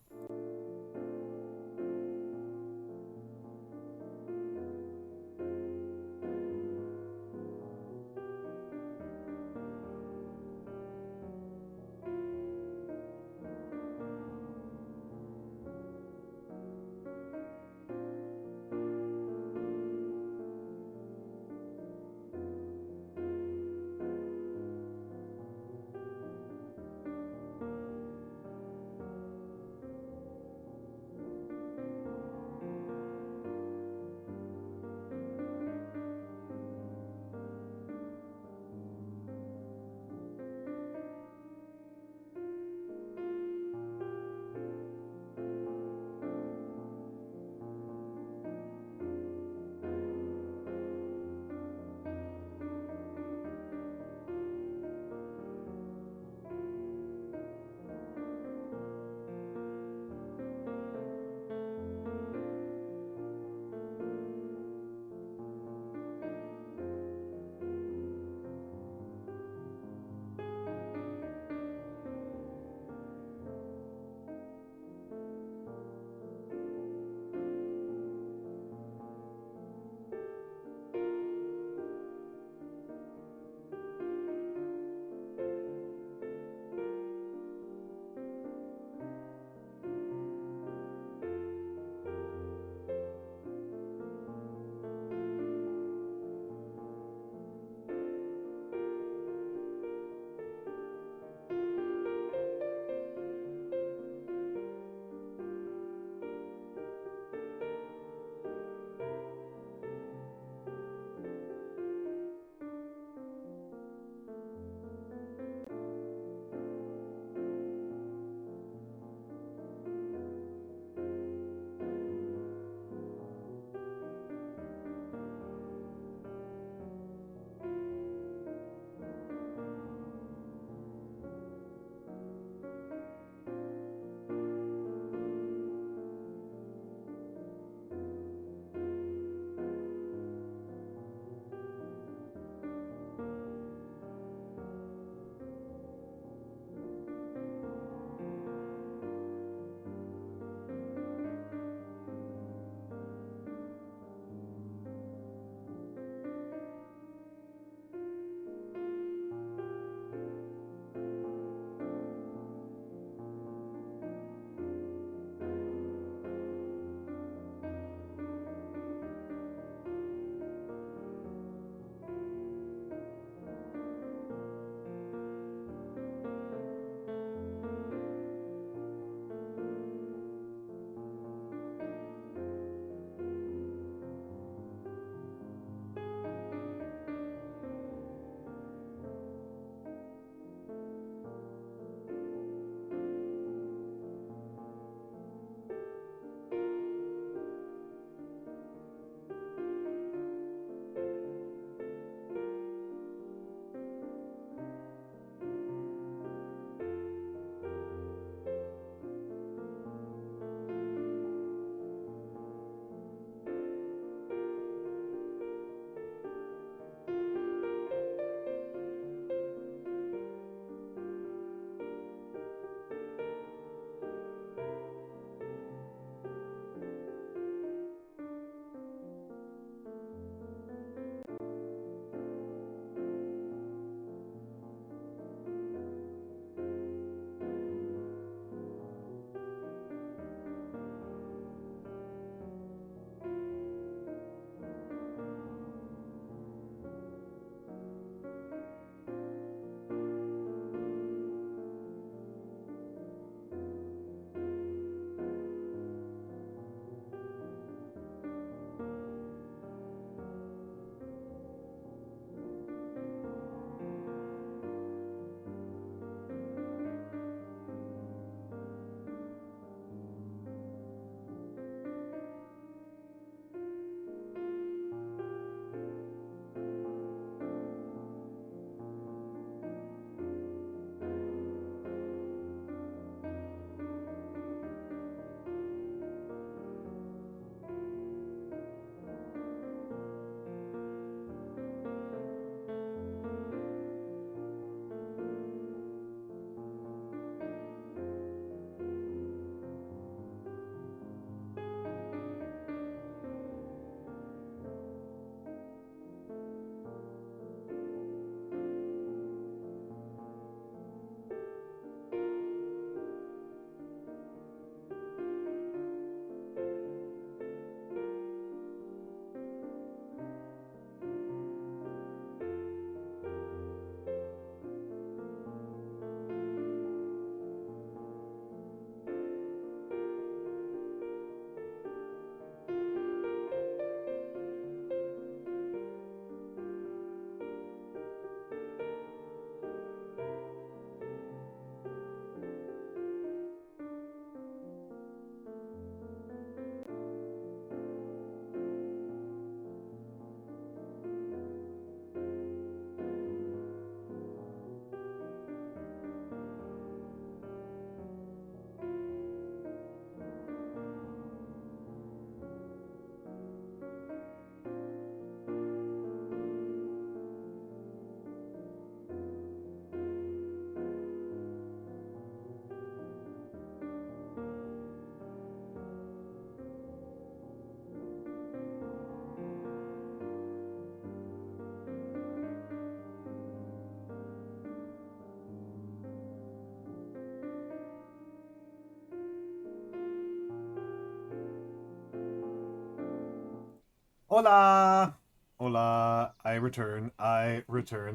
Hola! Hola. I return.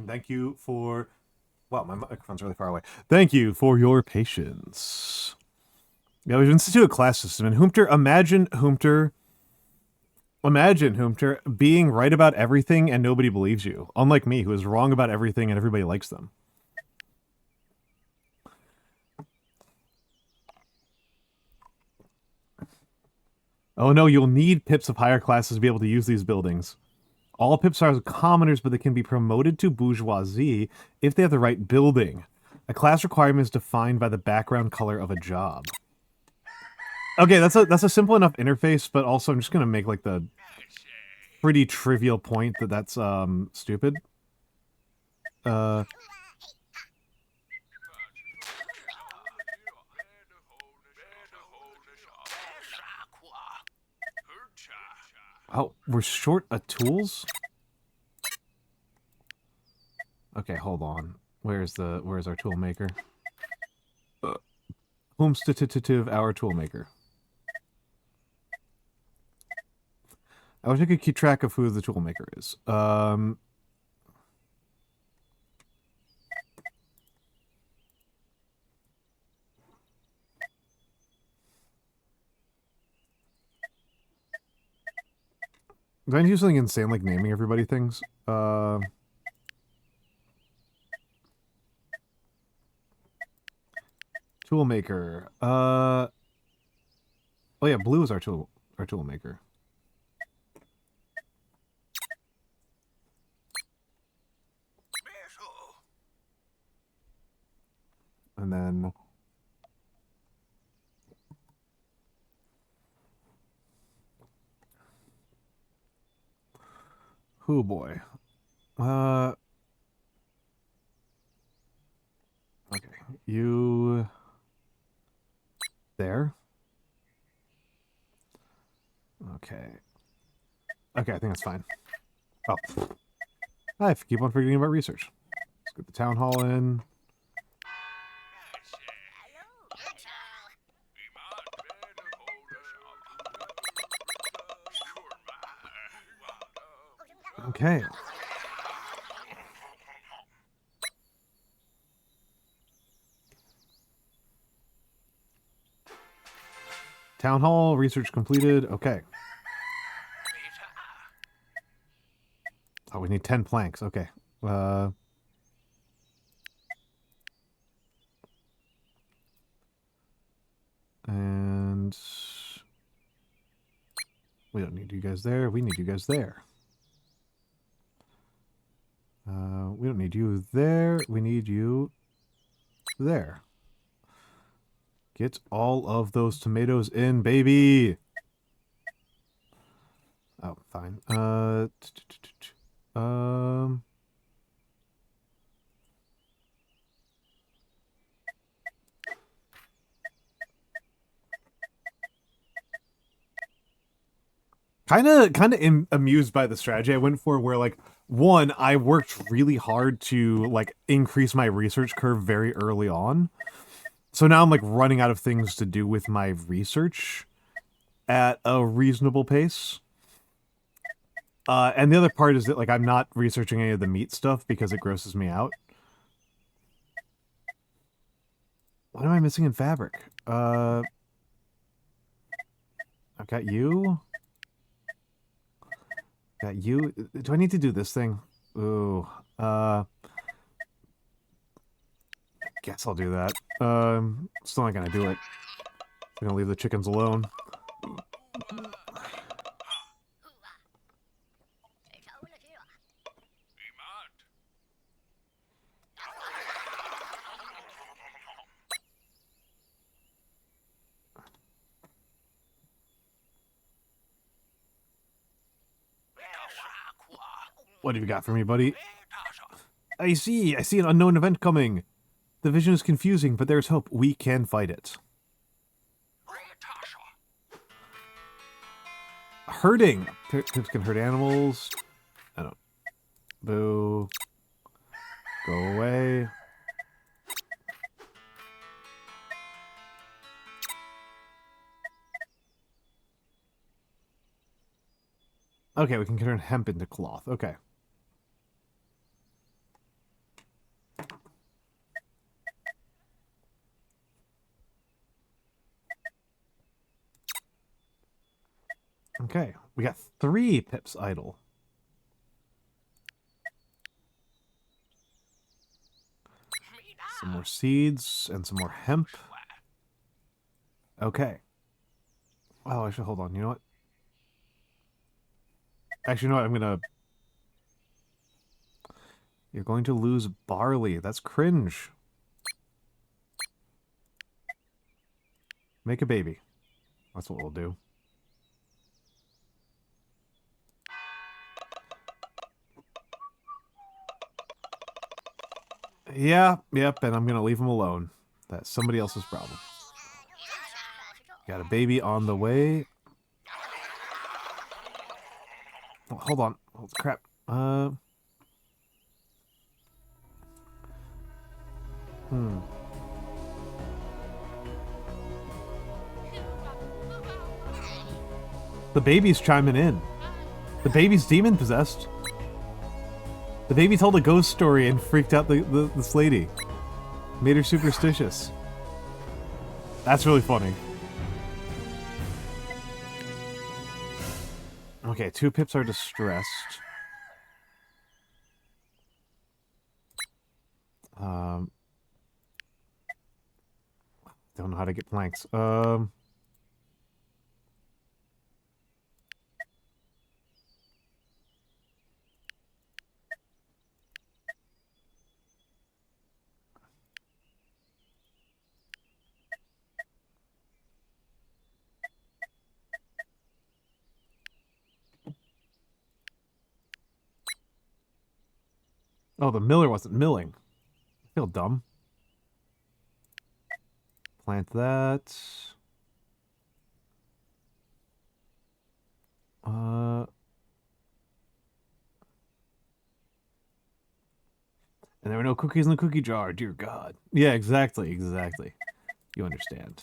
Thank you for... Wow, my microphone's really far away. Thank you for your patience. Yeah, we've instituted a class system. And imagine Humter being right about everything and nobody believes you. Unlike me, who is wrong about everything and everybody likes them. Oh no, you'll need pips of higher classes to be able to use these buildings. All pips are commoners, but they can be promoted to bourgeoisie if they have the right building. A class requirement is defined by the background color of a job. Okay, that's a simple enough interface, but also I'm just gonna make like the pretty trivial point that that's stupid. Oh, we're short of tools? Okay, hold on. Where's our tool maker? Homestative our tool maker. I wish I could keep track of who the tool maker is. Do I need to do something insane like naming everybody things? Tool maker. Oh yeah, blue is our tool maker. And then oh boy. Okay. You there? Okay. Okay, I think that's fine. Oh. I keep on forgetting about research. Let's get the town hall in. Okay. Town hall, research completed. Okay. Oh, we need 10 planks. Okay. And we don't need you guys there. We need you guys there. We don't need you there. We need you there. Get all of those tomatoes in, baby. Oh, fine. Kind of amused by the strategy I went for, where like one, I worked really hard to like increase my research curve very early on. So now I'm like running out of things to do with my research at a reasonable pace. And the other part is that like I'm not researching any of the meat stuff because it grosses me out. What am I missing in fabric? I've got you. Got you. Do I need to do this thing? Ooh. Guess I'll do that. Still not gonna do it. I'm gonna leave the chickens alone. What have you got for me, buddy? I see an unknown event coming. The vision is confusing, but there's hope. We can fight it. Hurting. Pips can hurt animals. I don't. Boo. Go away. Okay, we can turn hemp into cloth. Okay. Okay, we got 3 pips idle. Some more seeds and some more hemp. Okay. Oh, I should hold on. You know what? Actually, you know what? I'm gonna... You're going to lose barley. That's cringe. Make a baby. That's what we'll do. Yeah, yep, and I'm gonna leave him alone. That's somebody else's problem. Got a baby on the way. Oh, hold on. Oh, crap. The baby's chiming in. The baby's demon possessed. The baby told a ghost story and freaked out this lady. Made her superstitious. That's really funny. Okay, 2 pips are distressed. Don't know how to get planks. Oh, the miller wasn't milling. I feel dumb. Plant that. And there were no cookies in the cookie jar. Dear God. Yeah, exactly, exactly. You understand.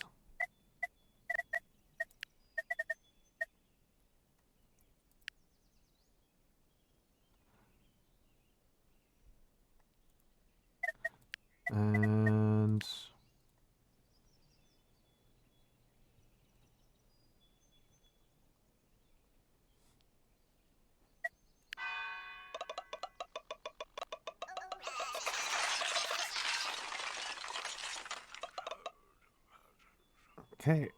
And... Okay.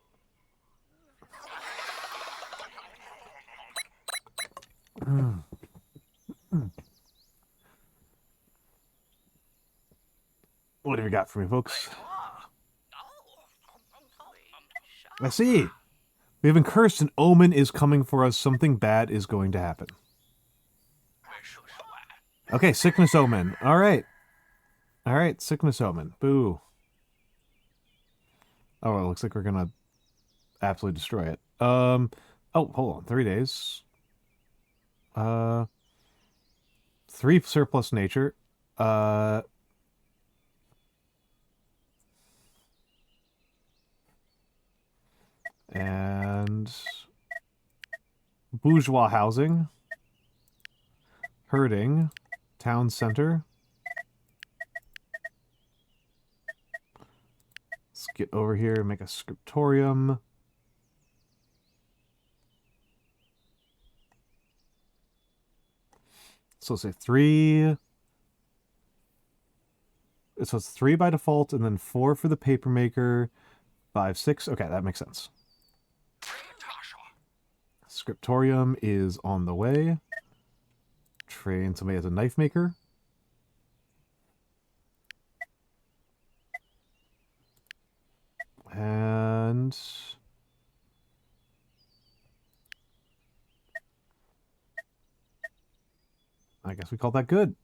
What have you got for me, folks? I see. We have been cursed. An omen is coming for us. Something bad is going to happen. Okay, sickness omen. All right. All right, sickness omen. Boo. Oh, it looks like we're gonna absolutely destroy it. Oh, hold on. 3 days. 3 surplus nature. And bourgeois housing. Herding. Town center. Let's get over here and make a scriptorium. So let's say 3. So it's 3 by default, and then 4 for the papermaker. 5, 6. Okay, that makes sense. Scriptorium is on the way. Train somebody as a knife maker. And... I guess we call that good.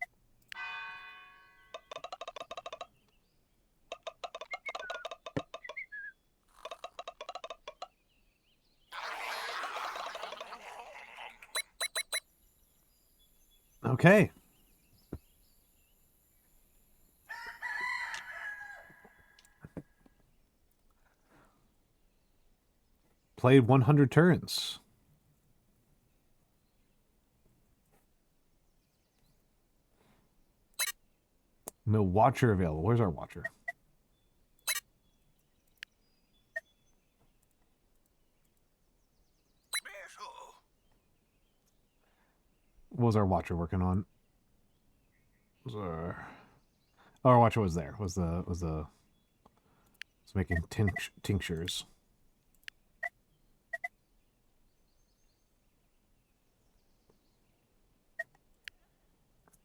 Okay. Played 100 turns. No watcher available. Where's our watcher? What was our watcher working on? Oh, our watcher was there. Was making tinctures.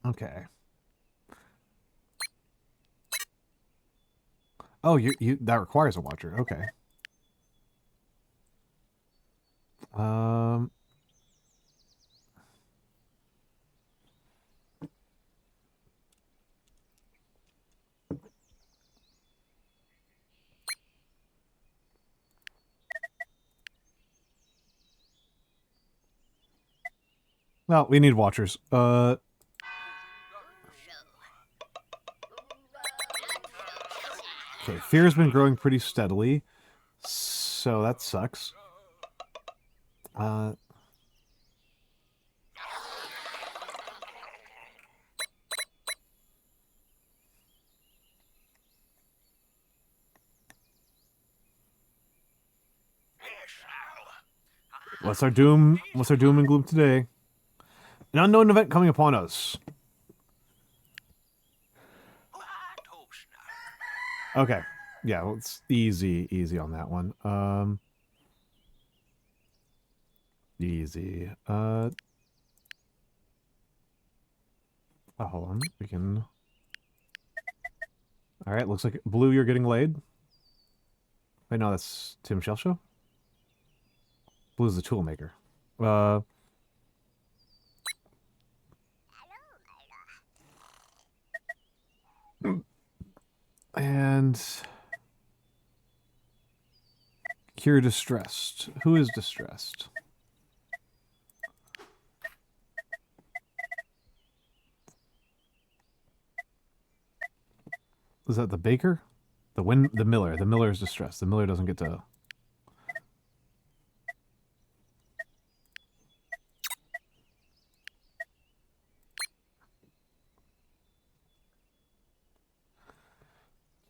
Okay. Oh, you that requires a watcher. Okay. Well, we need watchers. Okay, fear's been growing pretty steadily, so that sucks. What's our doom? What's our doom and gloom today? An unknown event coming upon us. Okay. Yeah, well, it's easy on that one. Easy. Oh, hold on. We can... Alright, looks like... Blue, you're getting laid. Wait, no, that's Tim Shellshow? Blue's the tool maker. And... Cure distressed. Who is distressed? Is that the baker? The miller. The miller is distressed. The miller doesn't get to...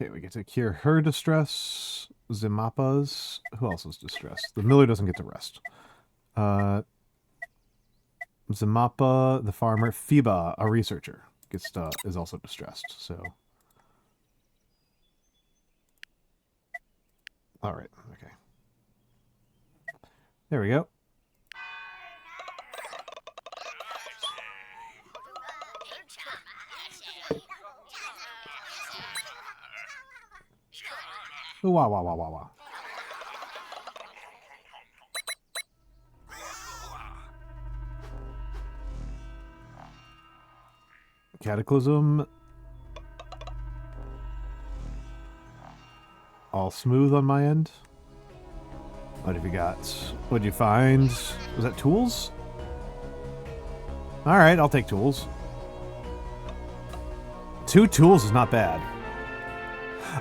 Okay, we get to cure her distress. Zimapa's. Who else is distressed? The miller doesn't get to rest. Zimapa, the farmer. Phoeba, a researcher, is also distressed. So, all right, okay. There we go. Ooh, wah, wah, wah, wah, wah. Cataclysm. All smooth on my end. What have you got? What'd you find? Was that tools? Alright, I'll take tools. 2 tools is not bad.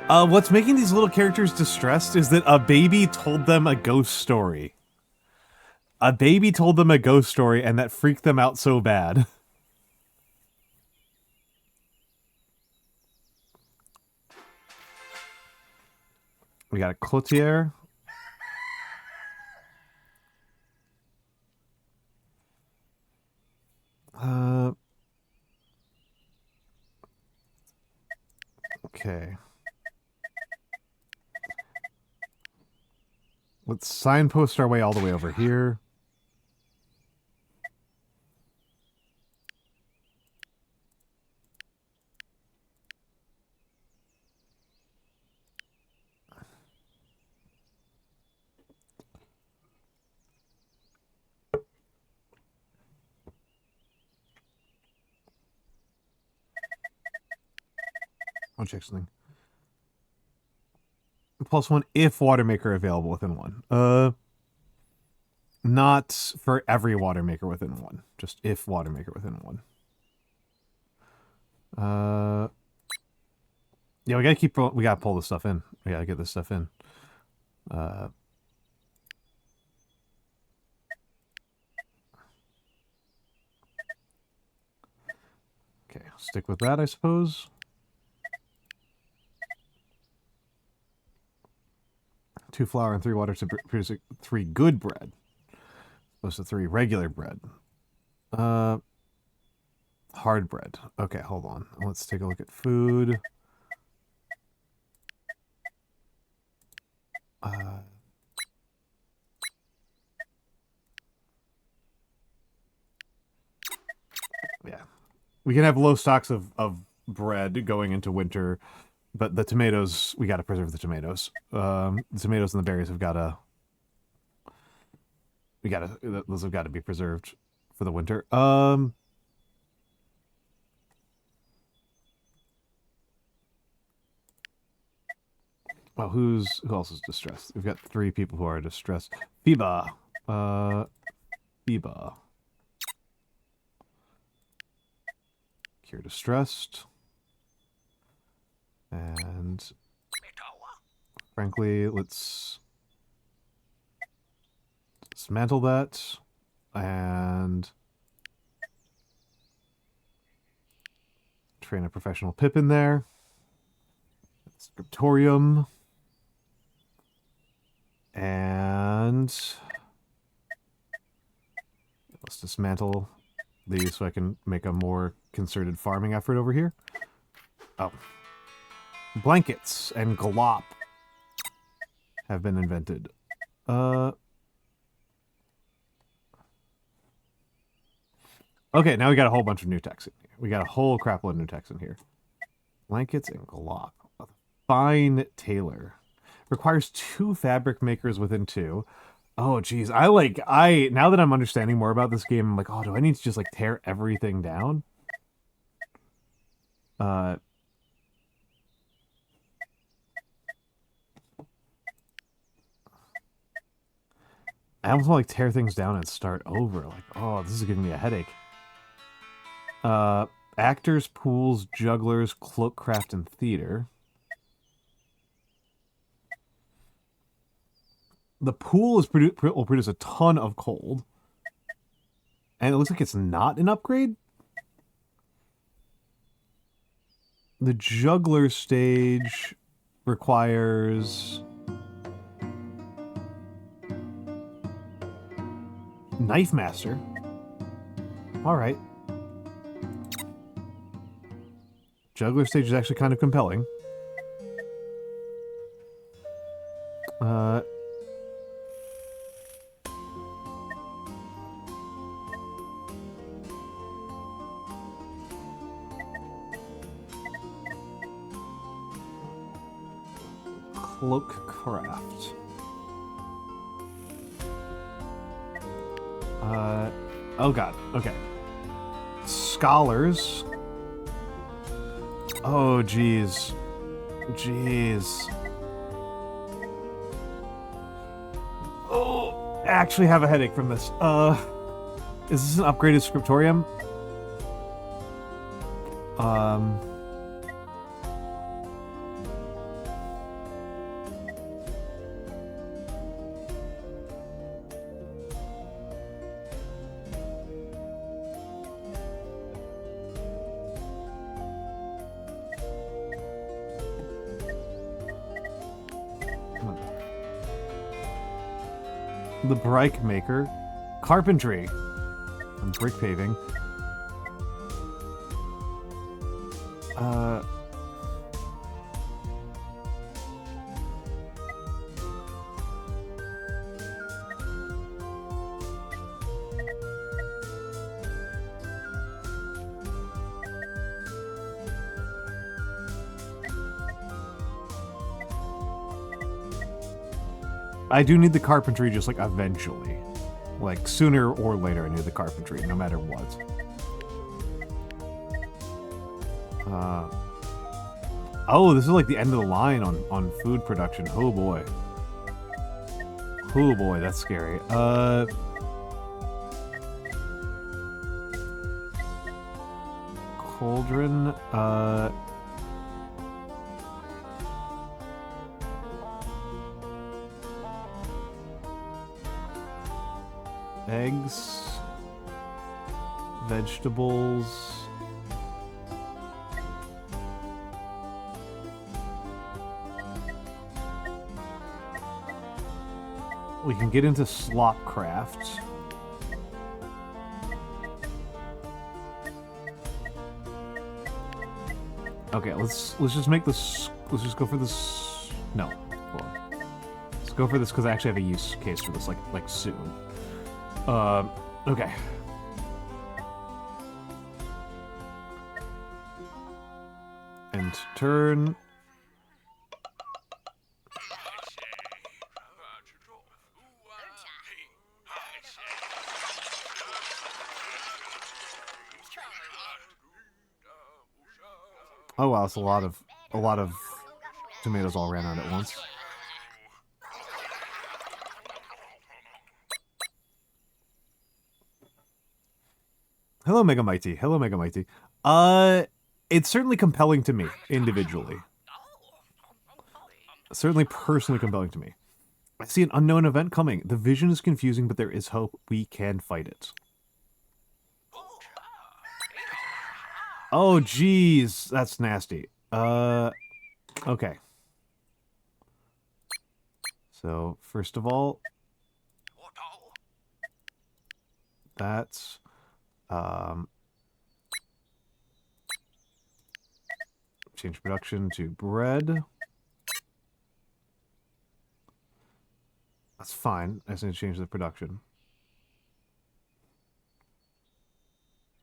What's making these little characters distressed is that a baby told them a ghost story. A baby told them a ghost story, and that freaked them out so bad. We got a cloutier. Okay. Let's signpost our way all the way over here. I'll check something. +1 if water maker available within 1. Not for every water maker within 1. Just if water maker within 1. Yeah, we gotta pull this stuff in. We gotta get this stuff in. Okay, stick with that, I suppose. 2 flour and 3 water to produce 3 good bread. Opposed to 3 regular bread. Hard bread. Okay, hold on. Let's take a look at food. Yeah. We can have low stocks of bread going into winter, but the tomatoes, we got to preserve the tomatoes. The tomatoes and the berries have got to... Those have got to be preserved for the winter. Well, who else is distressed? We've got 3 people who are distressed. Fiba. Fiba. Cure distressed. And frankly, let's dismantle that and train a professional pip in there. Scriptorium. And let's dismantle these so I can make a more concerted farming effort over here. Oh. Blankets and glop have been invented. Okay, now we got a whole bunch of new text in here. We got a whole crap load of new text in here. Blankets and glop. A fine tailor. Requires 2 fabric makers within 2. Oh, geez. Now that I'm understanding more about this game, I'm like, oh, do I need to just, like, tear everything down? I almost want to, like, tear things down and start over. Like, oh, this is giving me a headache. Actors, pools, jugglers, cloakcraft, and theater. The pool will produce a ton of cold. And it looks like it's not an upgrade. The juggler stage requires... Knife Master. Alright. Juggler stage is actually kind of compelling. Cloakcraft. Oh god, okay. Scholars. Oh, jeez. Jeez. Oh, I actually have a headache from this. Is this an upgraded scriptorium? The Brike Maker, Carpentry, and Brick Paving. I do need the carpentry just, like, eventually. Like, sooner or later I need the carpentry, no matter what. Oh, this is, like, the end of the line on food production. Oh, boy. Oh, boy, that's scary. Cauldron, eggs, vegetables, We can get into Slopcraft. Okay, let's just make this. Let's just go for this. No, hold on. Let's go for this because I actually have a use case for this, like soon. Okay. End turn. Oh wow, it's a lot of tomatoes all ran out at once. Hello, Mega Mighty. Hello, Mega Mighty. It's certainly compelling to me individually. Certainly personally compelling to me. I see an unknown event coming. The vision is confusing, but there is hope. We can fight it. Oh, geez. That's nasty. Okay. So, first of all, that's, change production to bread. That's fine. I just need to change the production.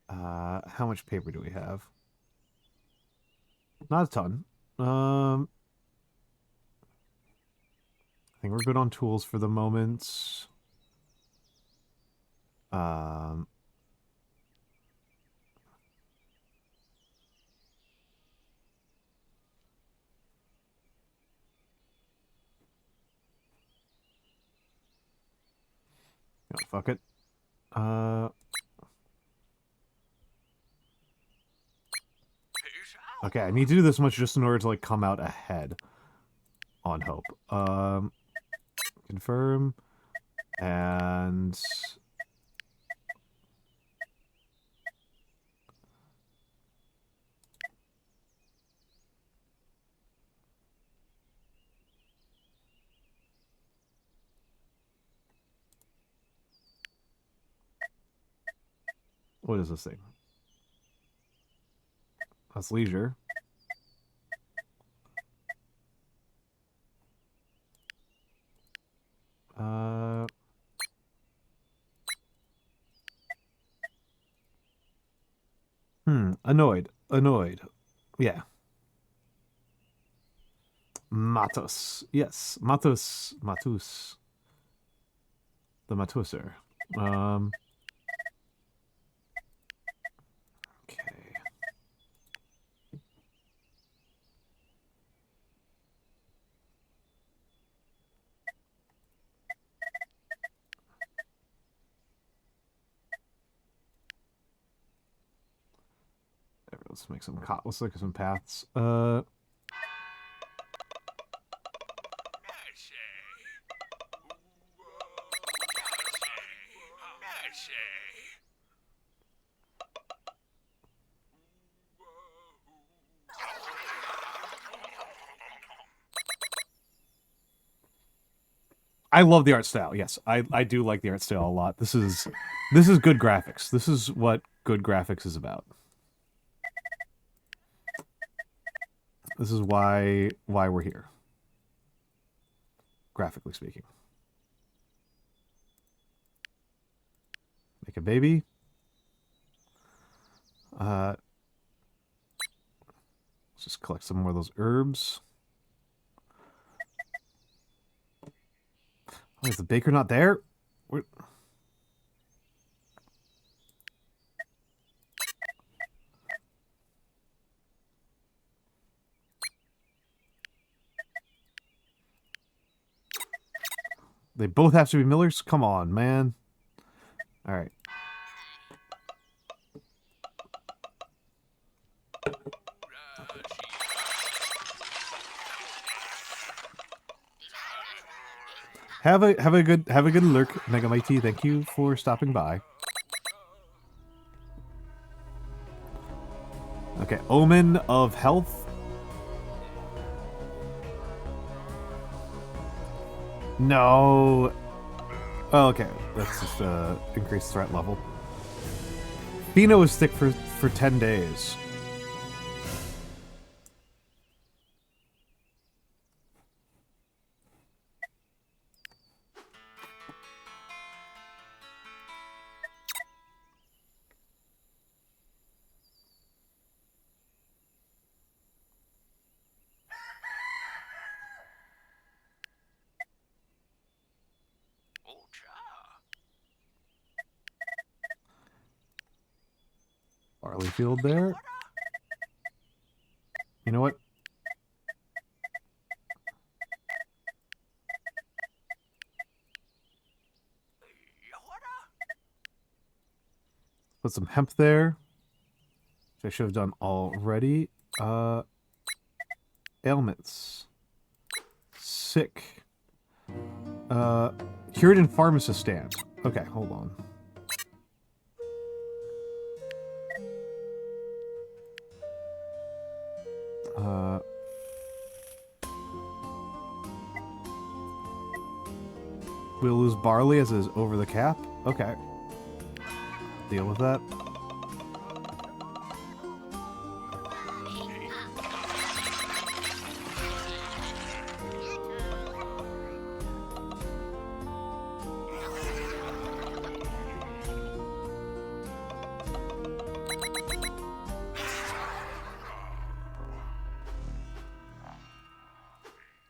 How much paper do we have? Not a ton. I think we're good on tools for the moment. Oh, fuck it. Okay, I need to do this much just in order to, like, come out ahead on hope. Confirm. And... what is this thing? That's leisure. Annoyed. Annoyed. Yeah. Matos. Yes. Matos. Matus. The Matuser. Okay. Let's make some let's look at some paths. I love the art style. Yes, I do like the art style a lot. This is good graphics. This is what good graphics is about. This is why we're here. Graphically speaking. Make a baby. Let's just collect some more of those herbs. Oh, is the baker not there? Where... They both have to be millers? Come on, man. Alright. Have a good lurk, Mega Mighty. Thank you for stopping by. Okay, Omen of Health. No. Oh, okay. That's just increased threat level. Pheno is thick for 10 days. Barley field there. You know what? Put some hemp there, which I should have done already. Ailments. Sick. Cured in pharmacist stand. Okay, hold on. We'll lose barley as is over the cap? Okay. Deal with that.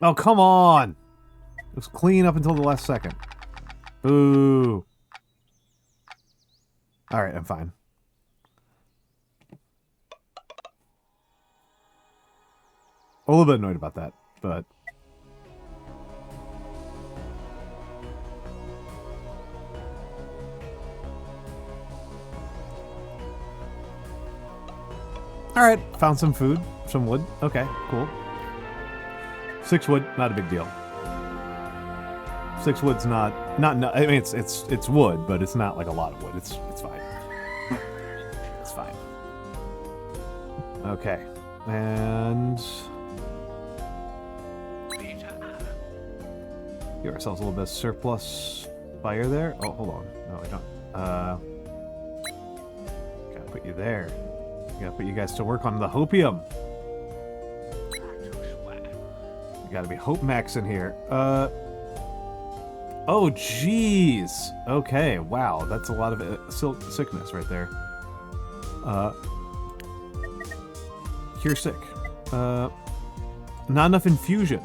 Oh, come on! It was clean up until the last second. Boo! Alright, I'm fine. A little bit annoyed about that, but... Alright, found some food, some wood. Okay, cool. 6 wood, not a big deal. 6 wood's not I mean it's wood, but it's not like a lot of wood. It's fine. It's fine. Okay. And give ourselves a little bit of surplus fire there. Oh, hold on. No, I don't. Gotta put you there. Gotta put you guys to work on the hopium. You gotta be Hope Max in here. Oh, jeez. Okay, wow. That's a lot of sickness right there. Cure sick. Not enough infusion.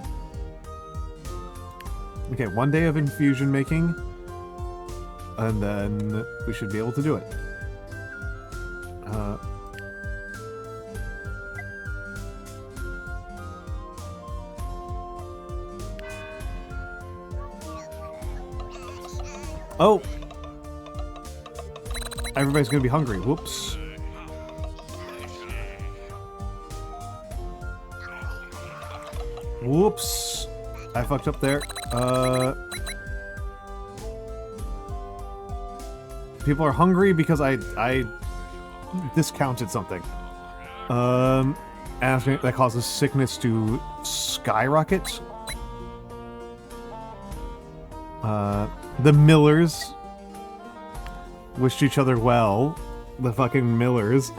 Okay, 1 day of infusion making. And then we should be able to do it. Oh! Everybody's gonna be hungry. Whoops. Whoops. I fucked up there. People are hungry because I discounted something. And that causes sickness to skyrocket. The Millers wished each other well. The fucking Millers.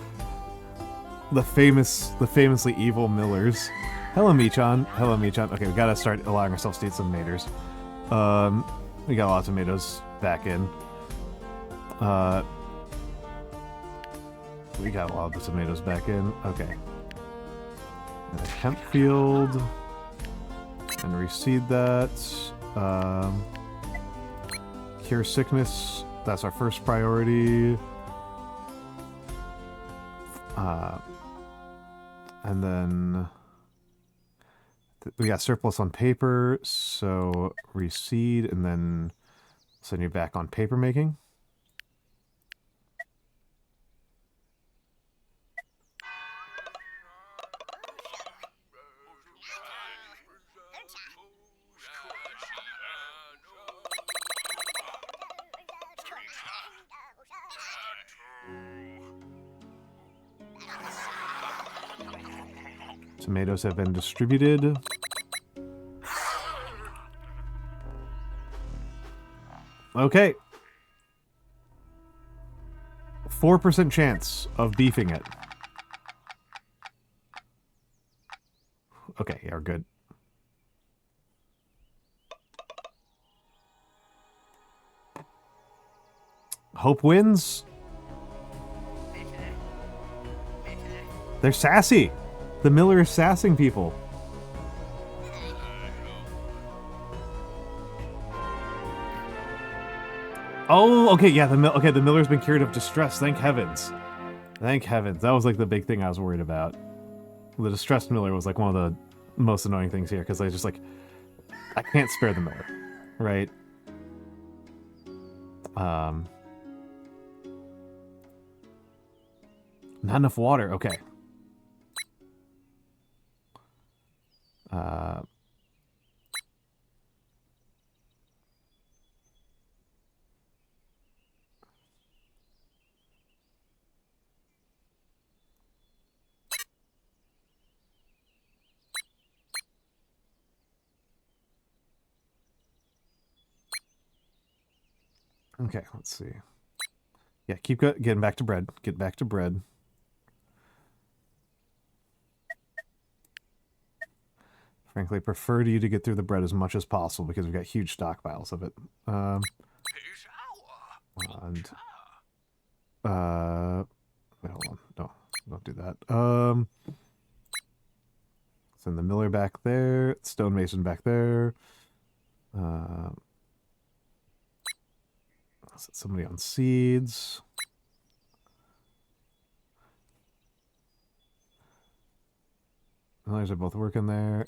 The famously evil Millers. Hello, Michan. Hello, Michan. Okay, we gotta start allowing ourselves to eat some tomatoes. We got a lot of tomatoes back in. We got a lot of the tomatoes back in. Okay. And a hemp field. And reseed that. Cure sickness. That's our first priority. And then we got surplus on paper, so reseed, and then send you back on paper making. Tomatoes have been distributed. Okay. 4% chance of beefing it. Okay, yeah, we're good. Hope wins. They're sassy. The miller is sassing people. Oh, okay, yeah, the miller's been cured of distress. Thank heavens. Thank heavens. That was like the big thing I was worried about. The distressed miller was like one of the most annoying things here, because I just like, I can't spare the miller, right? Not enough water. Okay. Okay, let's see. Yeah, keep getting back to bread. Get back to bread. Frankly, I prefer you to get through the bread as much as possible because we've got huge stockpiles of it. And wait, hold on. No, don't do that. Send the miller back there. Stonemason back there. Set somebody on seeds. Millers are both working there.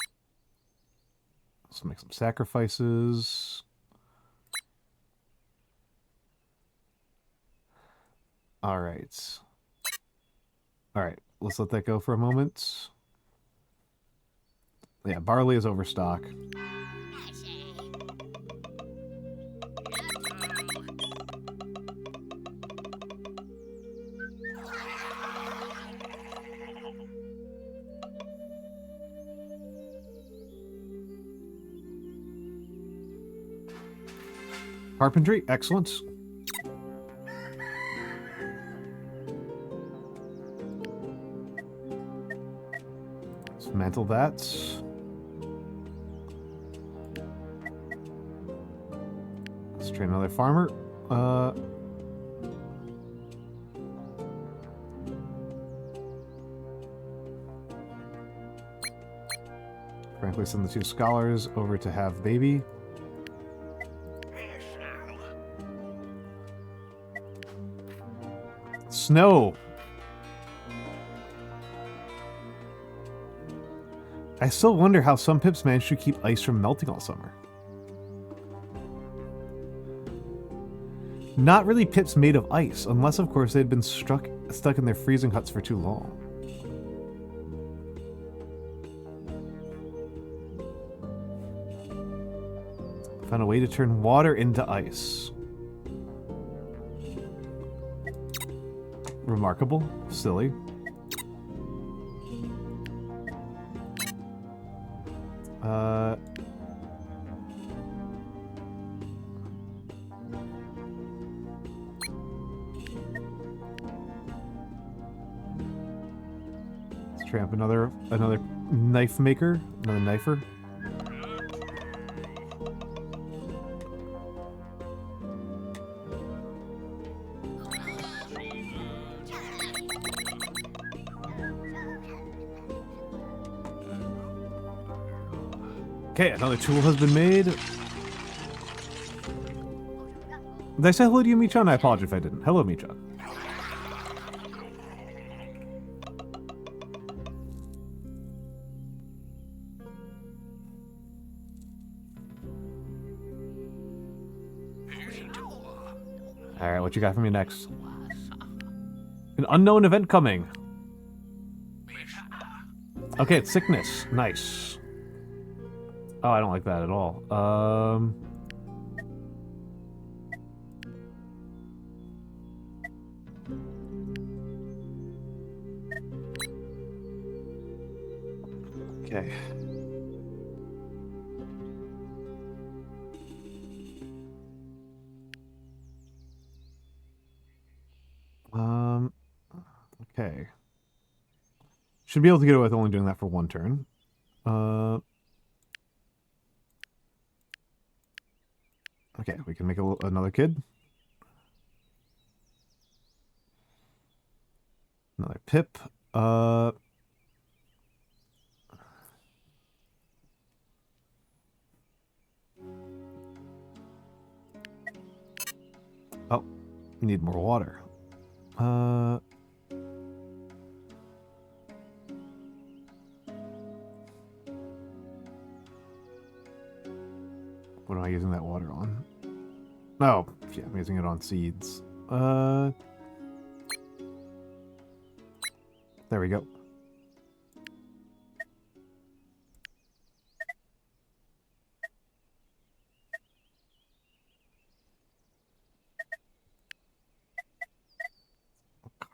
Let's make some sacrifices. All right. All right, let's let that go for a moment. Yeah, barley is overstock. Carpentry, excellent. Dismantle that. Let's train another farmer. Frankly, send the 2 scholars over to have baby. Snow. I still wonder how some pips manage to keep ice from melting all summer. Not really pips made of ice, unless of course they'd been stuck in their freezing huts for too long. Found a way to turn water into ice. Remarkable. Silly. Let's tramp another knife maker, another knifer. Okay, another tool has been made. Did I say hello to you, Michan? I apologize if I didn't. Hello, Michan. Alright, what you got for me next? An unknown event coming. Okay, it's sickness. Nice. Oh, I don't like that at all. Okay. Okay. Should be able to get away with only doing that for one turn. Okay, we can make another kid. Another Pip. Oh, we need more water. What am I using that water on? Oh, yeah, I'm using it on seeds. There we go.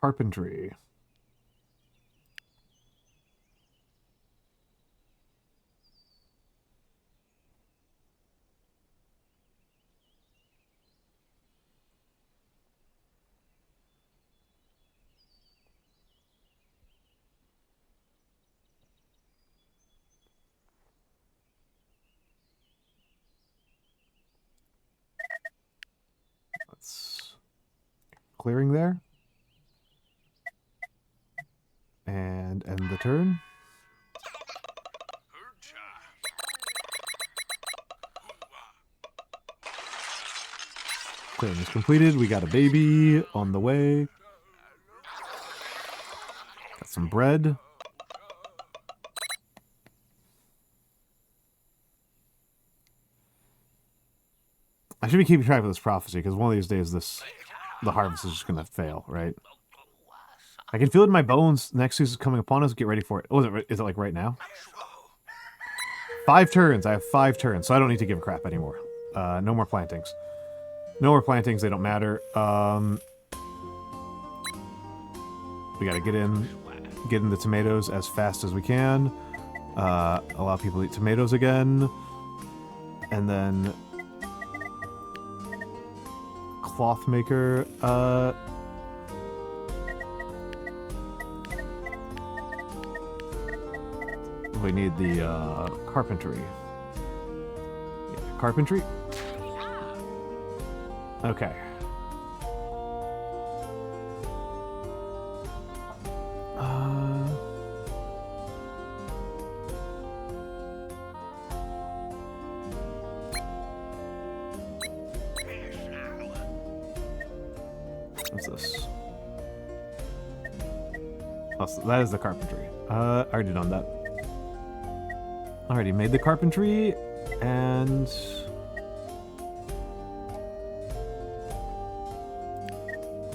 Carpentry. Let's clearing there. And end the turn. Clearing is completed. We got a baby on the way. Got some bread. I should be keeping track of this prophecy, because one of these days the harvest is just going to fail, right? I can feel it in my bones. Next season is coming upon us. Get ready for it. Oh, is it like right now? 5 turns. I have 5 turns, so I don't need to give a crap anymore. No more plantings. No more plantings. They don't matter. We got to get in the tomatoes as fast as we can. Allow people to eat tomatoes again. And then cloth maker. We need the carpentry. Yeah, carpentry. Okay. What's this? Oh, so that is the carpentry. I already done that. Already made the carpentry, and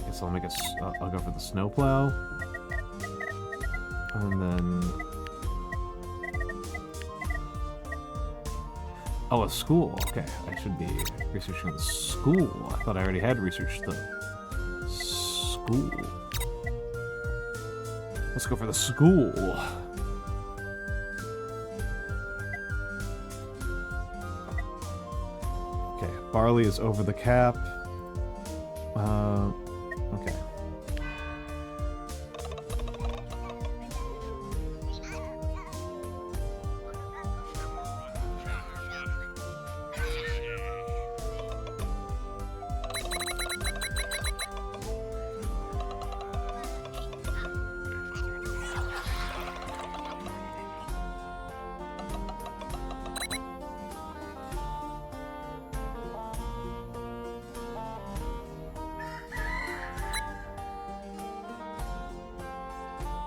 guess I'll make I'll go for the snowplow, and then oh, a school. Okay, I should be researching the school. I thought I already had researched the school. Let's go for the school. Barley is over the cap. Okay.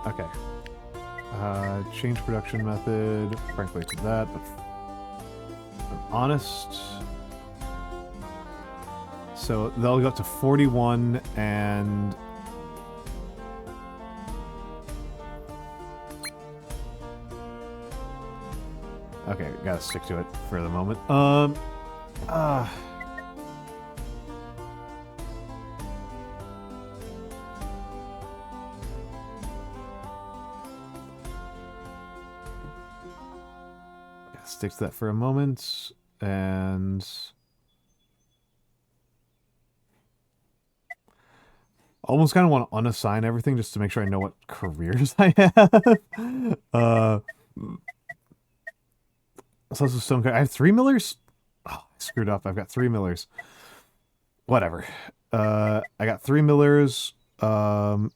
Okay. Change production method. Frankly, to that, but I'm honest. So they'll go up to 41 and okay, gotta stick to it for the moment. Stick to that for a moment, and almost kind of want to unassign everything just to make sure I know what careers I have. So this is stone. I have 3 millers. Oh, I screwed up. I've got 3 millers. Whatever. I got 3 millers. I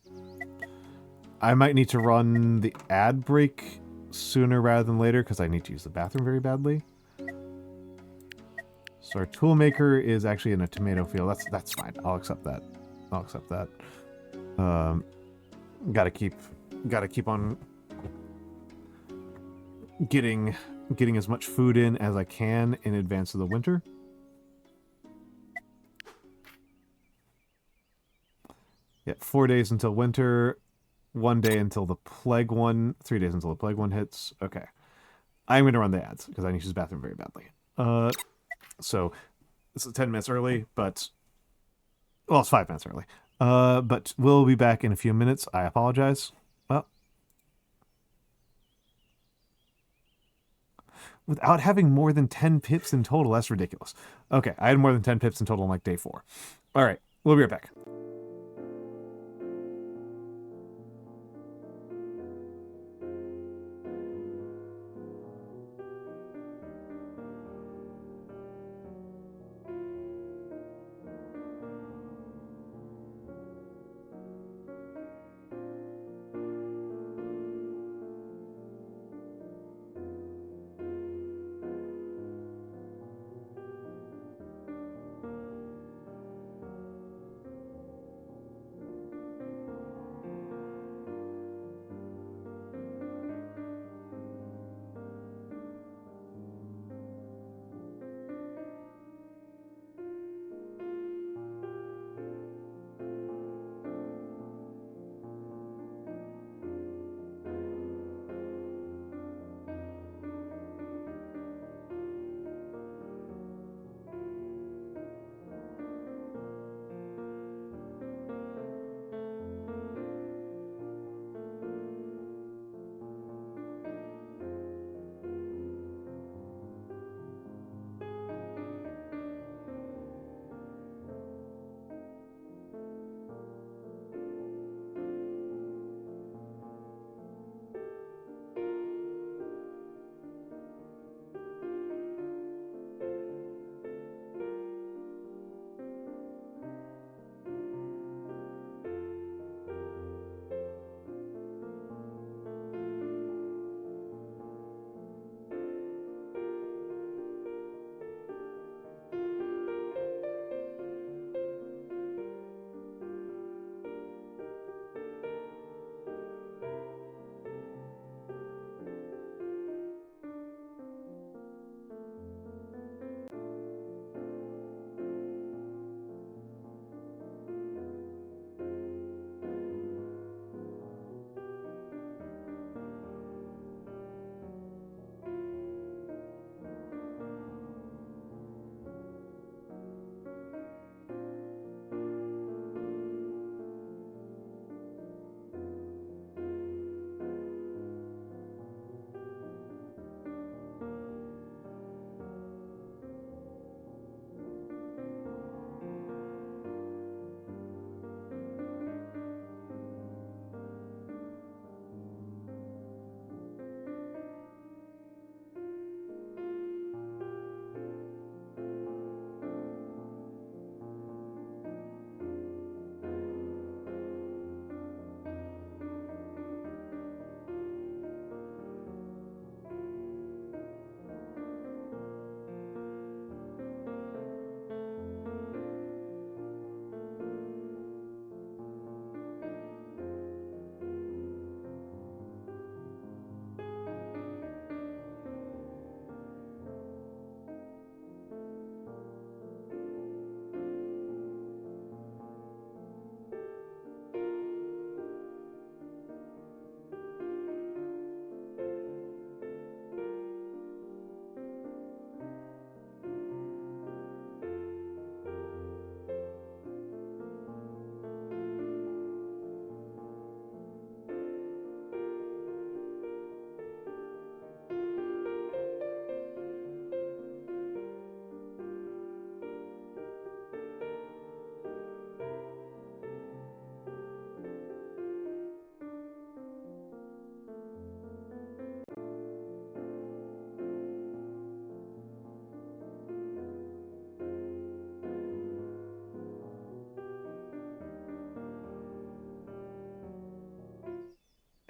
might need to run the ad break sooner rather than later because I need to use the bathroom very badly. So our toolmaker is actually in a tomato field. That's fine. I'll accept that. I'll accept that. Gotta keep on getting as much food in as I can in advance of the winter. Yeah, 4 days until winter, 1 day until the plague one, 3 days until the plague one hits. Okay. I'm going to run the ads because I need to use the bathroom very badly. So this is 10 minutes early, but... Well, it's 5 minutes early. But we'll be back in a few minutes. I apologize. Without having more than 10 pips in total, that's ridiculous. Okay, I had more than 10 pips in total on like day 4. All right, we'll be right back.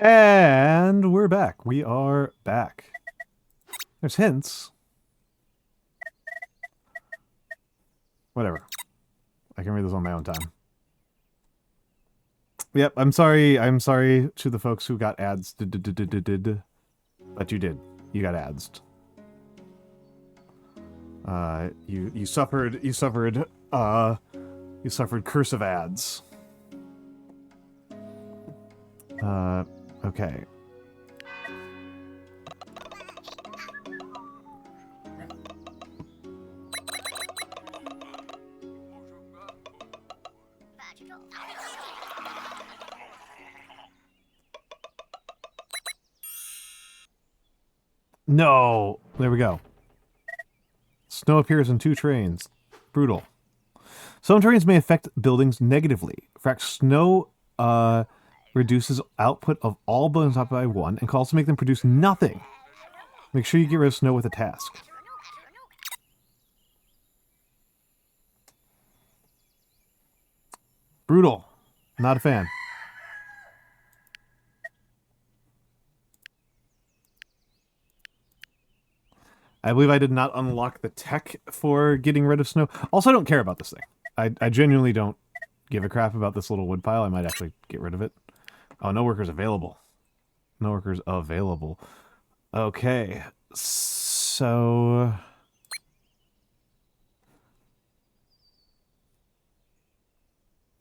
And we're back. We are back. There's hints. Whatever. I can read this on my own time. Yep, I'm sorry. I'm sorry to the folks who got ads. But you did. You got ads. You suffered cursive ads. Okay. No! There we go. Snow appears in 2 terrains. Brutal. Some terrains may affect buildings negatively. In fact, snow reduces output of all buildings up by 1 and can also make them produce nothing. Make sure you get rid of snow with a task. Brutal. Not a fan. I believe I did not unlock the tech for getting rid of snow. Also, I don't care about this thing. I genuinely don't give a crap about this little wood pile. I might actually get rid of it. Oh, no workers available. No workers available. Okay. So...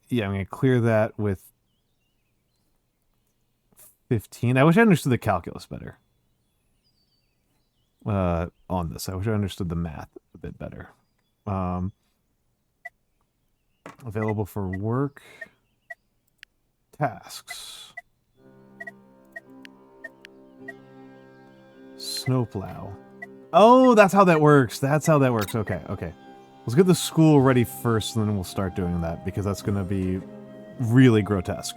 yeah, I'm going to clear that with 15. I wish I understood the calculus better. On this. I wish I understood the math a bit better. Available for work. Tasks. Snowplow. Oh, that's how that works. That's how that works. Okay, okay. Let's get the school ready first, and then we'll start doing that, because that's going to be really grotesque.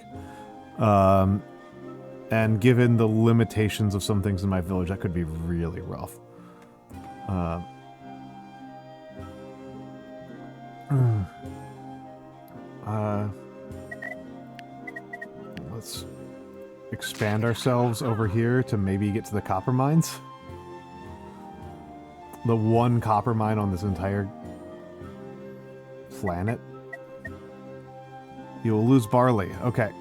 And given the limitations of some things in my village, that could be really rough. Let's expand ourselves over here to maybe get to the copper mines. The one copper mine on this entire planet. You will lose barley. Okay.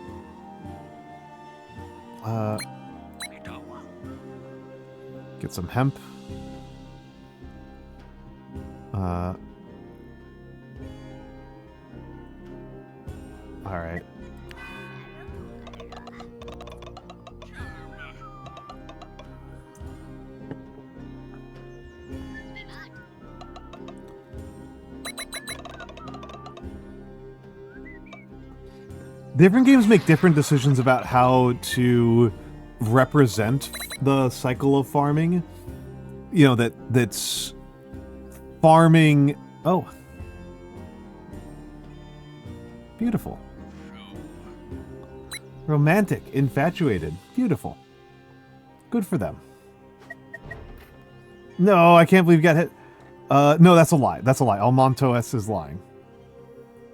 Get some hemp. Alright. Different games make different decisions about how to represent the cycle of farming. You know, that's farming... Oh. Beautiful. Romantic, infatuated. Beautiful. Good for them. No, I can't believe you got hit. No, that's a lie. That's a lie. Almantas is lying.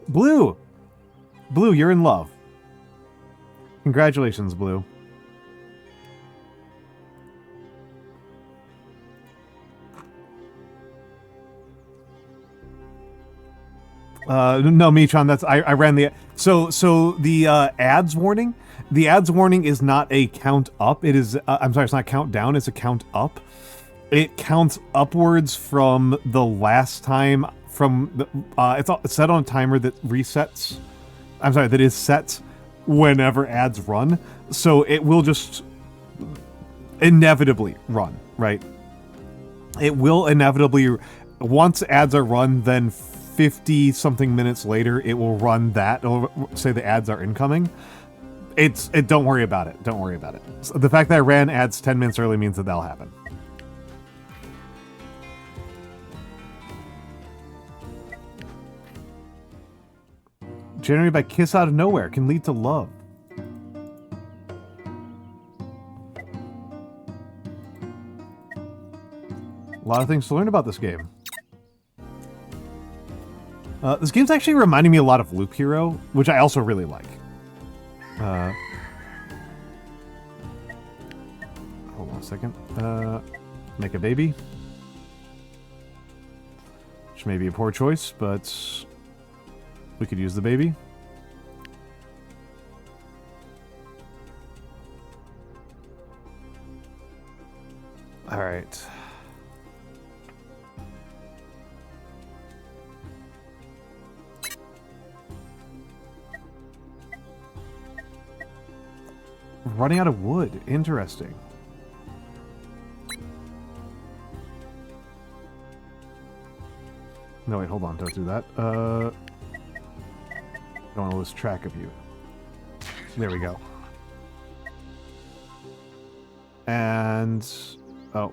Blue! Blue, you're in love. Congratulations, Blue. No, Michon, that's I ran the so the ads warning. The ads warning is not a count up. It is I'm sorry, it's not a count down. It's a count up. It counts upwards from the last time from the. It's set on a timer that resets. I'm sorry, that is set whenever ads run. So it will just inevitably run, right? It will inevitably, once ads are run, then 50-something minutes later, it will run that. It'll say the ads are incoming. Don't worry about it. Don't worry about it. So the fact that I ran ads 10 minutes early means that that'll happen. Generated by kiss out of nowhere can lead to love. A lot of things to learn about this game. This game's actually reminding me a lot of Loop Hero, which I also really like. a second. Make a baby. Which may be a poor choice, but we could use the baby. All right. Running out of wood. Interesting. No, wait, hold on. Don't do that. Don't want to lose track of you. There we go. And... oh.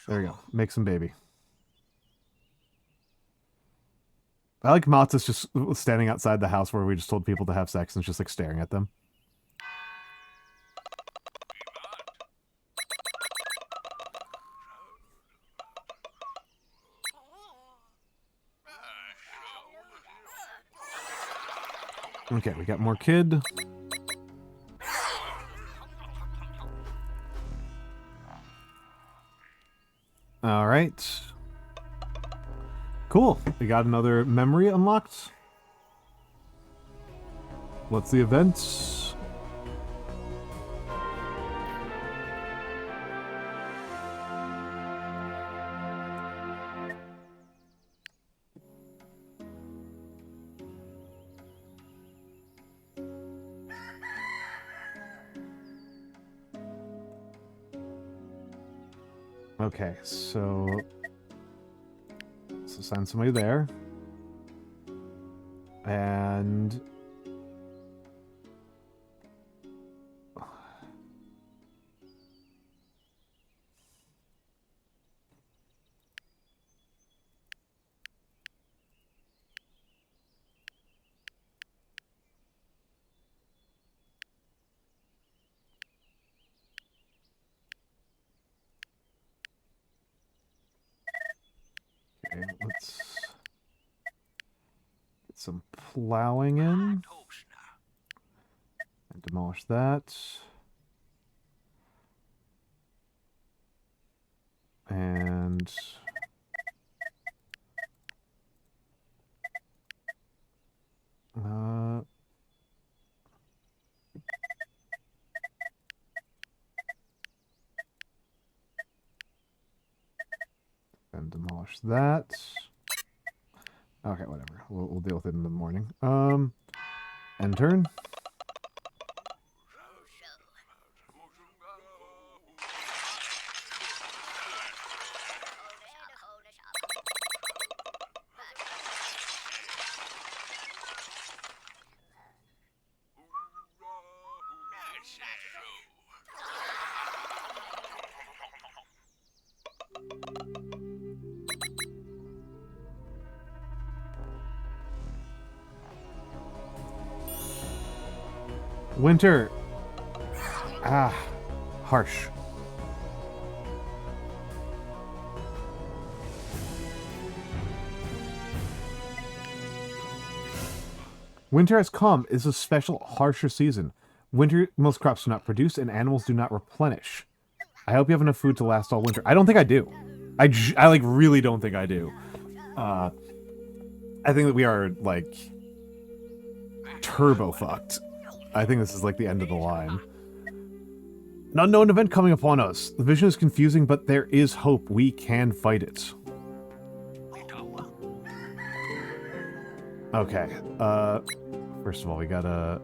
There we go. Make some baby. I like Matz's just standing outside the house where we just told people to have sex and just like staring at them. Okay, we got more kid. All right. Cool. We got another memory unlocked. What's the event? Okay, so let's assign somebody there. And okay, let's get some plowing in and demolish that. And and demolish that. Okay, whatever. We'll deal with it in the morning. End turn. Winter. Ah, harsh. Winter has come. It's a special, harsher season. Winter, most crops do not produce, and animals do not replenish. I hope you have enough food to last all winter. I don't think I do. I like really don't think I do. I think that we are like turbo fucked. I think this is like the end of the line. An unknown event coming upon us. The vision is confusing, but there is hope. We can fight it. Okay. First of all, we gotta...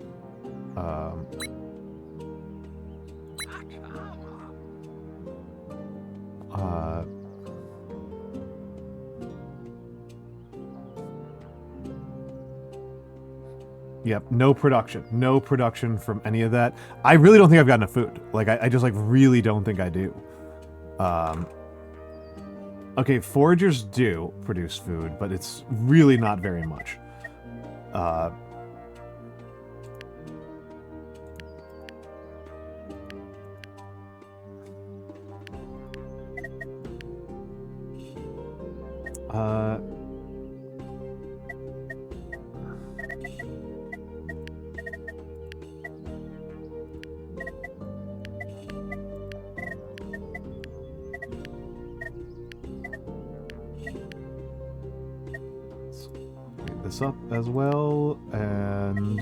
Yep, no production. No production from any of that. I really don't think I've got enough food. Like, I just, like, really don't think I do. Okay, foragers do produce food, but it's really not very much. this up as well, and...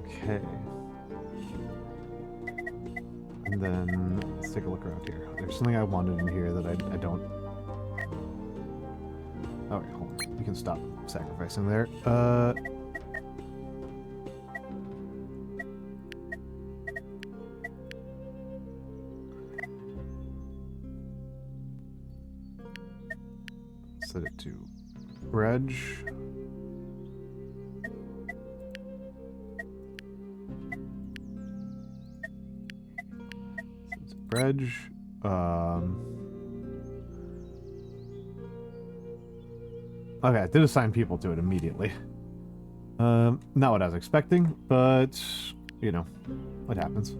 Okay. And then let's take a look around here. There's something I wanted in here that I don't... Oh, wait, hold on. We can stop sacrificing there. Set it to Bridge. Bridge. Okay, I did assign people to it immediately. Not what I was expecting, but, you know, what happens.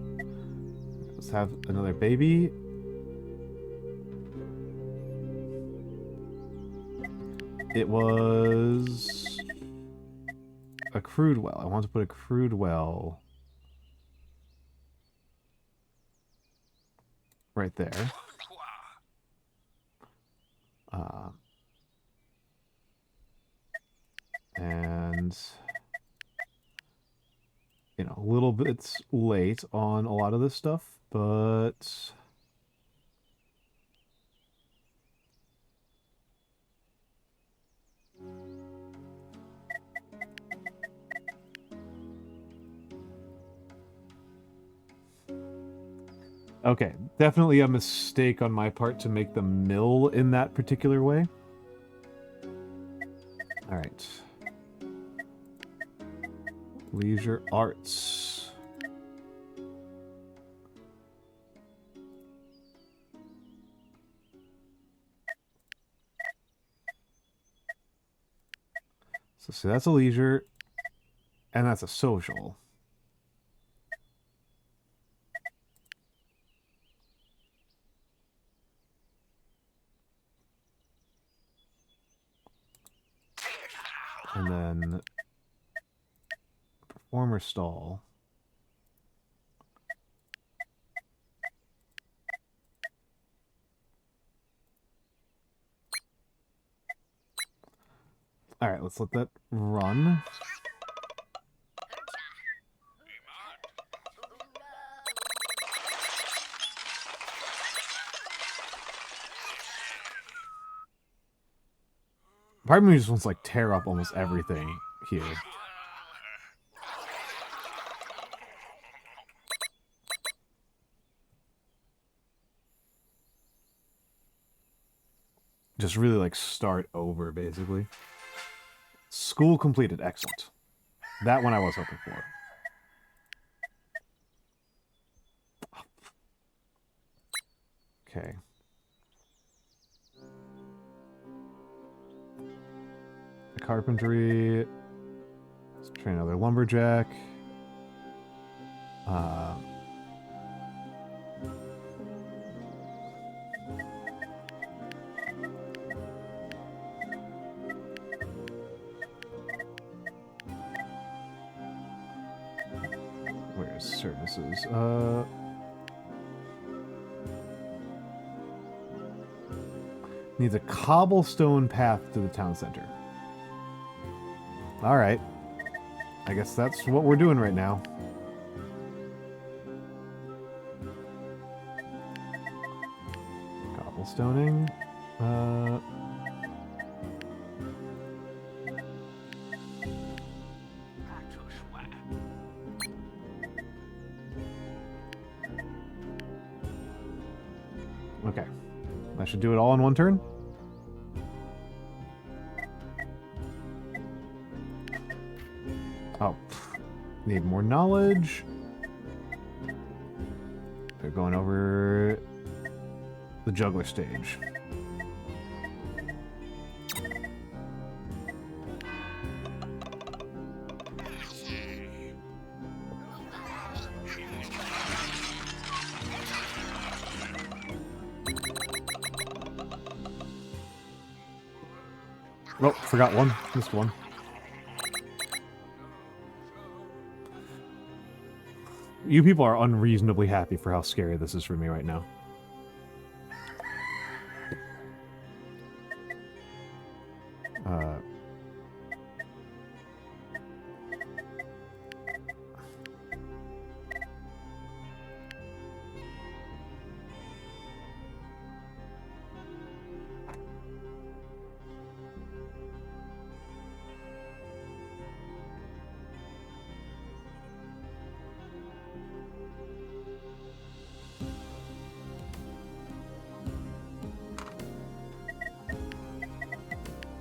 Let's have another baby. It was a crude well. I want to put a crude well right there. And, you know, a little bit late on a lot of this stuff, but... Okay, definitely a mistake on my part to make the mill in that particular way. All right. Leisure arts. So see, that's a leisure, and that's a social. And then performer stall. All right, let's let that run. Part of me just wants to, like, tear up almost everything here. Just really, like, start over, basically. School completed. Excellent. That one I was hoping for. Okay. Carpentry. Let's train another lumberjack. Where's services? Needs a cobblestone path to the town center. All right. I guess that's what we're doing right now. Cobblestoning. Okay. I should do it all in one turn? Oh, need more knowledge. They're going over the juggler stage. Oh, forgot one. Missed one. You people are unreasonably happy for how scary this is for me right now.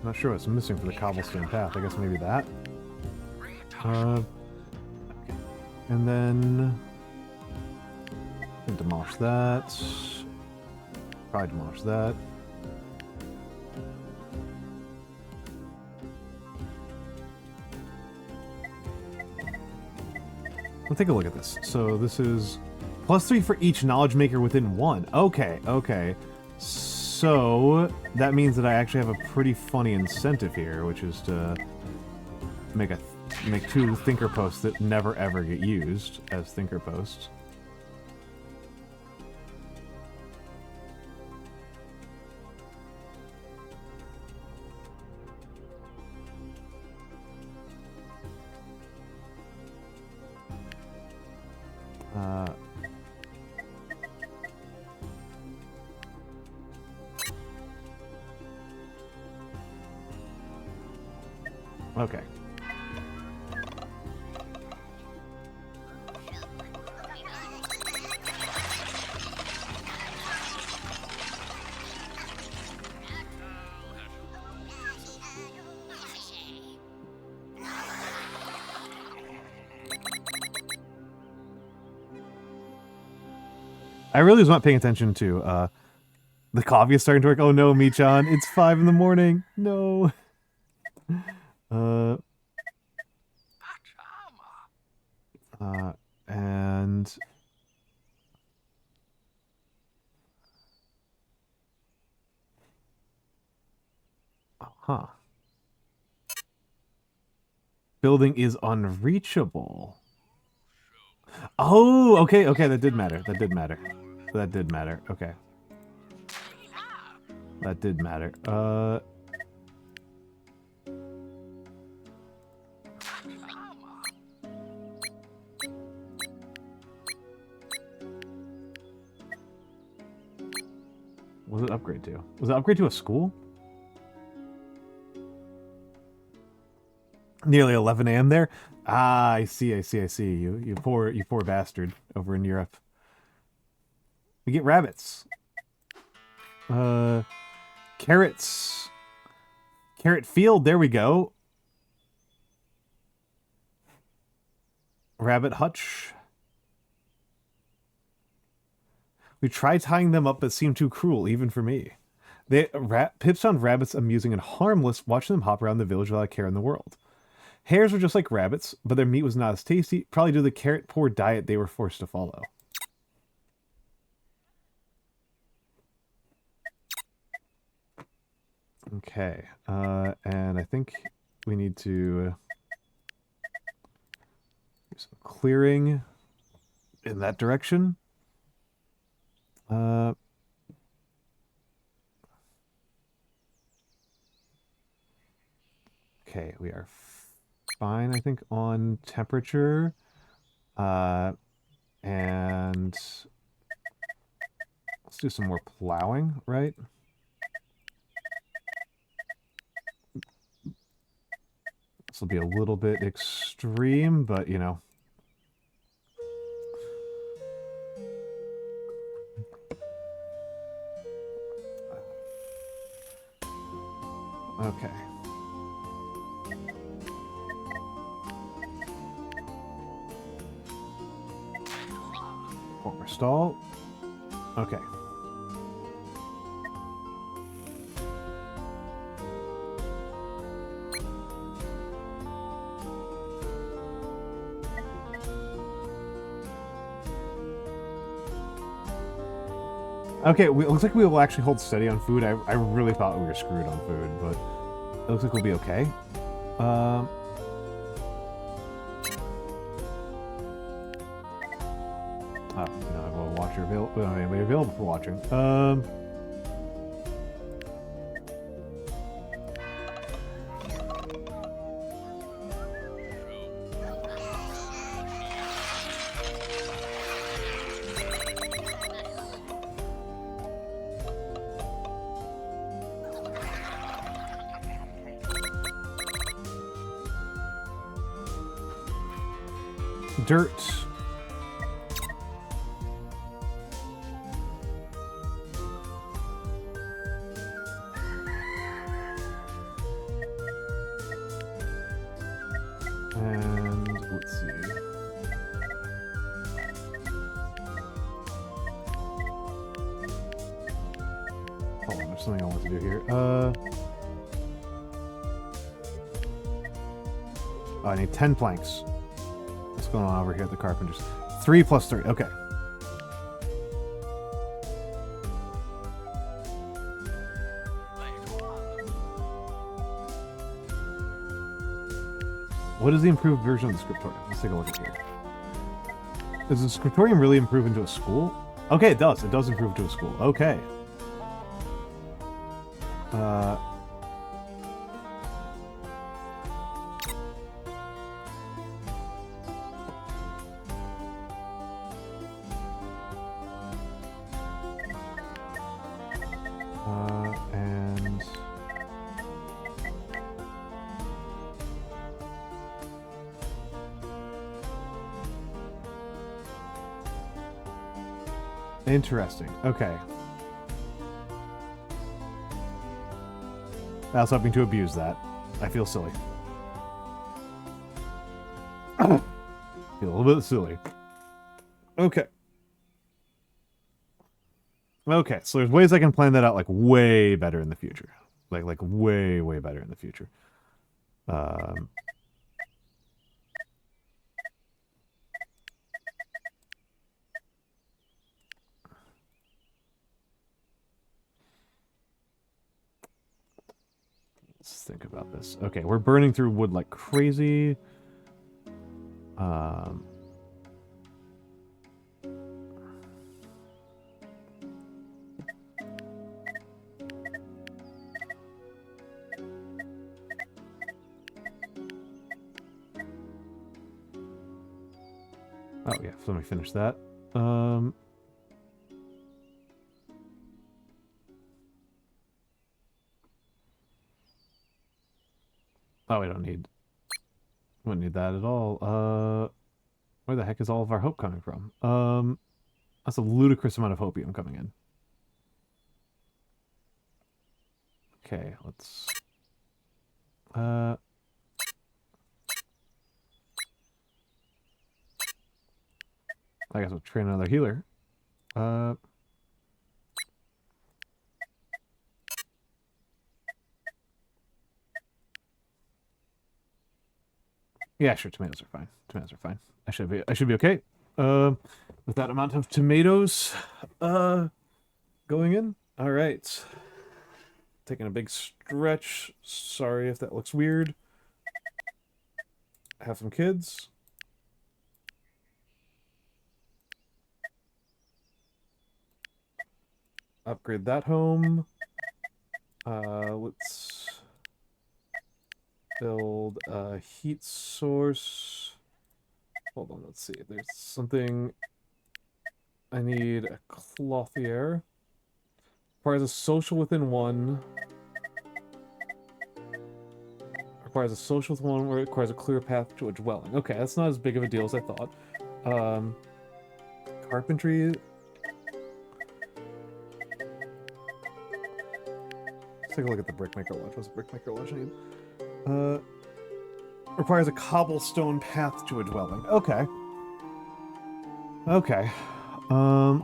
Not sure what's missing for the cobblestone path. I guess maybe that. And then demolish that. Probably demolish that. Let's take a look at this. So this is +3 for each knowledge maker within one. Okay, okay. So that means that I actually have a pretty funny incentive here, which is to make 2 thinker posts that never ever get used as thinker posts. Okay. I really was not paying attention to the coffee is starting to work. Oh no, Michan, it's 5 in the morning. No. And building is unreachable. Oh, okay, okay, that did matter. That did matter. That did matter. Okay. That did matter. What did it upgrade to? Was it upgrade to a school? Nearly 11 a.m. there? Ah, I see, I see, I see. You poor bastard over in Europe. We get rabbits. Carrots. Carrot field, there we go. Rabbit hutch. We tried tying them up, but seemed too cruel, even for me. Pips found rabbits amusing and harmless, watching them hop around the village without a care in the world. Hares were just like rabbits, but their meat was not as tasty, probably due to the carrot-poor diet they were forced to follow. Okay, and I think we need to do some clearing in that direction. Okay, we are fine, I think, on temperature. And let's do some more plowing, right? This will be a little bit extreme, but, you know. Okay. Former stall. Okay. Okay, it looks like we will actually hold steady on food. I really thought we were screwed on food, but It looks like we'll be okay. We don't have a watcher available. We don't have anybody available for watching. Dirt. And let's see. Hold on, there's something I want to do here. I need 10 planks. What's going on over here at the carpenters? 3 plus 3. Okay. What is the improved version of the scriptorium? Let's take a look at here. Does the scriptorium really improve into a school? Okay, it does. It does improve into a school. Okay. And... Interesting. Okay. I was hoping to abuse that. I feel silly. Feel a little bit silly. Okay. Okay, so there's ways I can plan that out like way better in the future. Like way, way better in the future. Let's think about this. Okay, we're burning through wood like crazy. Oh yeah, so let me finish that. Oh, we don't need that at all. Where the heck is all of our hope coming from? That's a ludicrous amount of hopium coming in. Okay, let's I guess we'll train another healer. Yeah, sure, tomatoes are fine. Tomatoes are fine. I should be okay. With that amount of tomatoes going in. All right. Taking a big stretch. Sorry if that looks weird. Have some kids. Upgrade that home. Let's build a heat source. Hold on, let's see. There's something... I need a clothier. Requires a social within one. Requires a social with one where it requires a clear path to a dwelling. Okay, that's not as big of a deal as I thought. Carpentry... Let's take a look at the Brickmaker Lodge. What's the Brickmaker Lodge need? Requires a cobblestone path to a dwelling. Okay. Okay. And...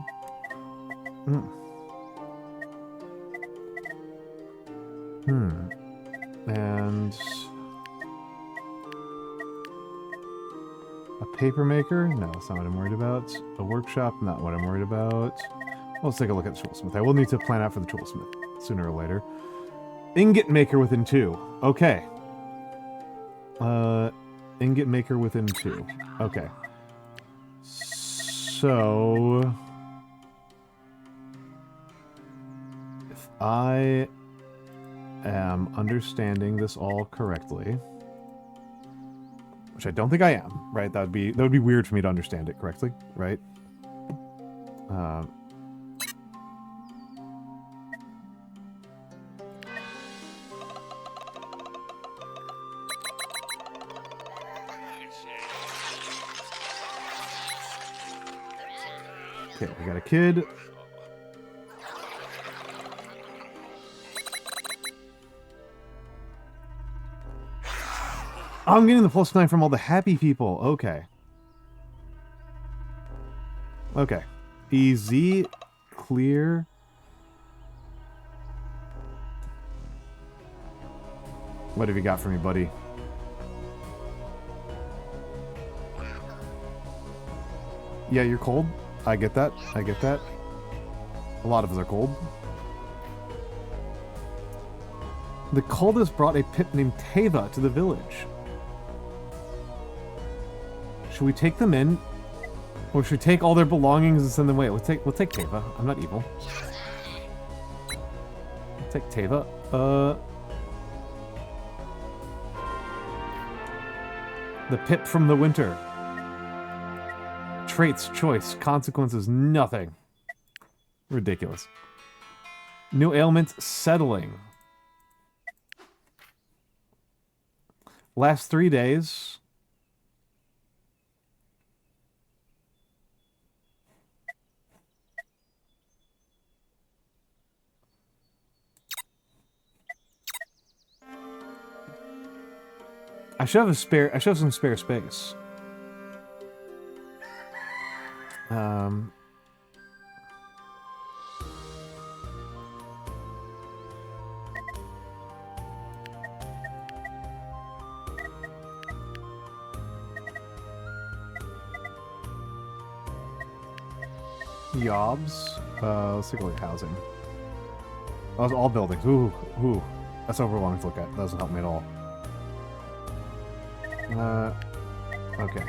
a paper maker? No, that's not what I'm worried about. A workshop? Not what I'm worried about. Well, let's take a look at the toolsmith. I will need to plan out for the toolsmith sooner or later. Ingot maker within 2. Okay. Ingot maker within 2. Okay. So... if I am understanding this all correctly... which I don't think I am, right? That would be weird for me to understand it correctly, right? Okay, we got a kid. Oh, I'm getting the +9 from all the happy people. Okay. Okay. Easy. Clear. What have you got for me, buddy? Yeah, you're cold. I get that. I get that. A lot of us are cold. The coldest brought a pip named Teva to the village. Should we take them in? Or should we take all their belongings and send them away? We'll take Teva. I'm not evil. We'll take Teva. The pip from the winter. Traits, choice, consequences, nothing. Ridiculous. New ailment, settling. Last 3 days. I should have some spare space. Jobs. Let's take a look at housing. Oh, it's all buildings. Ooh, ooh. That's overwhelming to look at. That doesn't help me at all. Okay.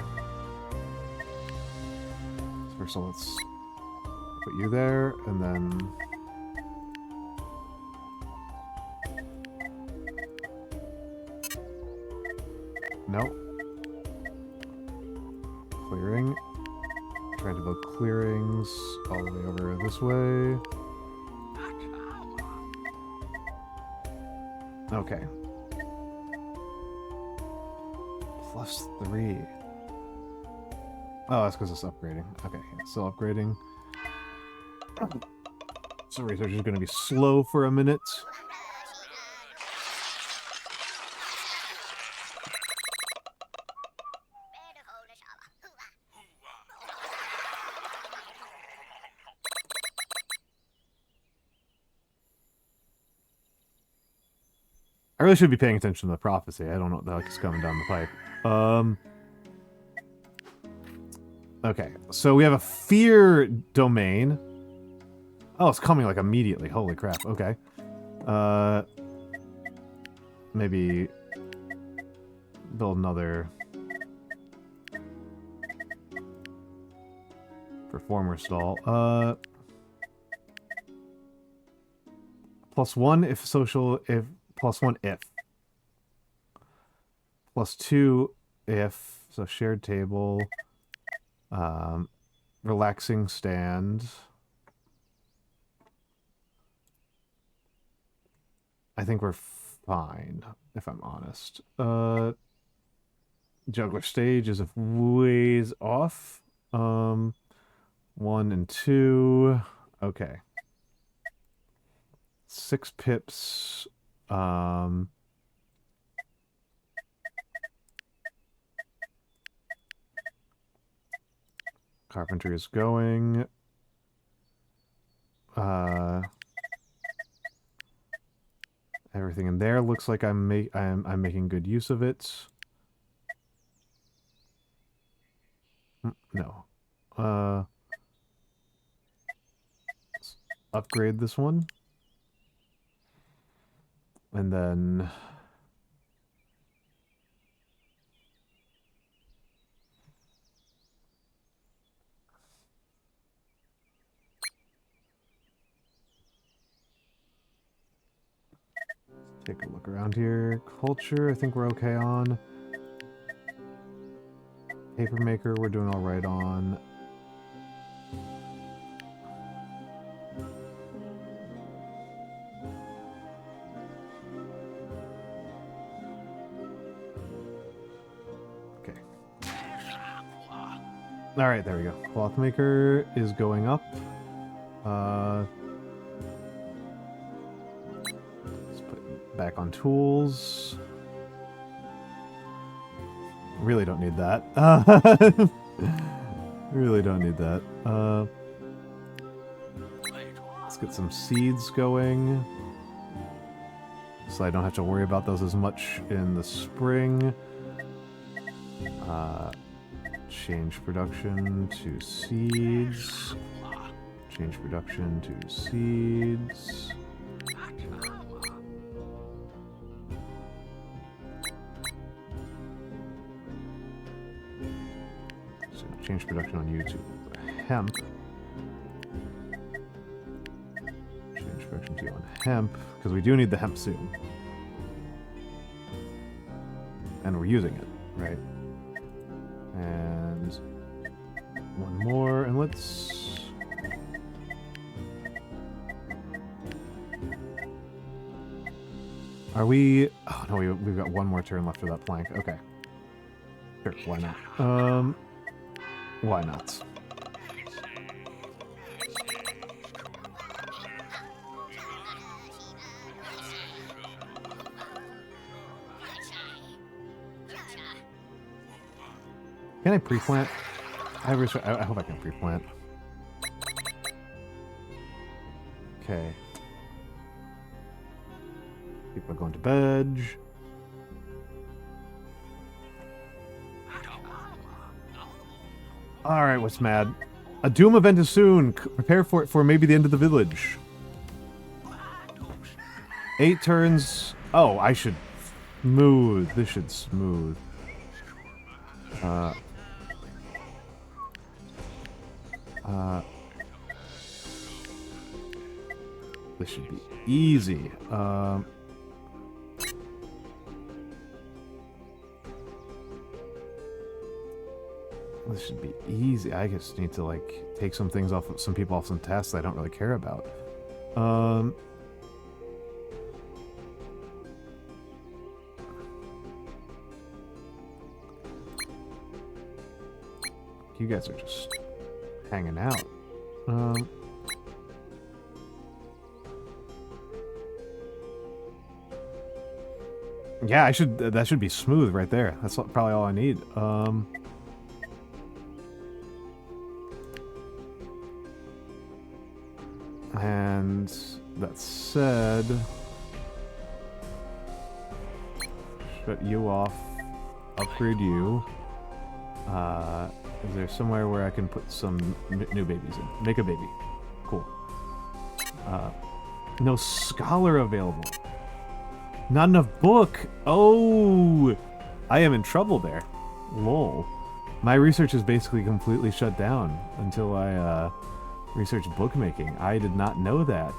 So let's put you there, and then... Nope. Clearing. Trying to build clearings all the way over this way. Okay. +3. Oh, that's because it's upgrading. Okay, still upgrading. So research is going to be slow for a minute. I really should be paying attention to the prophecy. I don't know what the heck is coming down the pipe. Okay, so we have a fear domain. Oh, it's coming like immediately. Holy crap. Okay. Maybe build another performer stall. +1 if social, if +1 if. +2 if, so shared table. Relaxing stand. I think we're fine, if I'm honest. Juggler stage is a ways off. 1 and 2. Okay. 6 pips. Carpentry is going. Everything in there looks like I'm making good use of it. No. Let's upgrade this one. And then... take a look around here. Culture, I think we're okay on. Papermaker, we're doing alright on. Okay. Alright, there we go. Clothmaker is going up. Let's put it back on tools. Really don't need that. Really don't need that. Let's get some seeds going, so I don't have to worry about those as much in the spring. Change production to seeds. Change production to seeds. Change production on YouTube. Hemp. Change production to on hemp, because we do need the hemp soon. And we're using it, right? And one more, and let's... Are we... Oh, no, we've got one more turn left for that plank. Okay. Sure, why not? Why not? Can I pre-plant? I hope I can pre-plant. Okay. People are going to bed. Alright, what's mad? A Doom event is soon. Prepare for it for maybe the end of the village. 8 turns. Oh, I should smooth. This should smooth. This should be easy. This should be easy. I just need to, like, take some things off, some people off some tasks I don't really care about. You guys are just hanging out. Yeah, that should be smooth right there. That's probably all I need. And that said, shut you off, upgrade you. Is there somewhere where I can put some new babies in? Make a baby. Cool. No scholar available. Not enough book. Oh, I am in trouble there. Lol. My research is basically completely shut down until I research bookmaking. I did not know that.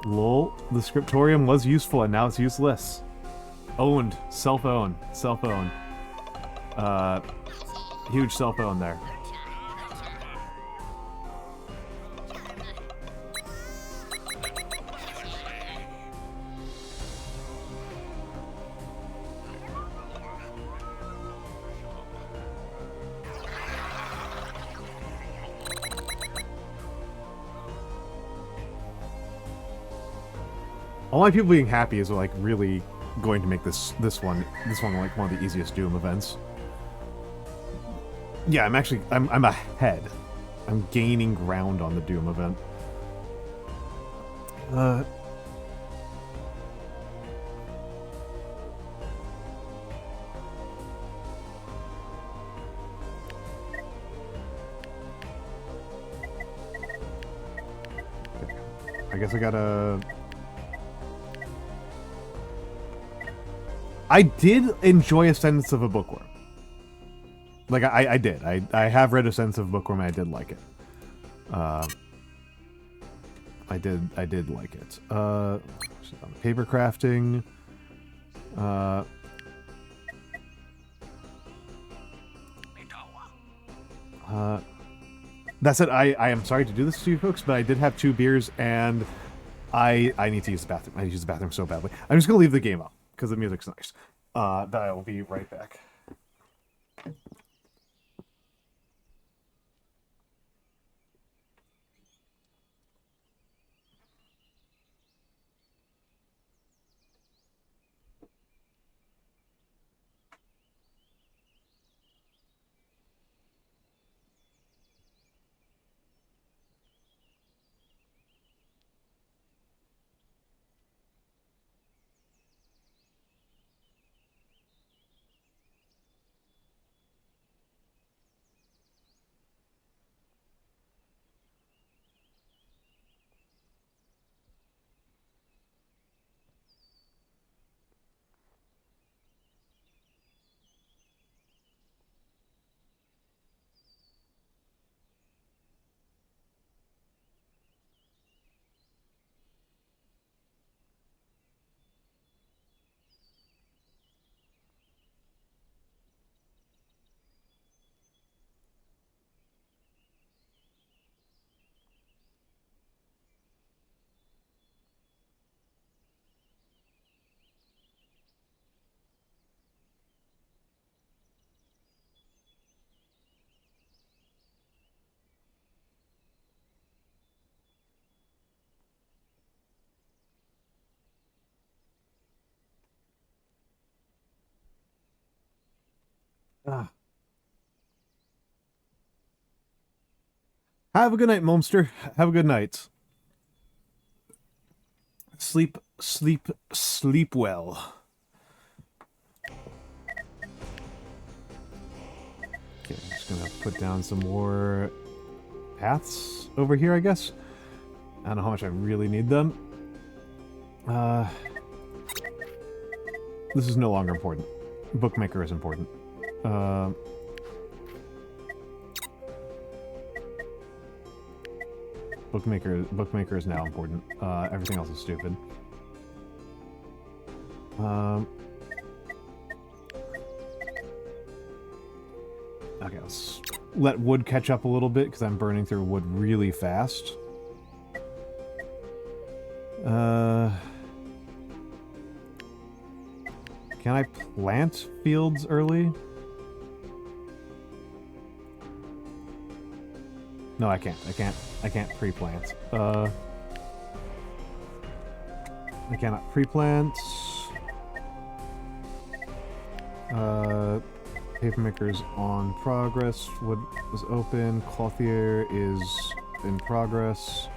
Lol. The scriptorium was useful and now it's useless. Owned. Self-owned. Self-owned. Huge self-own there. All my people being happy is like really going to make this one like one of the easiest Doom events. Yeah, I'm ahead. I'm gaining ground on the Doom event. I guess I gotta I did enjoy Ascendance of a Bookworm. Like, I did. I have read Ascendance of a Bookworm, and I did like it. I did like it. Paper crafting. That said, I am sorry to do this to you folks, but I did have 2 beers, and I need to use the bathroom. I need to use the bathroom so badly. I'm just gonna leave the game up, because the music's nice. But I will be right back. Ah. Have a good night, Momster. Have a good night. Sleep, sleep, sleep well. Okay, I'm just gonna put down some more paths over here, I guess. I don't know how much I really need them. This is no longer important. Bookmaker is important. Bookmaker is now important. Everything else is stupid. Okay, let's let wood catch up a little bit, because I'm burning through wood really fast. Can I plant fields early? No, I can't. I can't pre-plant. I cannot pre-plant. Papermaker's on progress. Wood was open. Clothier is in progress.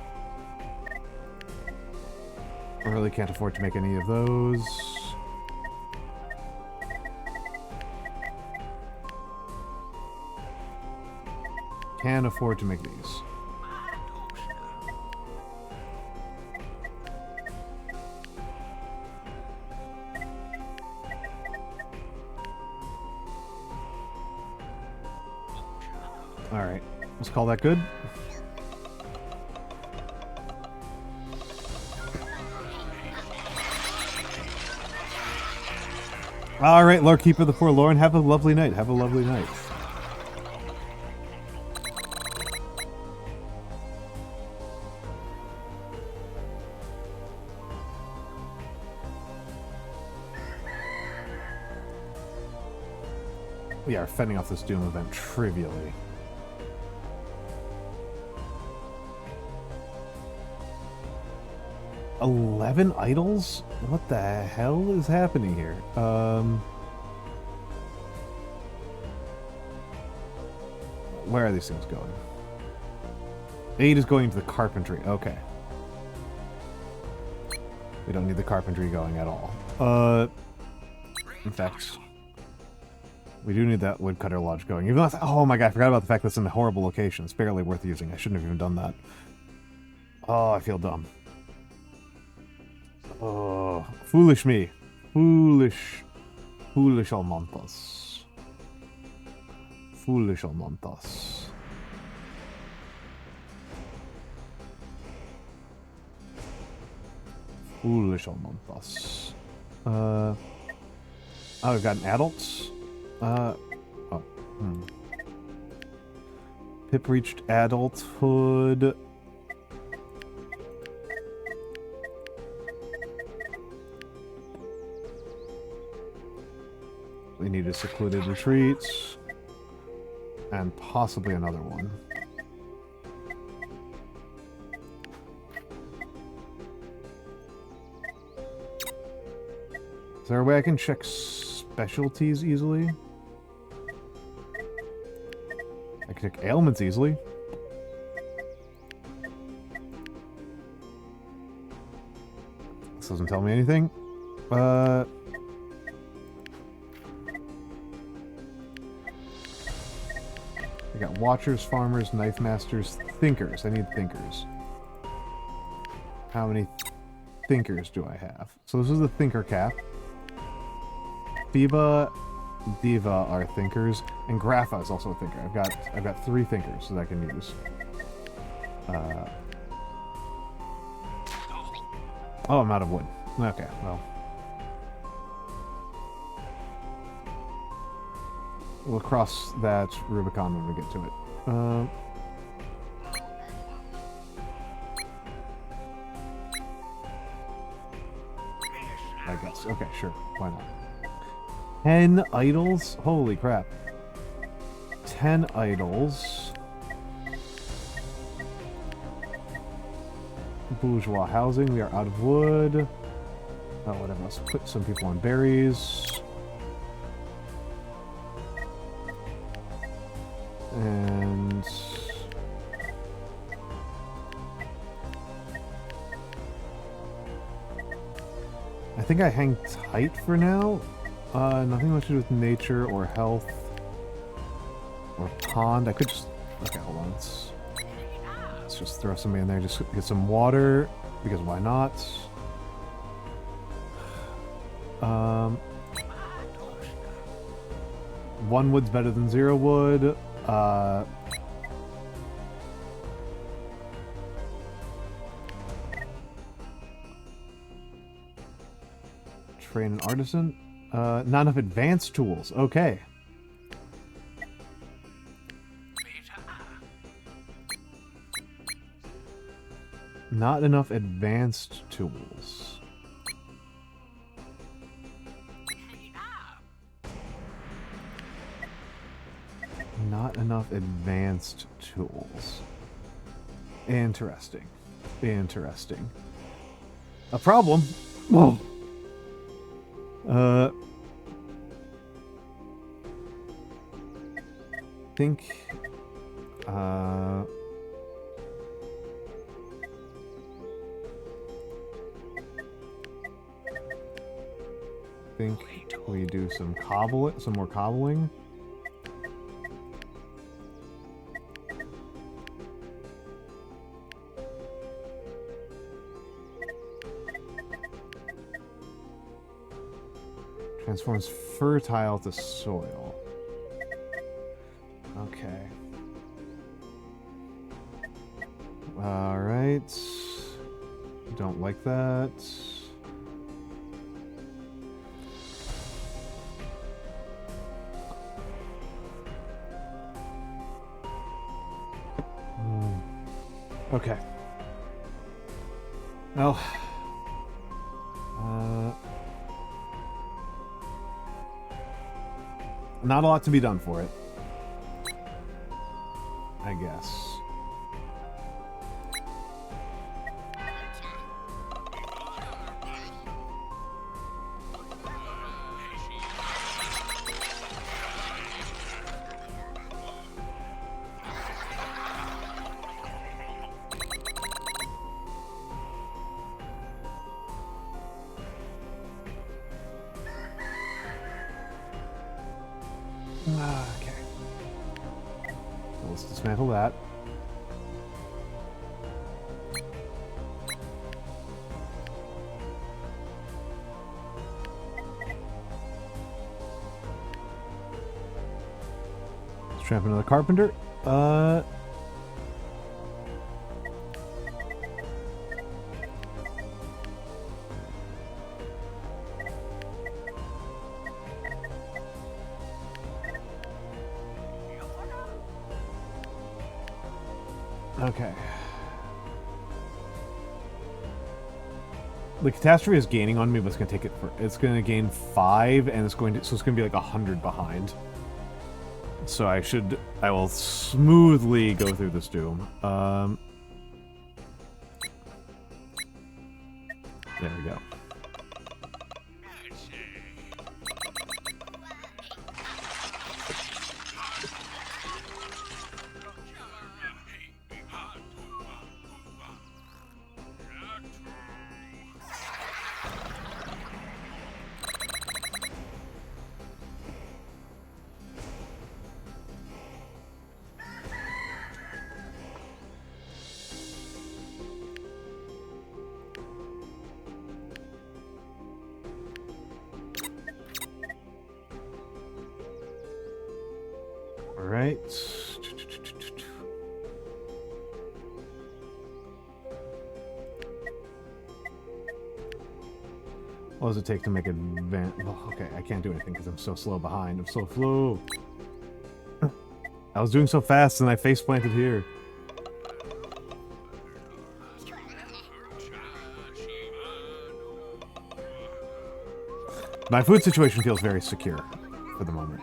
I really can't afford to make any of those. Can afford to make these. Alright, let's call that good. Alright, Lord Keeper the Forlorn, have a lovely night. Have a lovely night. We are fending off this Doom event trivially. $11 idols? What the hell is happening here? Where are these things going? 8 is going to the carpentry. Okay. We don't need the carpentry going at all. In fact, we do need that woodcutter lodge going. Even though oh my god, I forgot about the fact that it's in a horrible location. It's barely worth using. I shouldn't have even done that. Oh, I feel dumb. Oh, foolish me. Foolish Foolish Almantas. Foolish Almantas. Foolish Almantas. Oh, we've got an adult. Pip reached adulthood. We need a secluded retreat. And possibly another one. Is there a way I can check specialties easily? I can check ailments easily. This doesn't tell me anything. I got watchers, farmers, knife masters, thinkers. I need thinkers. How many thinkers do I have? So this is the thinker cap. Diva are thinkers, and Grapha is also a thinker. I've got 3 thinkers that I can use. Oh, I'm out of wood. Okay, well. We'll cross that Rubicon when we get to it. I guess. Okay, sure. Why not? 10 idols? Holy crap. 10 idols. Bourgeois housing. We are out of wood. Oh, whatever. Let's put some people on berries. And... I think I hang tight for now. Nothing much to do with nature or health or pond. I could just... Okay, hold on. Let's just throw somebody in there. Just get some water, because why not? One wood's better than 0 wood. Train an artisan. Not enough advanced tools. Okay. Not enough advanced tools. Not enough advanced tools. Interesting. Interesting. A problem. Whoa. Think we do some more cobbling. Transforms fertile to soil. Okay. Alright. Don't like that. Okay. Well. Not a lot to be done for it, I guess. Okay. So let's dismantle that. Tramp another carpenter. Okay. The catastrophe is gaining on me, but it's gonna take it for. It's gonna gain 5, and it's going to. So it's gonna be like 100 behind. So I will smoothly go through this doom. There we go. Alright. What does it take to make it advance? Oh, okay, I can't do anything because I'm so slow behind. I'm so slow. I was doing so fast and I face planted here. My food situation feels very secure for the moment.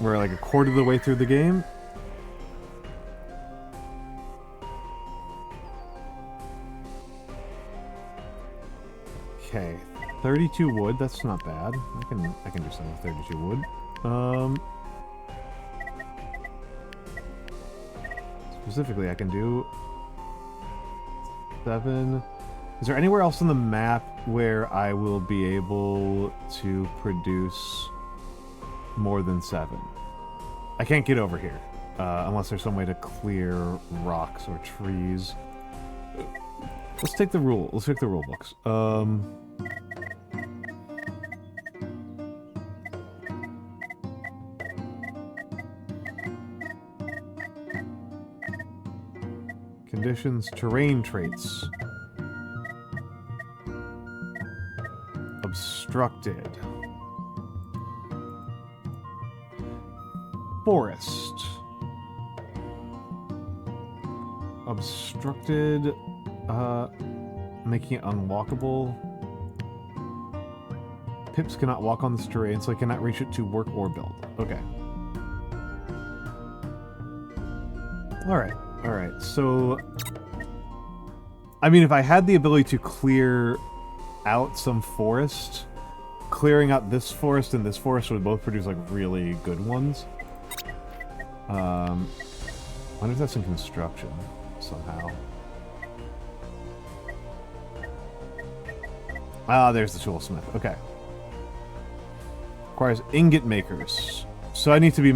We're like a quarter of the way through the game. Okay, 32 wood. That's not bad. I can do something with 32 wood. Specifically, I can do 7. Is there anywhere else on the map where I will be able to produce more than 7? I can't get over here unless there's some way to clear rocks or trees. Let's take the rule. Let's take the rule books. Conditions, terrain traits. Obstructed. Forest. Obstructed, making it unwalkable. Pips cannot walk on this terrain, so I cannot reach it to work or build. Okay. Alright, alright, so... I mean, if I had the ability to clear out some forest, clearing out this forest and this forest would both produce, like, really good ones. I wonder if that's in construction, somehow. Ah, there's the toolsmith. Okay. Requires ingot makers. So I need to be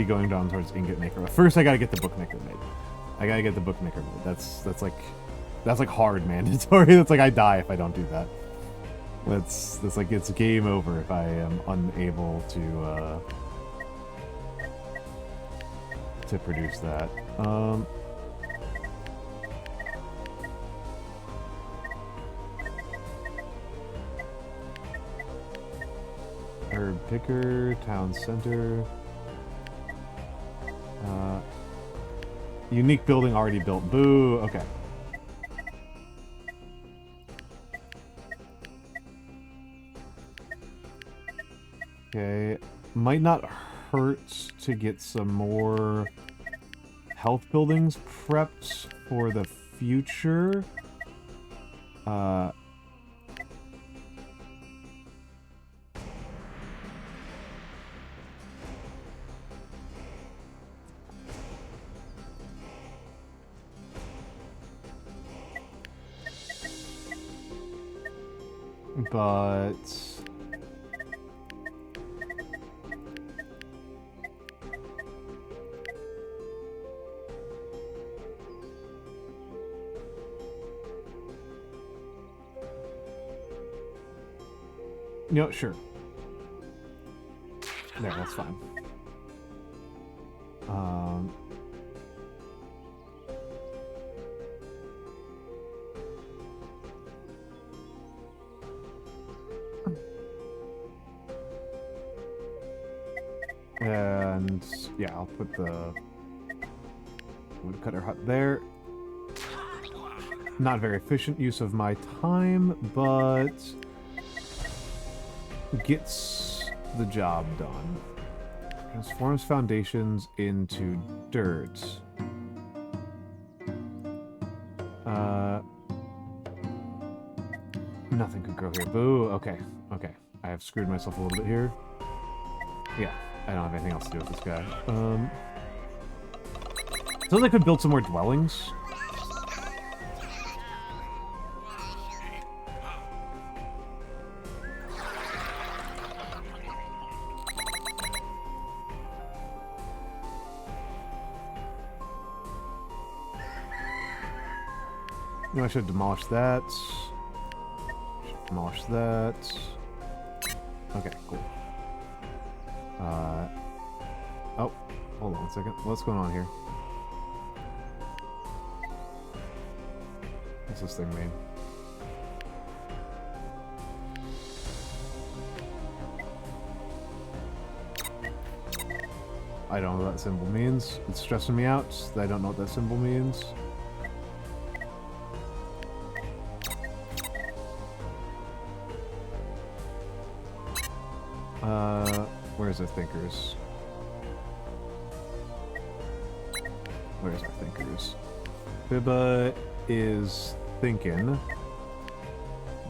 going down towards ingot maker. First, I gotta get the bookmaker made. I gotta get the bookmaker made. That's like hard mandatory. That's like I die if I don't do that. That's like it's game over if I am unable to produce that. Herb picker, town center. Unique building already built. Boo. Okay. Okay. Might not hurt to get some more health buildings prepped for the future. But You know, sure. There, that's fine. And yeah, I'll put the woodcutter hut there. Not very efficient use of my time, but gets the job done. Transforms foundations into dirt. Nothing could grow here. Boo. Okay. Okay. I have screwed myself a little bit here. Yeah. I don't have anything else to do with this guy. So I could build some more dwellings. No, I should demolish that. Demolish that. Okay, cool. Oh, hold on a second. What's going on here? What's this thing mean? I don't know what that symbol means. It's stressing me out that I don't know what that symbol means. Where's our thinkers? Where's our thinkers? Biba is thinking.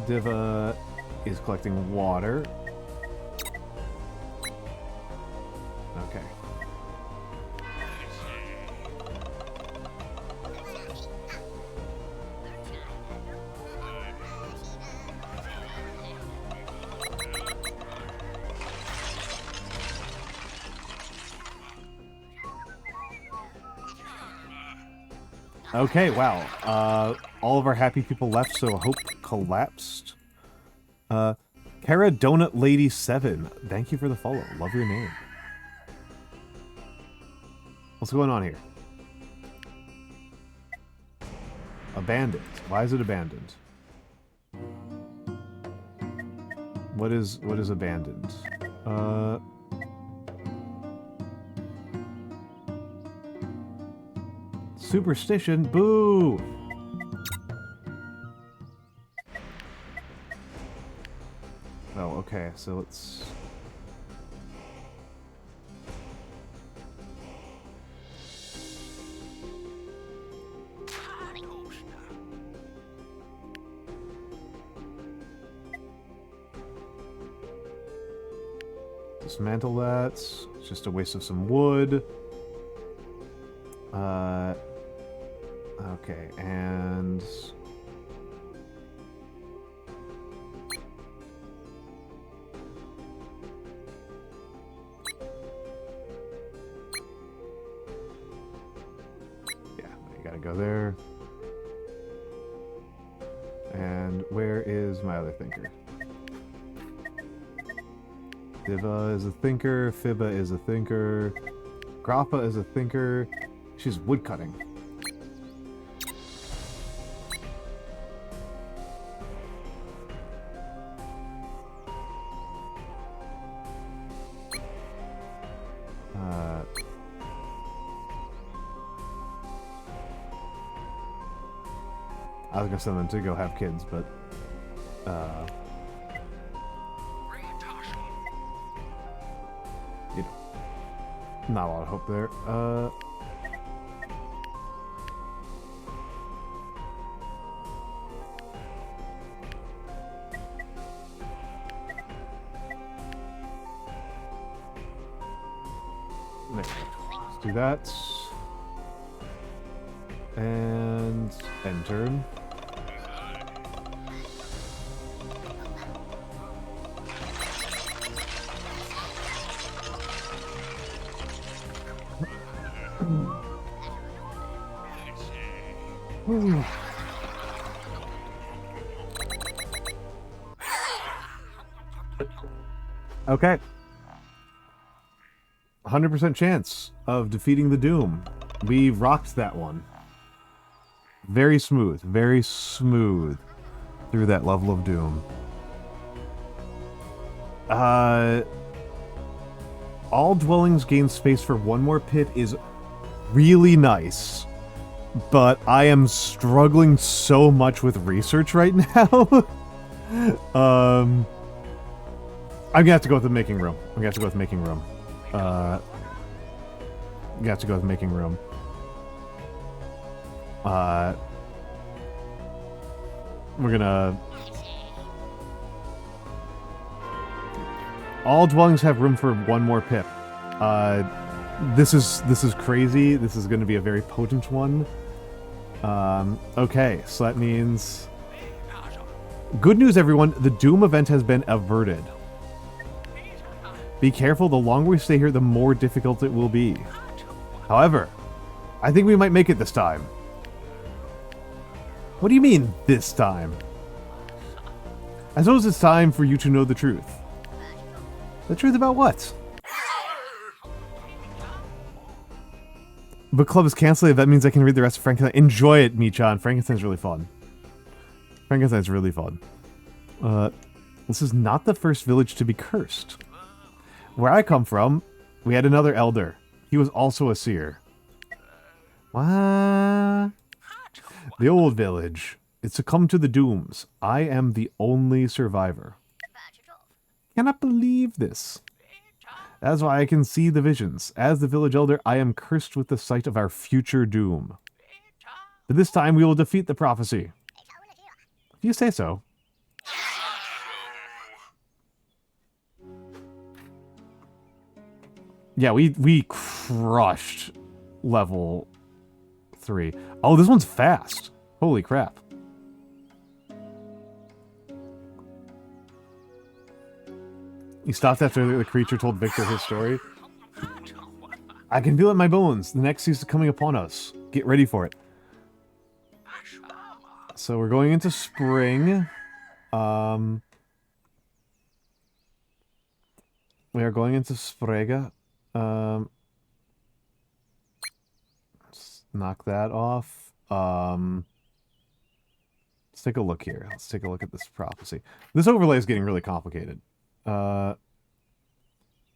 Diva is collecting water. Okay. Okay, wow. All of our happy people left, so hope collapsed. Kara Donut Lady 7, thank you for the follow. Love your name. What's going on here? Abandoned. Why is it abandoned? What is abandoned? Superstition, boo! Oh, okay, so let's... dismantle that. It's just a waste of some wood. Okay, and... yeah, you gotta go there. And where is my other thinker? Diva is a thinker, Fibba is a thinker, Grappa is a thinker. She's woodcutting. I was gonna send them to go have kids, but you know, not a lot of hope there. There. Let's do that. And end turn. Okay. 100% chance of defeating the Doom. We rocked that one. Very smooth through that level of Doom. All dwellings gain space for one more pit is really nice, but I am struggling so much with research right now. I'm gonna have to go with the making room. I'm gonna have to go with making room. We're gonna... All dwellings have room for one more pip. This is crazy. This is going to be a very potent one. Okay, so that means... Good news, everyone. The Doom event has been averted. Be careful. The longer we stay here, the more difficult it will be. However, I think we might make it this time. What do you mean, this time? I suppose it's time for you to know the truth. The truth about what? Book club is canceled. That means I can read the rest of Frankenstein. Enjoy it, Michan. Frankenstein's really fun. Frankenstein's really fun. This is not the first village to be cursed. Where I come from, we had another elder. He was also a seer. What? The old village. It succumbed to the dooms. I am the only survivor. Cannot believe this. That's why I can see the visions. As the village elder, I am cursed with the sight of our future doom. But this time we will defeat the prophecy. If you say so. Yeah, we crushed level 3. Oh, this one's fast. Holy crap. He stopped after the creature told Victor his story. I can feel it in my bones. The next season is coming upon us. Get ready for it. So we're going into spring. We are going into Sprega. Let's knock that off. Let's take a look here. Let's take a look at this prophecy. This overlay is getting really complicated.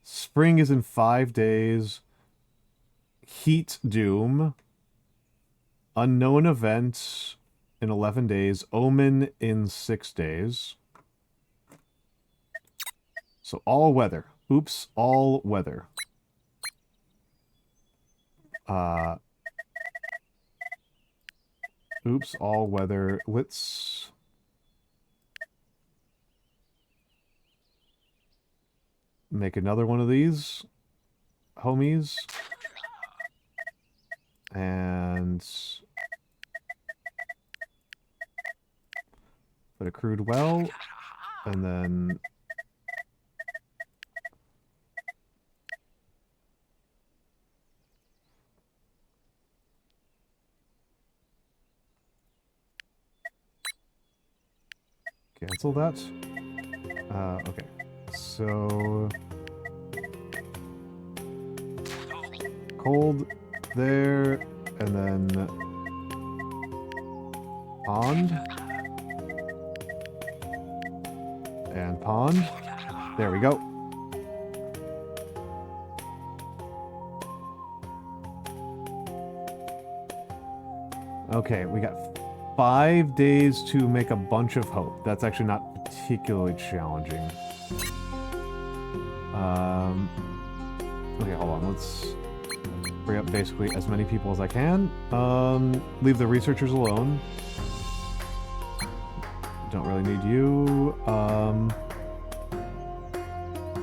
Spring is in 5 days. Heat Doom. Unknown event in 11 days. Omen in 6 days. So all weather. Oops, all weather. Oops, all weather. Let's... make another one of these homies. And... put a crude well. And then... cancel that. Okay. So... cold there, and then... pond. And pond. There we go. Okay, we got 5 days to make a bunch of hope. That's actually not particularly challenging. Okay, hold on. Let's bring up basically as many people as I can. Leave the researchers alone. Don't really need you.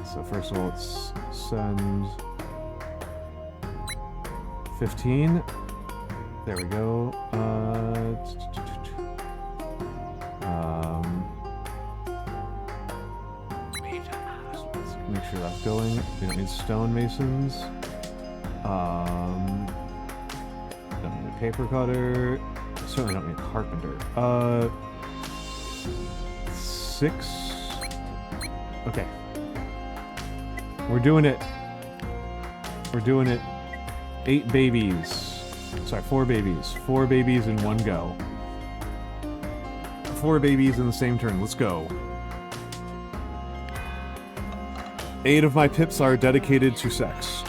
So first of all, let's send 15. There we go. Let's make sure that's going. We don't need stonemasons. Don't need a paper cutter. Certainly don't need a carpenter. 6. Okay. We're doing it. We're doing it. 8 babies. Sorry, 4 babies. 4 babies in one go. 4 babies in the same turn. Let's go. 8 of my pips are dedicated to sex.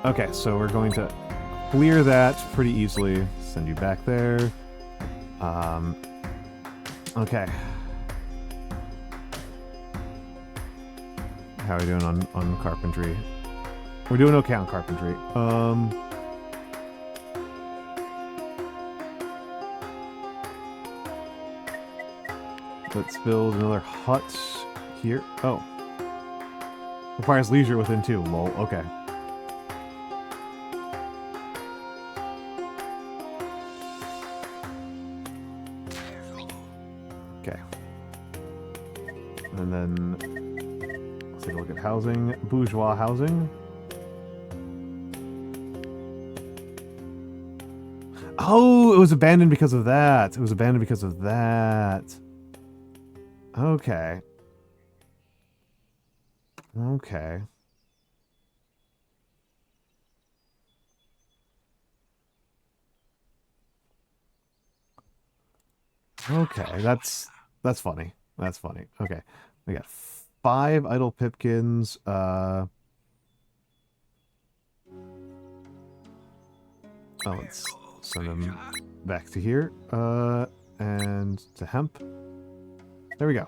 Okay, so we're going to clear that pretty easily. Send you back there. Okay. How are we doing on carpentry? We're doing okay on carpentry. Let's build another hut here. Oh. Requires leisure within 2. Lol. Okay. Okay. And then let's take a look at housing. Bourgeois housing. Oh, it was abandoned because of that. It was abandoned because of that. Okay. Okay. Okay, that's funny. That's funny. Okay. We got 5 idle pipkins. Oh, let's send them back to here. And to hemp. There we go.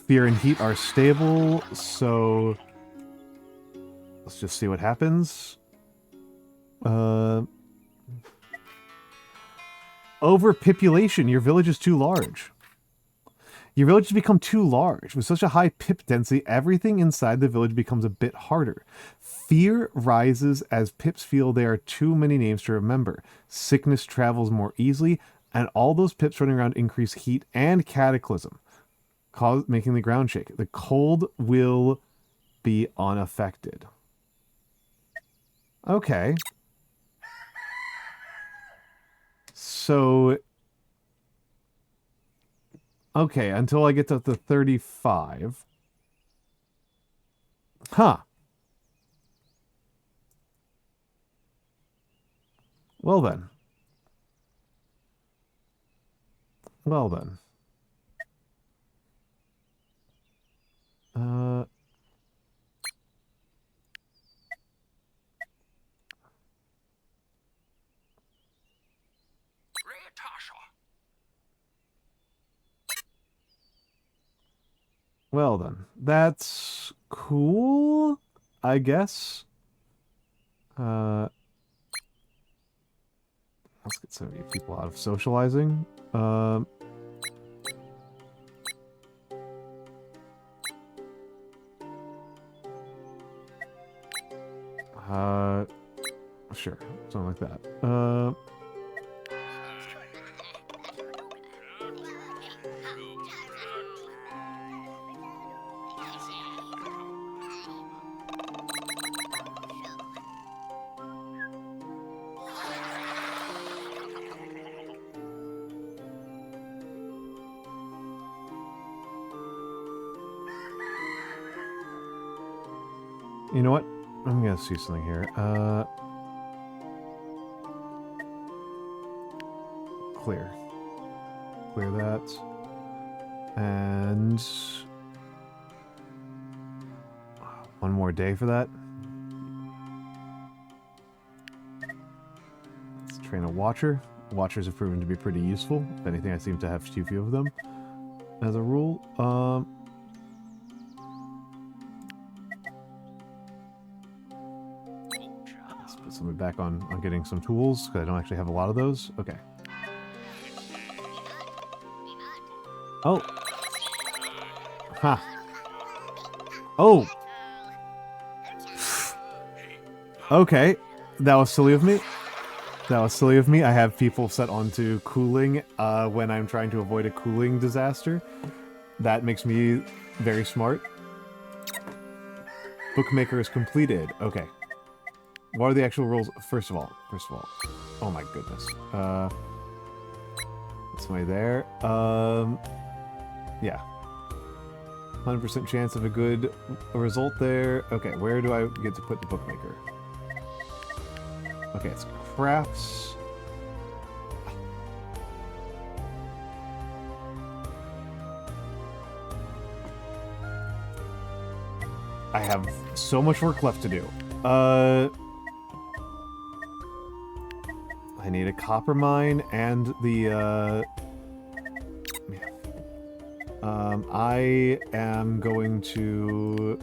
Fear and heat are stable, so let's just see what happens. Overpopulation. Your village is too large. Your village has become too large. With such a high pip density, everything inside the village becomes a bit harder. Fear rises as pips feel there are too many names to remember. Sickness travels more easily, and all those pips running around increase heat and cataclysm, making the ground shake. The cold will be unaffected. Okay. So... okay, until I get to the 35. Huh. Well then. Well then. Well then, that's cool, I guess. Let's get some of you people out of socializing. Sure, something like that. You know what? I'm gonna see something here. Clear. Clear that. And... one more day for that. Let's train a watcher. Watchers have proven to be pretty useful. If anything, I seem to have too few of them, as a rule. Let's put something back on getting some tools, because I don't actually have a lot of those. Okay. Oh. Ha. Oh. Okay, that was silly of me. That was silly of me. I have people set onto cooling when I'm trying to avoid a cooling disaster. That makes me very smart. Bookmaker is completed. Okay. What are the actual rules? First of all. Oh my goodness. Somebody there. Yeah. 100% chance of a good result there. Okay, where do I get to put the bookmaker? Okay, it's crafts. I have so much work left to do. I need a copper mine and the, I am going to...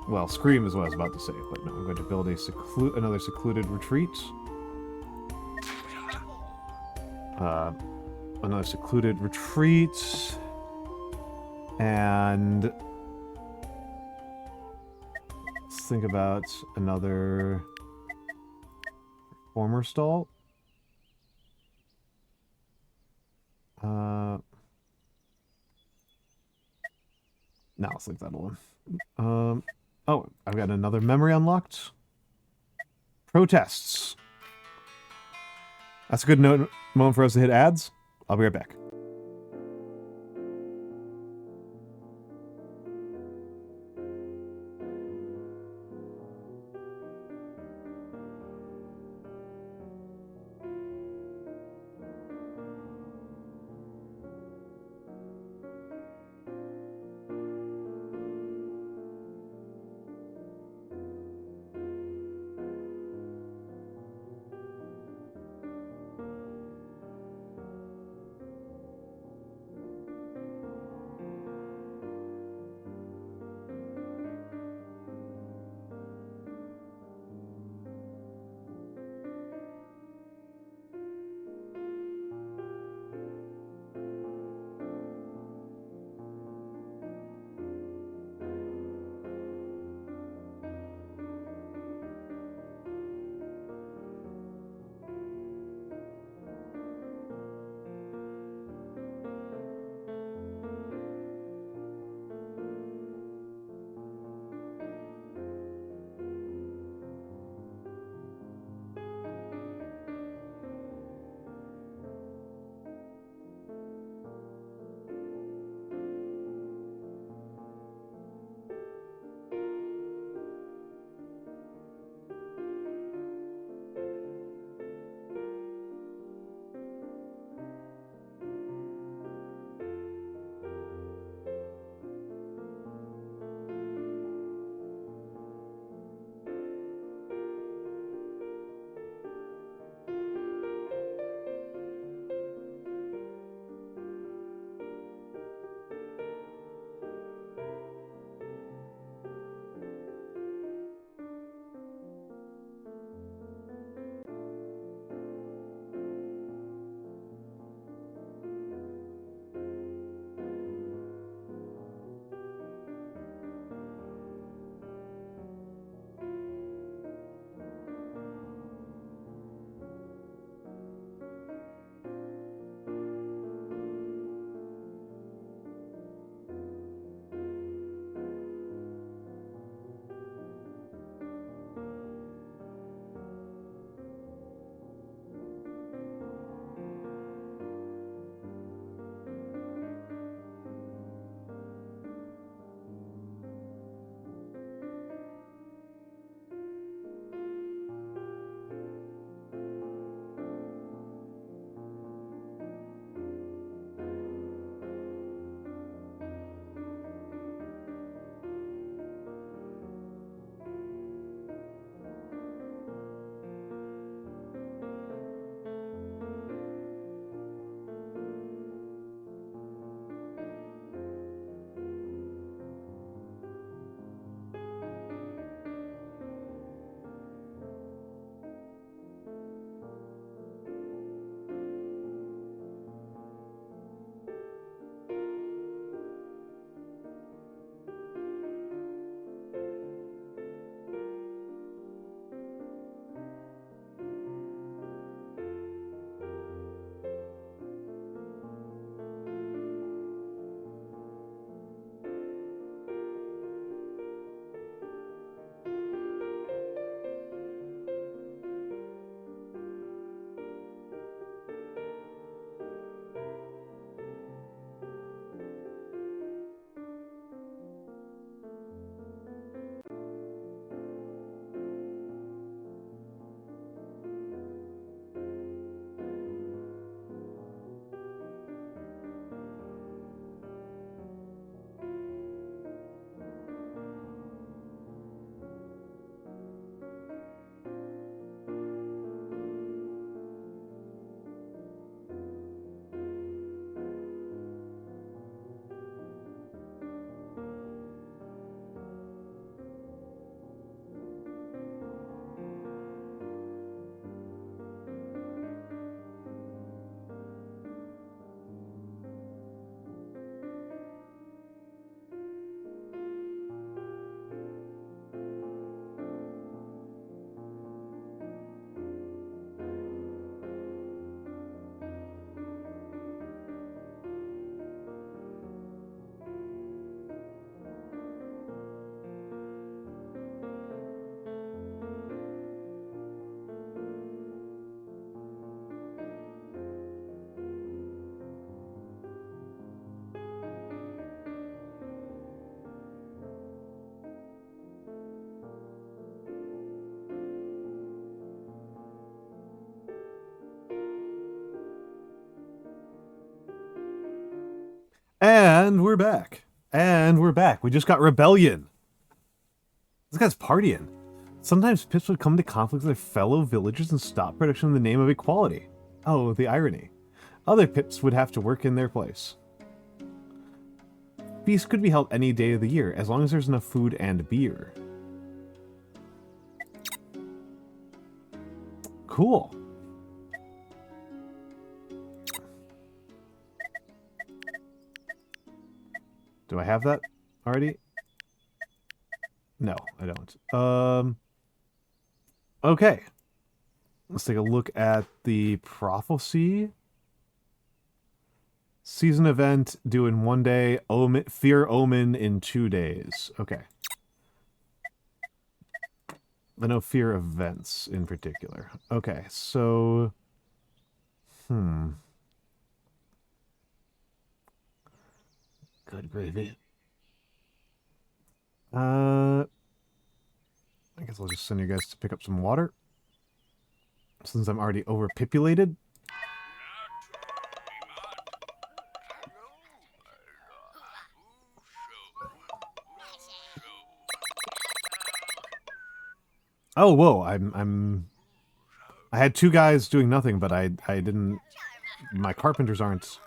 Well, Scream is what I was about to say, but no, I'm going to build a another secluded retreat. Another secluded retreat. And... let's think about another... former stall. No, let's leave that alone. Oh, I've got another memory unlocked. Protests. That's a good moment for us to hit ads. I'll be right back. And we're back. And we're back. We just got rebellion. This guy's partying. Sometimes pips would come to conflict with their fellow villagers and stop production in the name of equality. Oh, the irony. Other pips would have to work in their place. Feasts could be held any day of the year, as long as there's enough food and beer. Cool. Do I have that already? No, I don't. Okay. Let's take a look at the prophecy. Season event due in 1 day. Fear omen in 2 days. Okay. I know fear events in particular. Okay, so... Good gravy. I guess I'll just send you guys to pick up some water. Since I'm already overpopulated. Oh, whoa, I had 2 guys doing nothing, but I didn't... My carpenters aren't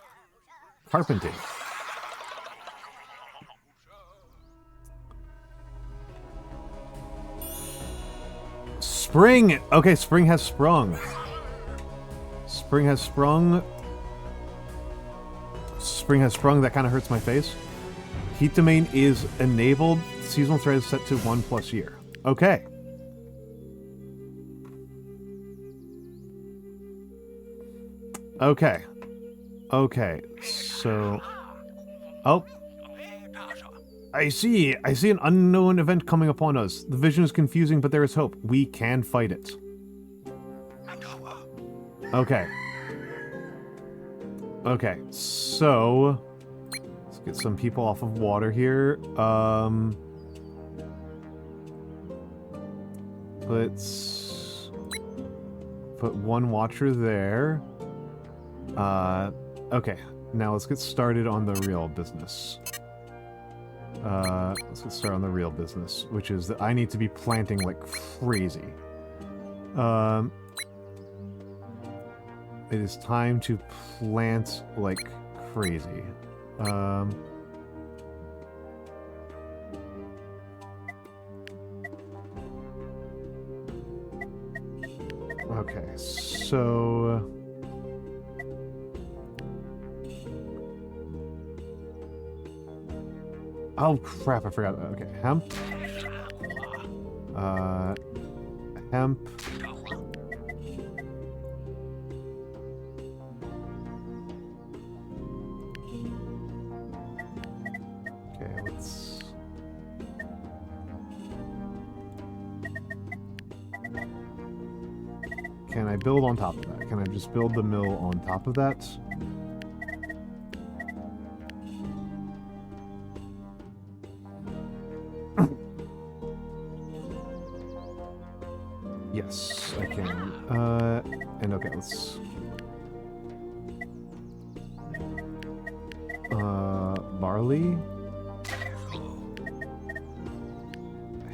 carpenting. Spring! Okay, spring has sprung. Spring has sprung. Spring has sprung. That kind of hurts my face. Heat domain is enabled. Seasonal thread is set to 1+ year. Okay. Okay. Okay. So... Oh. I see an unknown event coming upon us. The vision is confusing, but there is hope. We can fight it. Okay. Okay, so... Let's get some people off of water here. Let's... put 1 watcher there. Okay. Now let's get started on the real business. Let's get started on the real business, which is that I need to be planting like crazy. It is time to plant like crazy. Okay, so... Oh crap, I forgot. Okay, hemp. Hemp. Okay, let's... Can I build on top of that? Can I just build the mill on top of that? Yes, I can. And okay, let's... barley.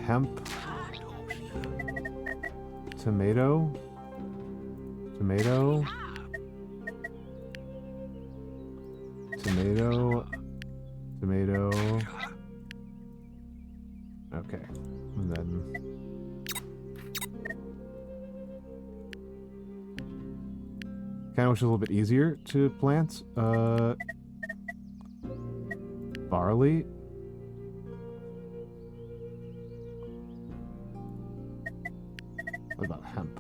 Hemp. Tomato. Tomato. Tomato. Tomato. Okay, and then... Kind of wish it was a little bit easier to plant. Barley. What about hemp?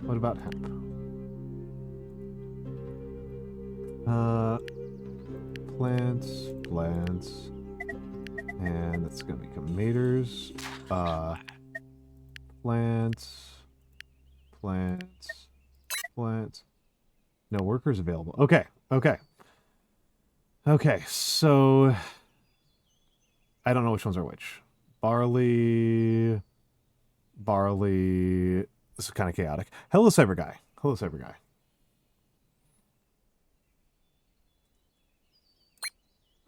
What about hemp? Plants, plants, and it's gonna become maters. Plants, plants, plants. No workers available. Okay, okay. Okay, so... I don't know which ones are which. Barley... Barley... This is kind of chaotic. Hello, Cyber Guy. Hello, Cyber Guy.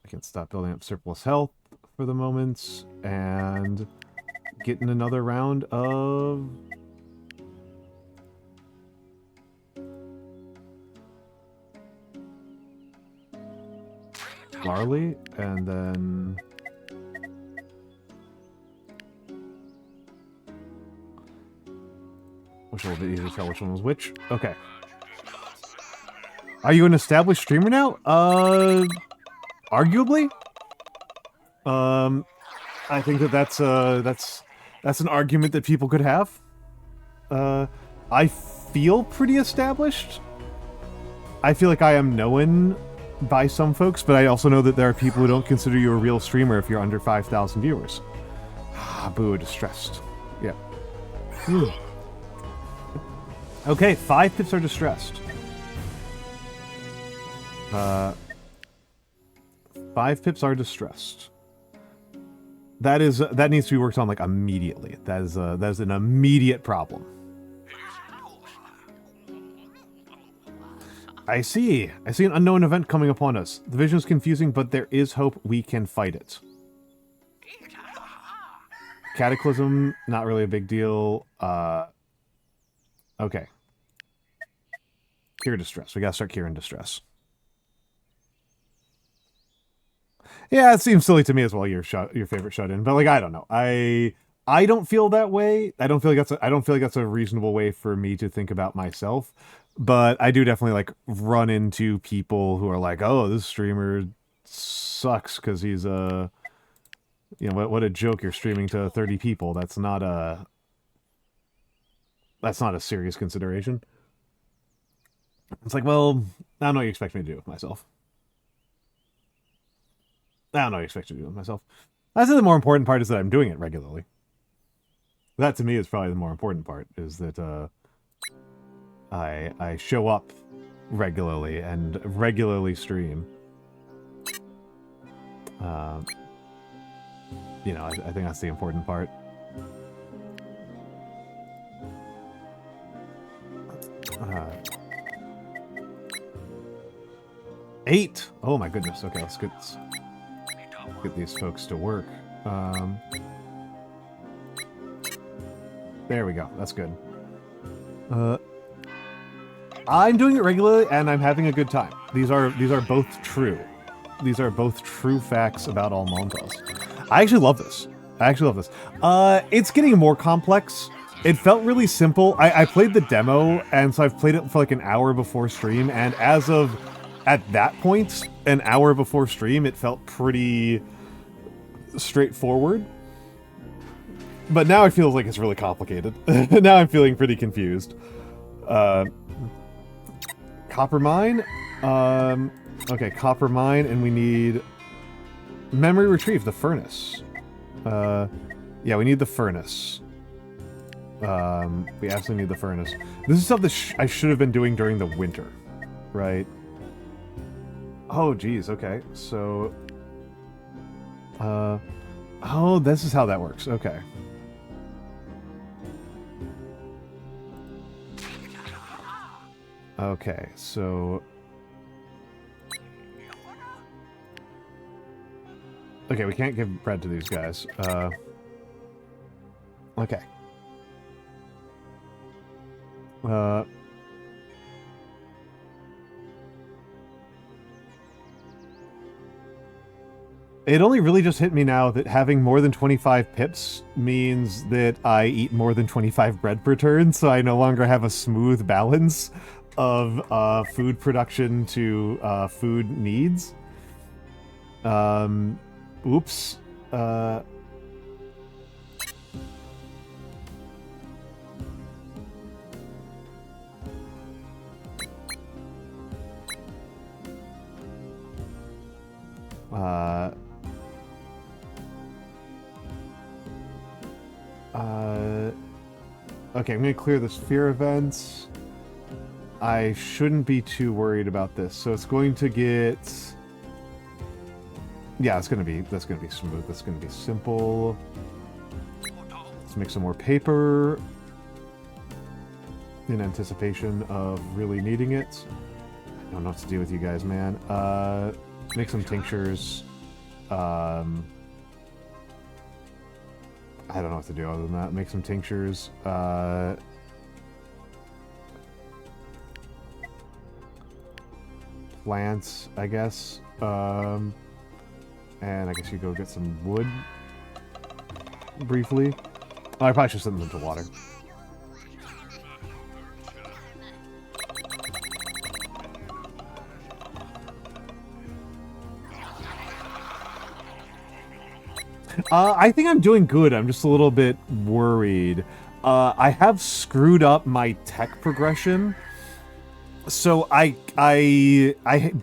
I can stop building up surplus health for the moment, and get in another round of... barley, and then... Which a little bit easier to tell which one was which. Okay. Are you an established streamer now? Arguably. I think that's an argument that people could have. I feel pretty established. I feel like I am known by some folks, but I also know that there are people who don't consider you a real streamer if you're under 5,000 viewers. Ah, boo, distressed. Yeah. Okay, 5 pips are distressed. 5 pips are distressed. That needs to be worked on like immediately. That is an immediate problem. I see an unknown event coming upon us. The vision is confusing, but there is hope we can fight it. Cataclysm, not really a big deal. Okay. Cure distress. We gotta start curing distress. Yeah, it seems silly to me as well. Your favorite shut-in, but like I don't know. I don't feel that way. I don't feel like that's a reasonable way for me to think about myself. But I do definitely like run into people who are like, "Oh, this streamer sucks because he's a, you know, what a joke. You're streaming to 30 people. That's not a serious consideration." It's like, well, I don't know what you expect me to do with myself. I don't know what you expect me to do with myself. I'd say the more important part is that I'm doing it regularly. That to me is probably the more important part, is that I show up regularly and regularly stream. You know, I think that's the important part. Eight! Oh my goodness. Okay, let's get these folks to work. There we go. That's good. I'm doing it regularly, and I'm having a good time. These are both true. These are both true facts about Almantas. I actually love this. It's getting more complex. It felt really simple. I played the demo, and so I've played it for like an hour before stream, and as of at that point, an hour before stream, it felt pretty straightforward. But now it feels like it's really complicated. Now I'm feeling pretty confused. Copper mine? Okay, copper mine, and we need memory retrieve, the furnace. Yeah, we need the furnace. We absolutely need the furnace. This is stuff that I should have been doing during the winter, right? Oh, geez, okay. So, oh, this is how that works. Okay. Okay, so... Okay, we can't give bread to these guys. Okay. It only really just hit me now that having more than 25 pips means that I eat more than 25 bread per turn, so I no longer have a smooth balance of food production to food needs. Oops. Okay, I'm gonna clear the sphere events. I shouldn't be too worried about this. So it's going to get... Yeah, that's gonna be smooth. That's gonna be simple. Let's make some more paper in anticipation of really needing it. I don't know what to do with you guys, man. Make some tinctures. I don't know what to do other than that. Make some tinctures. Plants, I guess. And I guess you go get some wood. Briefly. Oh, I probably should send them into water. I think I'm doing good. I'm just a little bit worried. I have screwed up my tech progression. So I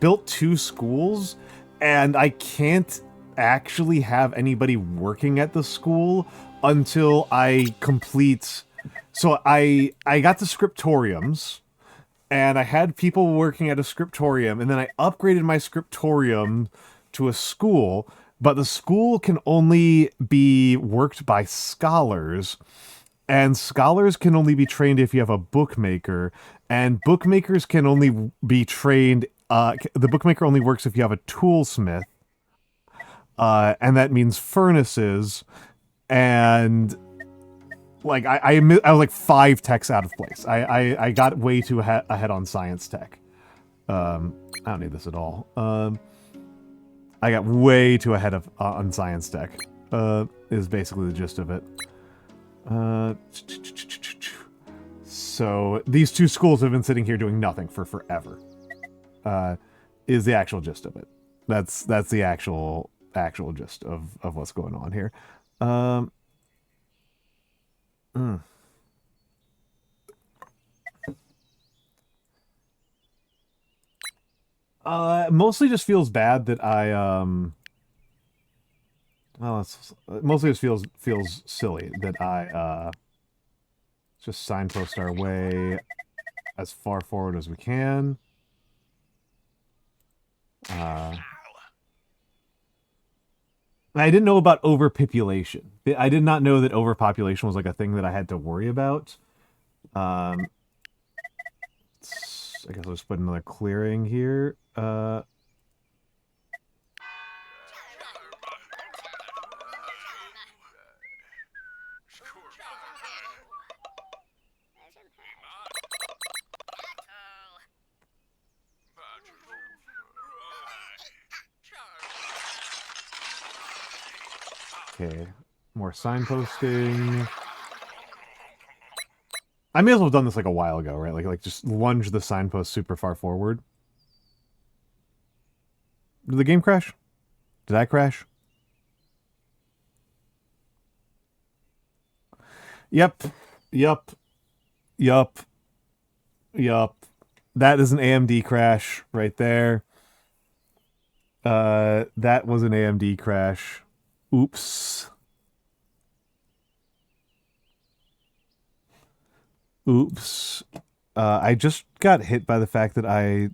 built 2 schools, and I can't actually have anybody working at the school until I complete... So I got the scriptoriums, and I had people working at a scriptorium, and then I upgraded my scriptorium to a school, but the school can only be worked by scholars, and scholars can only be trained if you have a bookmaker, and bookmakers can only be trained... the bookmaker only works if you have a toolsmith, and that means furnaces, and... Like, I was like 5 techs out of place. I got way too ahead on science tech. I don't need this at all. I got way too ahead of on science tech. Is basically the gist of it. So these 2 schools have been sitting here doing nothing for forever. Is the actual gist of it. That's the actual gist of what's going on here. Mostly just feels bad that I well, it mostly just feels silly that I just signpost our way as far forward as we can. I didn't know about overpopulation. I did not know that overpopulation was like a thing that I had to worry about. I guess I'll just put another clearing here. Okay, more signposting. I may as well have done this like a while ago, right? Like just lunge the signpost super far forward. Did the game crash? Did I crash? Yep. That is an AMD crash right there. That was an AMD crash. Oops. I just got hit by the fact that I...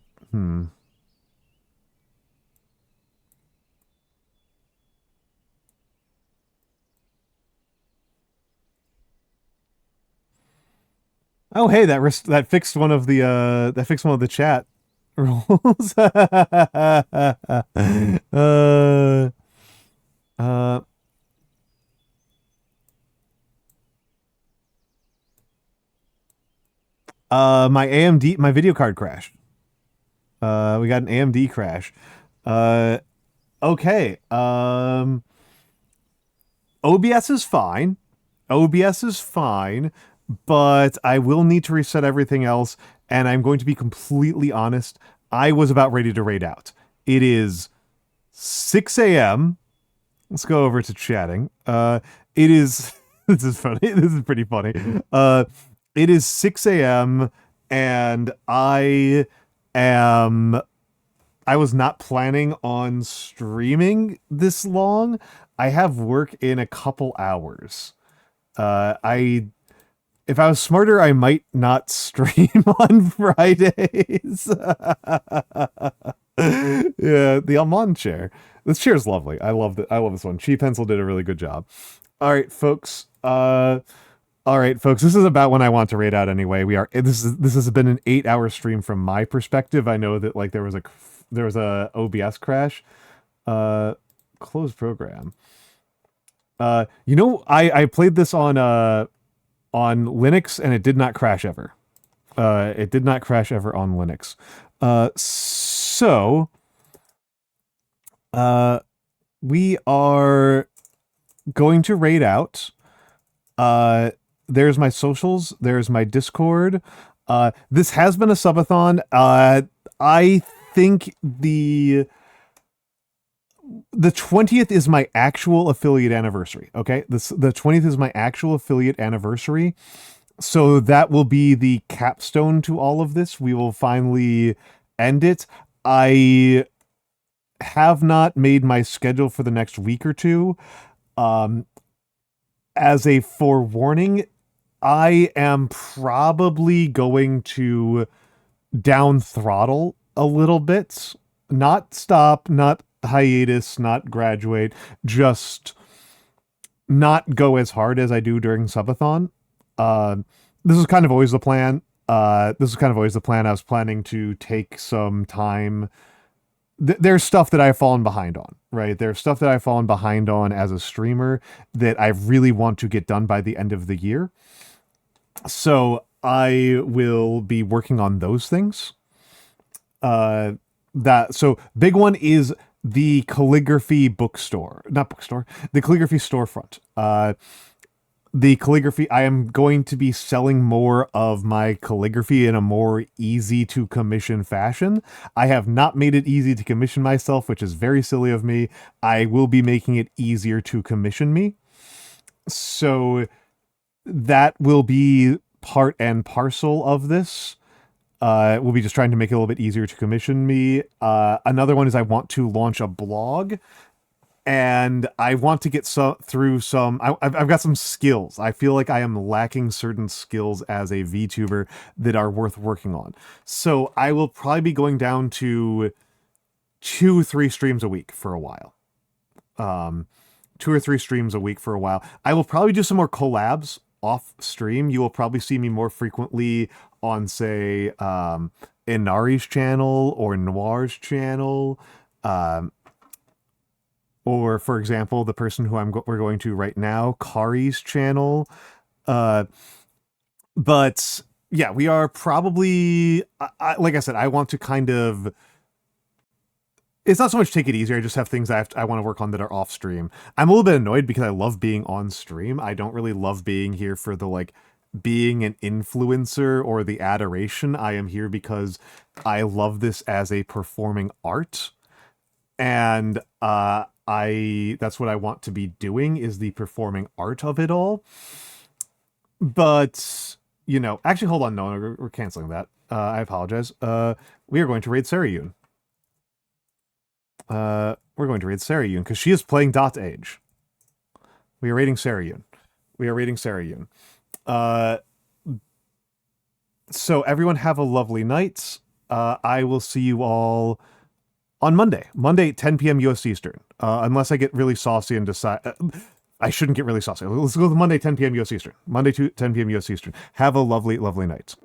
Oh, hey, that fixed one of the chat rules. My video card crashed. We got an AMD crash. Okay. OBS is fine. But I will need to reset everything else, and I'm going to be completely honest. I was about ready to raid out. It is 6 a.m. Let's go over to chatting. It is... This is funny. This is pretty funny. It is 6 a.m. and I was not planning on streaming this long. I have work in a couple hours. If I was smarter, I might not stream on Fridays. Yeah, the Almond chair. This chair is lovely. I love it. I love this one. Chi Pencil did a really good job. All right, folks. This is about when I want to raid out anyway. This has been an 8-hour stream from my perspective. I know that like there was a OBS crash. close program. You know, I played this on Linux and it did not crash ever. It did not crash ever on Linux. So we are going to raid out. There's my socials. There's my Discord. This has been a subathon. I think the 20th is my actual affiliate anniversary. Okay, the 20th is my actual affiliate anniversary. So that will be the capstone to all of this. We will finally end it. I have not made my schedule for the next week or two. As a forewarning, I am probably going to down throttle a little bit. Not stop, not hiatus, not graduate, just not go as hard as I do during subathon. This is kind of always the plan. I was planning to take some time. There's stuff that I've fallen behind on, right? There's stuff that I've fallen behind on as a streamer that I really want to get done by the end of the year. So I will be working on those things. So big one is the calligraphy the calligraphy storefront. The calligraphy, I am going to be selling more of my calligraphy in a more easy to commission fashion. I have not made it easy to commission myself, which is very silly of me. I will be making it easier to commission me. So that will be part and parcel of this. We'll be just trying to make it a little bit easier to commission me. Another one is I want to launch a blog. And I want to get through some... I've got some skills. I feel like I am lacking certain skills as a VTuber that are worth working on. So I will probably be going down to 2-3 streams a week for a while. 2 or 3 streams a week for a while. I will probably do some more collabs off stream. You will probably see me more frequently on, say, Inari's channel or Noir's channel. Or, for example, the person who we're going to right now, Kari's channel. But, yeah, we are probably... like I said, I want to kind of... It's not so much take it easier, I just have things I want to work on that are off stream. I'm a little bit annoyed because I love being on stream. I don't really love being here for the, like, being an influencer or the adoration. I am here because I love this as a performing art. And, that's what I want to be doing, is the performing art of it all. But, you know, actually, hold on, no, we're canceling that. I apologize. We are going to raid Sarayun. We're going to raid Sarayun, because she is playing Dotage. We are raiding Sarayun. So everyone have a lovely night. I will see you all on Monday, 10 p.m. US Eastern. Unless I get really saucy and decide... I shouldn't get really saucy. Let's go with Monday, 10 p.m. US Eastern. Monday, 10 p.m. US Eastern. Have a lovely, lovely night.